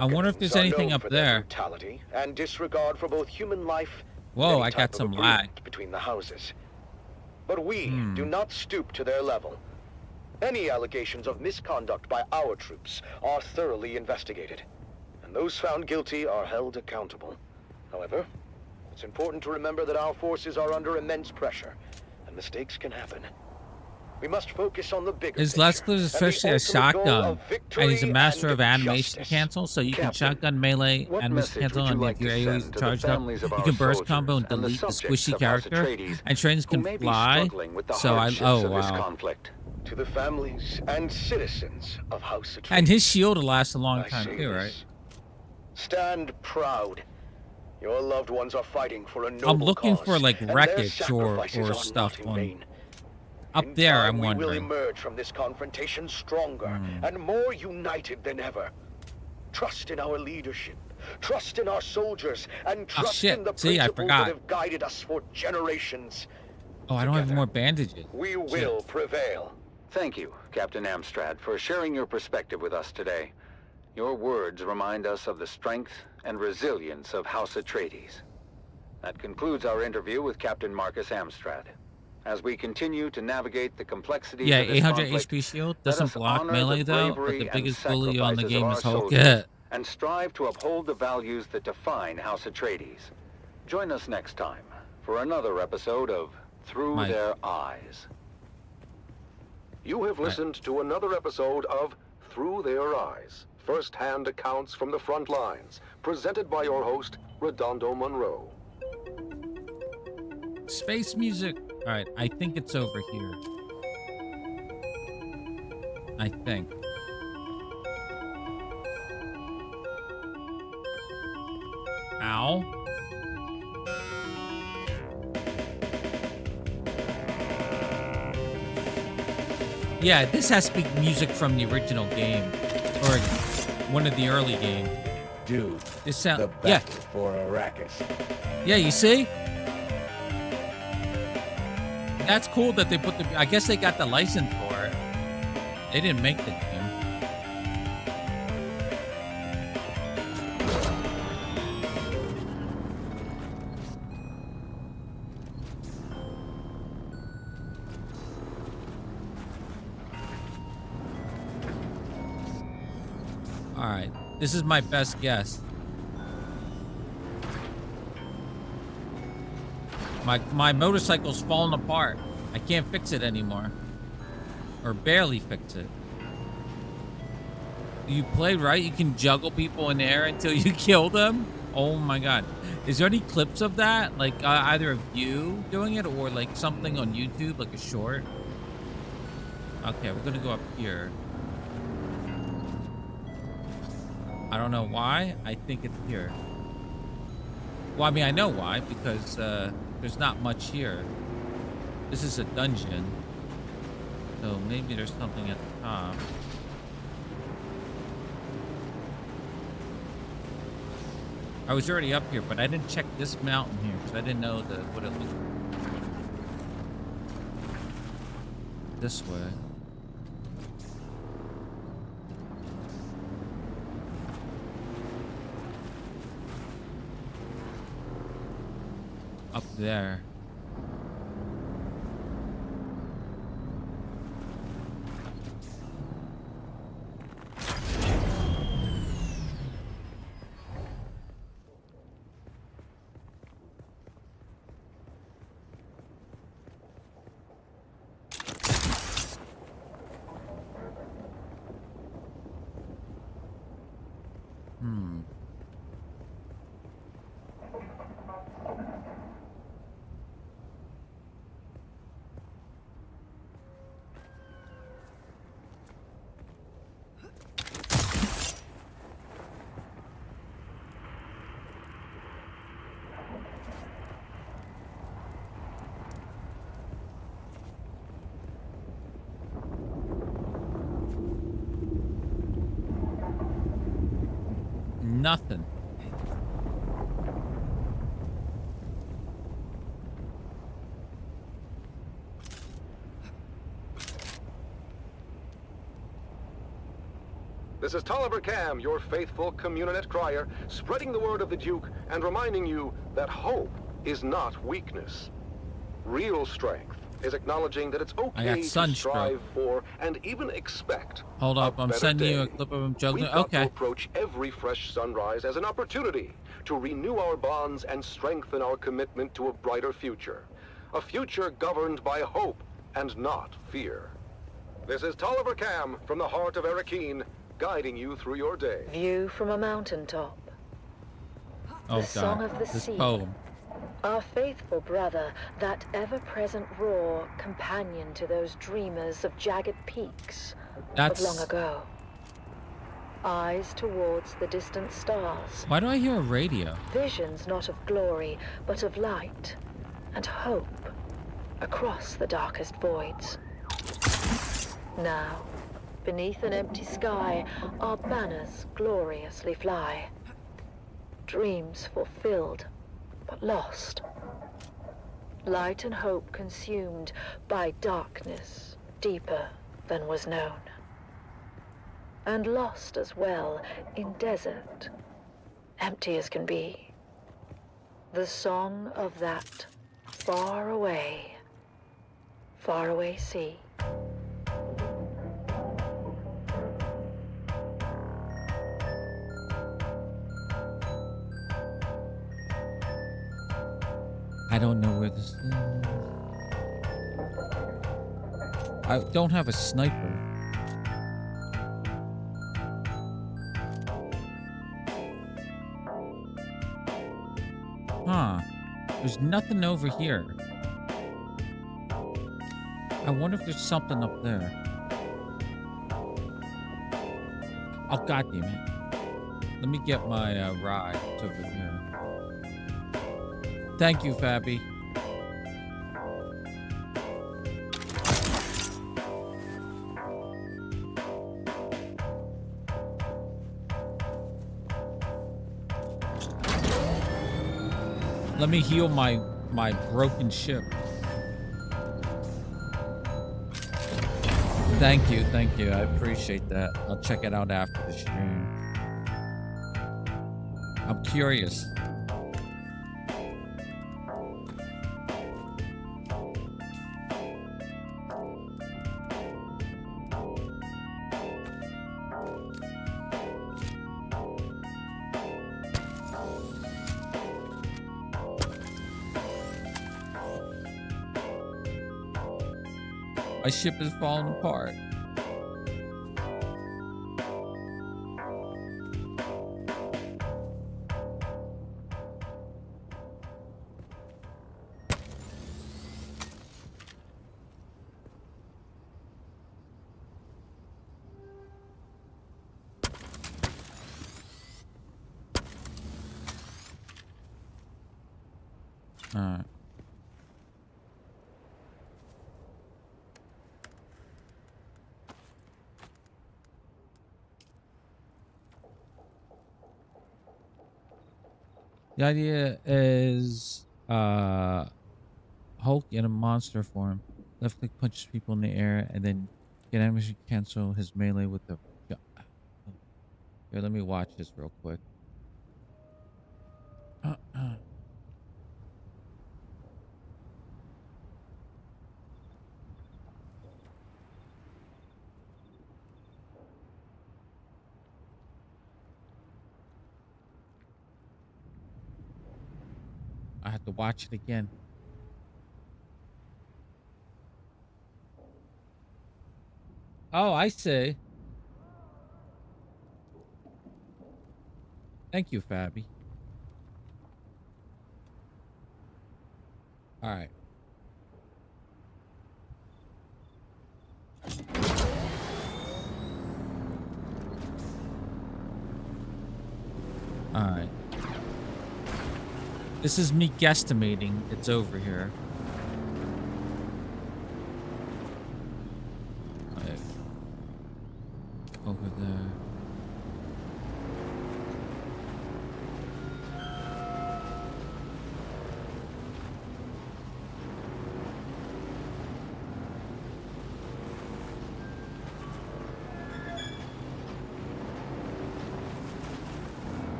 I wonder if there's anything up there. Brutality and disregard for both human life. Whoa, and I got some lag between the houses. But we do not stoop to their level. Any allegations of misconduct by our troops are thoroughly investigated, and those found guilty are held accountable. However, it's important to remember that our forces are under immense pressure, and mistakes can happen. We must focus on the bigger His last clue is especially a shotgun, and he's a master of animation cancel, so you can shotgun melee, animation cancel, and if your AoE is charged up, you can burst combo and delete the squishy character, and trains can fly, so oh wow. To the families and citizens of House Atreides. And his shield will last a long time too, right? Stand proud. Your loved ones are fighting for a noble I'm looking cause, for like and their wreckage or sacrifices are stuff not in on vain. up there. I'm We will wondering. emerge from this confrontation stronger and more united than ever. Trust in our leadership. Trust in our soldiers, and trust in the principles that have guided us for generations. Oh, I don't have more bandages. We will prevail. Thank you, Captain Amstrad, for sharing your perspective with us today. Your words remind us of the strength and resilience of House Atreides. That concludes our interview with Captain Marcus Amstrad. As we continue to navigate the complexities of this 800 conflict, HP shield let doesn't us block honor melee the though, but bravery the and biggest bully on the sacrifices game of is our Hulk. soldiers, and strive to uphold the values that define House Atreides. Join us next time for another episode of Through Their Eyes. You have listened to another episode of Through Their Eyes, first-hand accounts from the front lines, presented by your host, Redondo Monroe. Space music. All right, I think it's over here. I think. Ow. Yeah, this has to be music from the original game, or one of the early games. Dude, this sound. the battle for Arrakis. Yeah, you see? That's cool that they put the. I guess they got the license for it. They didn't make the game. All right, this is my best guess. My motorcycle's falling apart. I can't fix it anymore. Or barely fix it. You played right? You can juggle people in the air until you kill them? Oh my god. Is there any clips of that? Like either of you doing it or like something on YouTube, like a short? Okay, we're gonna go up here. I don't know why. I think it's here. Well, I mean, I know why, because there's not much here. This is a dungeon. So maybe there's something at the top. I was already up here, but I didn't check this mountain here, because I didn't know what it looked like. This way. Up there. nothing. This is Tolliver Cam, your faithful Communinet crier, spreading the word of the Duke and reminding you that hope is not weakness. Real strength is acknowledging that it's okay to strive for and even expect. Hold up, I'm sending you a clip of him juggling. We've got to Okay. approach every fresh sunrise as an opportunity to renew our bonds and strengthen our commitment to a brighter future. A future governed by hope and not fear. This is Tolliver Cam from the heart of Arrakis, guiding you through your day. View from a mountaintop. Oh, The song God. of the This sea. poem. Our faithful brother, that ever-present roar, companion to those dreamers of jagged peaks That's- of long ago. Eyes towards the distant stars. Why do I hear a radio? Visions not of glory, but of light and hope across the darkest voids. Now, beneath an empty sky, our banners gloriously fly. Dreams fulfilled, but lost. Light and hope consumed by darkness deeper than was known. And lost as well in desert, empty as can be. The song of that far away sea. I don't know where this is. I don't have a sniper. Huh. There's nothing over here. I wonder if there's something up there. Oh, God damn it. Let me get my ride. It's over here. Thank you, Fabby. Let me heal my broken ship. Thank you, thank you. I appreciate that. I'll check it out after the stream. I'm curious. My ship is falling apart. All right. The idea is Hulk in a monster form. Left click punches people in the air and then get enemies to cancel his melee with the... Here, let me watch this real quick. I have to watch it again. Oh, I see. Thank you, Fabby. All right. All right. This is me guesstimating it's over here. Like, over there.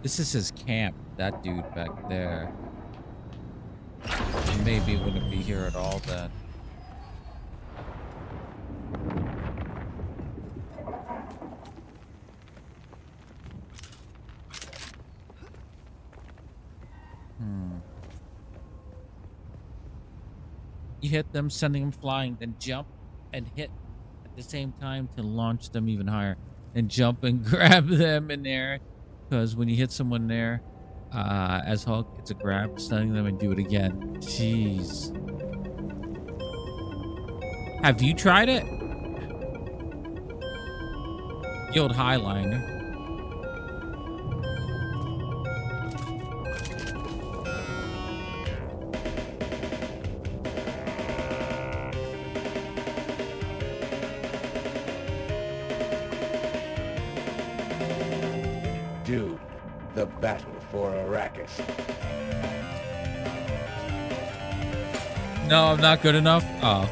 This is his camp. That dude back there. Maybe it wouldn't be here at all then. You hit them, sending them flying, then jump and hit at the same time to launch them even higher. And jump and grab them in there. Because when you hit someone there, as Hulk, it's a grab, stunning them, and do it again. Jeez. Have you tried it? The old Highliner. Dune, the battle for Arrakis. No, I'm not good enough. Oh.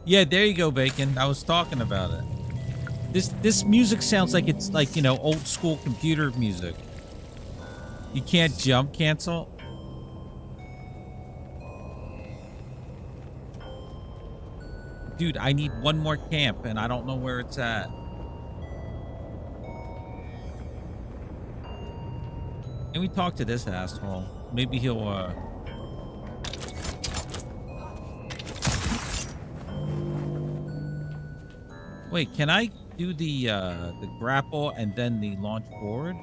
Yeah, there you go, Bacon. I was talking about it. This music sounds like it's like, you know, old school computer music. You can't jump cancel. Dude, I need one more camp and I don't know where it's at. Can we talk to this asshole? Maybe he'll Wait, can I do the grapple and then the launch forward?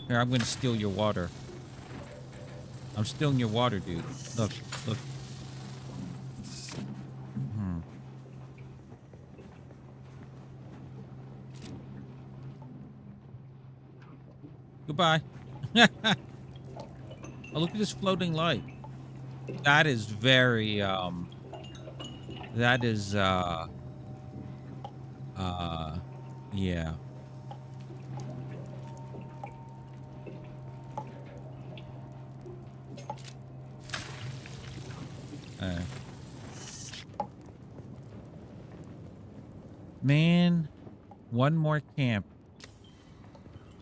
Here, I'm gonna steal your water. I'm stealing your water, dude. Look, look. Goodbye. Oh, look at this floating light. That is very, that is, yeah. Man, one more camp.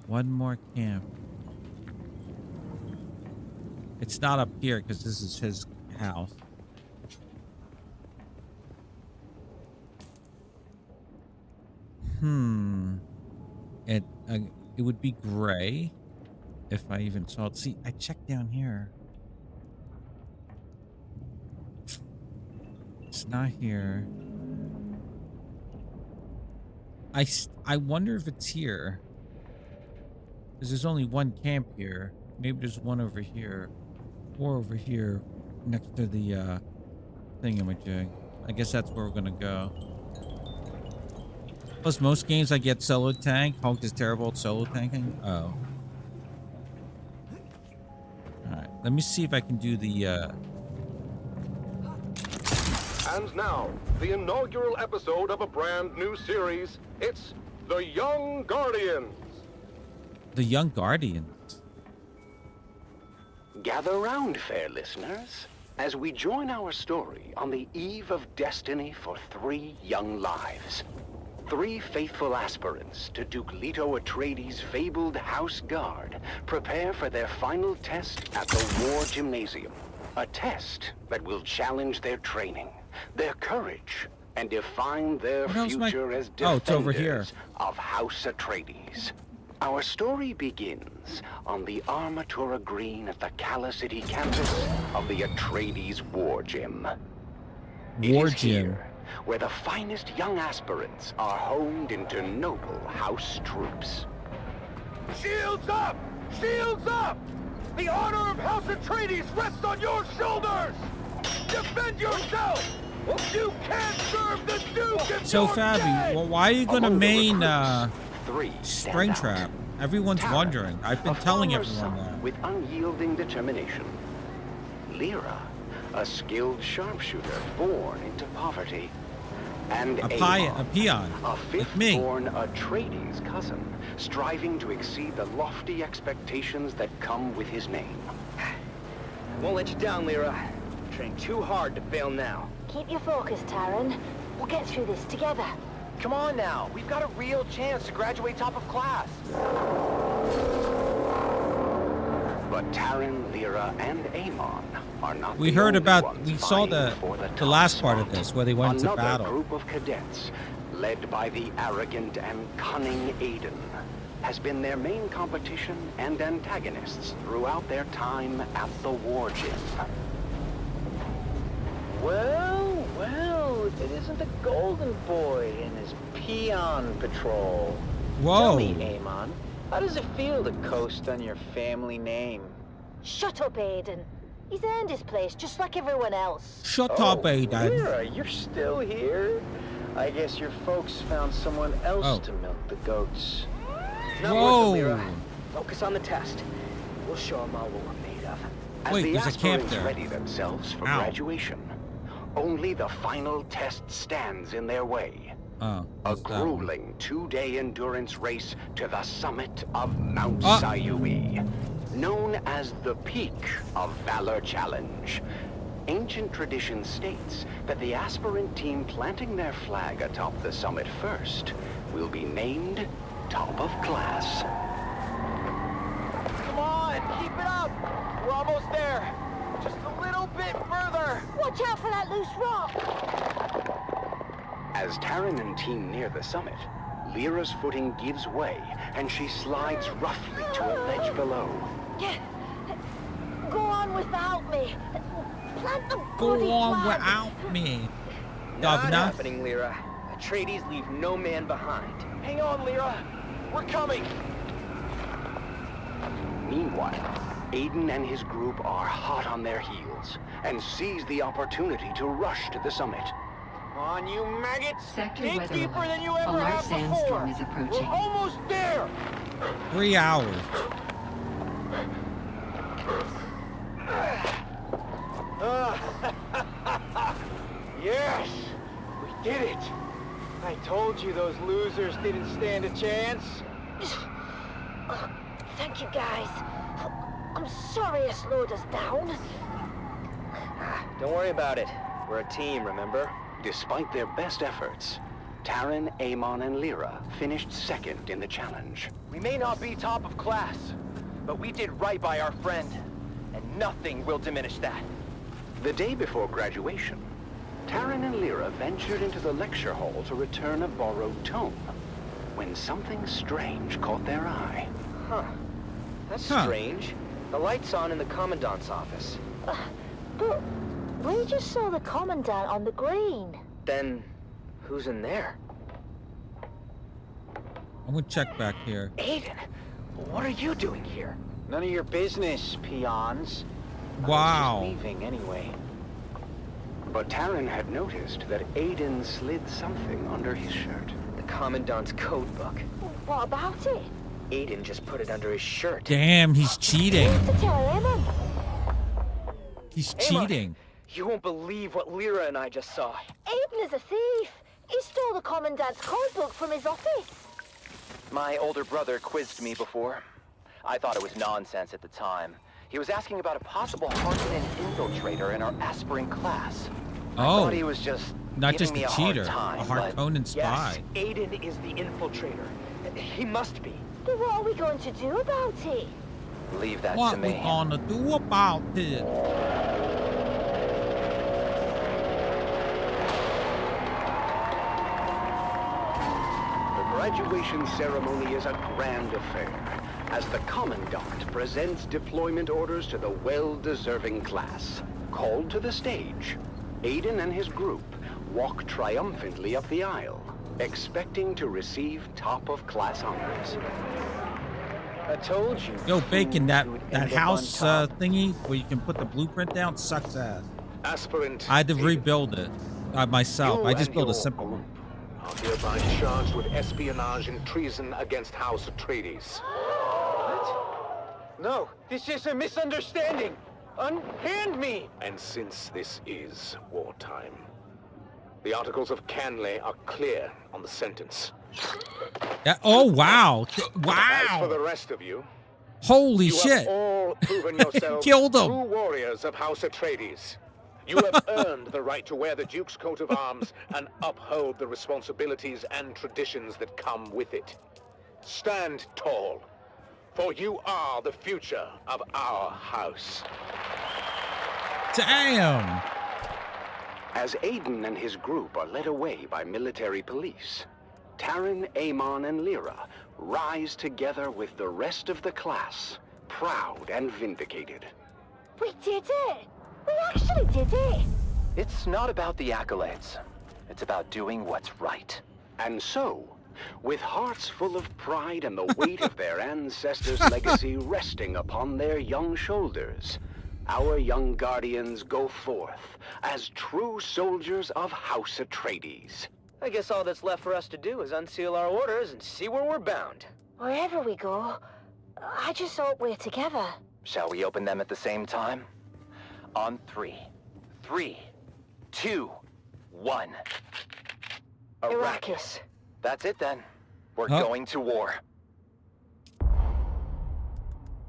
One more camp. It's not up here because this is his house. It would be gray if I even saw it. See, I checked down here. It's not here. I wonder if it's here. Because there's only one camp here. Maybe there's one over here. Or over here next to the thingamajig. I guess that's where we're gonna go. Plus most games I get solo tank. Hulk is terrible at solo tanking. Oh. Alright, let me see if I can do the And now, the inaugural episode of a brand new series. It's The Young Guardians. The Young Guardians. Gather round, fair listeners, as we join our story on the eve of destiny for 3 young lives. 3 faithful aspirants to Duke Leto Atreides' fabled House Guard prepare for their final test at the War Gymnasium. A test that will challenge their training, their courage, and define their future as defenders of House Atreides. Our story begins on the Armatura Green at the Cala City campus of the Atreides War Gym. War Gym, where the finest young aspirants are honed into noble House troops. Shields up! Shields up! The honor of House Atreides rests on your shoulders! Defend yourself! You can't serve the Duke if So you're Fabi, dead! well, why are you gonna main Springtrap? Trap? Everyone's wondering. I've been telling everyone that. With unyielding determination. Lyra, a skilled sharpshooter born into poverty. and a Amon, peon, a like me. fifth-born Atreides cousin, striving to exceed the lofty expectations that come with his name. Won't let you down, Lyra. Trained too hard to fail now. Keep your focus, Taran. We'll get through this together. Come on now. We've got a real chance to graduate top of class. But Taran, Lyra, and Amon are not We the heard only about, ones we saw vying for the top last part of spot. this where they went to Another battle. group of cadets, led by the arrogant and cunning Aiden, has been their main competition and antagonists throughout their time at the war gym. Well, it isn't the golden boy and his peon patrol. Whoa. Tell me, Amon, how does it feel to coast on your family name? Shut up, Aiden. He's earned his place just like everyone else. Shut up, Aiden. Lyra, you're still here? I guess your folks found someone else to milk the goats. Not Whoa. worth it, Lyra. Focus on the test. We'll show them all what we're made of. As Wait, the there's a camp aspirants there. ready themselves for Ow. graduation, only the final test stands in their way. Oh, A what's that one? grueling two-day endurance race to the summit of Mount Sayui, known as the Peak of Valor Challenge. Ancient tradition states that the aspirant team planting their flag atop the summit first will be named top of class. Come on, keep it up. We're almost there. Just a little bit further. Watch out for that loose rock. As Taran and team near the summit, Lyra's footing gives way, and she slides roughly to a ledge below. Go on without me. Plant the Go bloody on flag. without me. Not Governor. happening, Lyra. Atreides leave no man behind. Hang on, Lyra. We're coming. Meanwhile, Aiden and his group are hot on their heels and seize the opportunity to rush to the summit. Come on, you maggots. Sector Dig weather deeper alert. than you ever Alert have sandstorm before. is approaching. We're almost there. 3 hours. Yes, we did it. I told you those losers didn't stand a chance. Thank you, guys. I'm sorry I slowed us down. Don't worry about it. We're a team, remember? Despite their best efforts, Taran, Amon, and Lyra finished second in the challenge. We may not be top of class, but we did right by our friend, and nothing will diminish that. The day before graduation, Taran and Lyra ventured into the lecture hall to return a borrowed tome, when something strange caught their eye. Huh. That's strange. The light's on in the Commandant's office. But we just saw the Commandant on the green. Then, who's in there? I'm gonna check back here. Aiden, what are you doing here? None of your business, peons. Wow. I was just leaving anyway. But Taran had noticed that Aiden slid something under his shirt. The Commandant's code book. What about it? Aiden just put it under his shirt. Damn, he's cheating. To tell Amon. He's Amon, cheating. You won't believe what Lyra and I just saw. Aiden is a thief. He stole the Commandant's code book from his office. My older brother quizzed me before. I thought it was nonsense at the time. He was asking about a possible Harkonnen infiltrator in our aspirant class. I thought he was just Not giving just me a a hard cheater, time, a but Harkonnen spy. Yes, Aiden is the infiltrator. He must be. But what are we going to do about it? Leave that What to we me. gonna do about it? The graduation ceremony is a grand affair, as the Commandant presents deployment orders to the well-deserving class. Called to the stage, Aiden and his group walk triumphantly up the aisle, expecting to receive top-of-class honors. I told you. Yo, Bacon, that end up house on top. thingy where you can put the blueprint down sucks ass. Aspirant. I had to rebuild it myself. You I just and built a your simple one. are hereby charged with espionage and treason against House Atreides. What? No, this is a misunderstanding. Unhand me! And since this is wartime, The articles of Canley are clear on the sentence. Yeah, oh, wow. As for Wow. the rest of you, Holy you shit. have all proven yourselves Killed him. true warriors of House Atreides. You have earned the right to wear the Duke's coat of arms and uphold the responsibilities and traditions that come with it. Stand tall, for you are the future of our house. Damn. As Aiden and his group are led away by military police, Taran, Amon, and Lyra rise together with the rest of the class, proud and vindicated. We did it! We actually did it! It's not about the accolades. It's about doing what's right. And so, with hearts full of pride and the weight of their ancestors' legacy resting upon their young shoulders, our young guardians go forth as true soldiers of House Atreides. I guess all that's left for us to do is unseal our orders and see where we're bound. Wherever we go, I just hope we're together. Shall we open them at the same time? On 3. 3, 2, 1. Arrakis. That's it then. We're going to war.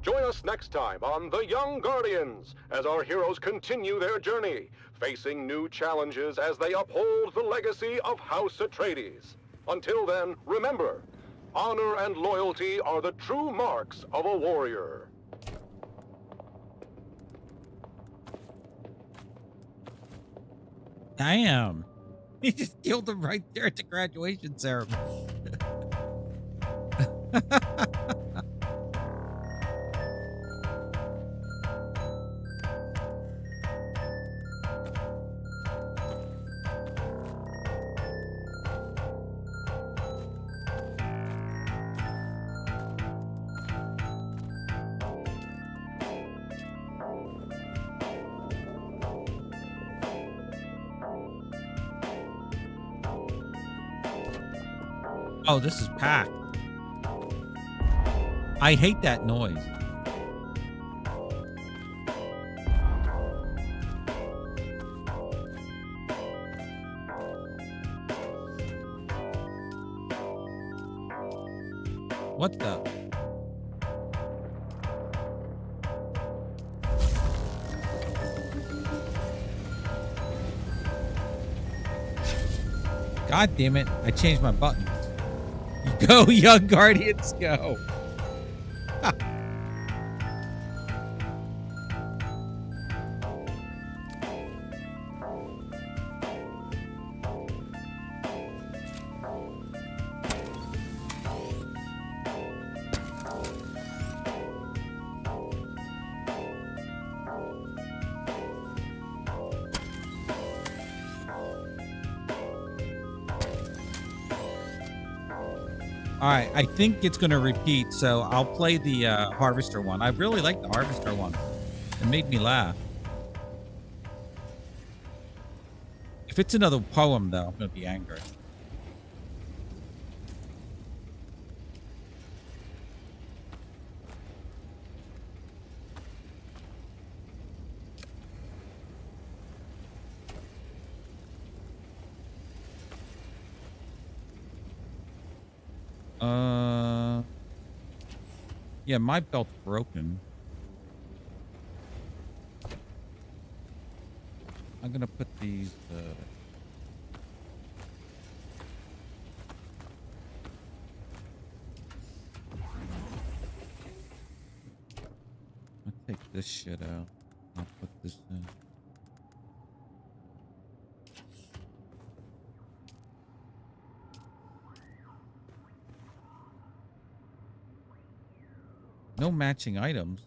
Join us next time on The Young Guardians as our heroes continue their journey, facing new challenges as they uphold the legacy of House Atreides. Until then, remember, honor and loyalty are the true marks of a warrior. Damn. He just killed him right there at the graduation ceremony. Oh, this is packed. I hate that noise. What the? God damn it. I changed my button. Go, Young Guardians, go. All right, I think it's going to repeat, so I'll play the Harvester one. I really like the Harvester one. It made me laugh. If it's another poem, though, I'm going to be angry. Yeah, my belt's broken. I'm gonna put these, I'll take this shit out. I'll put this in. No matching items.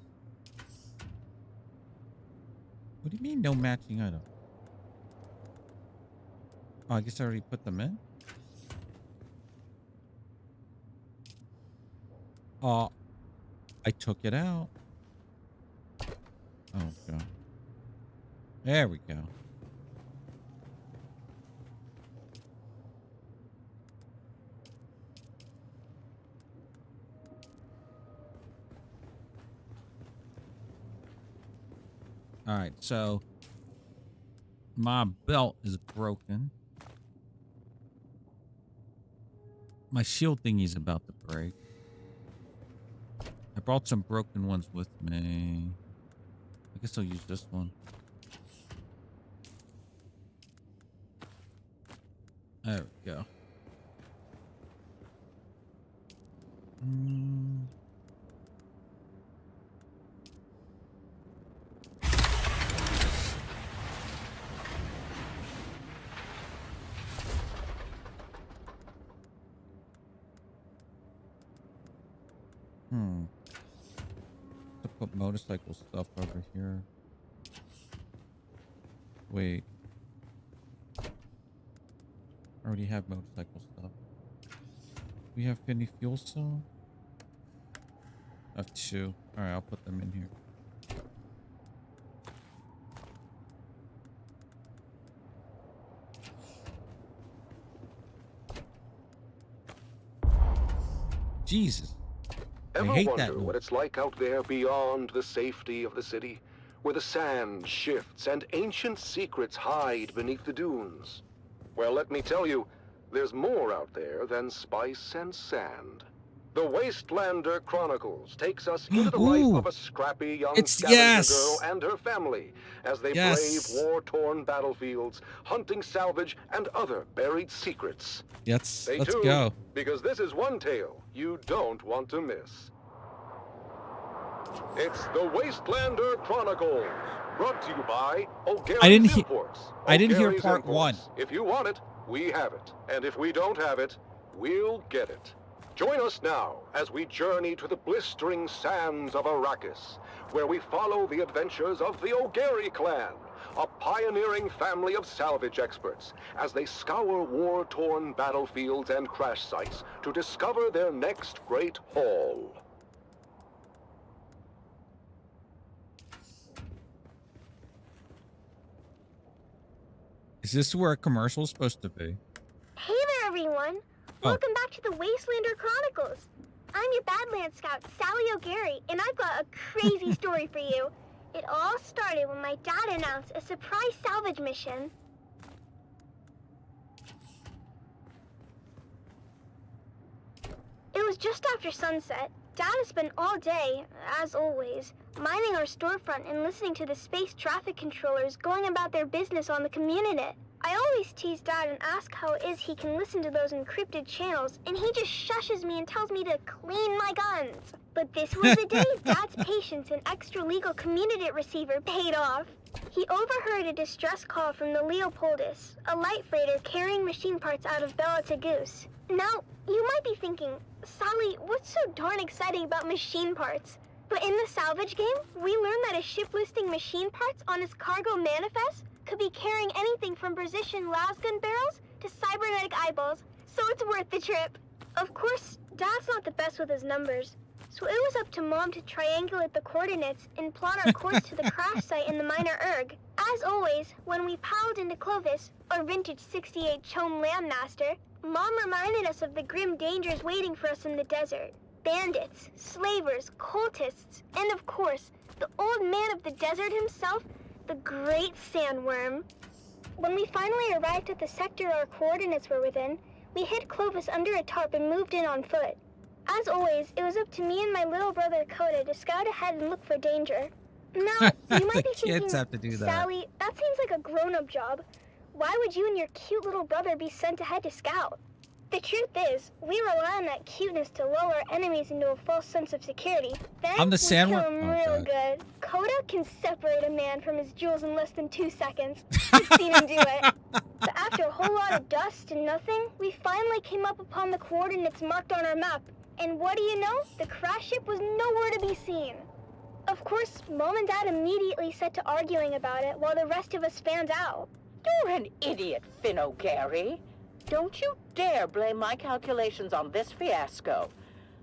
What do you mean no matching items? Oh, I guess I already put them in. Oh, I took it out. Oh, God. There we go. All right, so my belt is broken. My shield thingy's about to break. I brought some broken ones with me. I guess I'll use this one. There we go. To put motorcycle stuff over here. Wait. I already have motorcycle stuff. We have any fuel cell? I have 2. Alright, I'll put them in here. Jesus. Ever I hate wonder that what it's like out there beyond the safety of the city, where the sand shifts and ancient secrets hide beneath the dunes? Well, let me tell you, there's more out there than spice and sand. The Wastelander Chronicles takes us into the life of a scrappy young scavenger girl and her family as they brave war-torn battlefields, hunting salvage and other buried secrets. Let's Stay go. tuned, because this is one tale you don't want to miss. It's the Wastelander Chronicles, brought to you by O'Gary's Imports. I didn't hear O'Gary's part Imports. 1. If you want it, we have it. And if we don't have it, we'll get it. Join us now as we journey to the blistering sands of Arrakis, where we follow the adventures of the O'Gary clan, a pioneering family of salvage experts, as they scour war-torn battlefields and crash sites to discover their next great haul. Is this where a commercial is supposed to be? Hey there, everyone. Welcome back to the Wastelander Chronicles. I'm your Badlands Scout, Sally O'Gary, and I've got a crazy story for you. It all started when my dad announced a surprise salvage mission. It was just after sunset. Dad has spent all day, as always, minding our storefront and listening to the space traffic controllers going about their business on the community. I always tease Dad and ask how it is he can listen to those encrypted channels, and he just shushes me and tells me to clean my guns. But this was the day Dad's patience and extra legal community receiver paid off. He overheard a distress call from the Leopoldus, a light freighter carrying machine parts out of Bella Tagus. Now, you might be thinking, Sally, what's so darn exciting about machine parts? But in the salvage game, we learned that a ship listing machine parts on its cargo manifest could be carrying anything from precision lasgun barrels to cybernetic eyeballs, so it's worth the trip. Of course, Dad's not the best with his numbers, so it was up to Mom to triangulate the coordinates and plot our course to the crash site in the minor Erg. As always, when we piled into Clovis, our vintage 68 Chome Landmaster, Mom reminded us of the grim dangers waiting for us in the desert. Bandits, slavers, cultists, and of course, the old man of the desert himself, the great sandworm. When we finally arrived at the sector our coordinates were within, we hid Clovis under a tarp and moved in on foot. As always, it was up to me and my little brother Coda to scout ahead and look for danger. Now, you might be thinking, kids have to do that. Sally, that seems like a grown-up job. Why would you and your cute little brother be sent ahead to scout? The truth is, we rely on that cuteness to lull our enemies into a false sense of security. Then I'm the we kill sandworm. them Oh, real God. good. Coda can separate a man from his jewels in less than 2 seconds. I've seen him do it. But after a whole lot of dust and nothing, we finally came up upon the coordinates marked on our map. And what do you know? The crash ship was nowhere to be seen. Of course, Mom and Dad immediately set to arguing about it while the rest of us fanned out. You're an idiot, Finn O'Gary. Don't you dare blame my calculations on this fiasco.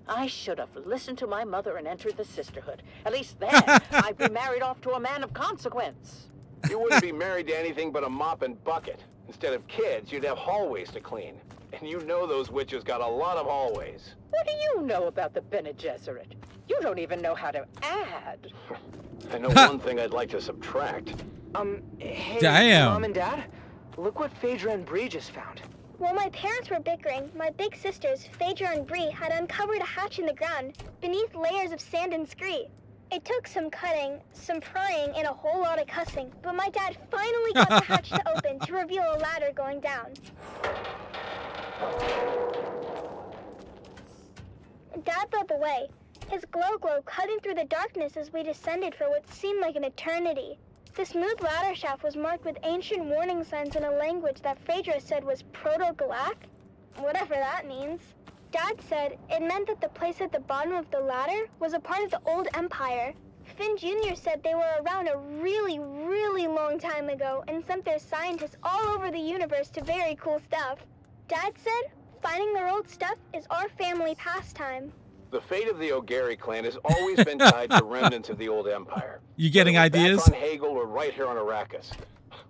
I should have listened to my mother and entered the sisterhood. At least then, I'd be married off to a man of consequence. You wouldn't be married to anything but a mop and bucket. Instead of kids, you'd have hallways to clean. And you know those witches got a lot of hallways. What do you know about the Bene Gesserit? You don't even know how to add. I know one thing I'd like to subtract. Hey, Damn. Mom and Dad, look what Phaedra and Bree just found. While my parents were bickering, my big sisters, Phaedra and Bree, had uncovered a hatch in the ground, beneath layers of sand and scree. It took some cutting, some prying, and a whole lot of cussing, but my dad finally got the hatch to open to reveal a ladder going down. Dad led the way, his glow cutting through the darkness as we descended for what seemed like an eternity. The smooth ladder shaft was marked with ancient warning signs in a language that Phaedra said was Proto-Galactic, whatever that means. Dad said it meant that the place at the bottom of the ladder was a part of the old empire. Finn Jr. said they were around a really, really long time ago and sent their scientists all over the universe to very cool stuff. Dad said finding their old stuff is our family pastime. The fate of the O'Gary clan has always been tied to remnants of the old empire. You getting ideas? Back on Hegel or right here on Arrakis.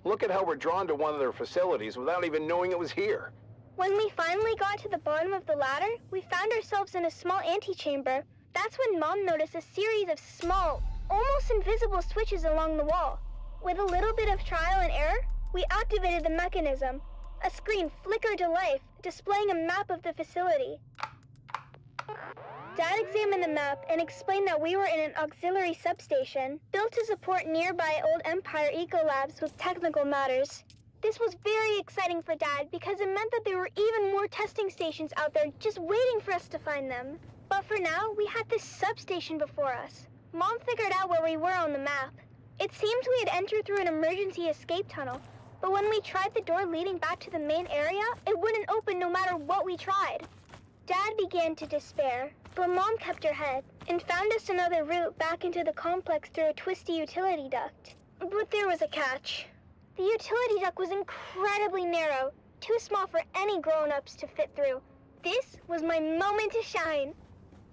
Look at how we're drawn to one of their facilities without even knowing it was here. When we finally got to the bottom of the ladder, we found ourselves in a small antechamber. That's when Mom noticed a series of small, almost invisible switches along the wall. With a little bit of trial and error, we activated the mechanism. A screen flickered to life, displaying a map of the facility. Dad examined the map and explained that we were in an auxiliary substation, built to support nearby old Empire eco-labs with technical matters. This was very exciting for Dad because it meant that there were even more testing stations out there just waiting for us to find them. But for now, we had this substation before us. Mom figured out where we were on the map. It seemed we had entered through an emergency escape tunnel, but when we tried the door leading back to the main area, it wouldn't open no matter what we tried. Dad began to despair, but Mom kept her head and found us another route back into the complex through a twisty utility duct. But there was a catch. The utility duct was incredibly narrow, too small for any grown-ups to fit through. This was my moment to shine.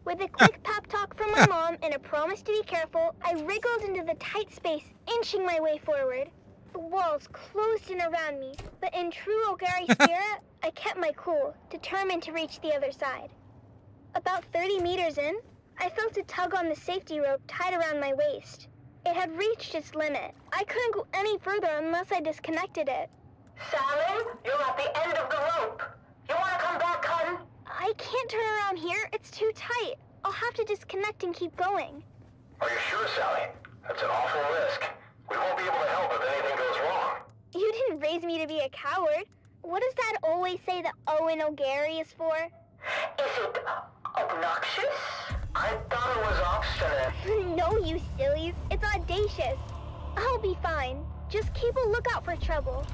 With a quick pep talk from my mom and a promise to be careful, I wriggled into the tight space, inching my way forward. The walls closed in around me, but in true O'Gary spirit, I kept my cool, determined to reach the other side. About 30 meters in, I felt a tug on the safety rope tied around my waist. It had reached its limit. I couldn't go any further unless I disconnected it. Sally, you're at the end of the rope. You want to come back, hun? I can't turn around here. It's too tight. I'll have to disconnect and keep going. Are you sure, Sally? That's an awful risk. We won't be able to help if anything goes wrong. You didn't raise me to be a coward. What does Dad always say that Owen O'Gary is for? Is it obnoxious? I thought it was obstinate. No, you sillies. It's audacious. I'll be fine. Just keep a lookout for trouble.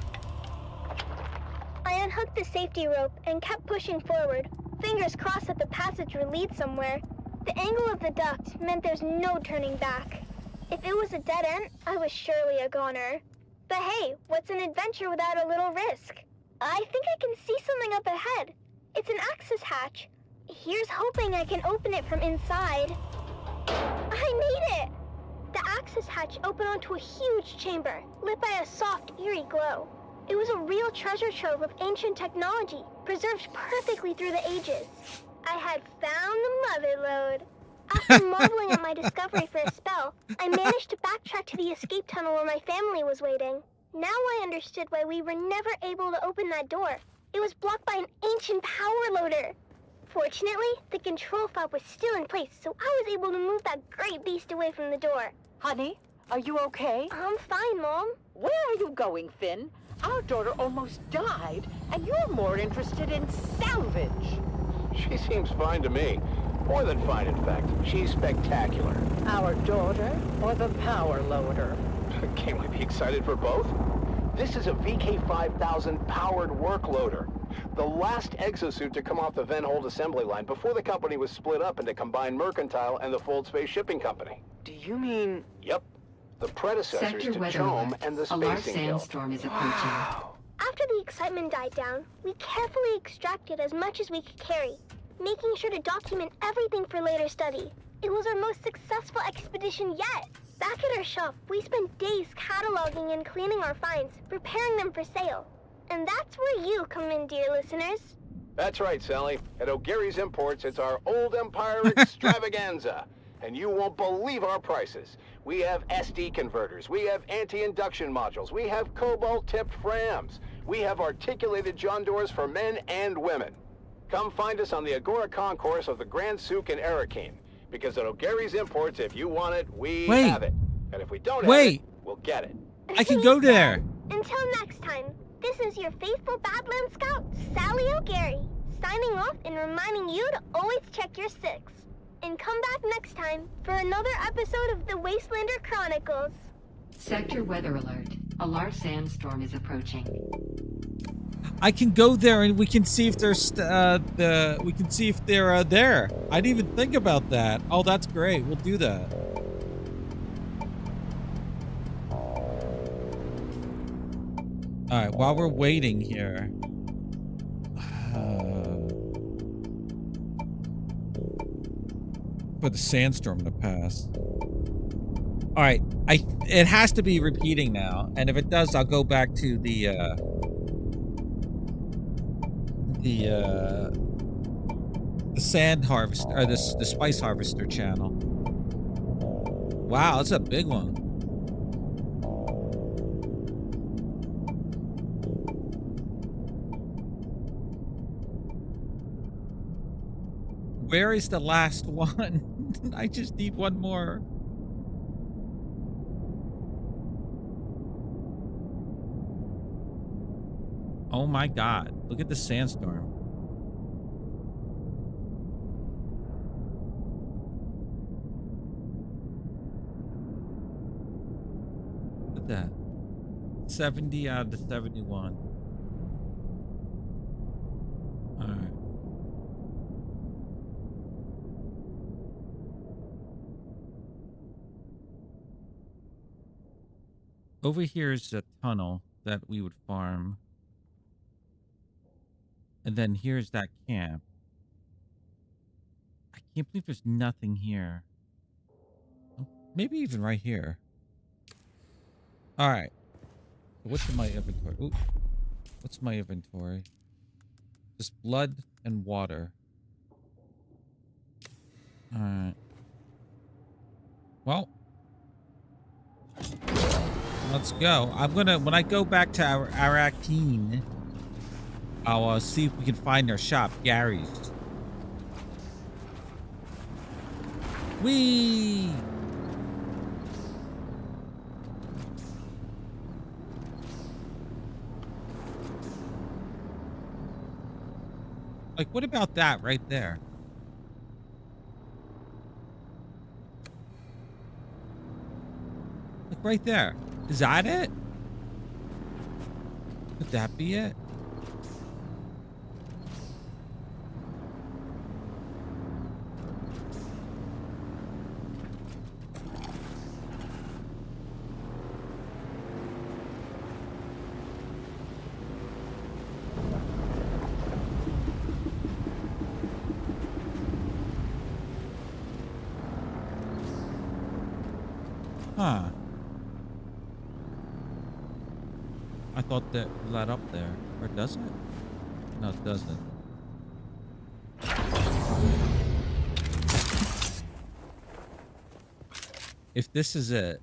I unhooked the safety rope and kept pushing forward, fingers crossed that the passage would lead somewhere. The angle of the duct meant there's no turning back. If it was a dead end, I was surely a goner. But hey, what's an adventure without a little risk? I think I can see something up ahead. It's an access hatch. Here's hoping I can open it from inside. I made it! The access hatch opened onto a huge chamber, lit by a soft, eerie glow. It was a real treasure trove of ancient technology, preserved perfectly through the ages. I had found the mother lode. After marveling at my discovery for a spell, I managed to backtrack to the escape tunnel where my family was waiting. Now I understood why we were never able to open that door. It was blocked by an ancient power loader. Fortunately, the control fob was still in place, so I was able to move that great beast away from the door. Honey, are you okay? I'm fine, Mom. Where are you going, Finn? Our daughter almost died, and you're more interested in salvage. She seems fine to me. More than fine, in fact. She's spectacular. Our daughter or the power loader? Can't we be excited for both? This is a VK5000 powered work loader. The last exosuit to come off the Venhold assembly line before the company was split up into Combined Mercantile and the Fold Space Shipping Company. Do you mean... Yep. The predecessors Sector to weather Chome alert. and the A large Spacing Guild. sandstorm is approaching. Wow. After the excitement died down, we carefully extracted as much as we could carry, making sure to document everything for later study. It was our most successful expedition yet. Back at our shop, we spent days cataloging and cleaning our finds, preparing them for sale. And that's where you come in, dear listeners. That's right, Sally. At O'Gary's Imports, it's our Old Empire extravaganza. And you won't believe our prices. We have SD converters, we have anti-induction modules, we have cobalt-tipped frams, we have articulated John doors for men and women. Come find us on the Agora Concourse of the Grand Souk in Arrakeen. Because at O'Gary's Imports, if you want it, we have it. And if we don't have it, we'll get it. I can go there. Until next time, this is your faithful Badland Scout, Sally O'Gary, signing off and reminding you to always check your six. And come back next time for another episode of the Wastelander Chronicles. Sector weather alert. A large sandstorm is approaching. I can go there and we can see if there's there. I didn't even think about that. Oh, that's great. We'll do that. All right, while we're waiting here. For the sandstorm to pass. All right, it has to be repeating now, and if it does, I'll go back to the sand harvester or the spice harvester channel. Wow, that's a big one. Where is the last one? I just need one more. Oh my God, look at the sandstorm. Look at that. 70 out of 71. All right. Over here is a tunnel that we would farm. And then here's that camp. I can't believe there's nothing here. Maybe even right here. All right. What's in my inventory? Ooh. What's my inventory? Just blood and water. All right. Well. Let's go. I'm gonna, when I go back to Arrakeen, I'll see if we can find their shop, Gary's. Whee! Like, what about that right there? Like, right there. Is that it? Could that be it? Huh. I thought that led up there. Or does it? No, it doesn't. If this is it.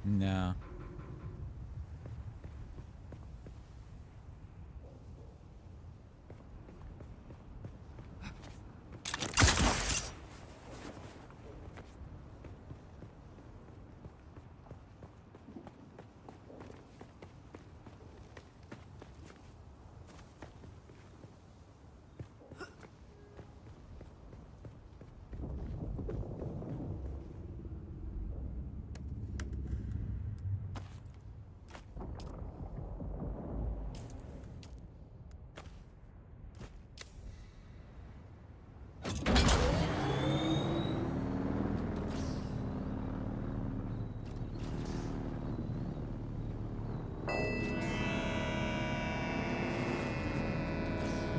No.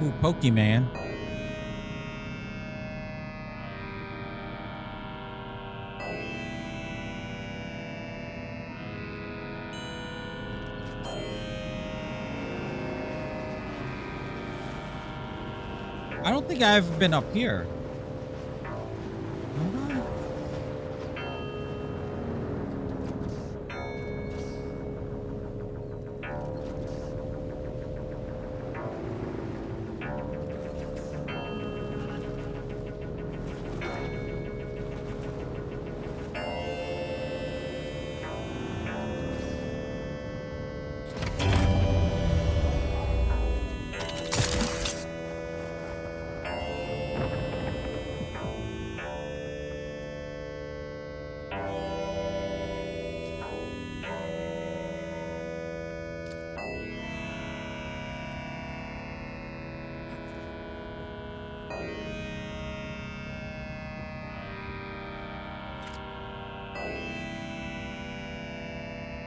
Ooh, Pokemon. I don't think I've been up here.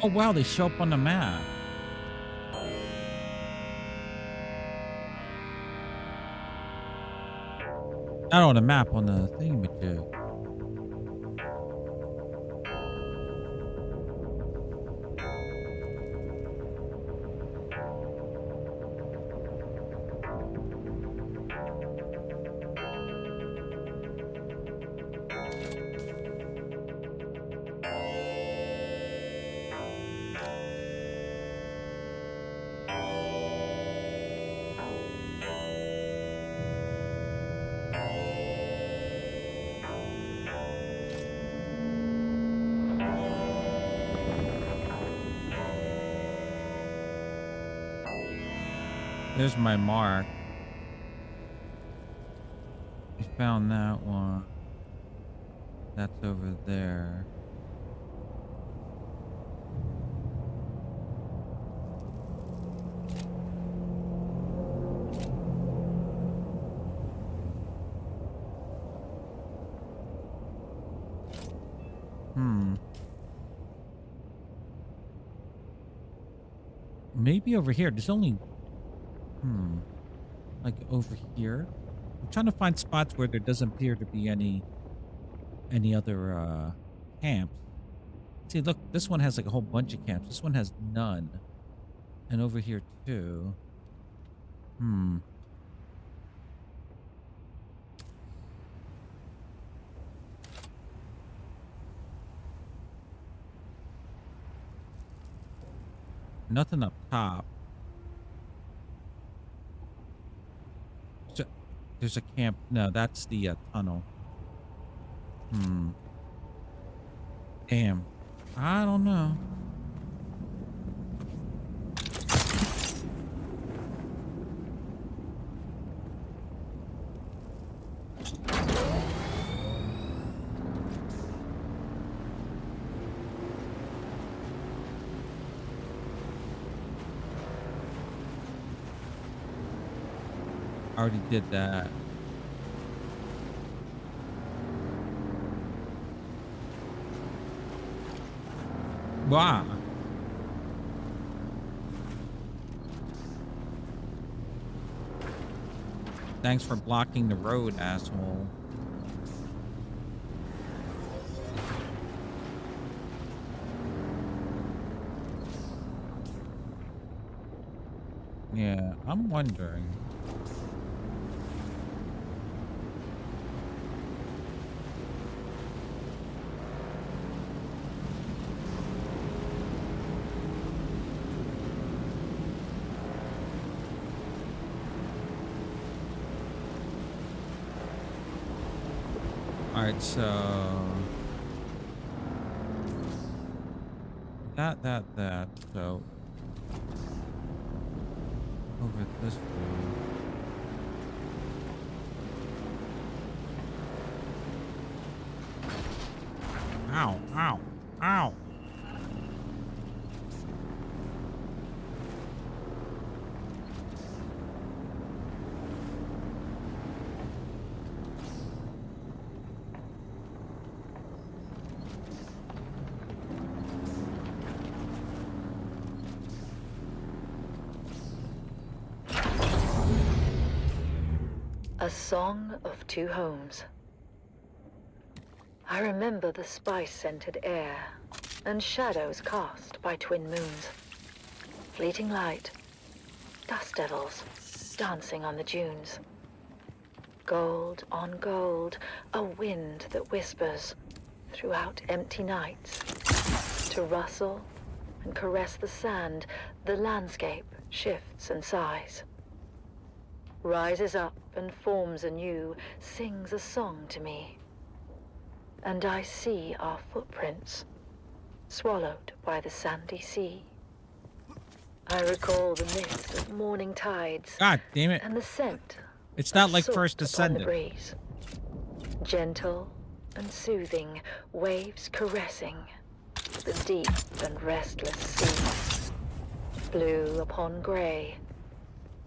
Oh wow, they show up on the map. Not on the map, on the thingamajig. There's my mark. I found that one. That's over there. Maybe over here. There's only... Like over here. I'm trying to find spots where there doesn't appear to be any other camps. See, look, this one has like a whole bunch of camps. This one has none. And over here too. Nothing up top. There's a camp. No, that's the tunnel. Damn. I don't know. I already did that. Wow. Thanks for blocking the road, asshole. Yeah, I'm wondering. Alright, so that, so over this way. Ow, ow, ow. A Song of Two Homes. I remember the spice-scented air and shadows cast by twin moons. Fleeting light, dust devils dancing on the dunes. Gold on gold, a wind that whispers throughout empty nights. To rustle and caress the sand, the landscape shifts and sighs. Rises up and forms anew, sings a song to me. And I see our footprints, swallowed by the sandy sea. I recall the mist of morning tides. God damn it. And the scent. It's not like salt First upon Descendant. the breeze. Gentle and soothing, waves caressing the deep and restless sea. Blue upon grey,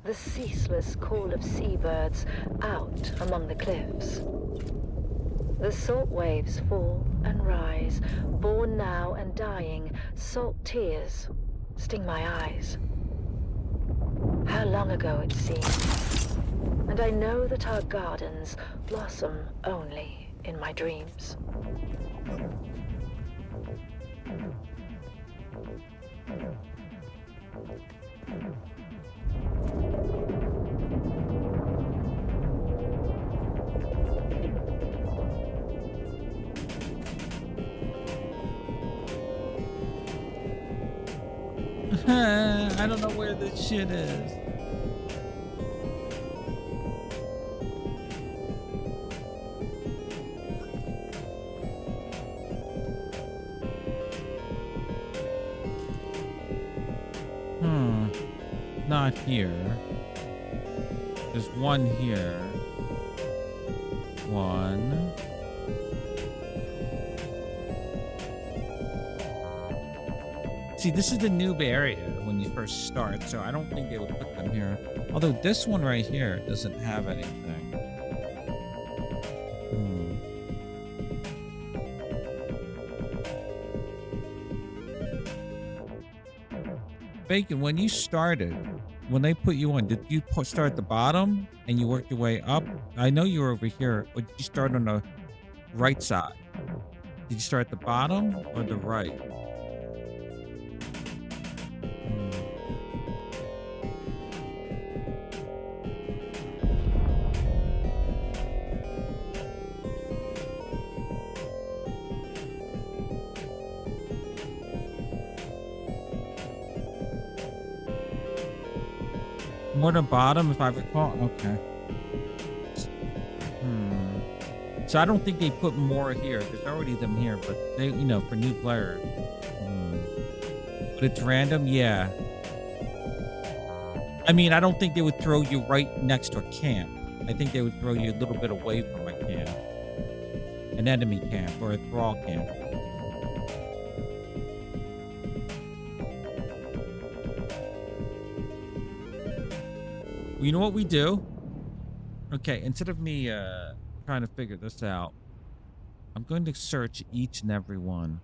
the ceaseless call of seabirds out among the cliffs. The salt waves fall and rise, born now and dying, salt tears sting my eyes. How long ago it seems, and I know that our gardens blossom only in my dreams. I don't know where this shit is. Not here. There's one here. One. See, this is the noob area when you first start, so I don't think they would put them here. Although this one right here doesn't have anything. Bacon, when you started, when they put you on, did you start at the bottom and you work your way up? I know you were over here, but did you start on the right side? Did you start at the bottom or the right? More to bottom, if I recall. Okay. So I don't think they put more here. There's already them here, but they, you know, for new players. But it's random, yeah. I mean, I don't think they would throw you right next to a camp. I think they would throw you a little bit away from a camp, an enemy camp or a thrall camp. You know what we do? Okay, instead of me trying to figure this out, I'm going to search each and every one.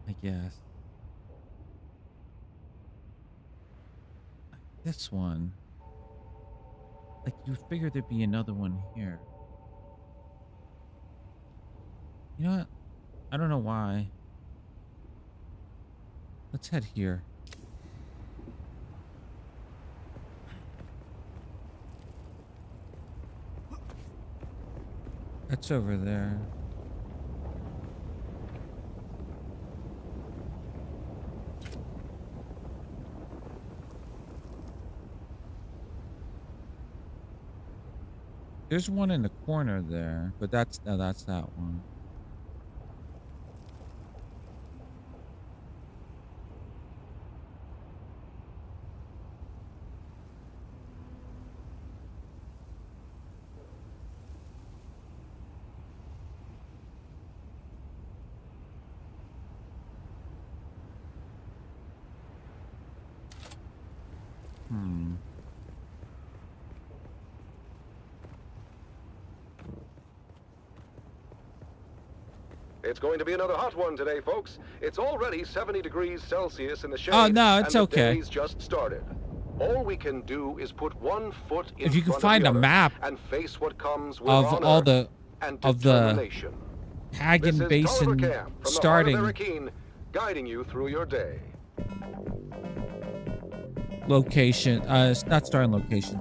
I guess. This one. Like, you figure there'd be another one here. You know what? I don't know why. Let's head here. That's over there. There's one in the corner there, but that's that one. It's going to be another hot one today, folks. It's already 70 degrees Celsius in the shade. Oh, no, it's and okay. The day's just started. All we can do is put one foot in if you can front find of the a other map and face what comes with of honor all the and of the Hagen Basin starting Arrakis, guiding you through your day. location, it's not starting location,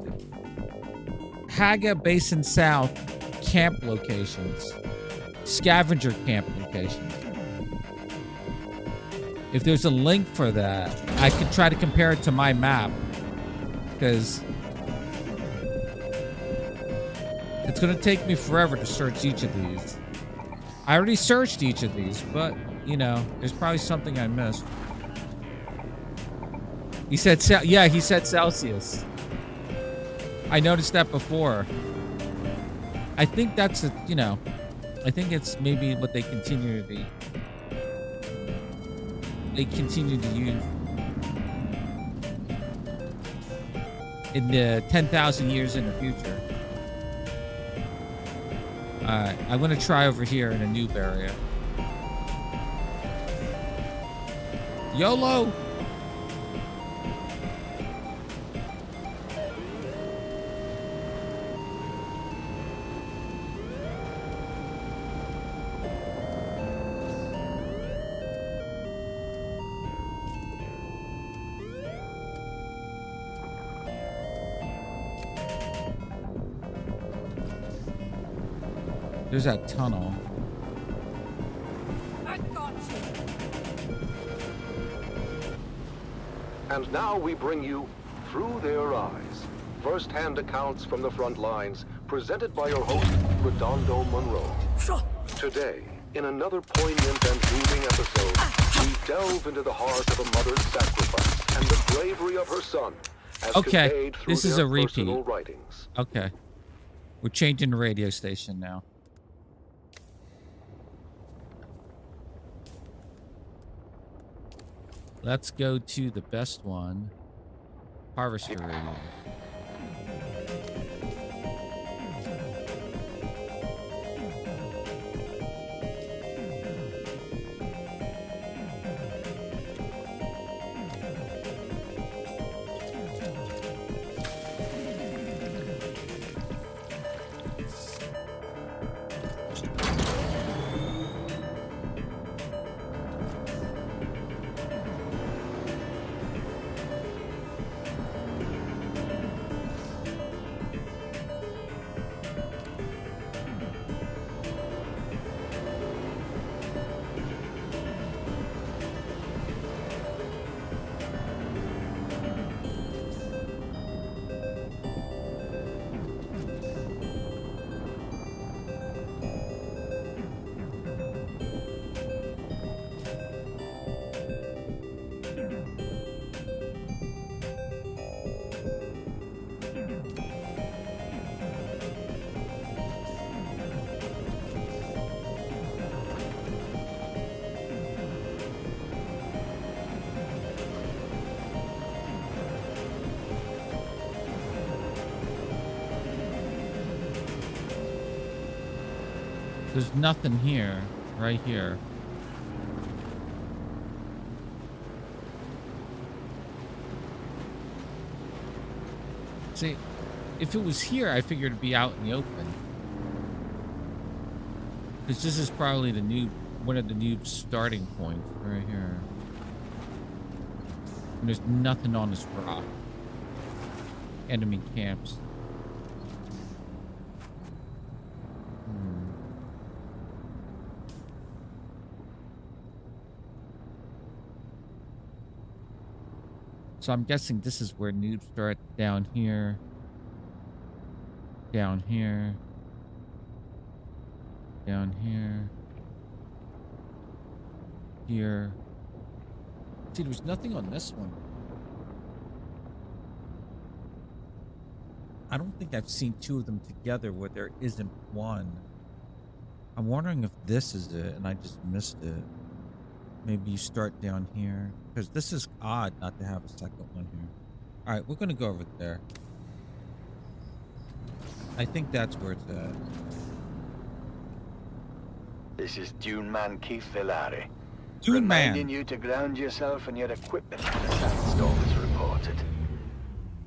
Haga Basin South camp locations. Scavenger camp locations. If there's a link for that, I could try to compare it to my map. Because it's going to take me forever to search each of these. I already searched each of these, but, you know, there's probably something I missed. He said, yeah, he said Celsius. I noticed that before. I think that's, you know, I think it's maybe what they continue to be. They continue to use in the 10,000 years in the future. Alright, I'm going to try over here in a noob area. YOLO! There's that tunnel. I got you. And now we bring you Through Their Eyes, first-hand accounts from the front lines, presented by your host, Redondo Monroe. Today, in another poignant and moving episode, we delve into the heart of a mother's sacrifice and the bravery of her son, as conveyed through this is their a repeat. personal writings. Okay. We're changing the radio station now. Let's go to the best one. Harvester Radio. There's nothing here, right here. See, if it was here, I figured it'd be out in the open. Because this is probably the noob, one of the noob starting points right here. And there's nothing on this rock. Enemy camps. So I'm guessing this is where noobs start, down here. Down here. Down here. Here. See, there's nothing on this one. I don't think I've seen two of them together where there isn't one. I'm wondering if this is it and I just missed it. Maybe you start down here. Because this is odd not to have a second one here. Alright, we're going to go over there. I think that's where it's at. This is Dune Man Keith Villari. Dune Man. Reminding you to ground yourself and your equipment when the sandstorm is reported.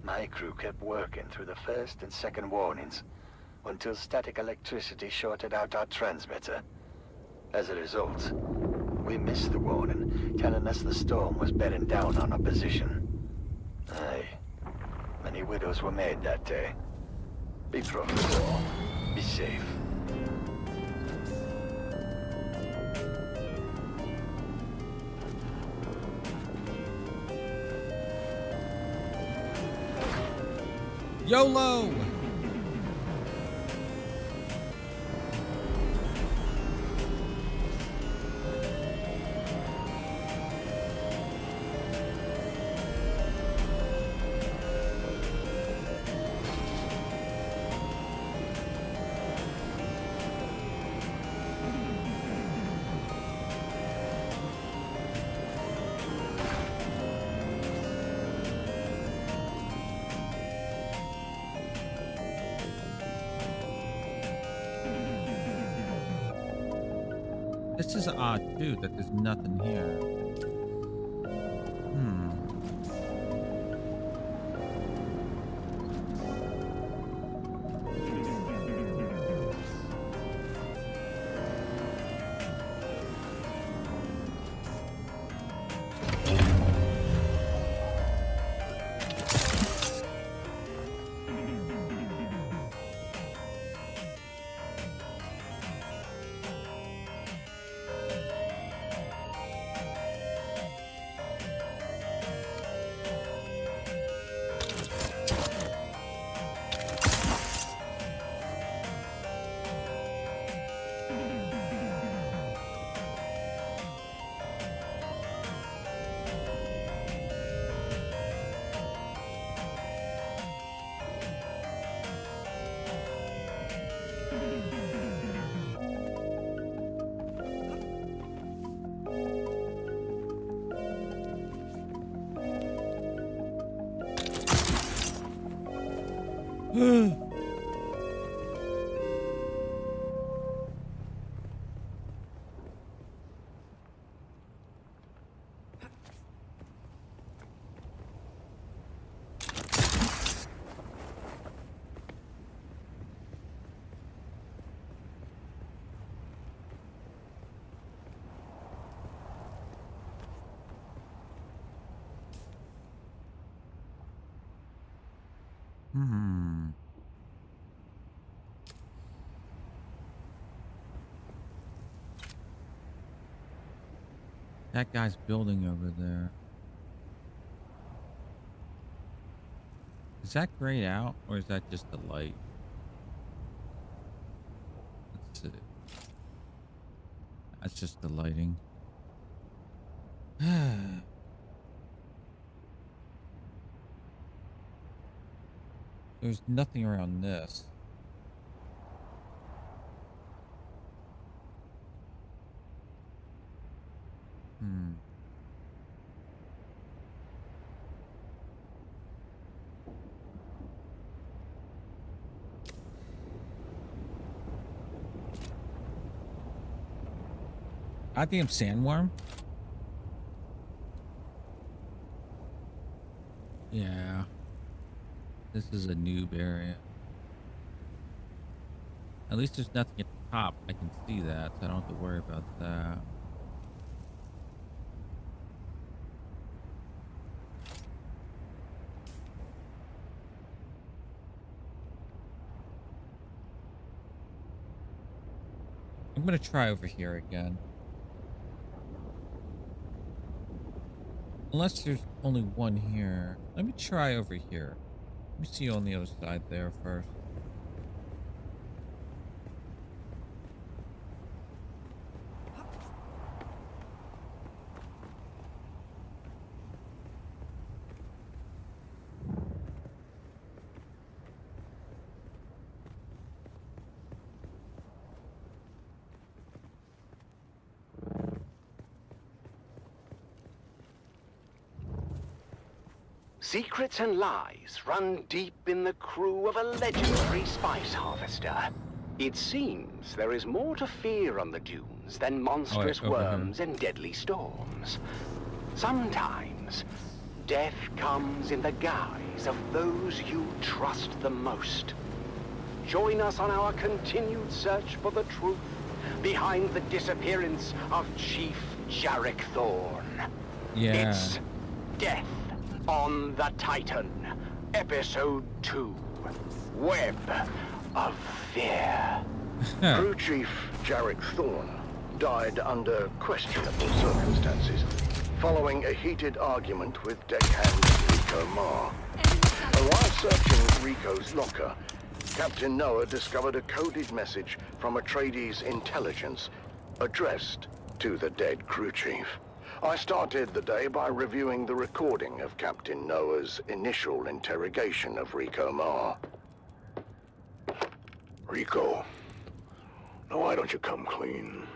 My crew kept working through the first and second warnings until static electricity shorted out our transmitter. As a result, we missed the warning, telling us the storm was bearing down on our position. Aye, many widows were made that day. Be profitable. Be safe. YOLO! This is odd too, that there's nothing here. That guy's building over there. Is that grayed out, or is that just the light? Let's see. That's just the lighting. There's nothing around this. I think I'm sandworm. Yeah. This is a noob area. At least there's nothing at the top. I can see that, so I don't have to worry about that. I'm gonna try over here again. Unless there's only one here. Let me try over here. Let me see you on the other side there first. Secrets and lies run deep in the crew of a legendary spice harvester. It seems there is more to fear on the dunes than monstrous worms and deadly storms. Sometimes, death comes in the guise of those you trust the most. Join us on our continued search for the truth behind the disappearance of Chief Jarek Thorne. Yeah. It's Death on the Titan, Episode 2. web of fear. Crew Chief Jarek Thorne died under questionable circumstances following a heated argument with deckhand Rico Ma. And while searching Rico's locker, Captain Noah discovered a coded message from Atreides intelligence addressed to the dead crew chief. I started the day by reviewing the recording of Captain Noah's initial interrogation of Rico Ma. Rico, now why don't you come clean?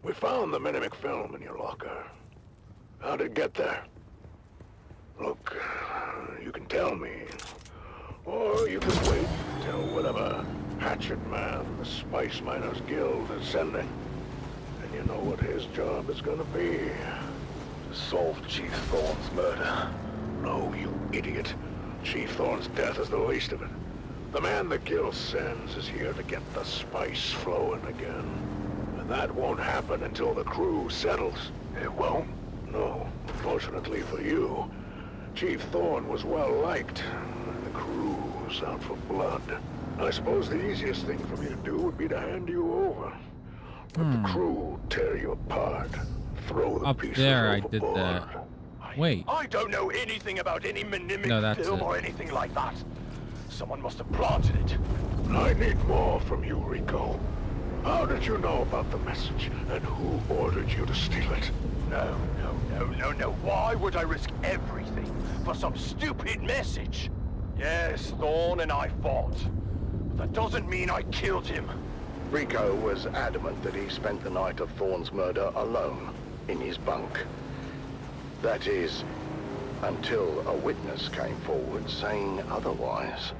We found the Mimic film in your locker. How did it get there? Look, you can tell me. Or you can wait until whatever hatchet man the Spice Miners Guild is sending. And you know what his job is gonna be. To solve Chief Thorne's murder. No, you idiot. Chief Thorne's death is the least of it. The man the Guild sends is here to get the spice flowing again. And that won't happen until the crew settles. It won't? No, unfortunately for you. Chief Thorne was well liked. The crew was out for blood. I suppose the easiest thing for me to do would be to hand you over. Let the crew tear you apart. Throw the Up pieces there, I overboard. did that. Wait. I don't know anything about any Mimic No, that's film it. or anything like that. Someone must have planted it. I need more from you, Rico. How did you know about the message, and who ordered you to steal it? No. Why would I risk everything for some stupid message? Yes, Thorne and I fought. But that doesn't mean I killed him. Rico was adamant that he spent the night of Thorne's murder alone, in his bunk. That is, until a witness came forward saying otherwise.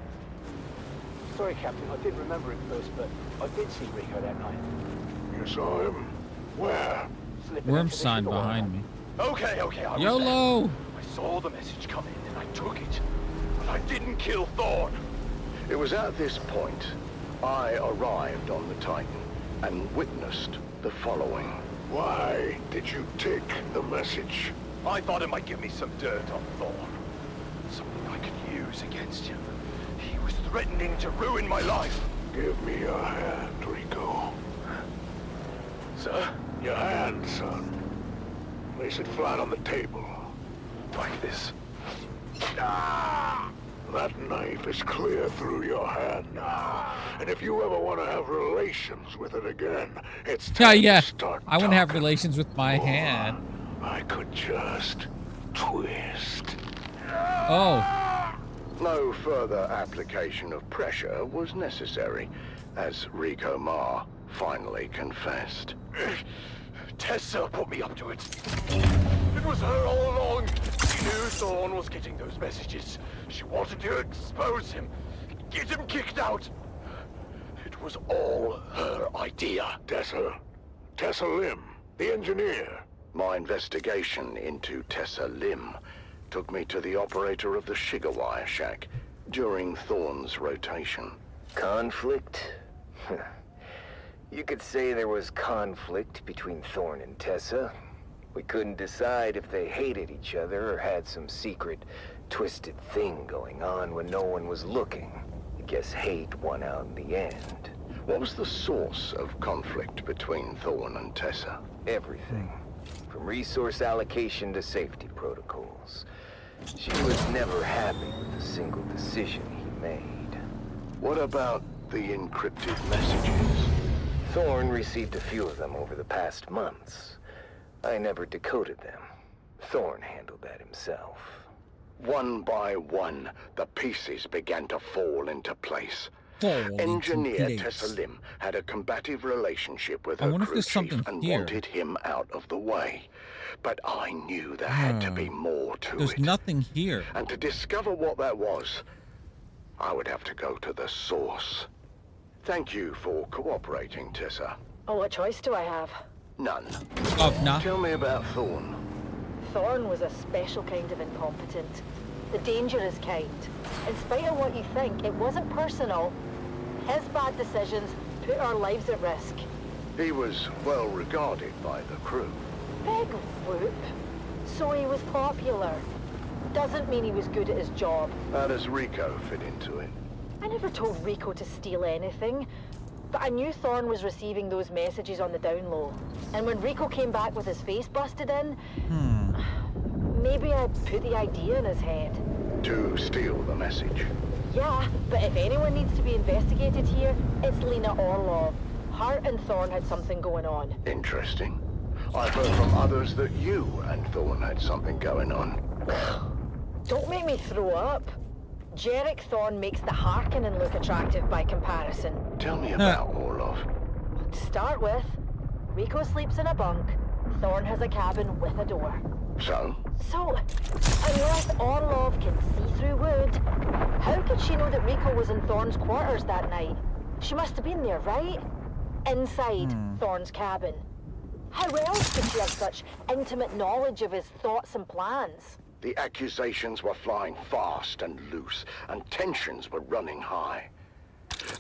Sorry, Captain, I didn't remember it first, but I did see Rico that night. You saw him? Where? Worm sign behind me. Okay, I was YOLO! there. I saw the message come in and I took it. But I didn't kill Thorne. It was at this point I arrived on the Titan and witnessed the following. Why did you take the message? I thought it might give me some dirt on Thorne. Something I could use against him. He was threatening to ruin my life. Give me your hand, Rico. Sir? Your hand, son. Place it flat on the table. Like this. Ah! That knife is clear through your hand. And if you ever want to have relations with it again, it's time to start I want to have relations with my hand. I could just twist. Oh. No further application of pressure was necessary, as Rico Ma finally confessed. Tessa put me up to it. It was her all along. She knew Thorne was getting those messages. She wanted to expose him, get him kicked out. It was all her idea. Tessa Lim, the engineer. My investigation into Tessa Lim took me to the operator of the Shigawire Shack during Thorne's rotation. Conflict? You could say there was conflict between Thorne and Tessa. We couldn't decide if they hated each other or had some secret, twisted thing going on when no one was looking. I guess hate won out in the end. What was the source of conflict between Thorne and Tessa? Everything. From resource allocation to safety protocols. She was never happy with a single decision he made. What about the encrypted messages? Thorne received a few of them over the past months. I never decoded them. Thorne handled that himself. One by one, the pieces began to fall into place. Engineer Tessa Lim had a combative relationship with her crew chief and wanted him out of the way. But I knew there had to be more to it. There's nothing here. And to discover what that was, I would have to go to the source. Thank you for cooperating, Tessa. Oh, what choice do I have? None. None. Tell me about Thorne. Thorne was a special kind of incompetent. The dangerous kind. In spite of what you think, it wasn't personal. His bad decisions put our lives at risk. He was well regarded by the crew. Big whoop. So he was popular. Doesn't mean he was good at his job. How does Rico fit into it? I never told Rico to steal anything, but I knew Thorne was receiving those messages on the down low. And when Rico came back with his face busted in, maybe I put the idea in his head. To steal the message? Yeah, but if anyone needs to be investigated here, it's Lena Orlov. Hart and Thorne had something going on. Interesting. I've heard from others that you and Thorne had something going on. Don't make me throw up. Jarek Thorne makes the Harkonnen look attractive by comparison. Tell me about Orlov. To start with, Rico sleeps in a bunk. Thorne has a cabin with a door. So, unless Orlov can see through wood, how could she know that Rico was in Thorne's quarters that night? She must have been there, right? Inside Thorne's cabin. How else could she have such intimate knowledge of his thoughts and plans? The accusations were flying fast and loose, and tensions were running high.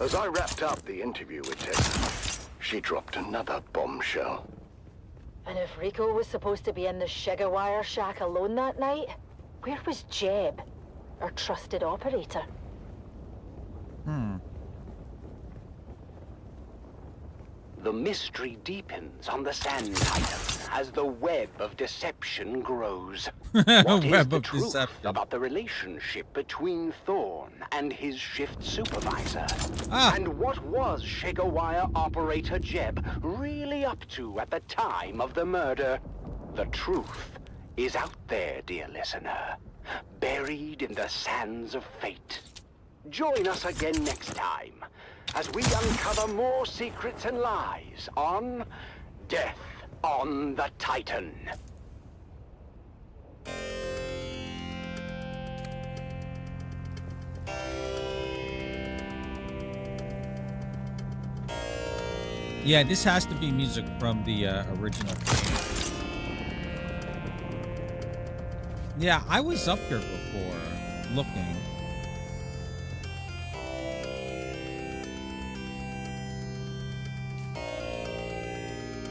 As I wrapped up the interview with Tessa, she dropped another bombshell. And if Rico was supposed to be in the Shigawire shack alone that night, where was Jeb, our trusted operator? The mystery deepens on the Sand Titan as the web of deception grows. What is the truth about the relationship between Thorne and his shift supervisor? And what was Shigawire operator Jeb really up to at the time of the murder? The truth is out there, dear listener, buried in the sands of fate. Join us again next time as we uncover more secrets and lies on Death on the Titan. Yeah, this has to be music from the original game. Yeah, I was up here before, looking.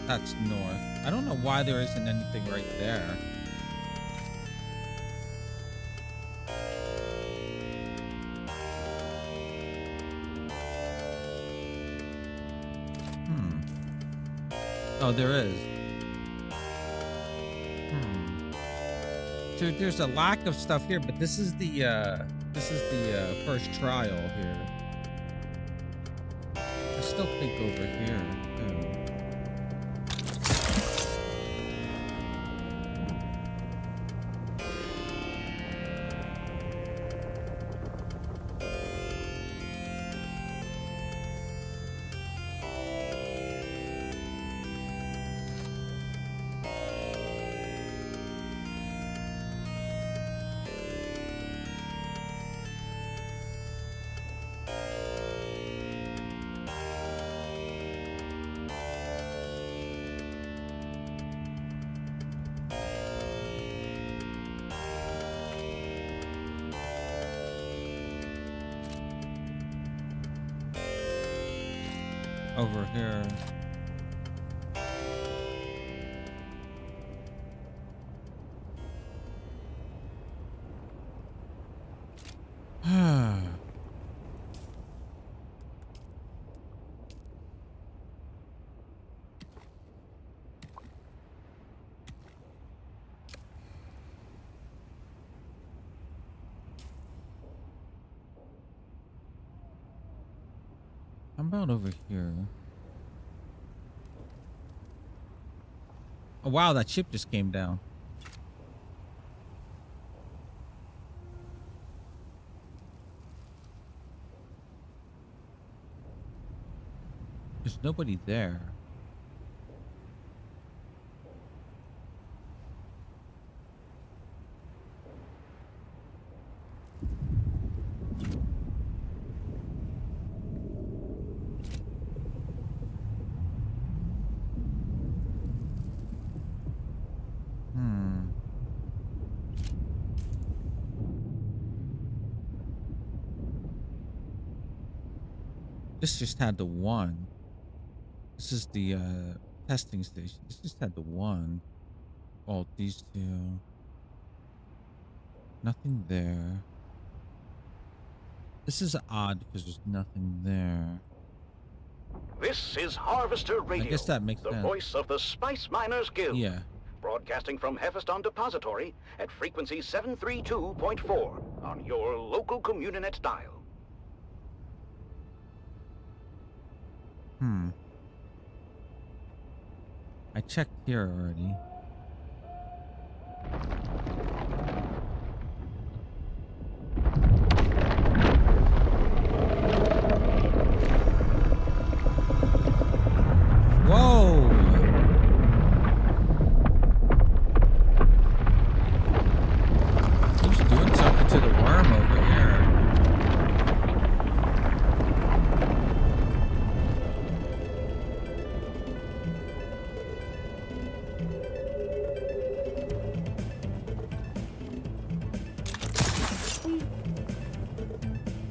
That's north. I don't know why there isn't anything right there. Oh, there is. So there's a lack of stuff here, but this is the first trial here. I still think over here. Over here. How about over here? Oh wow, that ship just came down. There's nobody there. This just had the one. This is the testing station. This just had the one. Oh, these two. Nothing there. This is odd because there's nothing there. This is Harvester Radio, I guess that makes the sense. voice of the Spice Miners Guild. Yeah. Broadcasting from Hephaeston Depository at frequency 732.4 on your local Communinet dial. I checked here already. Whoa! Who's doing something to the worm over here?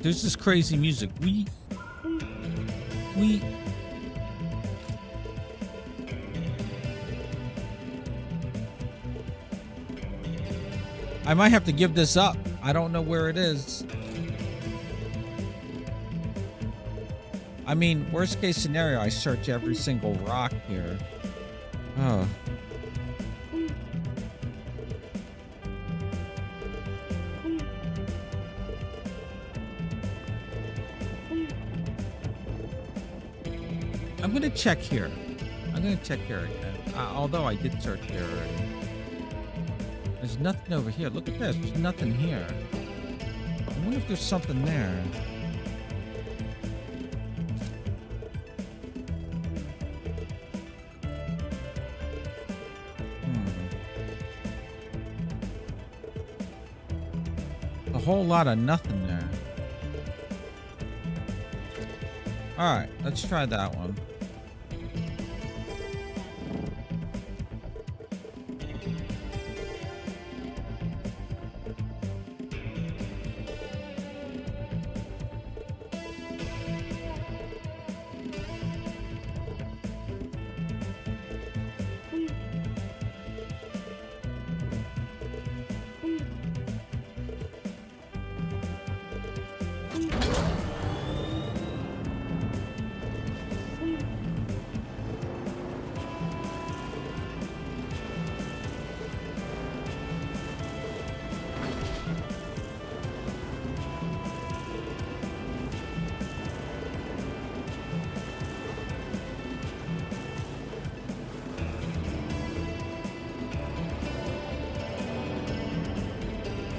There's this crazy music. We. I might have to give this up. I don't know where it is. I mean, worst case scenario, I search every single rock here. Oh. I'm gonna check here. I'm gonna check here again. Although I did search here already. There's nothing over here. Look at this. There's nothing here. I wonder if there's something there. A whole lot of nothing there. Alright, let's try that one.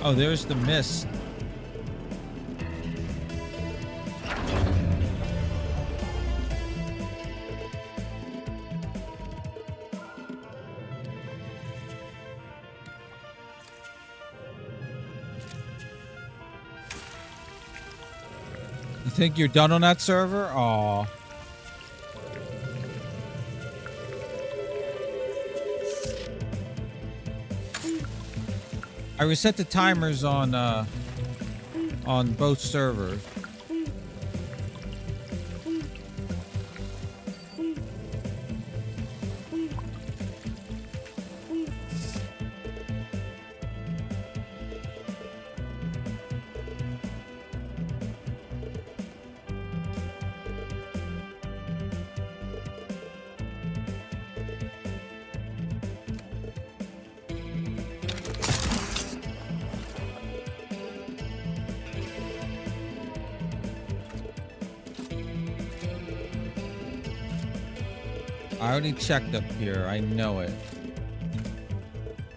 Oh, there's the mist. You think you're done on that server? Aw. I reset the timers on both servers. I already checked up here. I know it.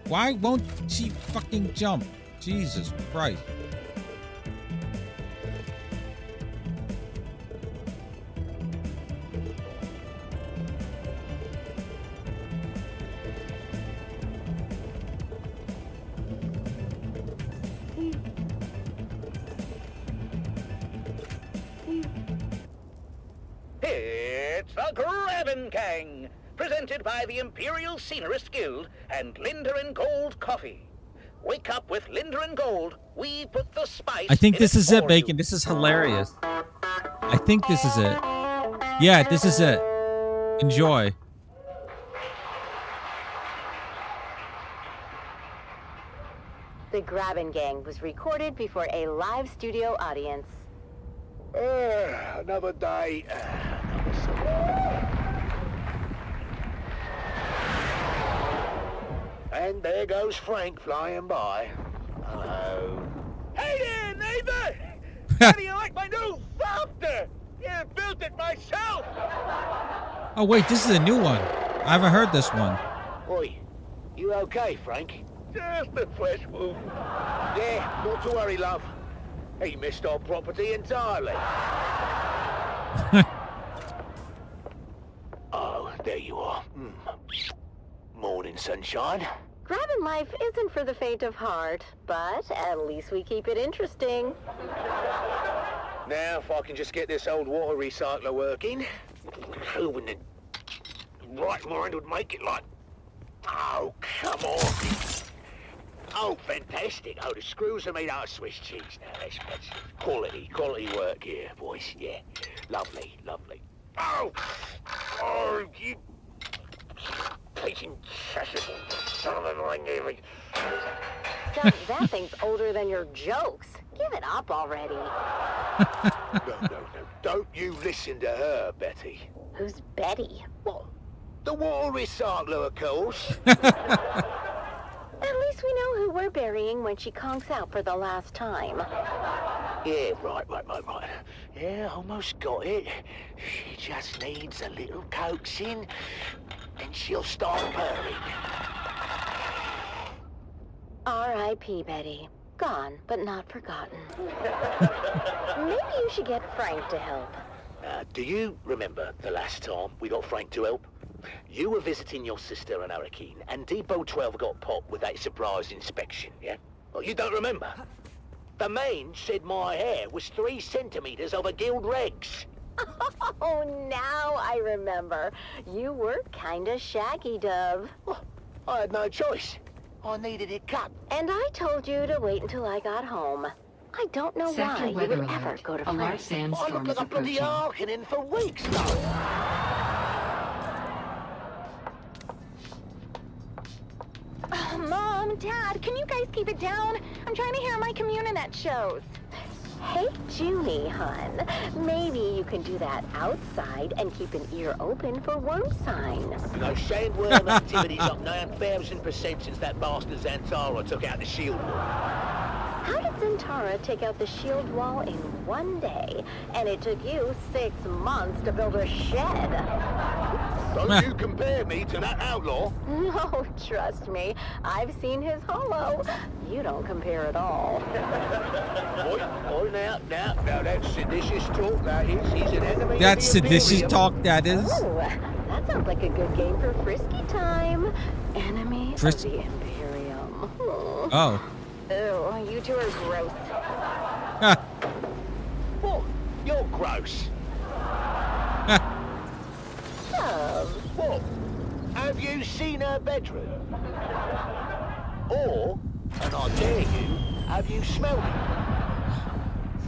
Why won't she fucking jump? Jesus Christ. It's the Gravenkang, presented by the Imperial Scenarist Guild and Linder and Gold Coffee. Wake up with Linder and Gold. We put the spice. I think this is it, for Bacon. you. This is hilarious. I think this is it. Yeah, this is it. Enjoy. The Gravenkang was recorded before a live studio audience. Another day. And there goes Frank flying by. Hello. Hey there, neighbor! How do you like my new Raptor? Yeah, built it myself! Oh, wait, this is a new one. I haven't heard this one. Oi, you okay, Frank? Just a fresh wound. Yeah, not to worry, love. He missed our property entirely. Oh, there you are. Morning, sunshine. Grabbing life isn't for the faint of heart, but at least we keep it interesting. Now, if I can just get this old water recycler working, who in the right mind would make it like... Oh, come on. Oh, fantastic. Oh, the screws are made out of Swiss cheese. Now, that's quality work here, boys. Yeah, lovely. Oh, you... Patient chasuble son of a navy. That thing's older than your jokes. Give it up already. No. Don't you listen to her, Betty. Who's Betty? What? The water recycler, of course. At least we know who we're burying when she conks out for the last time. Yeah, right. Yeah, almost got it. She just needs a little coaxing, and she'll start purring. R.I.P. Betty. Gone, but not forgotten. Maybe you should get Frank to help. Do you remember the last time we got Frank to help? You were visiting your sister in Arrakis, and Depot 12 got popped with that surprise inspection, yeah? Well, you don't remember? The man said my hair was 3 centimeters over guild regs. Oh, now I remember. You were kinda shaggy, Dove. Well, I had no choice. I needed it cut. And I told you to wait until I got home. I don't know why you would ever go to France. I look like a bloody Harkonnen for weeks now. Mom, Dad, can you guys keep it down? I'm trying to hear my Communinet shows. Hey, Junie, hun. Maybe you can do that outside and keep an ear open for worm signs. You know, sandworm activity's up 9,000% since that bastard Zantara took out the shield wall. How did Zantara take out the shield wall in one day, and it took you 6 months to build a shed? Don't you compare me to that outlaw. No, trust me. I've seen his holo. You don't compare at all. Now, that's seditious talk, that is. He's an enemy. That's seditious talk, that is. Oh, that sounds like a good game for frisky time. Enemy of the Imperium. Oh. Ew, you two are gross. What? You're gross. What? Have you seen her bedroom? Or, and I dare you, have you smelled it?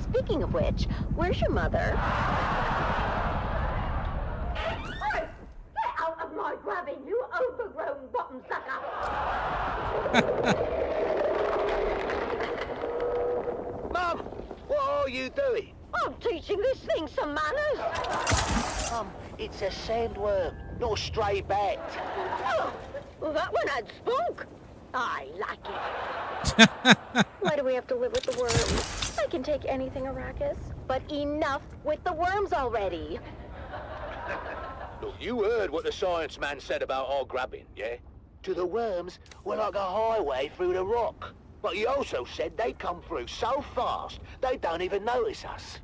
Speaking of which, where's your mother? Hey! Get out of my grabbing, you overgrown bottom sucker! Mum, what are you doing? I'm teaching this thing some manners! It's a sandworm, not a stray bat. Oh, well, that one had spunk. I like it. Why do we have to live with the worms? I can take anything, Arrakis, but enough with the worms already. Look, you heard what the science man said about our grabbing, yeah? To the worms, we're like a highway through the rock. But he also said they come through so fast, they don't even notice us.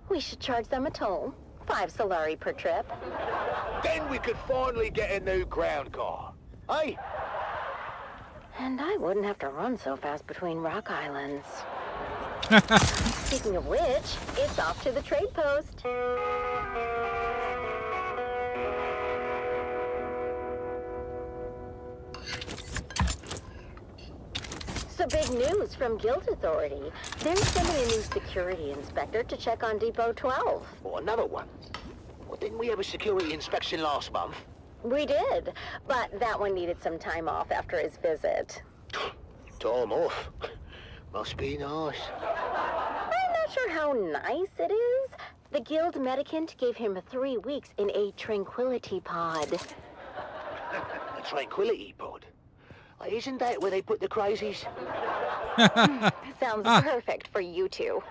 We should charge them a toll. 5 Solari per trip. Then we could finally get a new ground car. Hey? And I wouldn't have to run so fast between rock islands. Speaking of which, it's off to the trade post. So big news from Guild Authority. They're sending a new security inspector to check on Depot 12. Oh, another one? Well, didn't we have a security inspection last month? We did, but that one needed some time off after his visit. Time off? Must be nice. I'm not not sure how nice it is. The guild medicant gave him 3 weeks in a tranquility pod. A tranquility pod? Isn't that where they put the crazies? Sounds perfect for you two.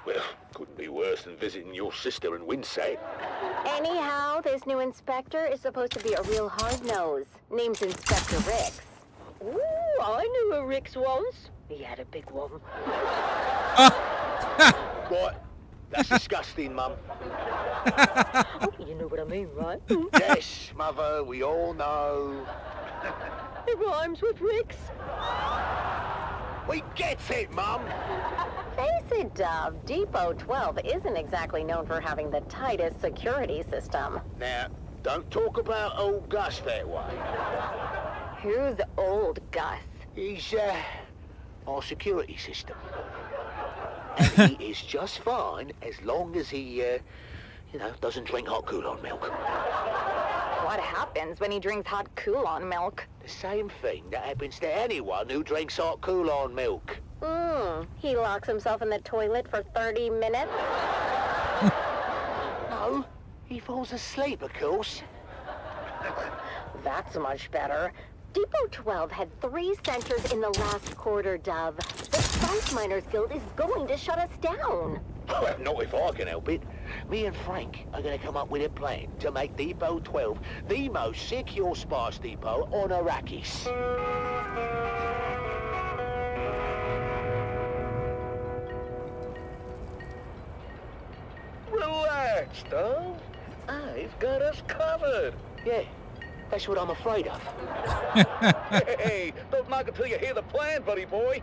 Well, couldn't be worse than visiting your sister in Windsay. Anyhow, this new inspector is supposed to be a real hard-nose. Name's Inspector Rix. Ooh, I knew a Rix once. He had a big one. What? That's disgusting, Mum. Oh, you know what I mean, right? Yes, Mother, we all know. It rhymes with Rix. We get it, Mum. Face it, Dove. Depot 12 isn't exactly known for having the tightest security system. Now, don't talk about old Gus that way. Who's old Gus? He's, our security system. And he is just fine as long as he, doesn't drink hot Coulon milk. What happens when he drinks hot Coulon milk? The same thing that happens to anyone who drinks hot Coulon milk. He locks himself in the toilet for 30 minutes? No, he falls asleep, of course. That's much better. Depot 12 had 3 centers in the last quarter, Dove. The Spice Miners Guild is going to shut us down. Well, not if I can help it. Me and Frank are going to come up with a plan to make Depot 12 the most secure spice depot on Arrakis. Relax, Dove. I've got us covered. Yeah, that's what I'm afraid of. Hey, don't knock until you hear the plan, buddy boy.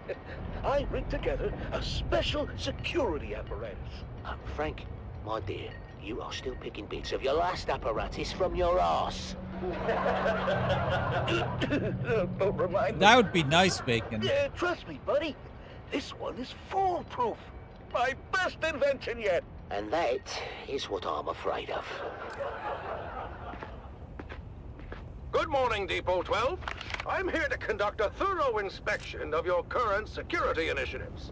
I rigged together a special security apparatus. Frank, my dear, you are still picking bits of your last apparatus from your arse. Don't remind me. That would be nice, Bacon. Yeah, trust me, buddy. This one is foolproof. My best invention yet. And that is what I'm afraid of. Good morning, Depot 12. I'm here to conduct a thorough inspection of your current security initiatives.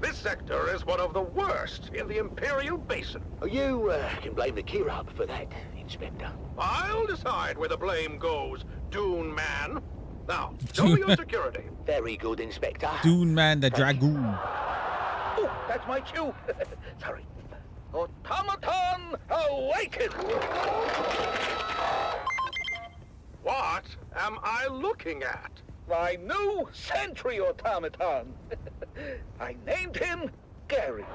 This sector is one of the worst in the Imperial Basin. You can blame the Kirab for that, Inspector. I'll decide where the blame goes, Dune Man. Now, show me your security. Very good, Inspector. Dune Man the Dragoon. Oh, that's my cue. Sorry. Automaton Awaken! What am I looking at? My new sentry automaton. I named him Gary.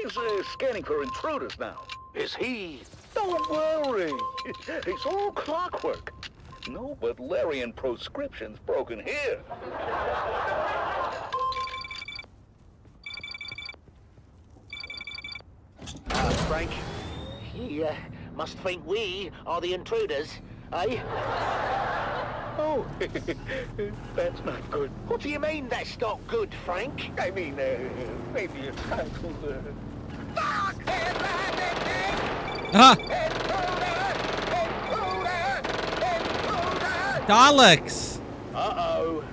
He's scanning for intruders now. Is he? Don't worry. It's all clockwork. No Butlerian proscriptions broken here. Frank, he must think we are the intruders, eh? Oh, that's not good. What do you mean that's not good, Frank? I mean, maybe it's time to... Daleks! Uh-oh.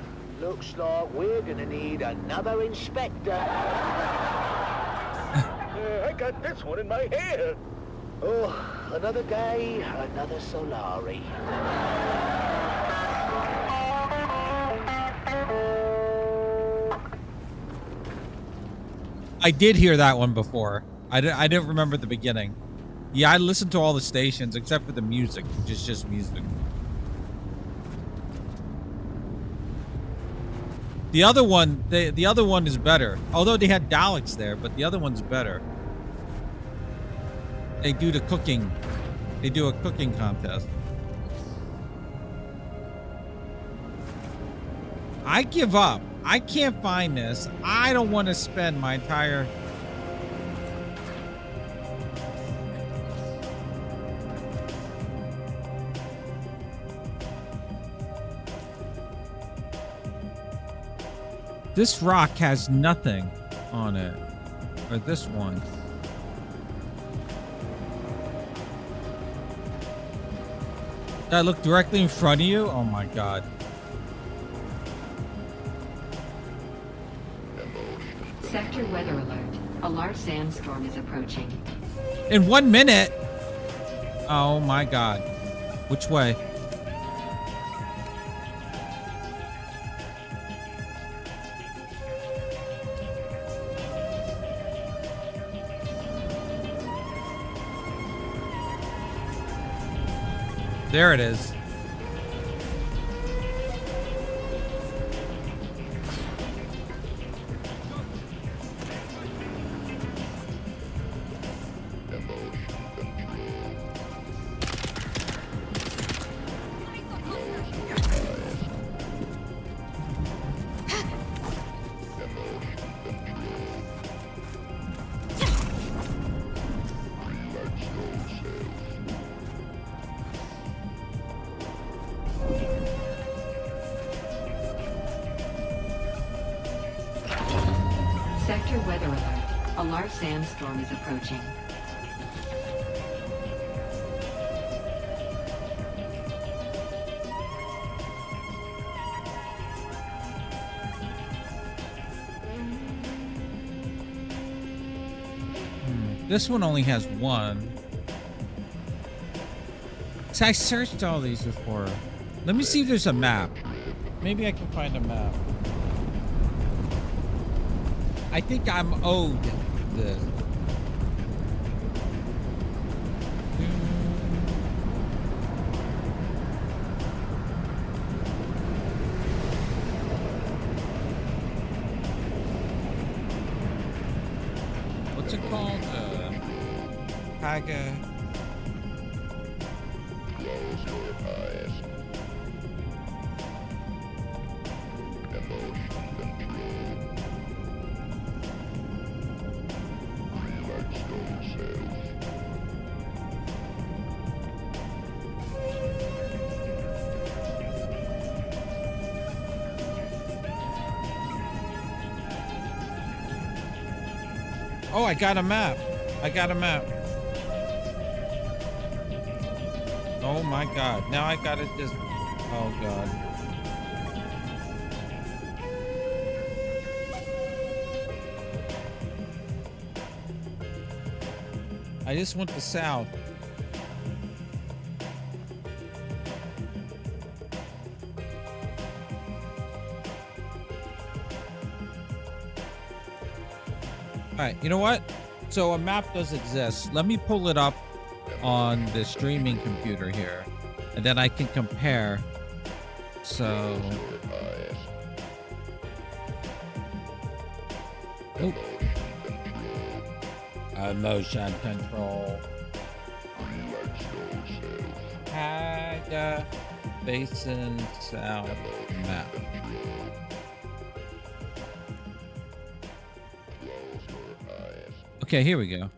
Looks like we're gonna need another inspector. I got this one in my hair. Oh, another day, another Solari. I did hear that one before. I didn't remember the beginning. Yeah, I listened to all the stations except for the music, which is just music. The other one, the other one is better. Although they had Daleks there, but the other one's better. They do the cooking. They do a cooking contest. I give up. I can't find this. I don't want to spend my entire... This rock has nothing on it. Or this one. Did I look directly in front of you? Oh my god. Sector weather alert. A large sandstorm is approaching. In 1 minute? Oh my god. Which way? There it is. Sector weather alert. A large sandstorm is approaching. This one only has one. So I searched all these before. Let me see if there's a map. Maybe I can find a map. I think I'm owed this. What's it called? Haga. Close your eyes. Oh, I got a map. I got a map. Oh my god. Now I gotta just... Oh god. I just went to south. All right, you know what? So a map does exist. Let me pull it up on the streaming computer here, and then I can compare. So, oh, motion control. Haga Basin South map. Okay, here we go.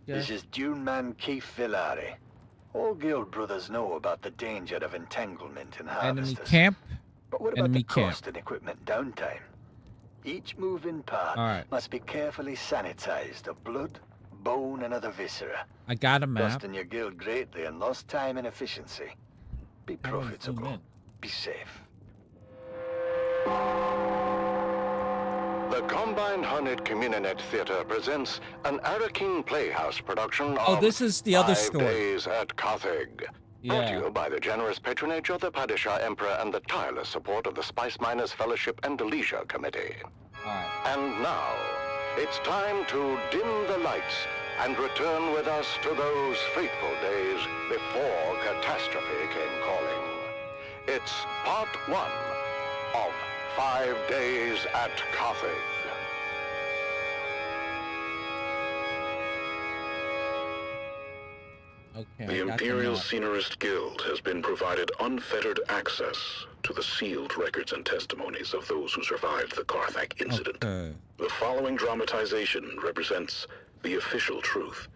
This is Dune Man Keith Villari. All guild brothers know about the danger of entanglement in harvesters. Enemy camp. But what about the cost and equipment downtime? Each moving part must be carefully sanitized of blood, bone, and other viscera. I got a map. Costing your guild greatly in lost time and efficiency. Be profitable. Be safe. The Combined Hornet Communinet Theater presents an Arrakis Playhouse production of this is the other 5 story. Days at Carthage. Brought to you by the generous patronage of the Padishah Emperor and the tireless support of the Spice Miners Fellowship and the Leisure Committee. And now, it's time to dim the lights and return with us to those fateful days before catastrophe came calling. It's part 1 of 5 Days at Carthage. Okay, the Imperial Scenarist Guild has been provided unfettered access to the sealed records and testimonies of those who survived the Carthage incident. The following dramatization represents the official truth,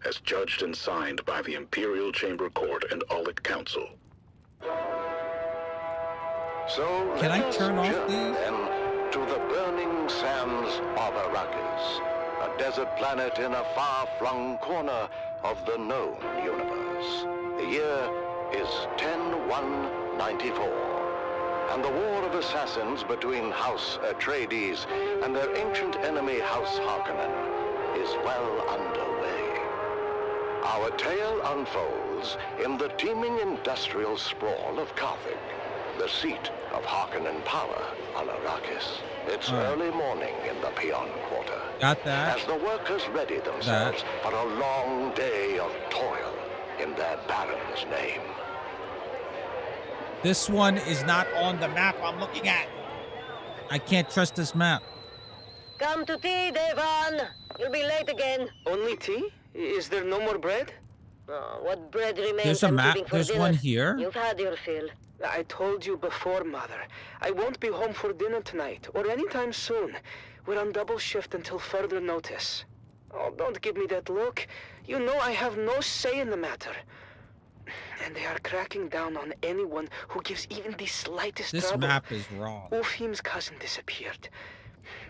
as judged and signed by the Imperial Chamber Court and Aulic Council. So can I turn off journey these? Then to the burning sands of Arrakis, a desert planet in a far-flung corner of the known universe. The year is 10-1-94. And the war of assassins between House Atreides and their ancient enemy House Harkonnen is well underway. Our tale unfolds in the teeming industrial sprawl of Carthage, the seat of Harkonnen power on Arrakis. It's early morning in the Peon Quarter. Got that. As the workers ready themselves for a long day of toil in their Baron's name. This one is not on the map I'm looking at. I can't trust this map. Come to tea, Devon. You'll be late again. Only tea? Is there no more bread? Oh, what bread remains? There's a I'm map. keeping for There's dinner. one here. You've had your fill. I told you before, Mother. I won't be home for dinner tonight, or anytime soon. We're on double shift until further notice. Oh, don't give me that look. You know I have no say in the matter. And they are cracking down on anyone who gives even the slightest This trouble. map is wrong. Ufim's cousin disappeared.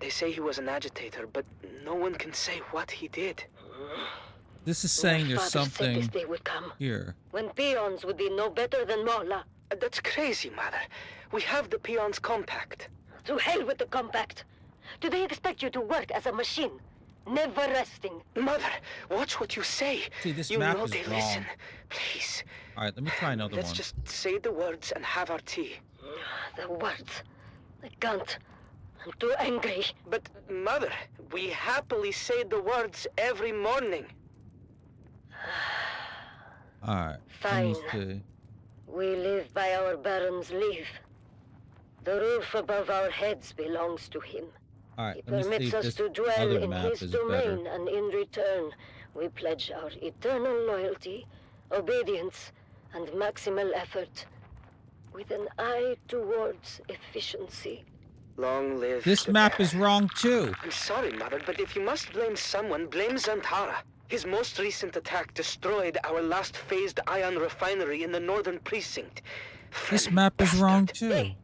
They say he was an agitator, but no one can say what he did. This is saying there's Father said something this day would come. here. When peons would be no better than Mola. That's crazy, Mother. We have the peons' compact. To hell with the compact. Do they expect you to work as a machine? Never resting. Mother, watch what you say. See, this you map know is they wrong. listen. Please. All right, let me try another Let's one. just say the words and have our tea. The words. I can't. I'm too angry. But, Mother, we happily say the words every morning. All right. Fine. Let me see. We live by our Baron's leave. The roof above our heads belongs to him. All right, He let me see permits if us this to dwell other in map his is domain, better. and in return, we pledge our eternal loyalty, obedience, and maximal effort, with an eye towards efficiency. Long live This the map Baron. is wrong too. I'm sorry, Mother, but if you must blame someone, blame Zantara. His most recent attack destroyed our last phased ion refinery in the northern precinct. This map is wrong too. Hey,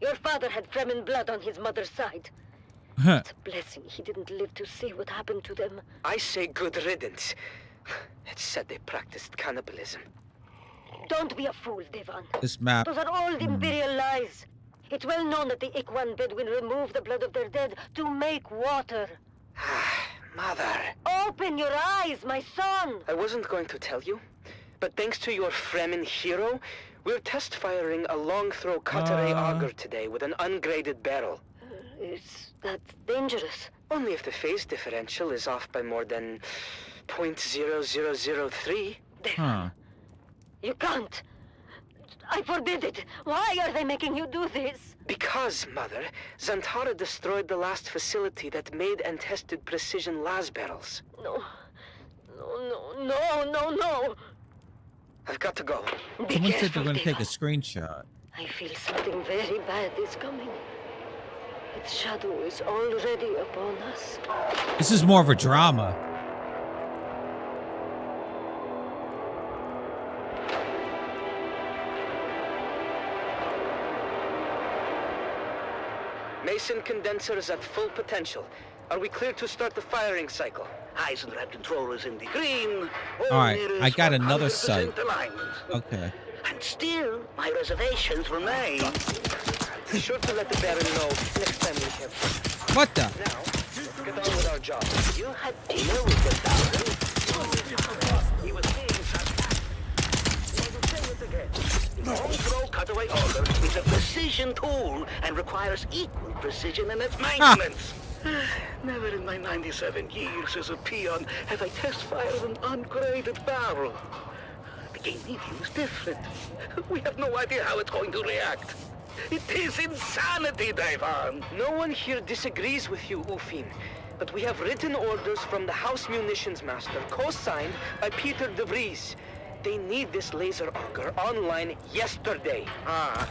your father had Fremen blood on his mother's side. It's a blessing he didn't live to see what happened to them. I say good riddance. It's said they practiced cannibalism. Don't be a fool, Devon. This map. Those are all imperial lies. It's well known that the Ikwan Bedouin remove the blood of their dead to make water. Mother. Open your eyes, my son! I wasn't going to tell you, but thanks to your Fremen hero, we're test firing a long-throw Cutter auger today with an ungraded barrel. Is that dangerous? Only if the phase differential is off by more than 0.0003. Huh. You can't. I forbid it. Why are they making you do this? Because, Mother, Zantara destroyed the last facility that made and tested precision las barrels. No. No. I've got to go. Someone said they're going to take a screenshot. I feel something very bad is coming. Its shadow is already upon us. This is more of a drama. Mason condensers at full potential. Are we clear to start the firing cycle? Eisenrad controllers in the green. All right, I got another 100% site. alignment. Okay. And still, my reservations remain. Be sure to let the Baron know next time we have. What the? Now, let's get on with our job. You had dinner with the Baron? He was being sarcastic. I will say it again. The long-throw cutaway auger is a precision tool and requires equal precision in its maintenance. Never in my 97 years as a peon have I test-fired an ungraded barrel. The game medium is different. We have no idea how it's going to react. It is insanity, Devon. No one here disagrees with you, Ufim. But we have written orders from the House Munitions Master, co-signed by Peter de Vries. They need this laser auger online yesterday.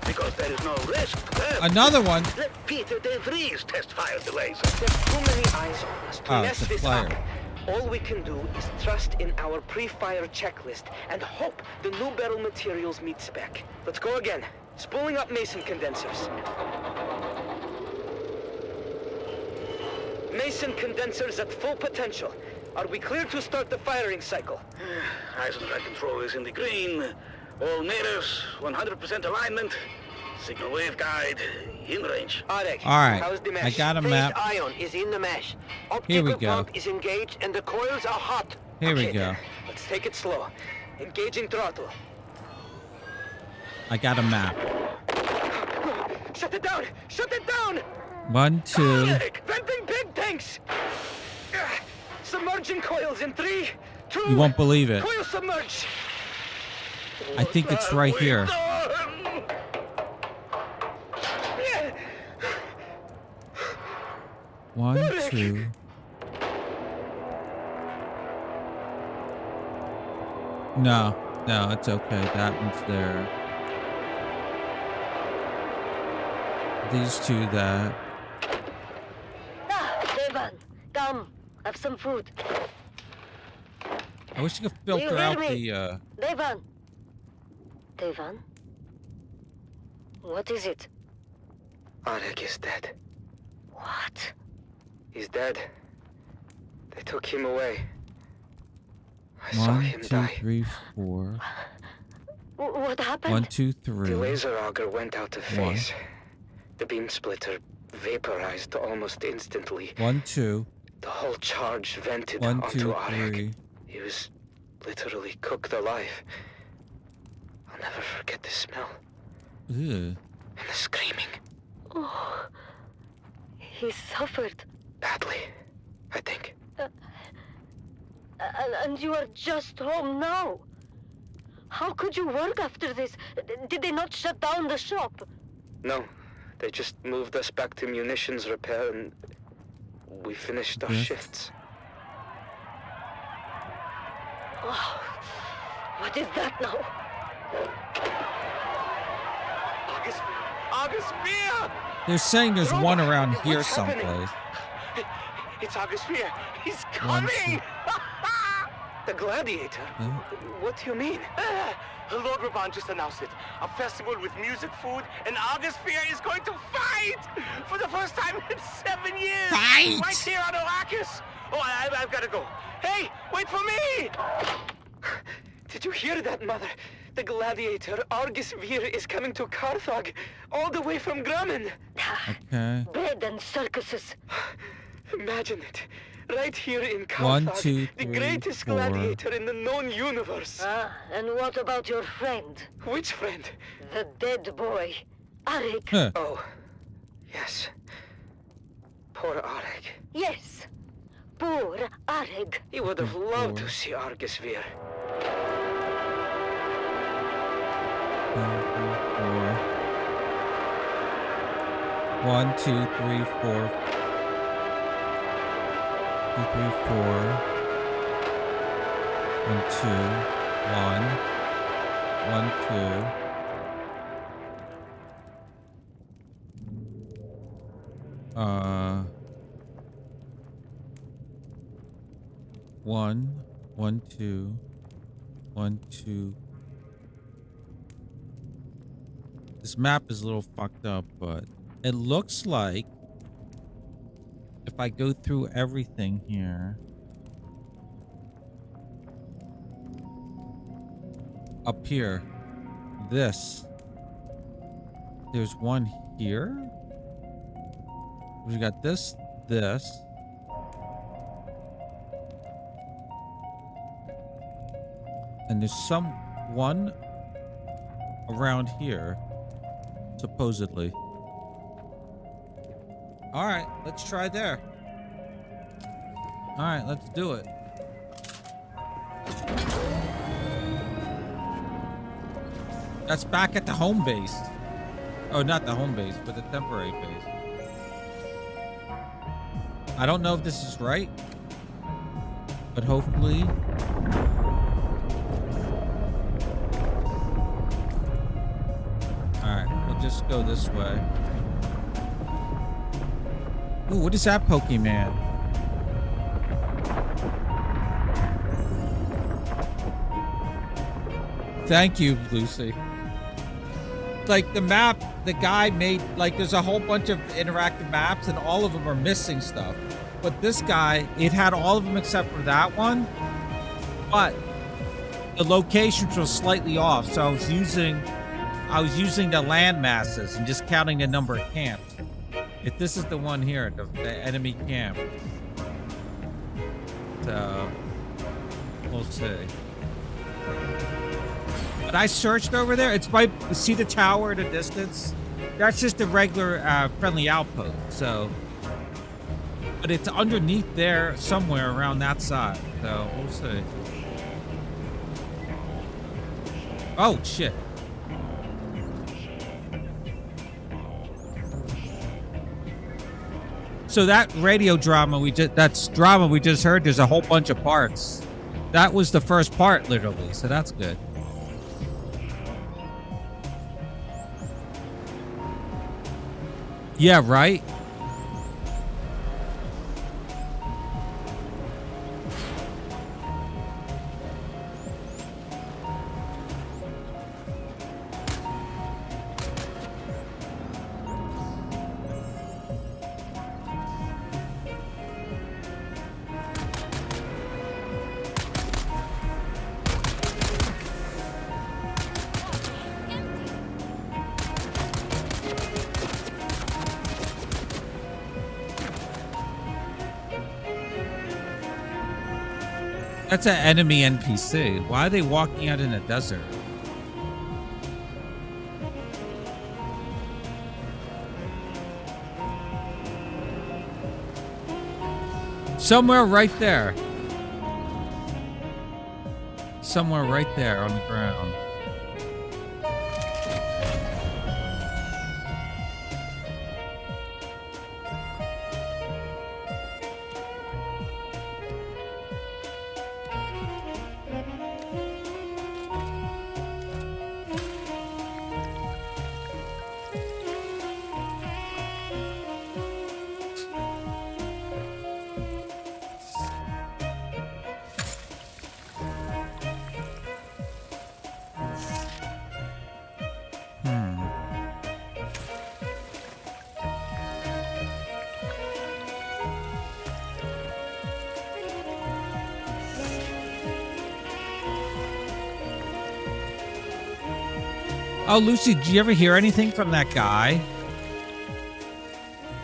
Because there is no risk to them. Another one. Let Peter de Vries test-fire the laser. There's too many eyes on us to mess it's a this flyer. up. All we can do is trust in our pre-fire checklist and hope the new barrel materials meet spec. Let's go again. Spooling up Mason condensers. Mason condensers at full potential. Are we clear to start the firing cycle? Eisenhower control is in the green. All natives, 100% alignment. Signal wave guide, in range. Arek, All right, how's the mesh? I got a Phased map. ion is in the mesh. Here we Optical go. pump is engaged and the coils are hot. Here we go. Let's take it slow. Engaging throttle. I got a map. Shut it down! Shut it down! 1, 2. Arek, venting big tanks! Submerging coils in 3, 2. You won't believe it. Coil submerge. I think it's right here. One, two. No, it's okay. That one's there. These two, that. Devan, come. Have some food. I wish you could filter out the, Devan. Devan? What is it? Arek is dead. What? He's dead. They took him away. I saw 1, him 2, die. 3, 4. What happened? 1, 2, 3. The laser auger went out of 1. phase. The beam splitter vaporized almost instantly. 1, 2. The whole charge vented 1, onto 2, Arek. 3. He was literally cooked alive. I'll never forget the smell. Ew. And the screaming. Oh, he suffered. Badly, I think. And you are just home now. How could you work after this? Did they not shut down the shop? No, they just moved us back to munitions repair and we finished our Yes. shifts. Oh, what is that now? August Spear! They're saying there's one around here What's happening? someplace. It's August Spear. He's 1, 2. coming! The gladiator? What do you mean? Lord Raban just announced it. A festival with music, food, and August Spear is going to fight! For the first time in 7 years! Fight! Right here on Arrakis! Oh, I've got to go. Hey, wait for me! Did you hear that, Mother? The gladiator, Argus Vir, is coming to Carthage, all the way from Grumman. Okay. Bread and circuses. Imagine it. Right here in 1, Carthage, 2, the 3, greatest 4. gladiator in the known universe. And what about your friend? Which friend? The dead boy, Arek. Huh. Oh, yes. Poor Arek. Yes, poor Arek. He would have loved to see Argus Vir. 1, 2, 3, 4. 1, 2, 3, 4. 2, 3, 4. 1, 2. 1. 1, 2. 1, 2. 1, 2. This map is a little fucked up, but it looks like if I go through everything here, up here, there's one here. We got this, and there's one around here, supposedly. All right, let's try there. All right, let's do it. That's back at the home base. Oh, not the home base, but the temporary base. I don't know if this is right, but hopefully. All right, we'll just go this way. Ooh, what is that Pokemon? Thank you, Lucy. Like the map, the guy made, like there's a whole bunch of interactive maps and all of them are missing stuff. But this guy, it had all of them except for that one. But the locations were slightly off, so I was using the land masses and just counting the number of camps. If this is the one here, the enemy camp. So we'll see. But I searched over there. It's by, see the tower at a distance? That's just a regular friendly outpost. So, but it's underneath there somewhere around that side. So we'll see. Oh shit. So that radio drama we just heard, there's a whole bunch of parts. That was the first part, literally, so that's good. Yeah, right? That's an enemy NPC. Why are they walking out in a desert? Somewhere right there. Somewhere right there on the ground. Oh, Lucy, did you ever hear anything from that guy?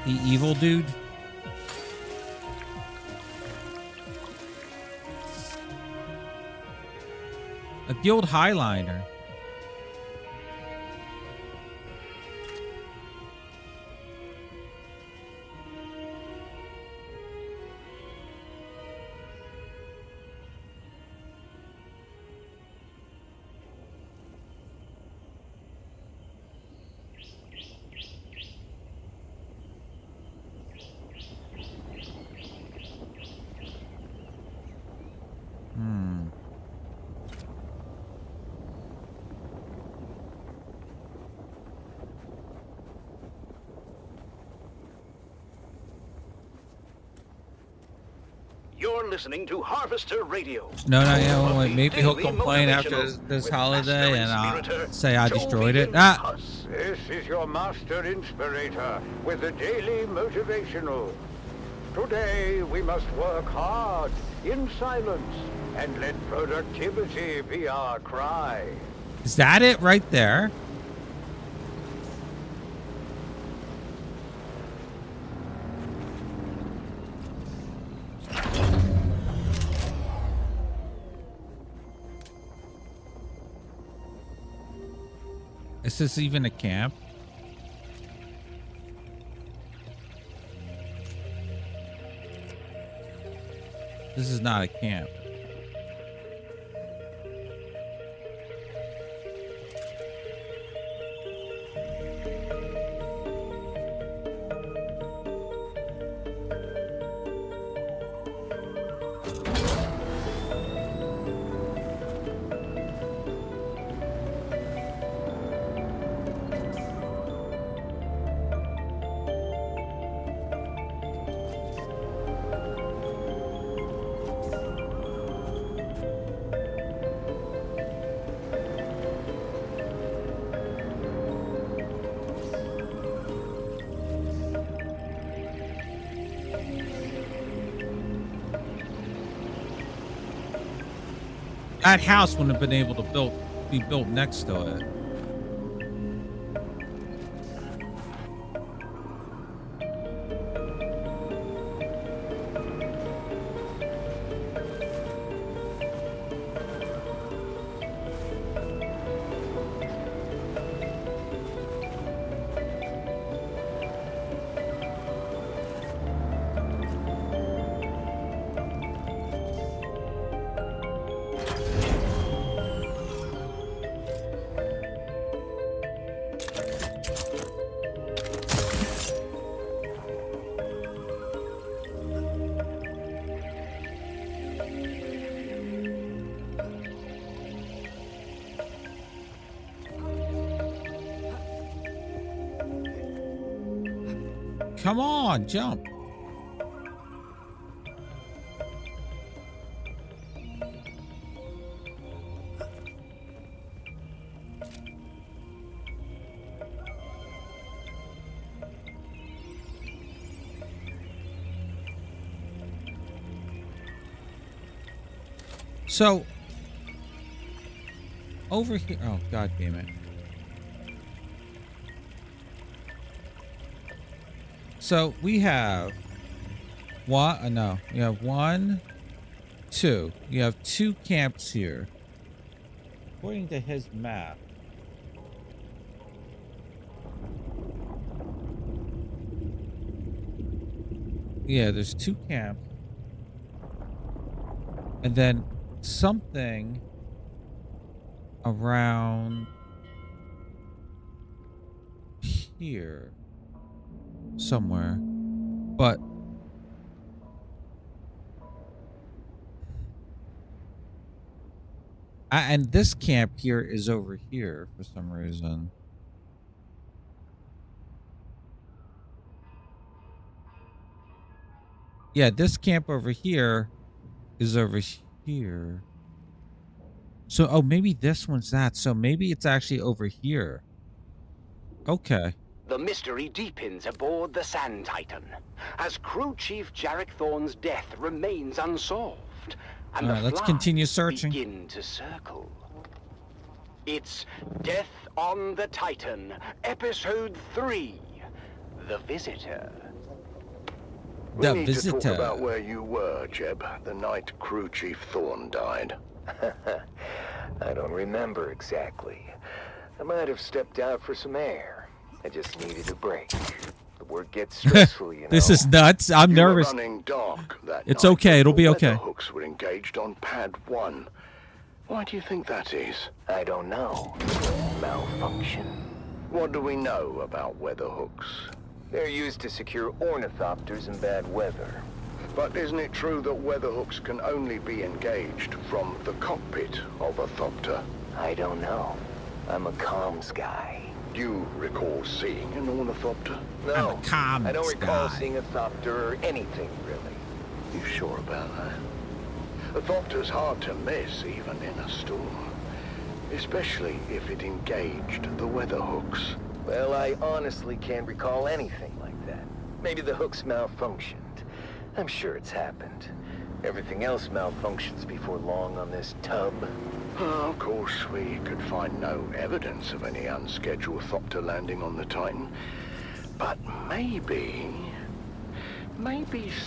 The evil dude? A guild highliner. You're listening to Harvester Radio. No, yeah, wait, maybe he'll complain after this holiday and I'll say I destroyed it. Ah! This is your master inspirator with the daily motivational. Today we must work hard in silence and let productivity be our cry. Is that it right there? Is this even a camp? This is not a camp. That house wouldn't have been able to be built next to it. Come on, jump. So, over here, oh, God damn it. So we have one, no, you have 1, 2. You have 2 camps here. According to his map. Yeah, there's 2 camps. And then something around here. Somewhere, but and this camp here is over here for some reason. Yeah, this camp over here is over here. So, oh, maybe this one's that. So maybe it's actually over here. Okay. The mystery deepens aboard the Sand Titan, as Crew Chief Jarek Thorne's death remains unsolved, and the let's continue searching. Begin to circle. It's Death on the Titan, Episode 3, The Visitor. We need to talk about where you were, Jeb, the night Crew Chief Thorne died. I don't remember exactly. I might have stepped out for some air. I just needed a break. The work gets stressful, you know. This is nuts. I'm nervous. Running dark that it's night. okay. It'll be okay. The hooks were engaged on pad 1. Why do you think that is? I don't know. Malfunction. What do we know about weather hooks? They're used to secure ornithopters in bad weather. But isn't it true that weather hooks can only be engaged from the cockpit of a thopter? I don't know. I'm a comms guy. Do you recall seeing an ornithopter? No, I don't recall seeing a thopter or anything, really. You sure about that? A thopter's hard to miss, even in a storm. Especially if it engaged the weather hooks. Well, I honestly can't recall anything like that. Maybe the hooks malfunctioned. I'm sure it's happened. Everything else malfunctions before long on this tub. Of course, we could find no evidence of any unscheduled thopter landing on the Titan. But maybe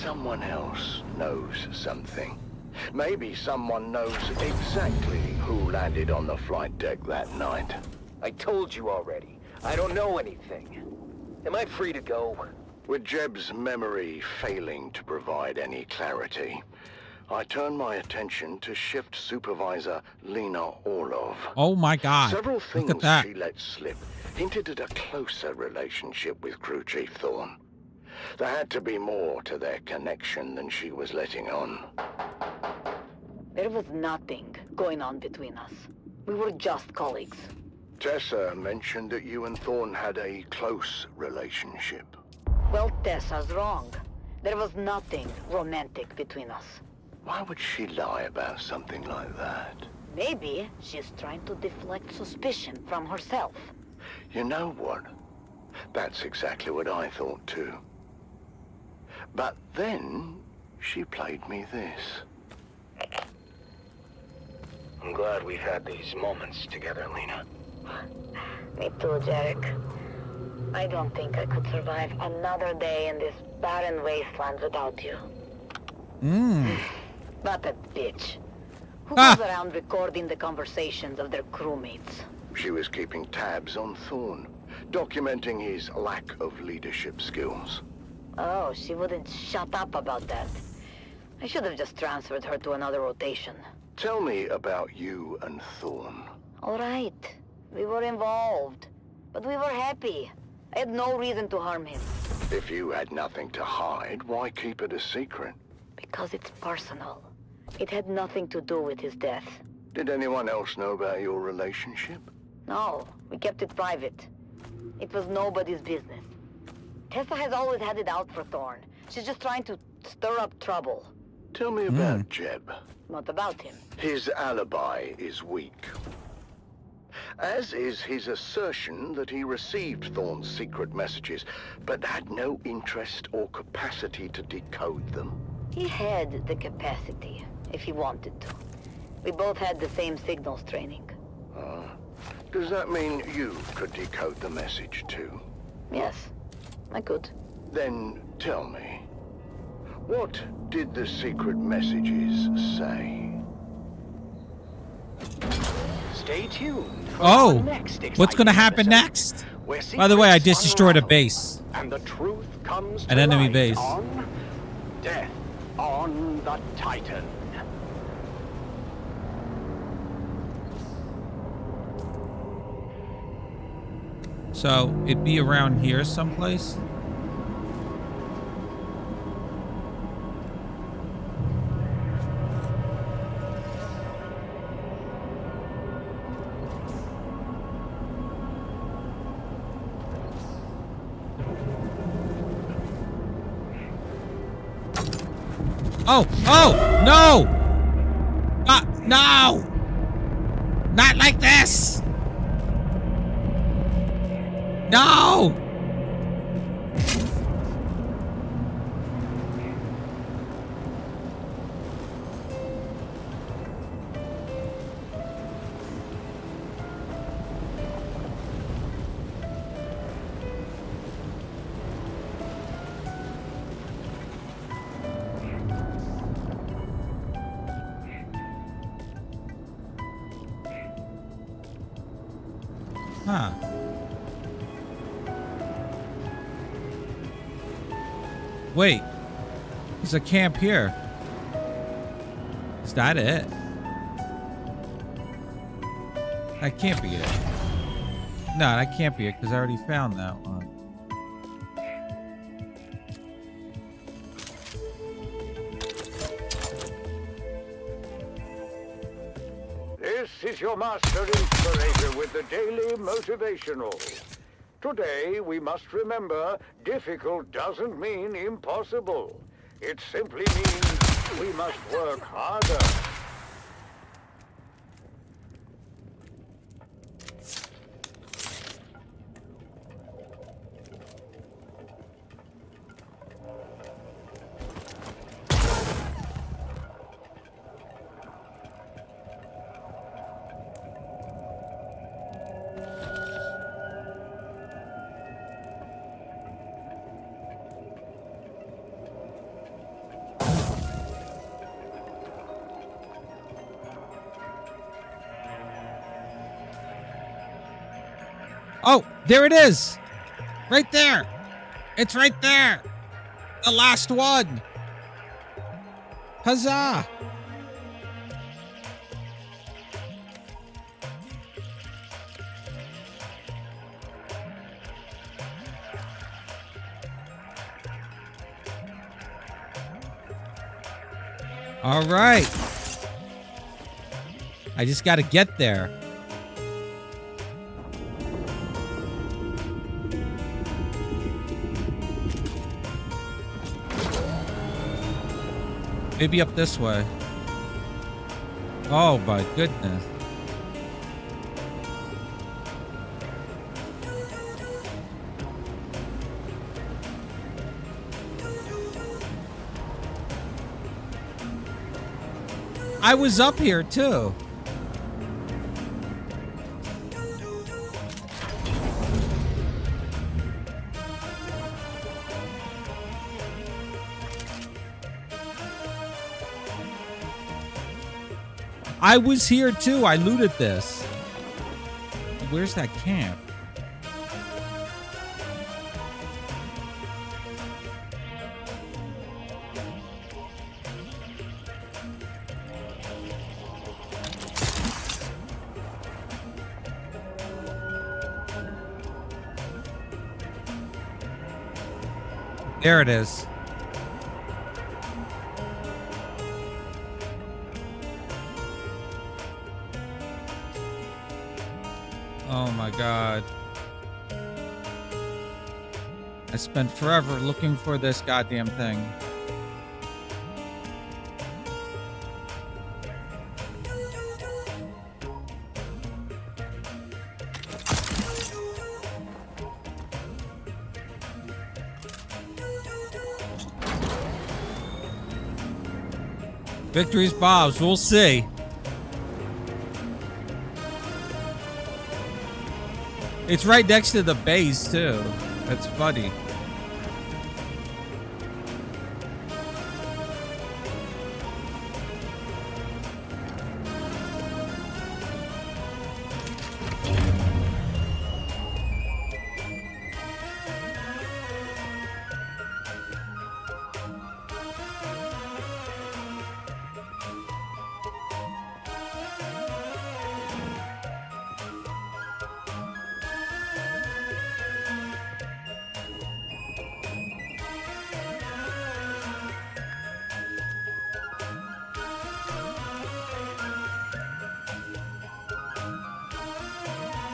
someone else knows something. Maybe someone knows exactly who landed on the flight deck that night. I told you already. I don't know anything. Am I free to go? With Jeb's memory failing to provide any clarity, I turned my attention to Shift Supervisor Lena Orlov. Oh my God. Several things look at that. She let slip hinted at a closer relationship with Crew Chief Thorne. There had to be more to their connection than she was letting on. There was nothing going on between us. We were just colleagues. Tessa mentioned that you and Thorne had a close relationship. Well, Tessa's wrong. There was nothing romantic between us. Why would she lie about something like that? Maybe she's trying to deflect suspicion from herself. You know what? That's exactly what I thought too. But then she played me this. I'm glad we've had these moments together, Lena. Me too, Jarek. I don't think I could survive another day in this barren wasteland without you. What a bitch. Who goes around recording the conversations of their crewmates? She was keeping tabs on Thorn, documenting his lack of leadership skills. Oh, she wouldn't shut up about that. I should have just transferred her to another rotation. Tell me about you and Thorn. All right. We were involved. But we were happy. I had no reason to harm him. If you had nothing to hide, why keep it a secret? Because it's personal. It had nothing to do with his death. Did anyone else know about your relationship? No, we kept it private. It was nobody's business. Tessa has always had it out for Thorn. She's just trying to stir up trouble. Tell me about Jeb. What about him? His alibi is weak. As is his assertion that he received Thorn's secret messages, but had no interest or capacity to decode them. He had the capacity, if he wanted to. We both had the same signals training. Does that mean you could decode the message too? Yes, I could. Then tell me, what did the secret messages say? Stay tuned. What's going to happen next? By the way, I just destroyed a base. And the truth comes to an enemy light base. On Death on the Titan. So it'd be around here someplace. Oh, no! No! Not like this! No! Huh. Wait. There's a camp here. Is that it? That can't be it. No, that can't be it because I already found that one. This is your master inspirator with the daily motivational. Today, we must remember, difficult doesn't mean impossible. It simply means we must work harder. Oh, there it is. Right there. It's right there. The last one. Huzzah. All right. I just got to get there. Maybe up this way. Oh my goodness. I was up here too. I was here too. I looted this. Where's that camp? There it is. Oh my God. I spent forever looking for this goddamn thing. Victory's Bob's. We'll see. It's right next to the base, too. That's funny.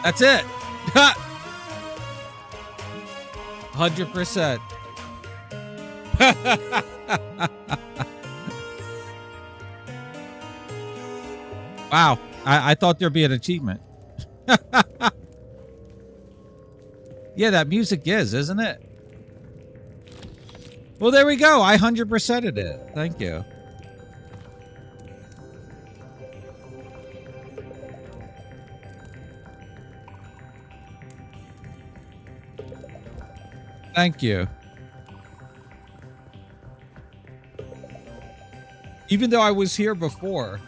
That's it. 100%. Wow. I thought there'd be an achievement. Yeah, that music isn't it? Well, there we go. I 100%ed it. Thank you. Thank you. Even though I was here before.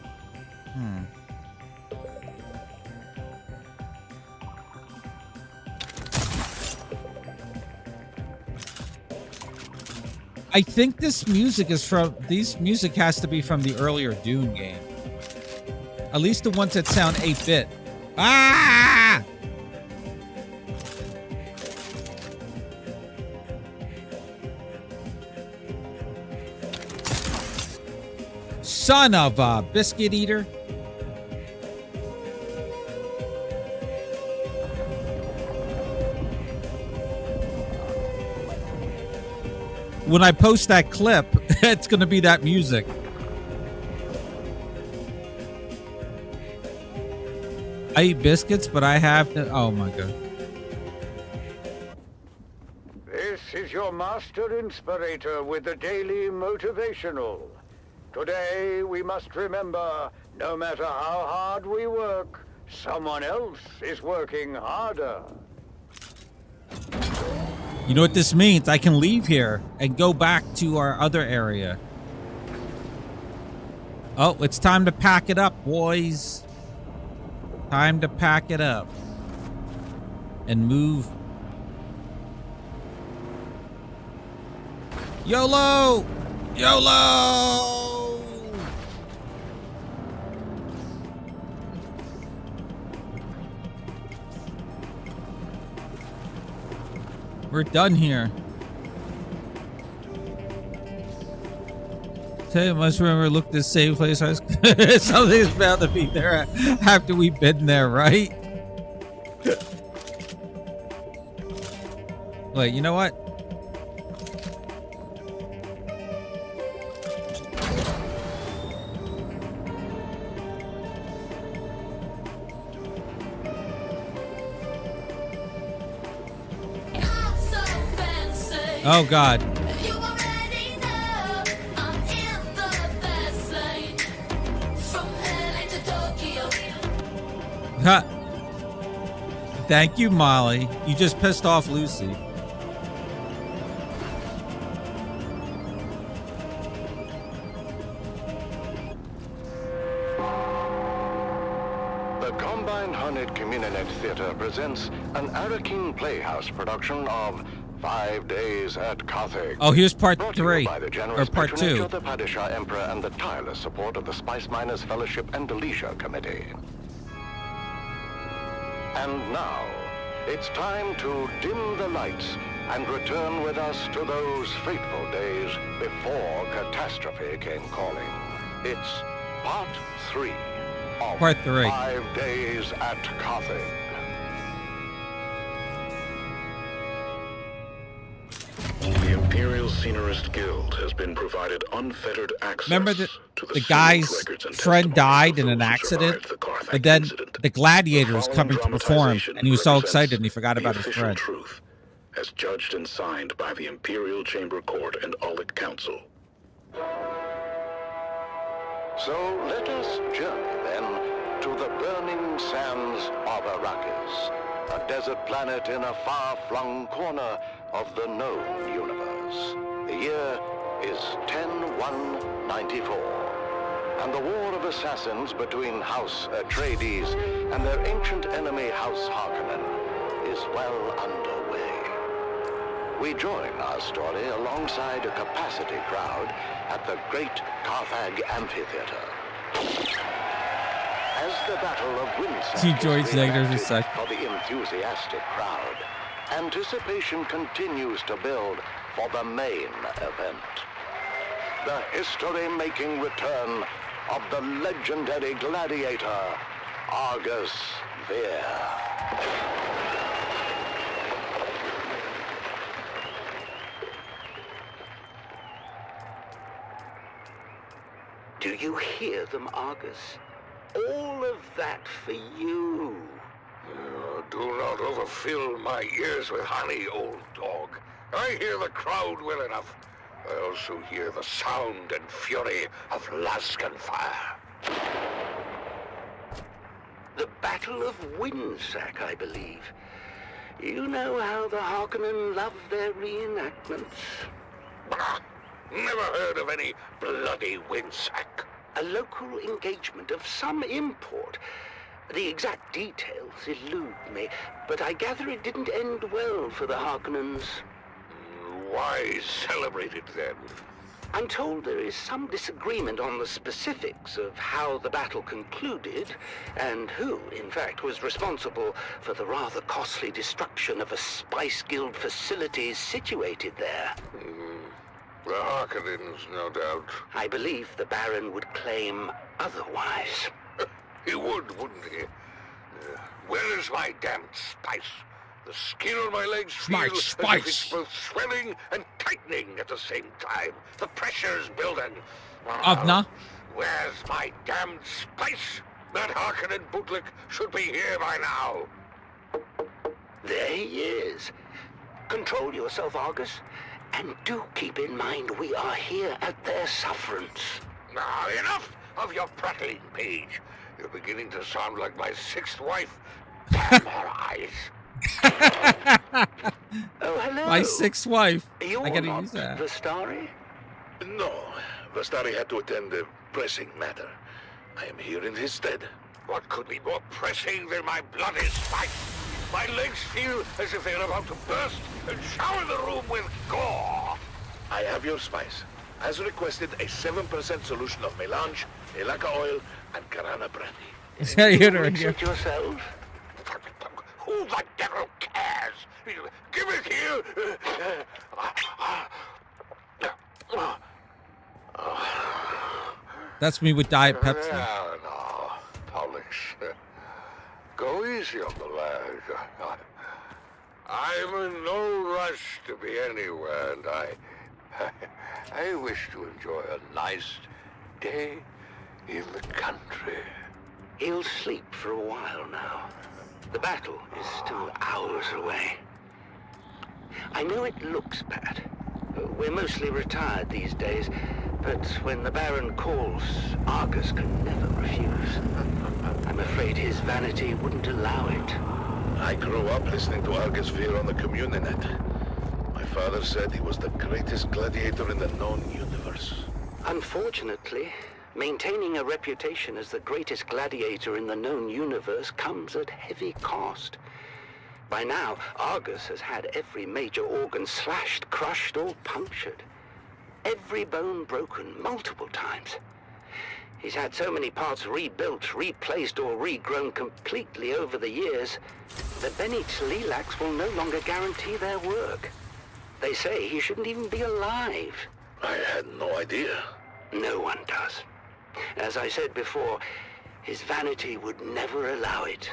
I think this music has to be from the earlier Dune game. At least the ones that sound 8-bit. Ah! Son of a biscuit eater. When I post that clip, it's going to be that music. I eat biscuits, but I have to... Oh, my God. This is your master inspirator with the daily motivational. Today, we must remember, no matter how hard we work, someone else is working harder. You know what this means? I can leave here and go back to our other area. Oh, it's time to pack it up, boys. Time to pack it up. And move. YOLO! YOLO! We're done here. Tell you, must remember, look the same place. Something's bound to be there after we've been there, right? Wait, you know what? Oh, God. Ha. Thank you, Molly. You just pissed off Lucy. Combined Hunted Communinet Theater presents an Arrakis Playhouse production of 5 Days at Carthage. Oh, here's part Brought to you 3, by the or generous part patronage 2. of the Padishah Emperor and the tireless support of the Spice Miners Fellowship and Leisure Committee. And now, it's time to dim the lights and return with us to those fateful days before catastrophe came calling. It's part 3 of Part 3. 5 Days at Carthage. The Imperial Scenarist Guild has been provided unfettered access. Remember that to the guy's friend died in an accident, and then the gladiator was coming to perform, and he was so excited and he forgot about his friend. Truth, as judged and signed by the Imperial Chamber Court and Aulic Council. So let us journey then to the burning sands of Arrakis, a desert planet in a far-flung corner of the known universe. The year is 10-1-94, and the war of assassins between House Atreides and their ancient enemy House Harkonnen is well underway. We join our story alongside a capacity crowd at the Great Carthage Amphitheater. As the Battle of Windsor He joins Negatives a sec. for the enthusiastic crowd, anticipation continues to build for the main event. The history-making return of the legendary gladiator, Argus Veer. Do you hear them, Argus? All of that for you. Oh, do not overfill my ears with honey, old dog. I hear the crowd well enough. I also hear the sound and fury of Laskan fire. The Battle of Windsack, I believe. You know how the Harkonnen love their reenactments. Bah! Never heard of any bloody Windsack. A local engagement of some import. The exact details elude me, but I gather it didn't end well for the Harkonnens. Why celebrate it then? I'm told there is some disagreement on the specifics of how the battle concluded, and who, in fact, was responsible for the rather costly destruction of a Spice Guild facility situated there. The Harkonnens, no doubt. I believe the Baron would claim otherwise. He would, wouldn't he? Where is my damned spice? The skin on my legs feel as if it's both swelling and tightening at the same time. The pressure's building. Avna? Where's my damned spice? That Harkonnen bootlick should be here by now. There he is. Control yourself, Argus. And do keep in mind we are here at their sufferance. Now, enough of your prattling, Page. You're beginning to sound like my sixth wife. Damn her eyes. Oh, hello. My sixth wife. You're I gotta not use that. Vistari? No, Vistari had to attend a pressing matter. I am here in his stead. What could be more pressing than my bloody spite? My legs feel as if they're about to burst and shower the room with gore. I have your spice. As requested, a 7% solution of melange, elaka oil, and Karana brandy. Is that you right Mix here? it yourself? Who the devil cares? Give it here. That's me with Diet Pepsi. No, Pollux. Go easy on the lad. I'm in no rush to be anywhere, and I wish to enjoy a nice day in the country. He'll sleep for a while now. The battle is still hours away. I know it looks bad. We're mostly retired these days, but when the Baron calls, Argus can never refuse. I'm afraid his vanity wouldn't allow it. I grew up listening to Argus Veer on the Communinet. My father said he was the greatest gladiator in the known universe. Unfortunately, Maintaining a reputation as the greatest gladiator in the known universe comes at heavy cost. By now, Argus has had every major organ slashed, crushed, or punctured. Every bone broken multiple times. He's had so many parts rebuilt, replaced, or regrown completely over the years, the Bene Tlilax will no longer guarantee their work. They say he shouldn't even be alive. I had no idea. No one does. As I said before, his vanity would never allow it.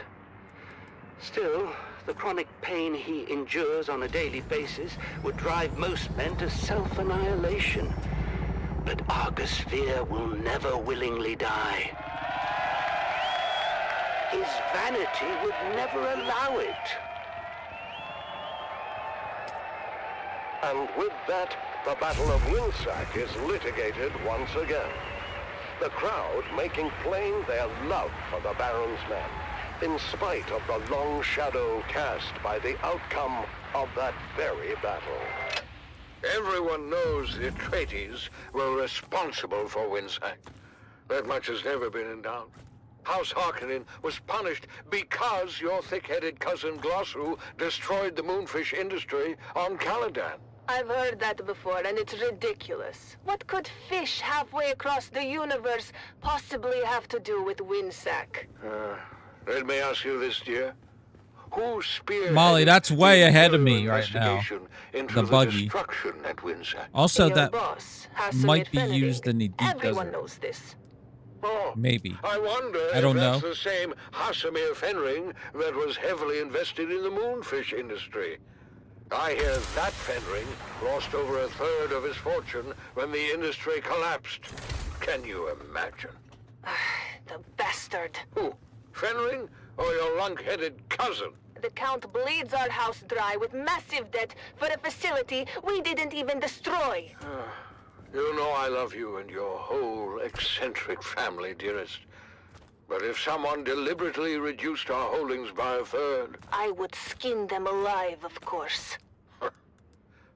Still, the chronic pain he endures on a daily basis would drive most men to self-annihilation. But Argus Sphere will never willingly die. His vanity would never allow it. And with that, the Battle of Winsack is litigated once again. The crowd making plain their love for the Baron's men, in spite of the long shadow cast by the outcome of that very battle. Everyone knows the Atreides were responsible for Winsack. That much has never been in doubt. House Harkonnen was punished because your thick-headed cousin Glossu destroyed the moonfish industry on Caladan. I've heard that before, and it's ridiculous. What could fish halfway across the universe possibly have to do with Winsack? Let me ask you this, dear. Who spearheaded Molly, that's way ahead of me right now. Into the buggy. Destruction at Winsack? Also, Your that boss, might be Hassan used in the deep Everyone desert. knows this. Oh, Maybe. I wonder I don't if that's know. the same Hasamir Fenring that was heavily invested in the moonfish industry. I hear that Fenring lost over a third of his fortune when the industry collapsed. Can you imagine? The bastard. Who? Fenring or your lunk-headed cousin? The Count bleeds our house dry with massive debt for a facility we didn't even destroy. You know I love you and your whole eccentric family, dearest. But if someone deliberately reduced our holdings by a third... I would skin them alive, of course.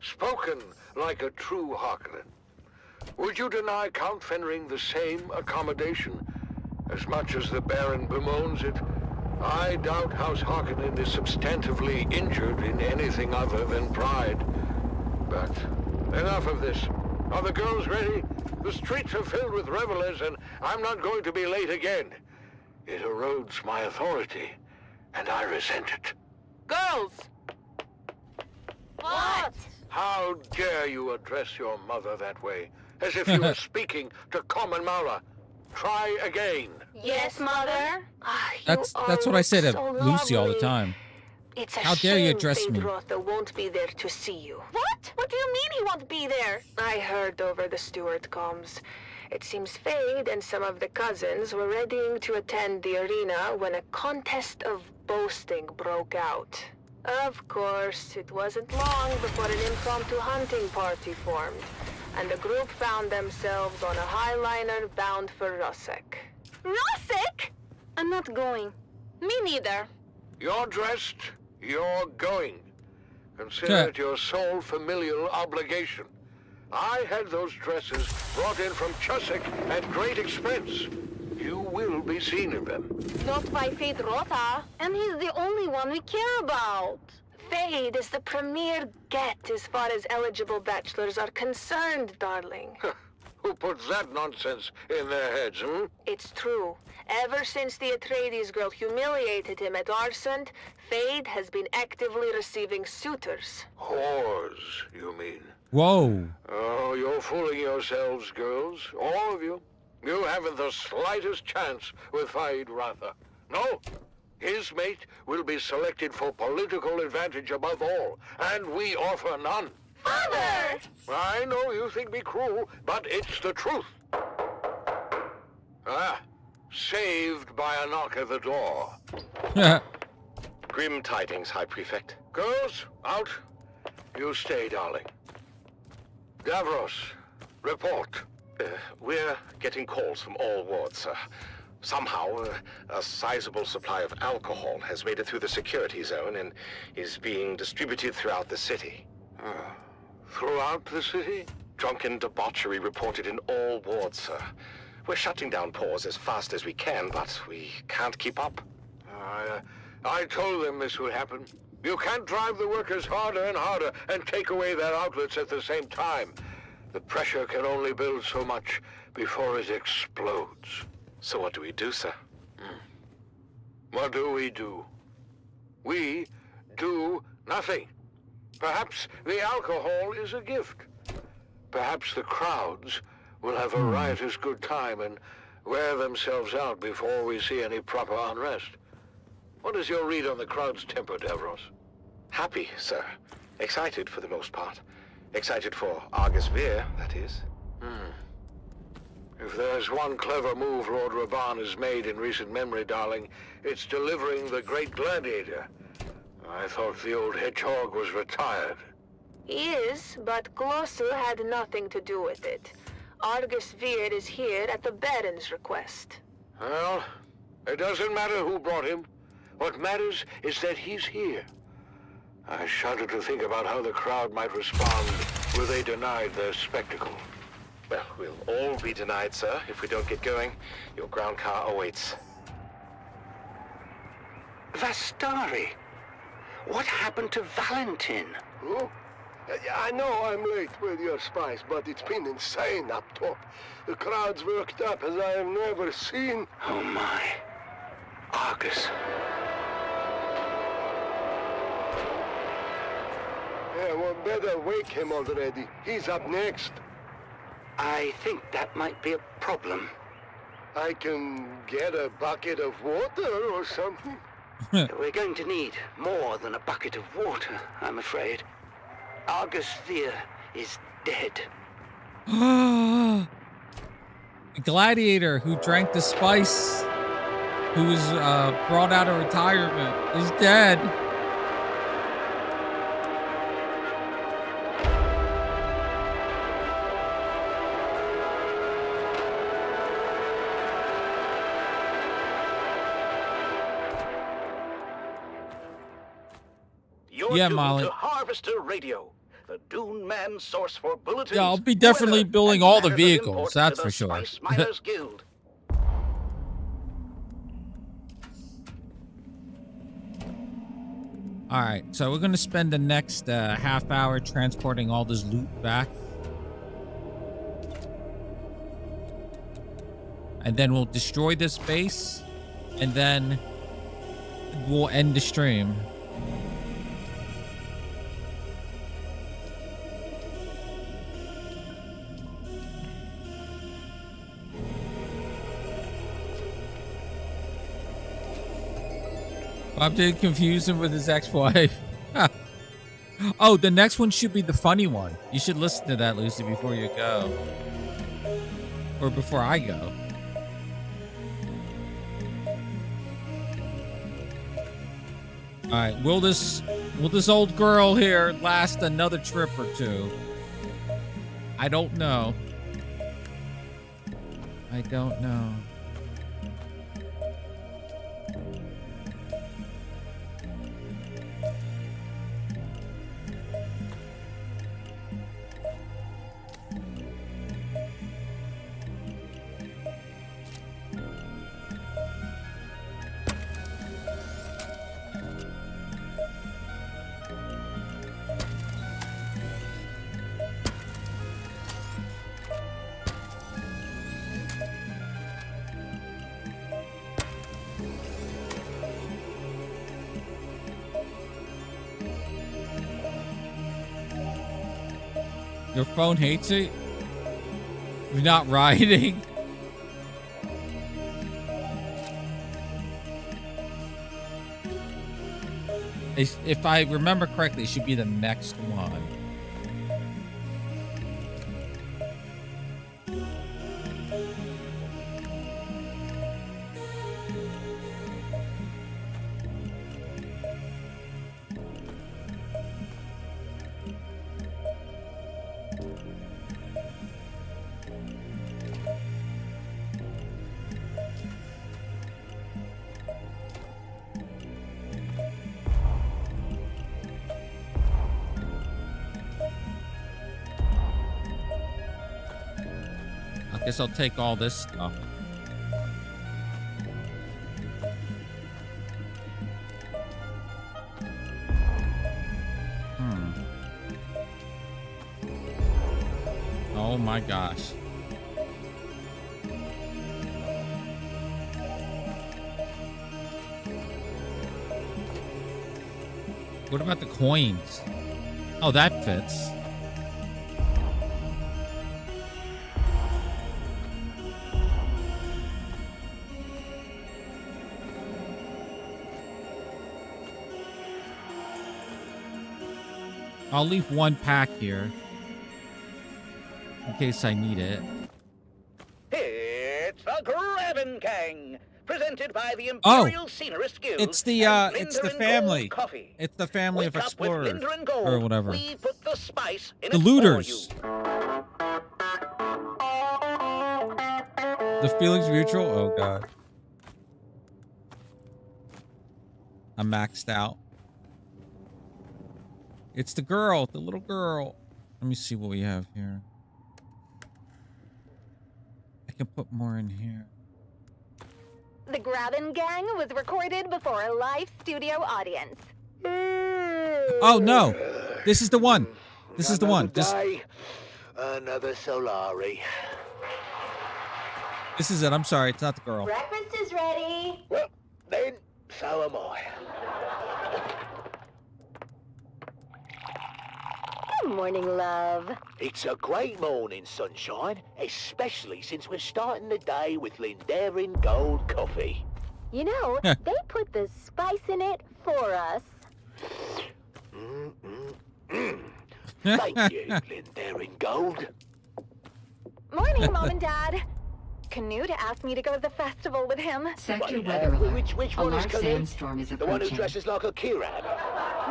Spoken like a true Harkonnen. Would you deny Count Fenring the same accommodation? As much as the Baron bemoans it, I doubt House Harkonnen is substantively injured in anything other than pride. But enough of this. Are the girls ready? The streets are filled with revelers, and I'm not going to be late again. It erodes my authority, and I resent it. Girls! What? How dare you address your mother that way, as if you were speaking to common Mara? Try again. Yes, Mother? That's what I say to so Lucy all the lovely. time. It's a How dare you shame address me? Rotha won't be there to see you. What? What do you mean he won't be there? I heard over the steward comms. It seems Fade and some of the cousins were readying to attend the arena when a contest of boasting broke out. Of course, it wasn't long before an impromptu hunting party formed, and the group found themselves on a highliner bound for Rosek. Rosek? I'm not going. Me neither. You're dressed, you're going. Consider it your sole familial obligation. I had those dresses brought in from Chusek at great expense. You will be seen in them. Not by Fade Rotha. And he's the only one we care about. Fade is the premier get as far as eligible bachelors are concerned, darling. Who puts that nonsense in their heads, hmm? It's true. Ever since the Atreides girl humiliated him at Arsent, Fade has been actively receiving suitors. Whores, you mean? Whoa. Oh, you're fooling yourselves, girls. All of you. You haven't the slightest chance with Fade Rotha. No. His mate will be selected for political advantage above all, and we offer none. Father! I know you think me cruel, but it's the truth. Saved by a knock at the door. Grim tidings, High Prefect. Girls, out. You stay, darling. Davros, report. We're getting calls from all wards, sir. Somehow, a sizable supply of alcohol has made it through the security zone and is being distributed throughout the city. Throughout the city? Drunken debauchery reported in all wards, sir. We're shutting down pores as fast as we can, but we can't keep up. I told them this would happen. You can't drive the workers harder and harder and take away their outlets at the same time. The pressure can only build so much before it explodes. So what do we do, sir? What do? We do nothing. Perhaps the alcohol is a gift. Perhaps the crowds will have a riotous good time and wear themselves out before we see any proper unrest. What is your read on the crowd's temper, Davros? Happy, sir. Excited for the most part. Excited for Argus Veer, that is. If there's one clever move Lord Raban has made in recent memory, darling, it's delivering the Great Gladiator. I thought the old hedgehog was retired. He is, but Glosser had nothing to do with it. Argus Veer is here at the Baron's request. Well, it doesn't matter who brought him. What matters is that he's here. I shudder to think about how the crowd might respond were they denied their spectacle. Well, we'll all be denied, sir, if we don't get going. Your ground car awaits. Vastari! What happened to Valentin? Oh? I know I'm late with your spies, but it's been insane up top. The crowd's worked up as I have never seen. Oh my. Argus. Yeah, well, better wake him already. He's up next. I think that might be a problem. I can get a bucket of water or something. We're going to need more than a bucket of water, I'm afraid. Argus Veer is dead. The gladiator who drank the spice, who was brought out of retirement, is dead. You're Molly. To Harvester Radio, the Dune Man source for bulletins. Yeah, I'll be definitely building all the vehicles, that's for sure. Spice Miners Guild. All right, so we're going to spend the next half hour transporting all this loot back. And then we'll destroy this base, and then we'll end the stream. Bob did confuse him with his ex-wife. Oh, the next one should be the funny one. You should listen to that, Lucy, before you go. Or before I go. All right, will this old girl here last another trip or two? I don't know. I don't know. Your phone hates it? You're not riding? If I remember correctly, it should be the next one. I guess I'll take all this stuff. Oh my gosh. What about the coins? Oh, that fits. I'll leave one pack here in case I need it. It's the Grabbin' Gang, presented by the Imperial Scenarist Guild. It's the family. It's the family of explorers or whatever. We put the spice in The looters. The feelings mutual. Oh god. I'm maxed out. It's the girl, the little girl. Let me see what we have here. I can put more in here. The Grabbin' Gang was recorded before a live studio audience. Oh no, this is the one. This is the one. Another Solari. This is it. I'm sorry, it's not the girl. Breakfast is ready. Well, then, so am I. Good morning, love. It's a great morning, sunshine, especially since we're starting the day with Lindarin Gold coffee. You know, they put the spice in it for us. Thank you, Lindarin Gold. Morning, Mom and Dad. Canute asked me to go to the festival with him. Sector weather alert. Which A one is large Canute? sandstorm is The one who approaching. dresses like a Kiran?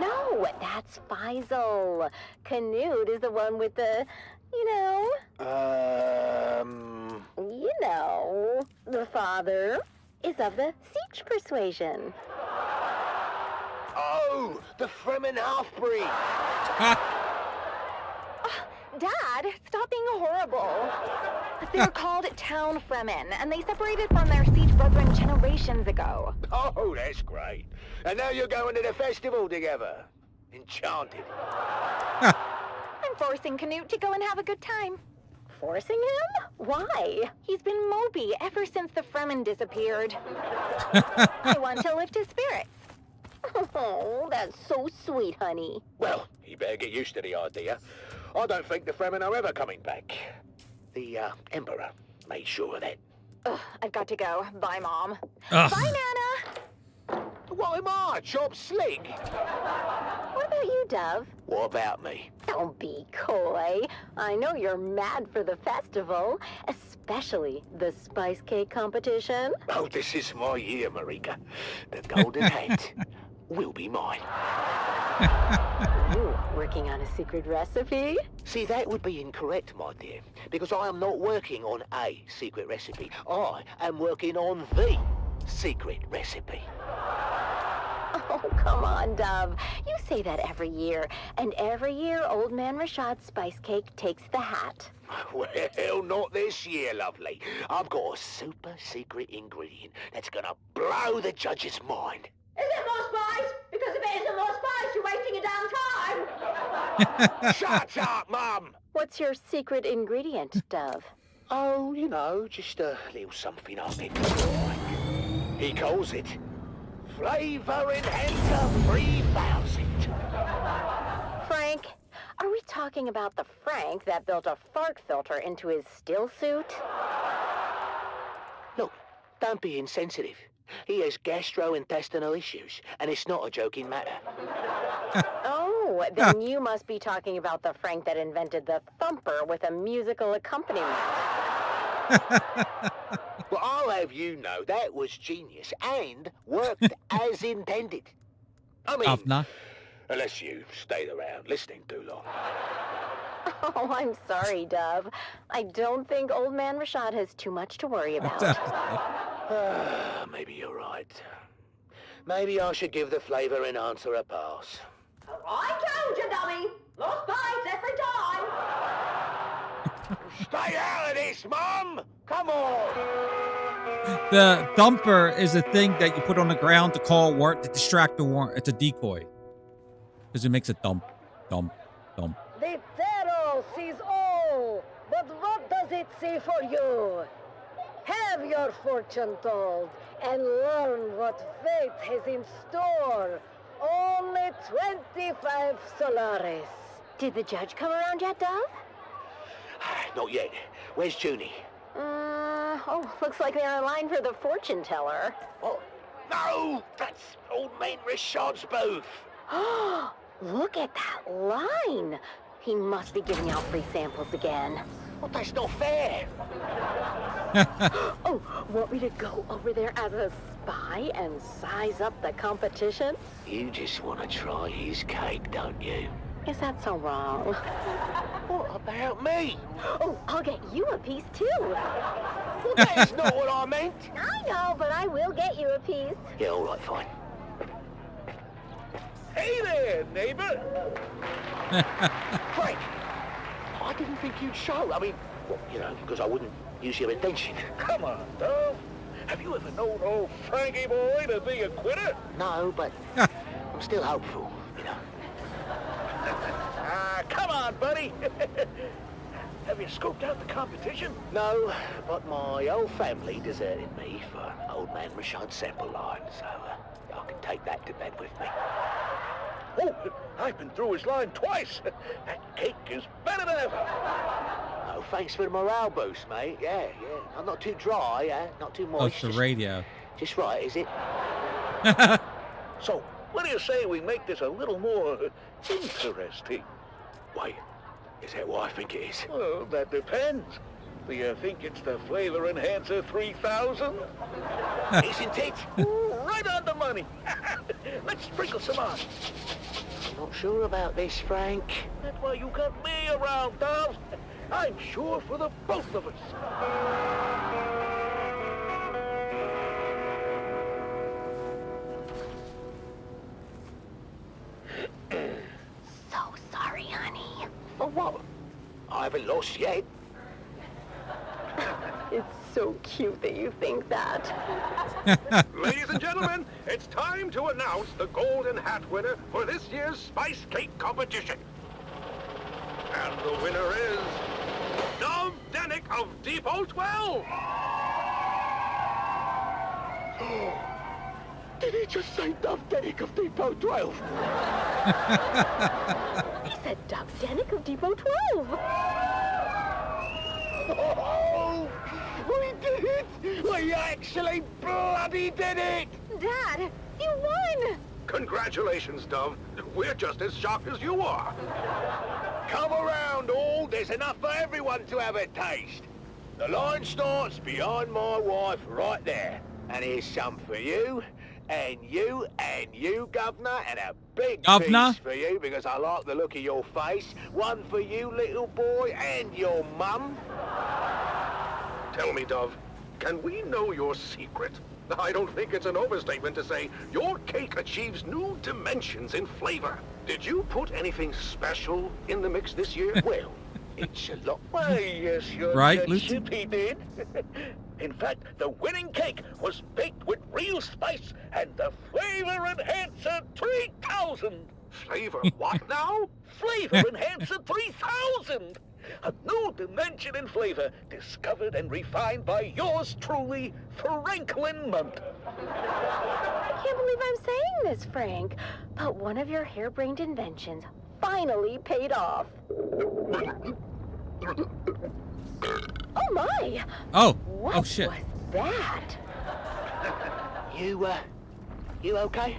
No, that's Faisal. Canute is the one with the, the father is of the Siege persuasion. Oh, the Fremen half-breed. Dad, stop being horrible. They're called Town Fremen, and they separated from their Siege brethren generations ago. Oh, that's great. And now you're going to the festival together. Enchanted. I'm forcing Canute to go and have a good time. Forcing him? Why? He's been mopey ever since the Fremen disappeared. I want to lift his spirits. Oh, that's so sweet, honey. Well, you better get used to the idea. I don't think the Fremen are ever coming back. The Emperor made sure of that. Ugh, I've got to go. Bye, Mom. Ugh. Bye, Nana. What am I, Chop Slick? What about you, Dove? What about me? Don't be coy. I know you're mad for the festival, especially the spice cake competition. Oh, this is my year, Marika. The golden hat will be mine. You working on a secret recipe? See, that would be incorrect, my dear, because I am not working on a secret recipe. I am working on the secret recipe. Oh, come on, Dove. You say that every year, and every year Old Man Rashad's spice cake takes the hat. Well, not this year, lovely. I've got a super secret ingredient that's gonna blow the judge's mind. Is it more spice? Because if it isn't more spice, you're wasting your damn time. Shut up, Mum! What's your secret ingredient, Dove? Oh, you know, just a little something I think I like. He calls it Flavor Enhancer 3000. Frank, are we talking about the Frank that built a fart filter into his still suit? Look, don't be insensitive. He has gastrointestinal issues, and it's not a joking matter. Oh, then you must be talking about the Frank that invented the thumper with a musical accompaniment. Well, I'll have you know that was genius and worked as intended. I mean, unless you stayed around listening too long. Oh, I'm sorry, Dove. I don't think Old Man Rashad has too much to worry about. Maybe you're right. Maybe I should give the flavor enhancer a pass. I told you, dummy! More spice every time! Stay out of this, Mum! Come on! The thumper is a thing that you put on the ground to call work to distract the warrant. It's a decoy. Because it makes a thump, thump, thump. The Pharaoh sees all, but what does it see for you? Have your fortune told and learn what fate has in store. Only 25 Solaris. Did the judge come around yet, Dove? Not yet. Where's Junie? Looks like they're in line for the fortune teller. Oh, no! That's old man Richard's booth. Look at that line. He must be giving out free samples again. Well, that's not fair. Oh, want me to go over there as a spy and size up the competition? You just want to try his cake, don't you? Is that so wrong? What about me? Oh, I'll get you a piece too. Well, that is not what I meant. I know, but I will get you a piece. Yeah, all right, fine. Hey there, neighbor! Frank, I didn't think you'd show. I mean, well, you know, because I wouldn't use your indention. Come on, Dove. Have you ever known old Frankie boy to be a quitter? No, but I'm still hopeful, you know. Come on, buddy. Have you scoped out the competition? No, but my whole family deserted me for old man Rashad's sample line, so I can take that to bed with me. Oh, I've been through his line twice. That cake is better than ever. Oh, thanks for the morale boost, mate. Yeah. I'm not too dry, not too moist. Oh, it's the radio. Just right, is it? So, what do you say we make this a little more interesting? Wait, is that what I think it is? Well, that depends. Do you think it's the Flavor Enhancer 3000? Isn't it? Right on the money. Let's sprinkle some on. I'm not sure about this, Frank. That's why you got me around, Dove. I'm sure for the both of us. So sorry, honey. For what? I haven't lost yet. It's so cute that you think that. Ladies and gentlemen, it's time to announce the golden hat winner for this year's Spice Cake competition. And the winner is Dove Denick of Depot 12. Did he just say Dove Denick of Depot 12? He said Dove Denick of Depot 12. Oh, we did it! We actually bloody did it! Dad, you won! Congratulations, Dove. We're just as shocked as you are. Come around, all. There's enough for everyone to have a taste. The line starts behind my wife right there. And here's some for you, and you, Governor, and a big piece for you because I like the look of your face. One for you, little boy, and your mum. Tell me, Dove, can we know your secret? I don't think it's an overstatement to say your cake achieves new dimensions in flavor. Did you put anything special in the mix this year? Well, it's a lot. Why, yes, your right, judgeship, he did. In fact, the winning cake was baked with real spice and the Flavor Enhancer 3000. Flavor what now? Flavor Enhancer 3000. A new dimension in flavor, discovered and refined by yours truly, Franklin Munt. I can't believe I'm saying this, Frank, but one of your harebrained inventions finally paid off. Oh my! Oh shit! What was that? You okay,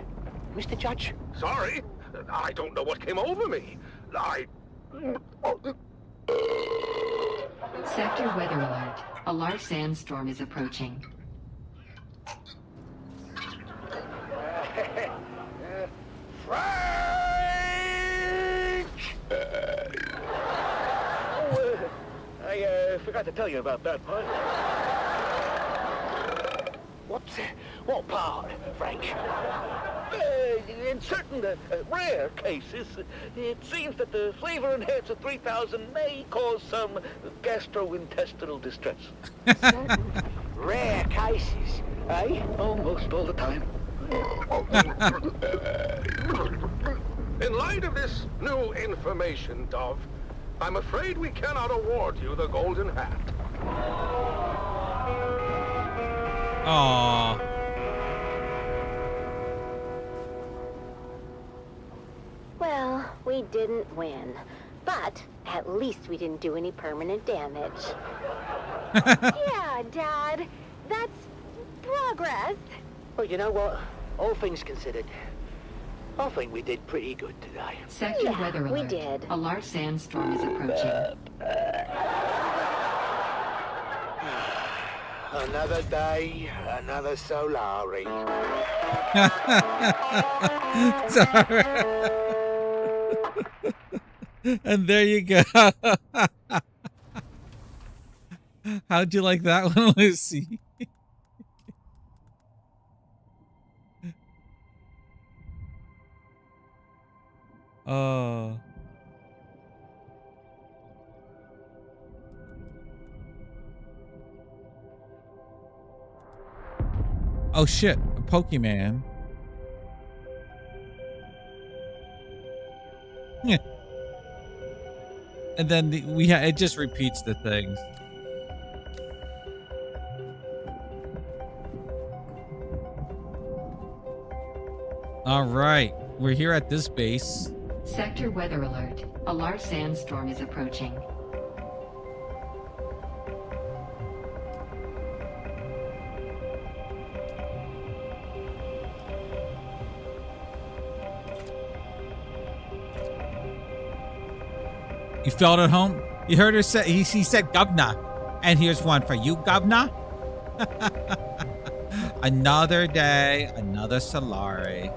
Mr. Judge? Sorry, I don't know what came over me. Sector weather alert. A large sandstorm is approaching. Frank! I forgot to tell you about that part. What part, Frank? In certain rare cases, it seems that the flavor enhancer 3000 may cause some gastrointestinal distress. Certain rare cases, eh? Almost all the time. In light of this new information, Dove, I'm afraid we cannot award you the golden hat. Aww. Well, we didn't win, but at least we didn't do any permanent damage. Yeah, Dad. That's progress. Well, you know what? All things considered, I think we did pretty good today. Sector weather alert. we did. A large sandstorm is approaching. Another day, another Solari. Sorry. And there you go. How'd you like that one, Lucy? Oh. Oh shit, a Pokemon. Yeah. And then it just repeats the things. All right, we're here at this base. Sector weather alert. A large sandstorm is approaching. You felt at home? You heard her say, he said governor. And here's one for you, governor. Another day, another Solari.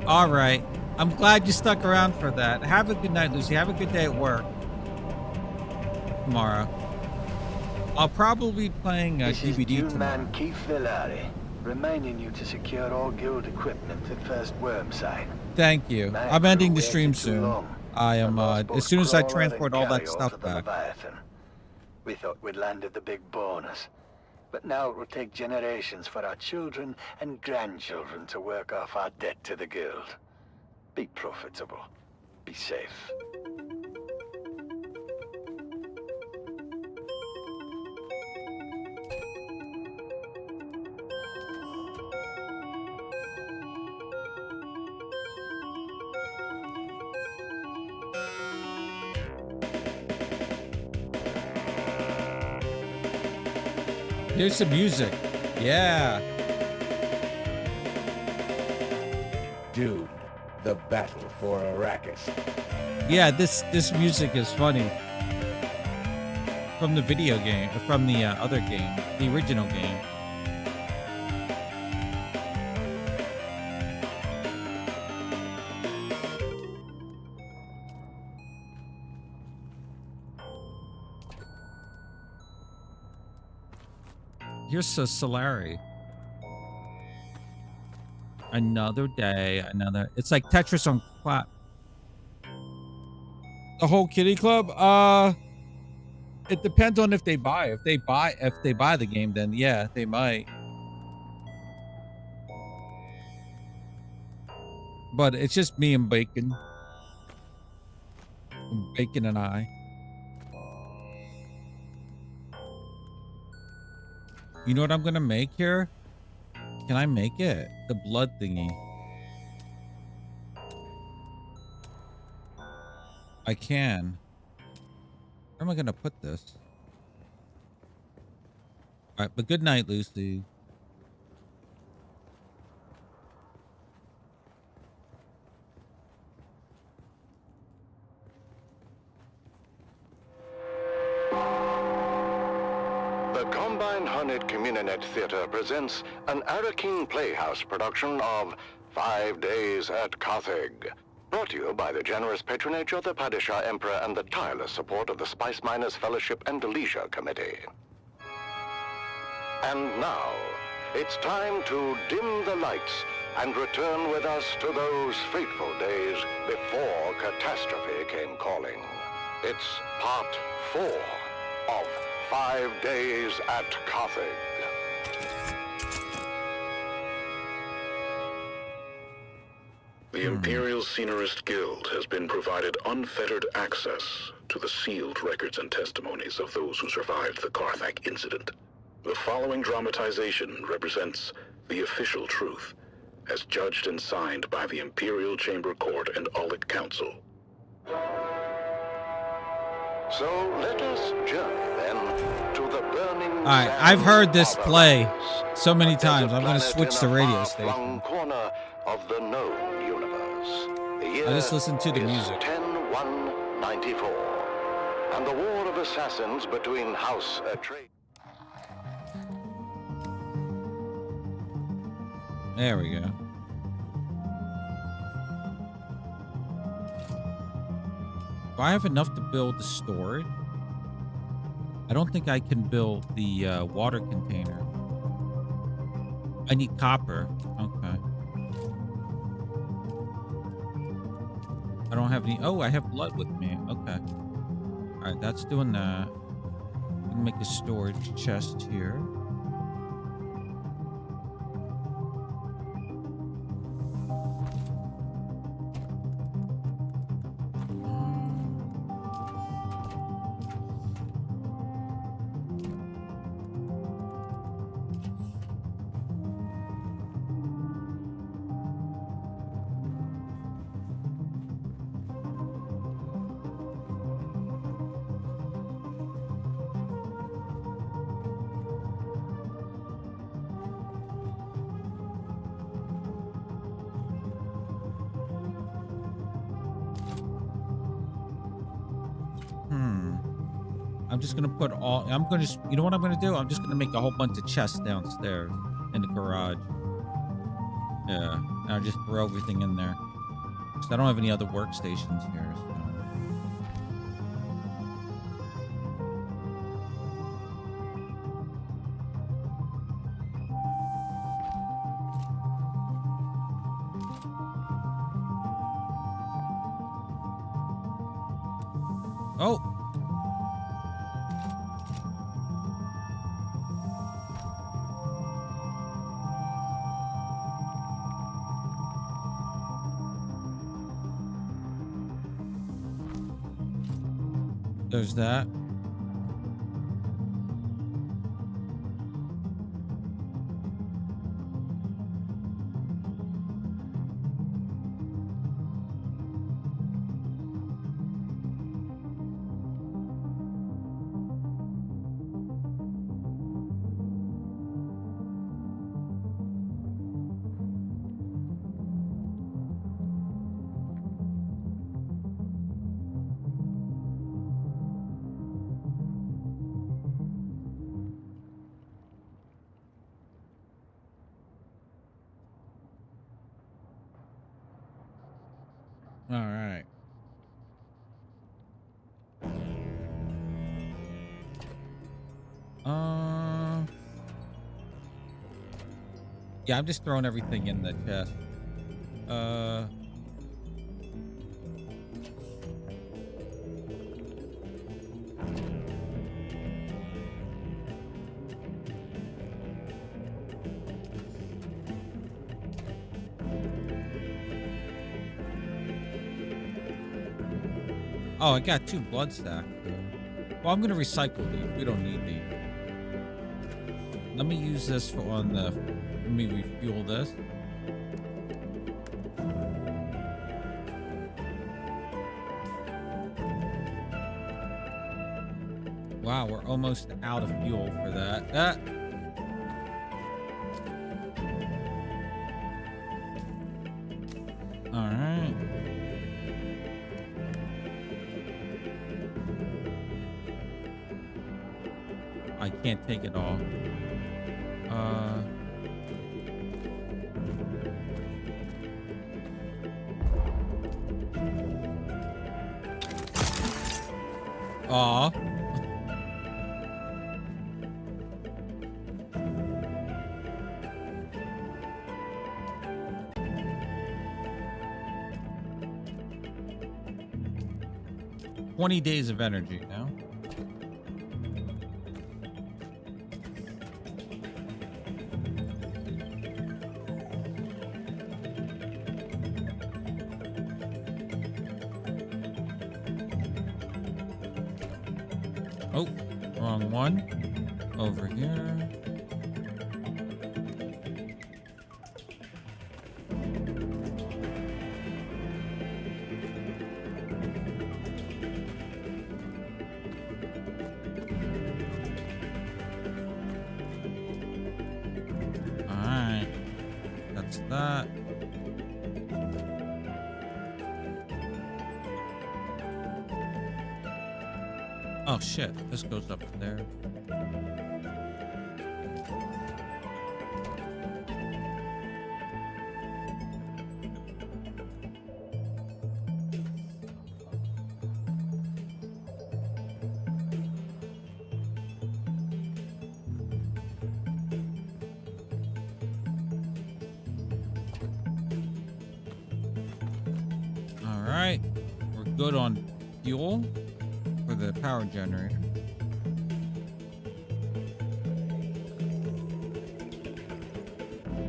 All right. I'm glad you stuck around for that. Have a good night, Lucy. Have a good day at work tomorrow. I'll probably be playing This is DVD Dune tomorrow. Man Keith Villari, reminding you to secure all guild equipment at first worm site. Thank you. I'm ending the stream soon. I am as soon as I transport all that stuff back. Leviathan. We thought we'd landed the big bonus, but now it will take generations for our children and grandchildren to work off our debt to the guild. Be profitable. Be safe. Here's some music. Yeah. Dune, the battle for Arrakis. Yeah, this music is funny. From the video game, from the other game, the original game. Here's a Solari. Another day, another. It's like Tetris on clap. The whole kitty club. It depends on if they buy. If they buy the game, then yeah, they might. But it's just me and Bacon. Bacon and I. You know what I'm gonna make here? Can I make it? The blood thingy. I can. Where am I gonna put this? All right, but good night, Lucy. The Combine Hunted Communinet Theater presents an Arrakis Playhouse production of 5 Days at Carthage. Brought to you by the generous patronage of the Padishah Emperor and the tireless support of the Spice Miners Fellowship and Leisure Committee. And now, it's time to dim the lights and return with us to those fateful days before catastrophe came calling. It's part 4 of 5 Days at Carthage. The Imperial Scenarist Guild has been provided unfettered access to the sealed records and testimonies of those who survived the Carthage incident. The following dramatization represents the official truth, as judged and signed by the Imperial Chamber Court and Aulic Council. So let us journey then to the burning. All right, I've heard this play so many times. I'm going to switch the radio station. Corner of the known universe. The year I just listened to the music. 10-1-94, and the war of assassins between House Atreides. There we go. Do I have enough to build the storage? I don't think I can build the water container. I need copper. Okay. I don't have any. Oh, I have blood with me. Okay. All right, that's doing that. I'm gonna make a storage chest here. I'm just gonna put all. I'm gonna just. You know what I'm gonna do? I'm just gonna make a whole bunch of chests downstairs in the garage. Yeah, and I'll just throw everything in there. Cause I don't have any other workstations here. So. Oh. There's that. All right. Yeah, I'm just throwing everything in the chest. Oh, I got 2 blood stacks. Well, I'm gonna recycle these. We don't need these. Let me use this for on the. Let me refuel this. Wow, we're almost out of fuel for that. All right. I can't take it all. Aw. "20 days of energy now." Oh, wrong one. Over here. Alright. That's that. Oh shit, this goes up there. All right, we're good on fuel for the power generator.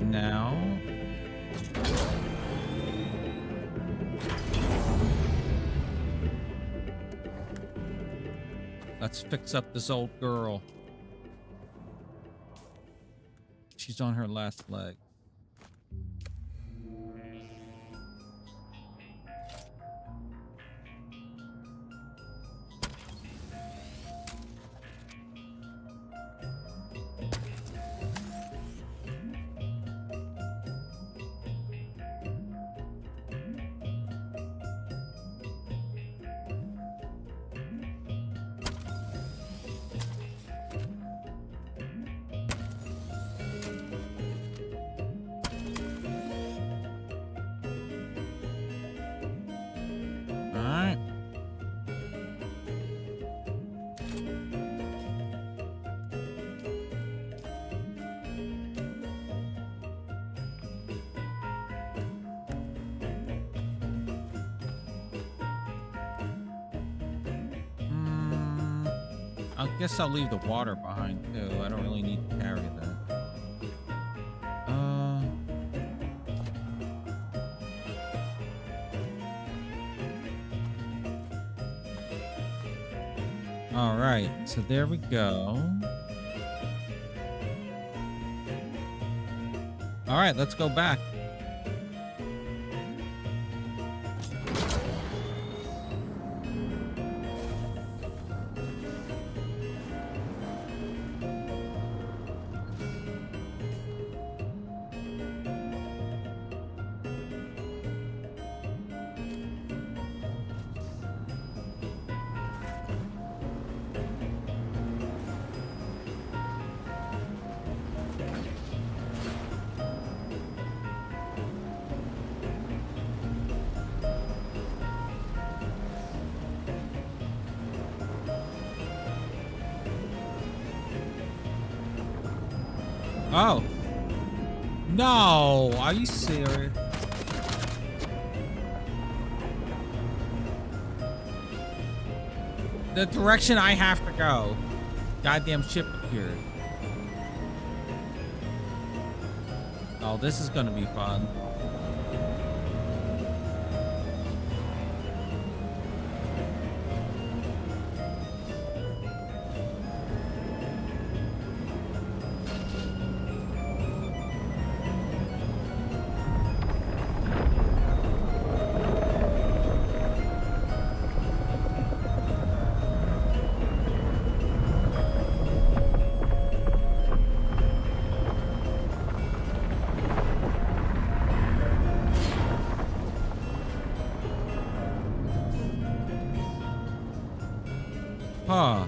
Now let's fix up this old girl. She's on her last leg. I guess I'll leave the water behind too. I don't really need to carry that. All right, so there we go. All right, let's go back. Oh. No, are you serious? The direction I have to go. Goddamn ship appeared. Oh, this is gonna be fun. Huh.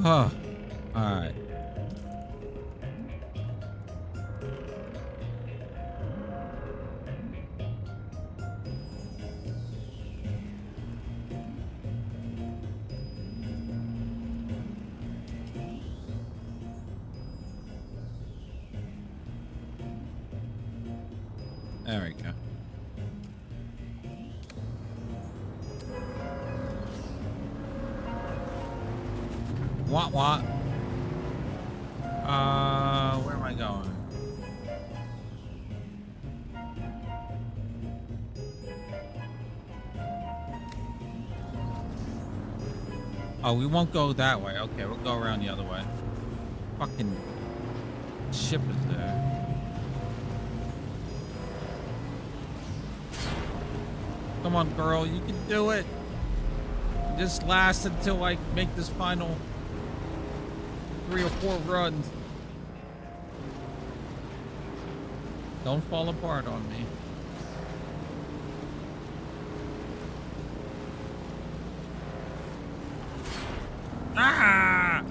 Huh. Alright. There we go. What? Where am I going? Oh, we won't go that way. Okay, we'll go around the other way. Fucking ship is there. Come on, girl, you can do it. Just last until I make this final 3 or 4 runs. Don't fall apart on me. Ah!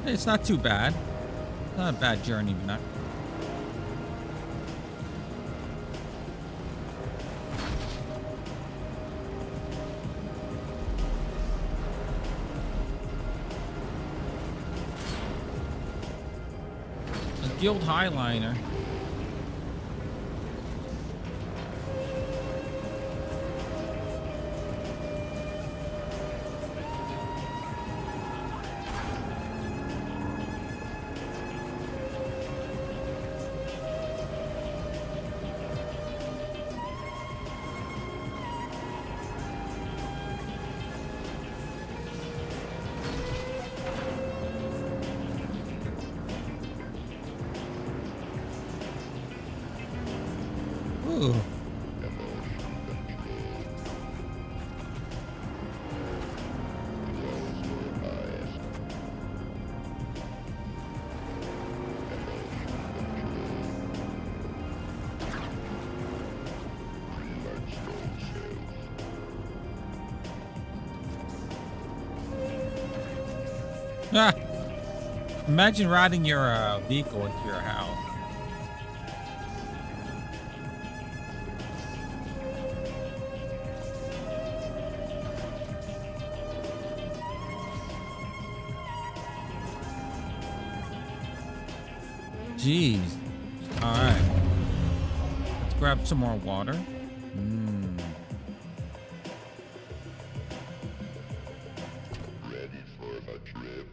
It's not too bad. Not a bad journey, but a Guild Highliner. Ooh. Ah. Imagine riding your vehicle into your house. Jeez. All right. Let's grab some more water. Ready for the trip.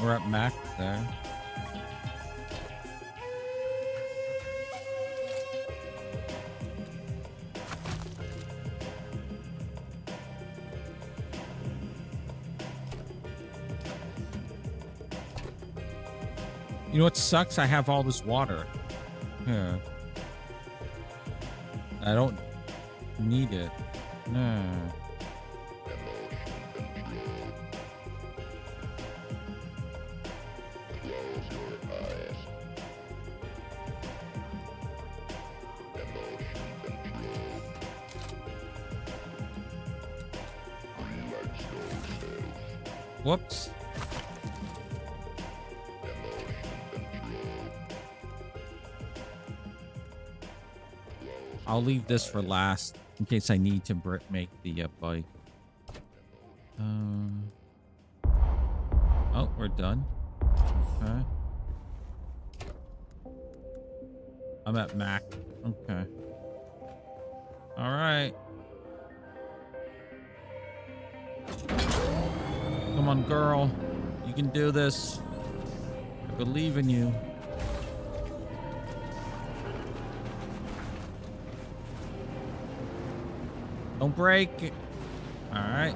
We're at max there. You know what sucks? I have all this water. Yeah. I don't need it. No. Whoops. I'll leave this for last in case I need to make the bike. Oh, we're done. Okay. I'm at Mac. Okay. All right. Come on, girl. You can do this. I believe in you. Don't break. All right.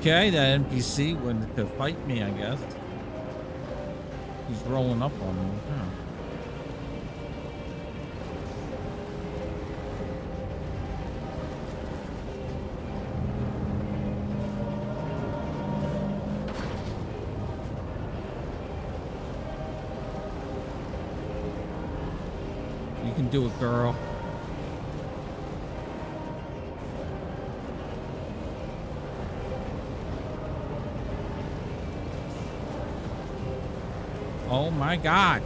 Okay, that NPC wanted to fight me, I guess. He's rolling up on me. Huh. You can do it, girl. Oh my God.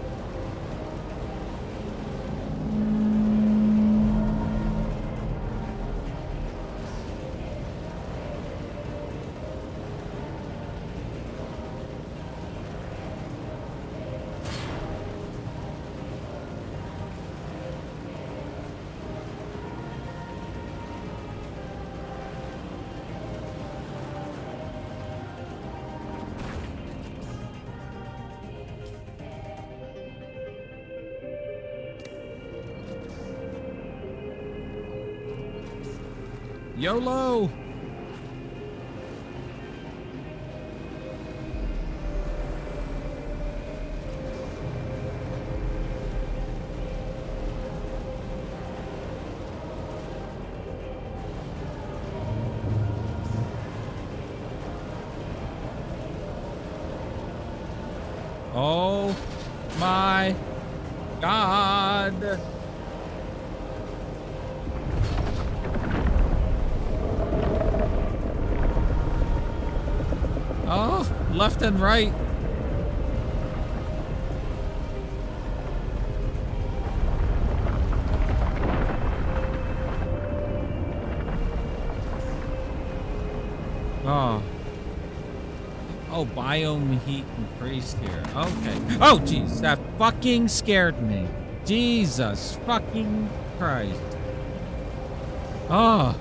YOLO! Oh my God! Oh, left and right. Oh. Oh, biome heat increased here. Okay. Oh, jeez. That fucking scared me. Jesus fucking Christ. Oh.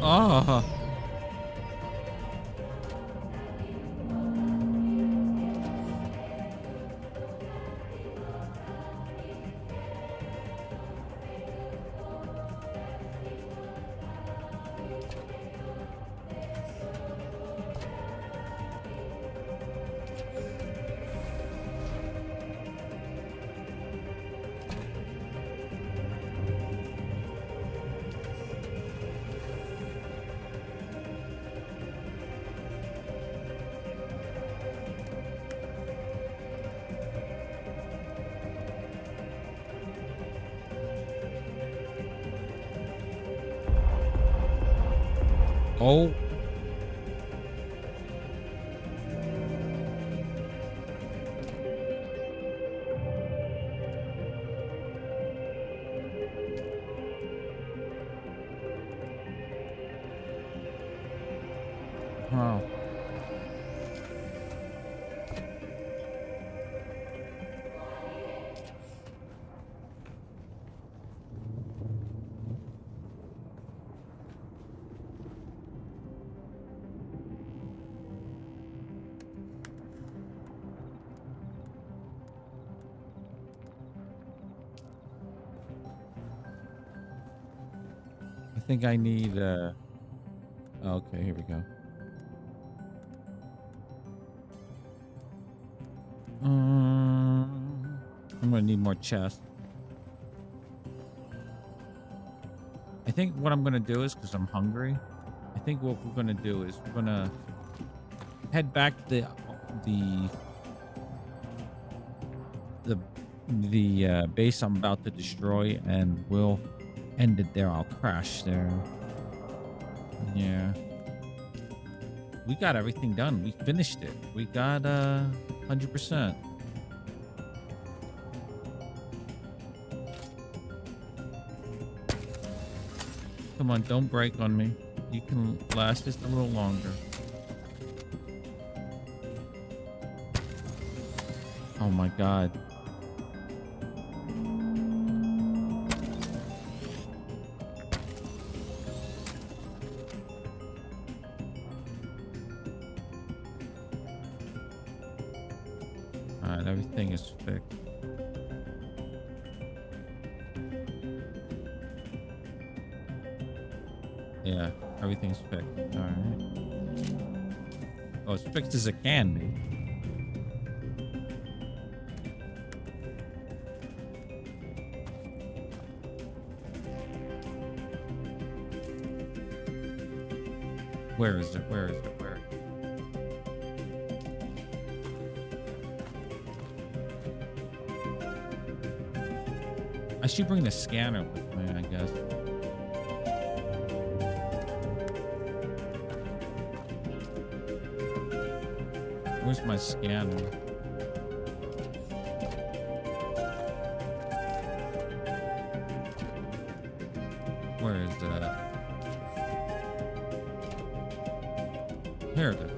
Oh. Oh. Wow. I think I need okay, here we go. I'm gonna need more chests. I think what I'm gonna do is, because I'm hungry, I think what we're gonna do is we're gonna head back to the base I'm about to destroy, and we'll end it there. I'll crash there. Yeah. We got everything done. We finished it. We got 100%. Come on, don't break on me. You can last just a little longer. Oh my God. Alright, everything is fixed. Yeah, everything's fixed. Alright. Oh, it's fixed as it can be. Where is it? Where is it? Where? I should bring the scanner with me, I guess. Where's my scanner? Where is that? Here it is.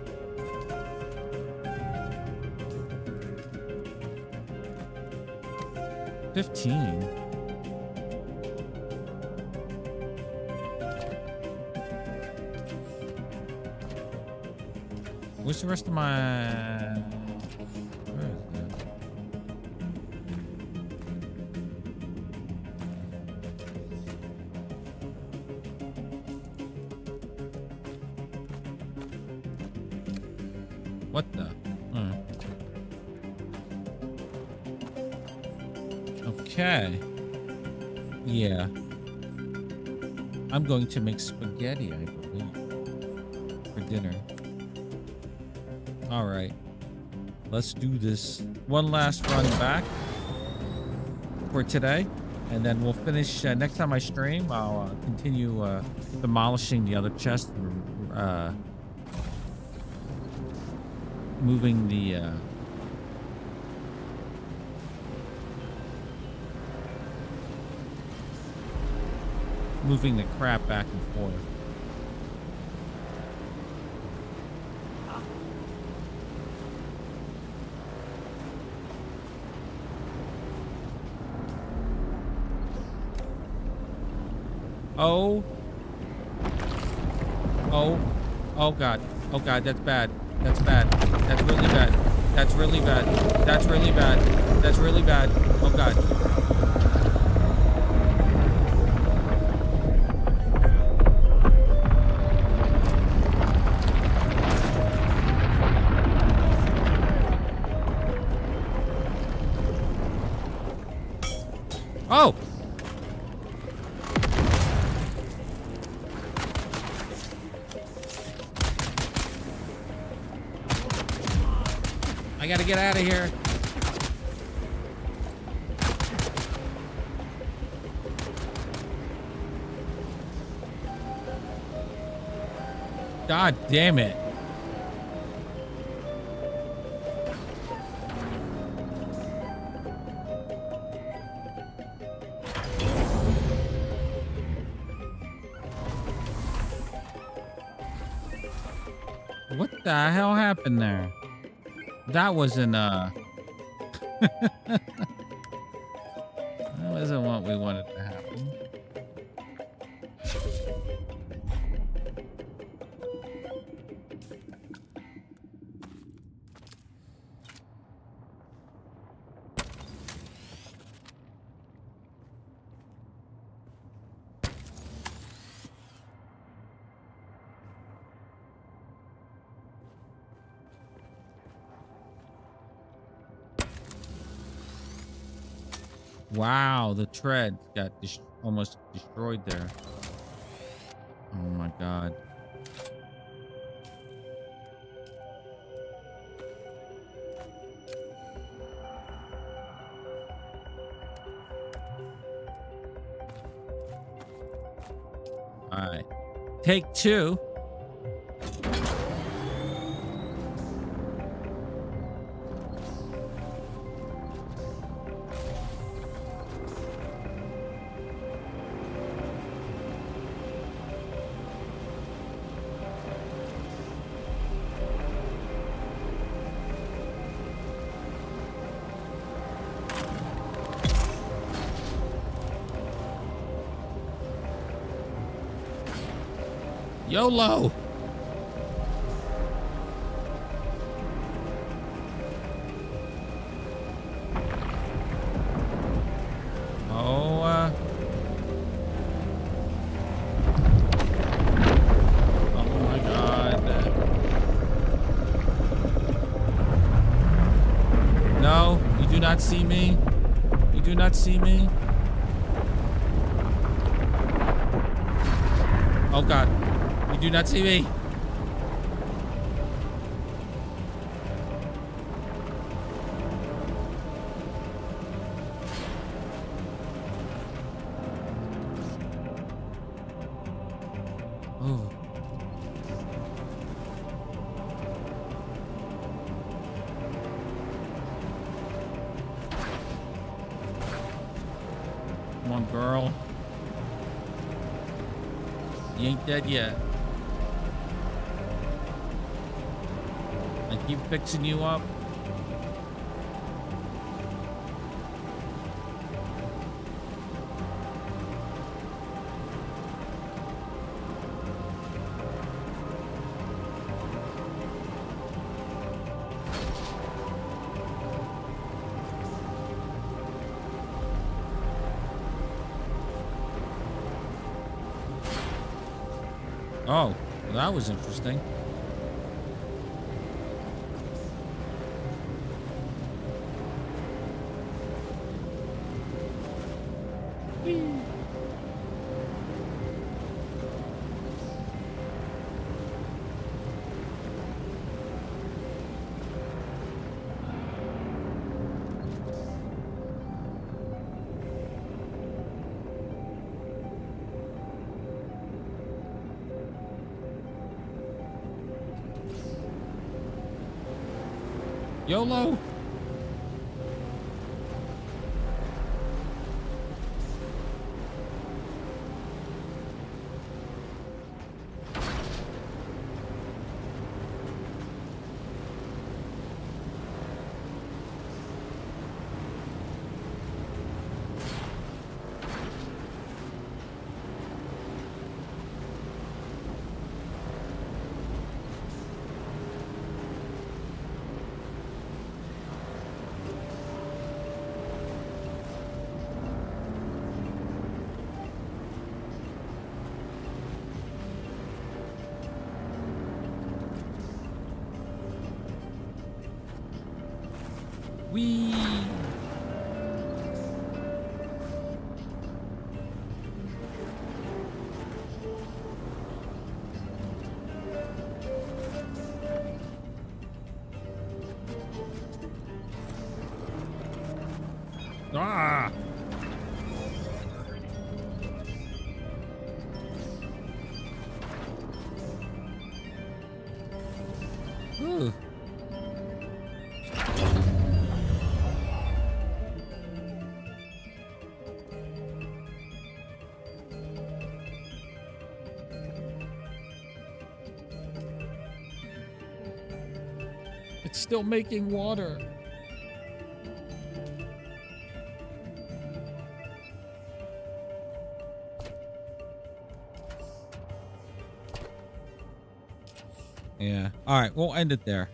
$15. Where's the rest of my... Where is that? What the? Okay. Yeah. I'm going to make spaghetti, I believe, for dinner. All right, let's do this. One last run back for today, and then we'll finish. Next time I stream, I'll continue demolishing the other chest, moving the crap back and forth. Oh God, that's bad, that's bad, that's really bad, that's really bad, that's really bad, that's really bad. Oh God. Oh! I gotta get out of here. God damn it. What the hell happened there? That wasn't that wasn't what we wanted to happen. Wow, the tread got almost destroyed there. Oh my god. All right. Take two. YOLO! Oh, oh my god. No, you do not see me. You do not see me. Oh god. You do not see me. Oh. Come on, girl. You ain't dead yet. I keep fixing you up. Oh, well, that was interesting. YOLO! Whee! Ah! It's still making water. Yeah. All right. We'll end it there.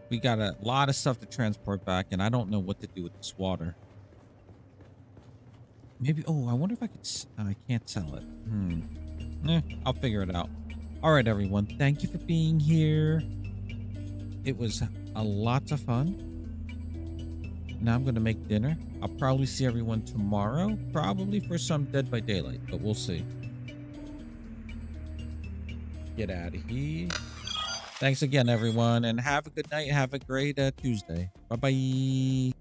We got a lot of stuff to transport back, and I don't know what to do with this water. Maybe. Oh, I wonder if I could. I can't sell it. I'll figure it out. All right, everyone. Thank you for being here. It was a lot of fun. Now I'm going to make dinner. I'll probably see everyone tomorrow, probably for some Dead by Daylight, but we'll see. Get out of here. Thanks again, everyone, and have a good night. Have a great Tuesday. Bye-bye.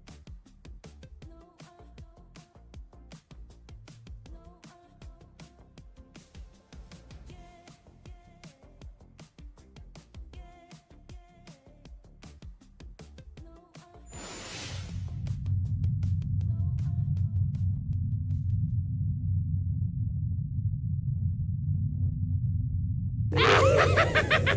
Ha ha ha ha!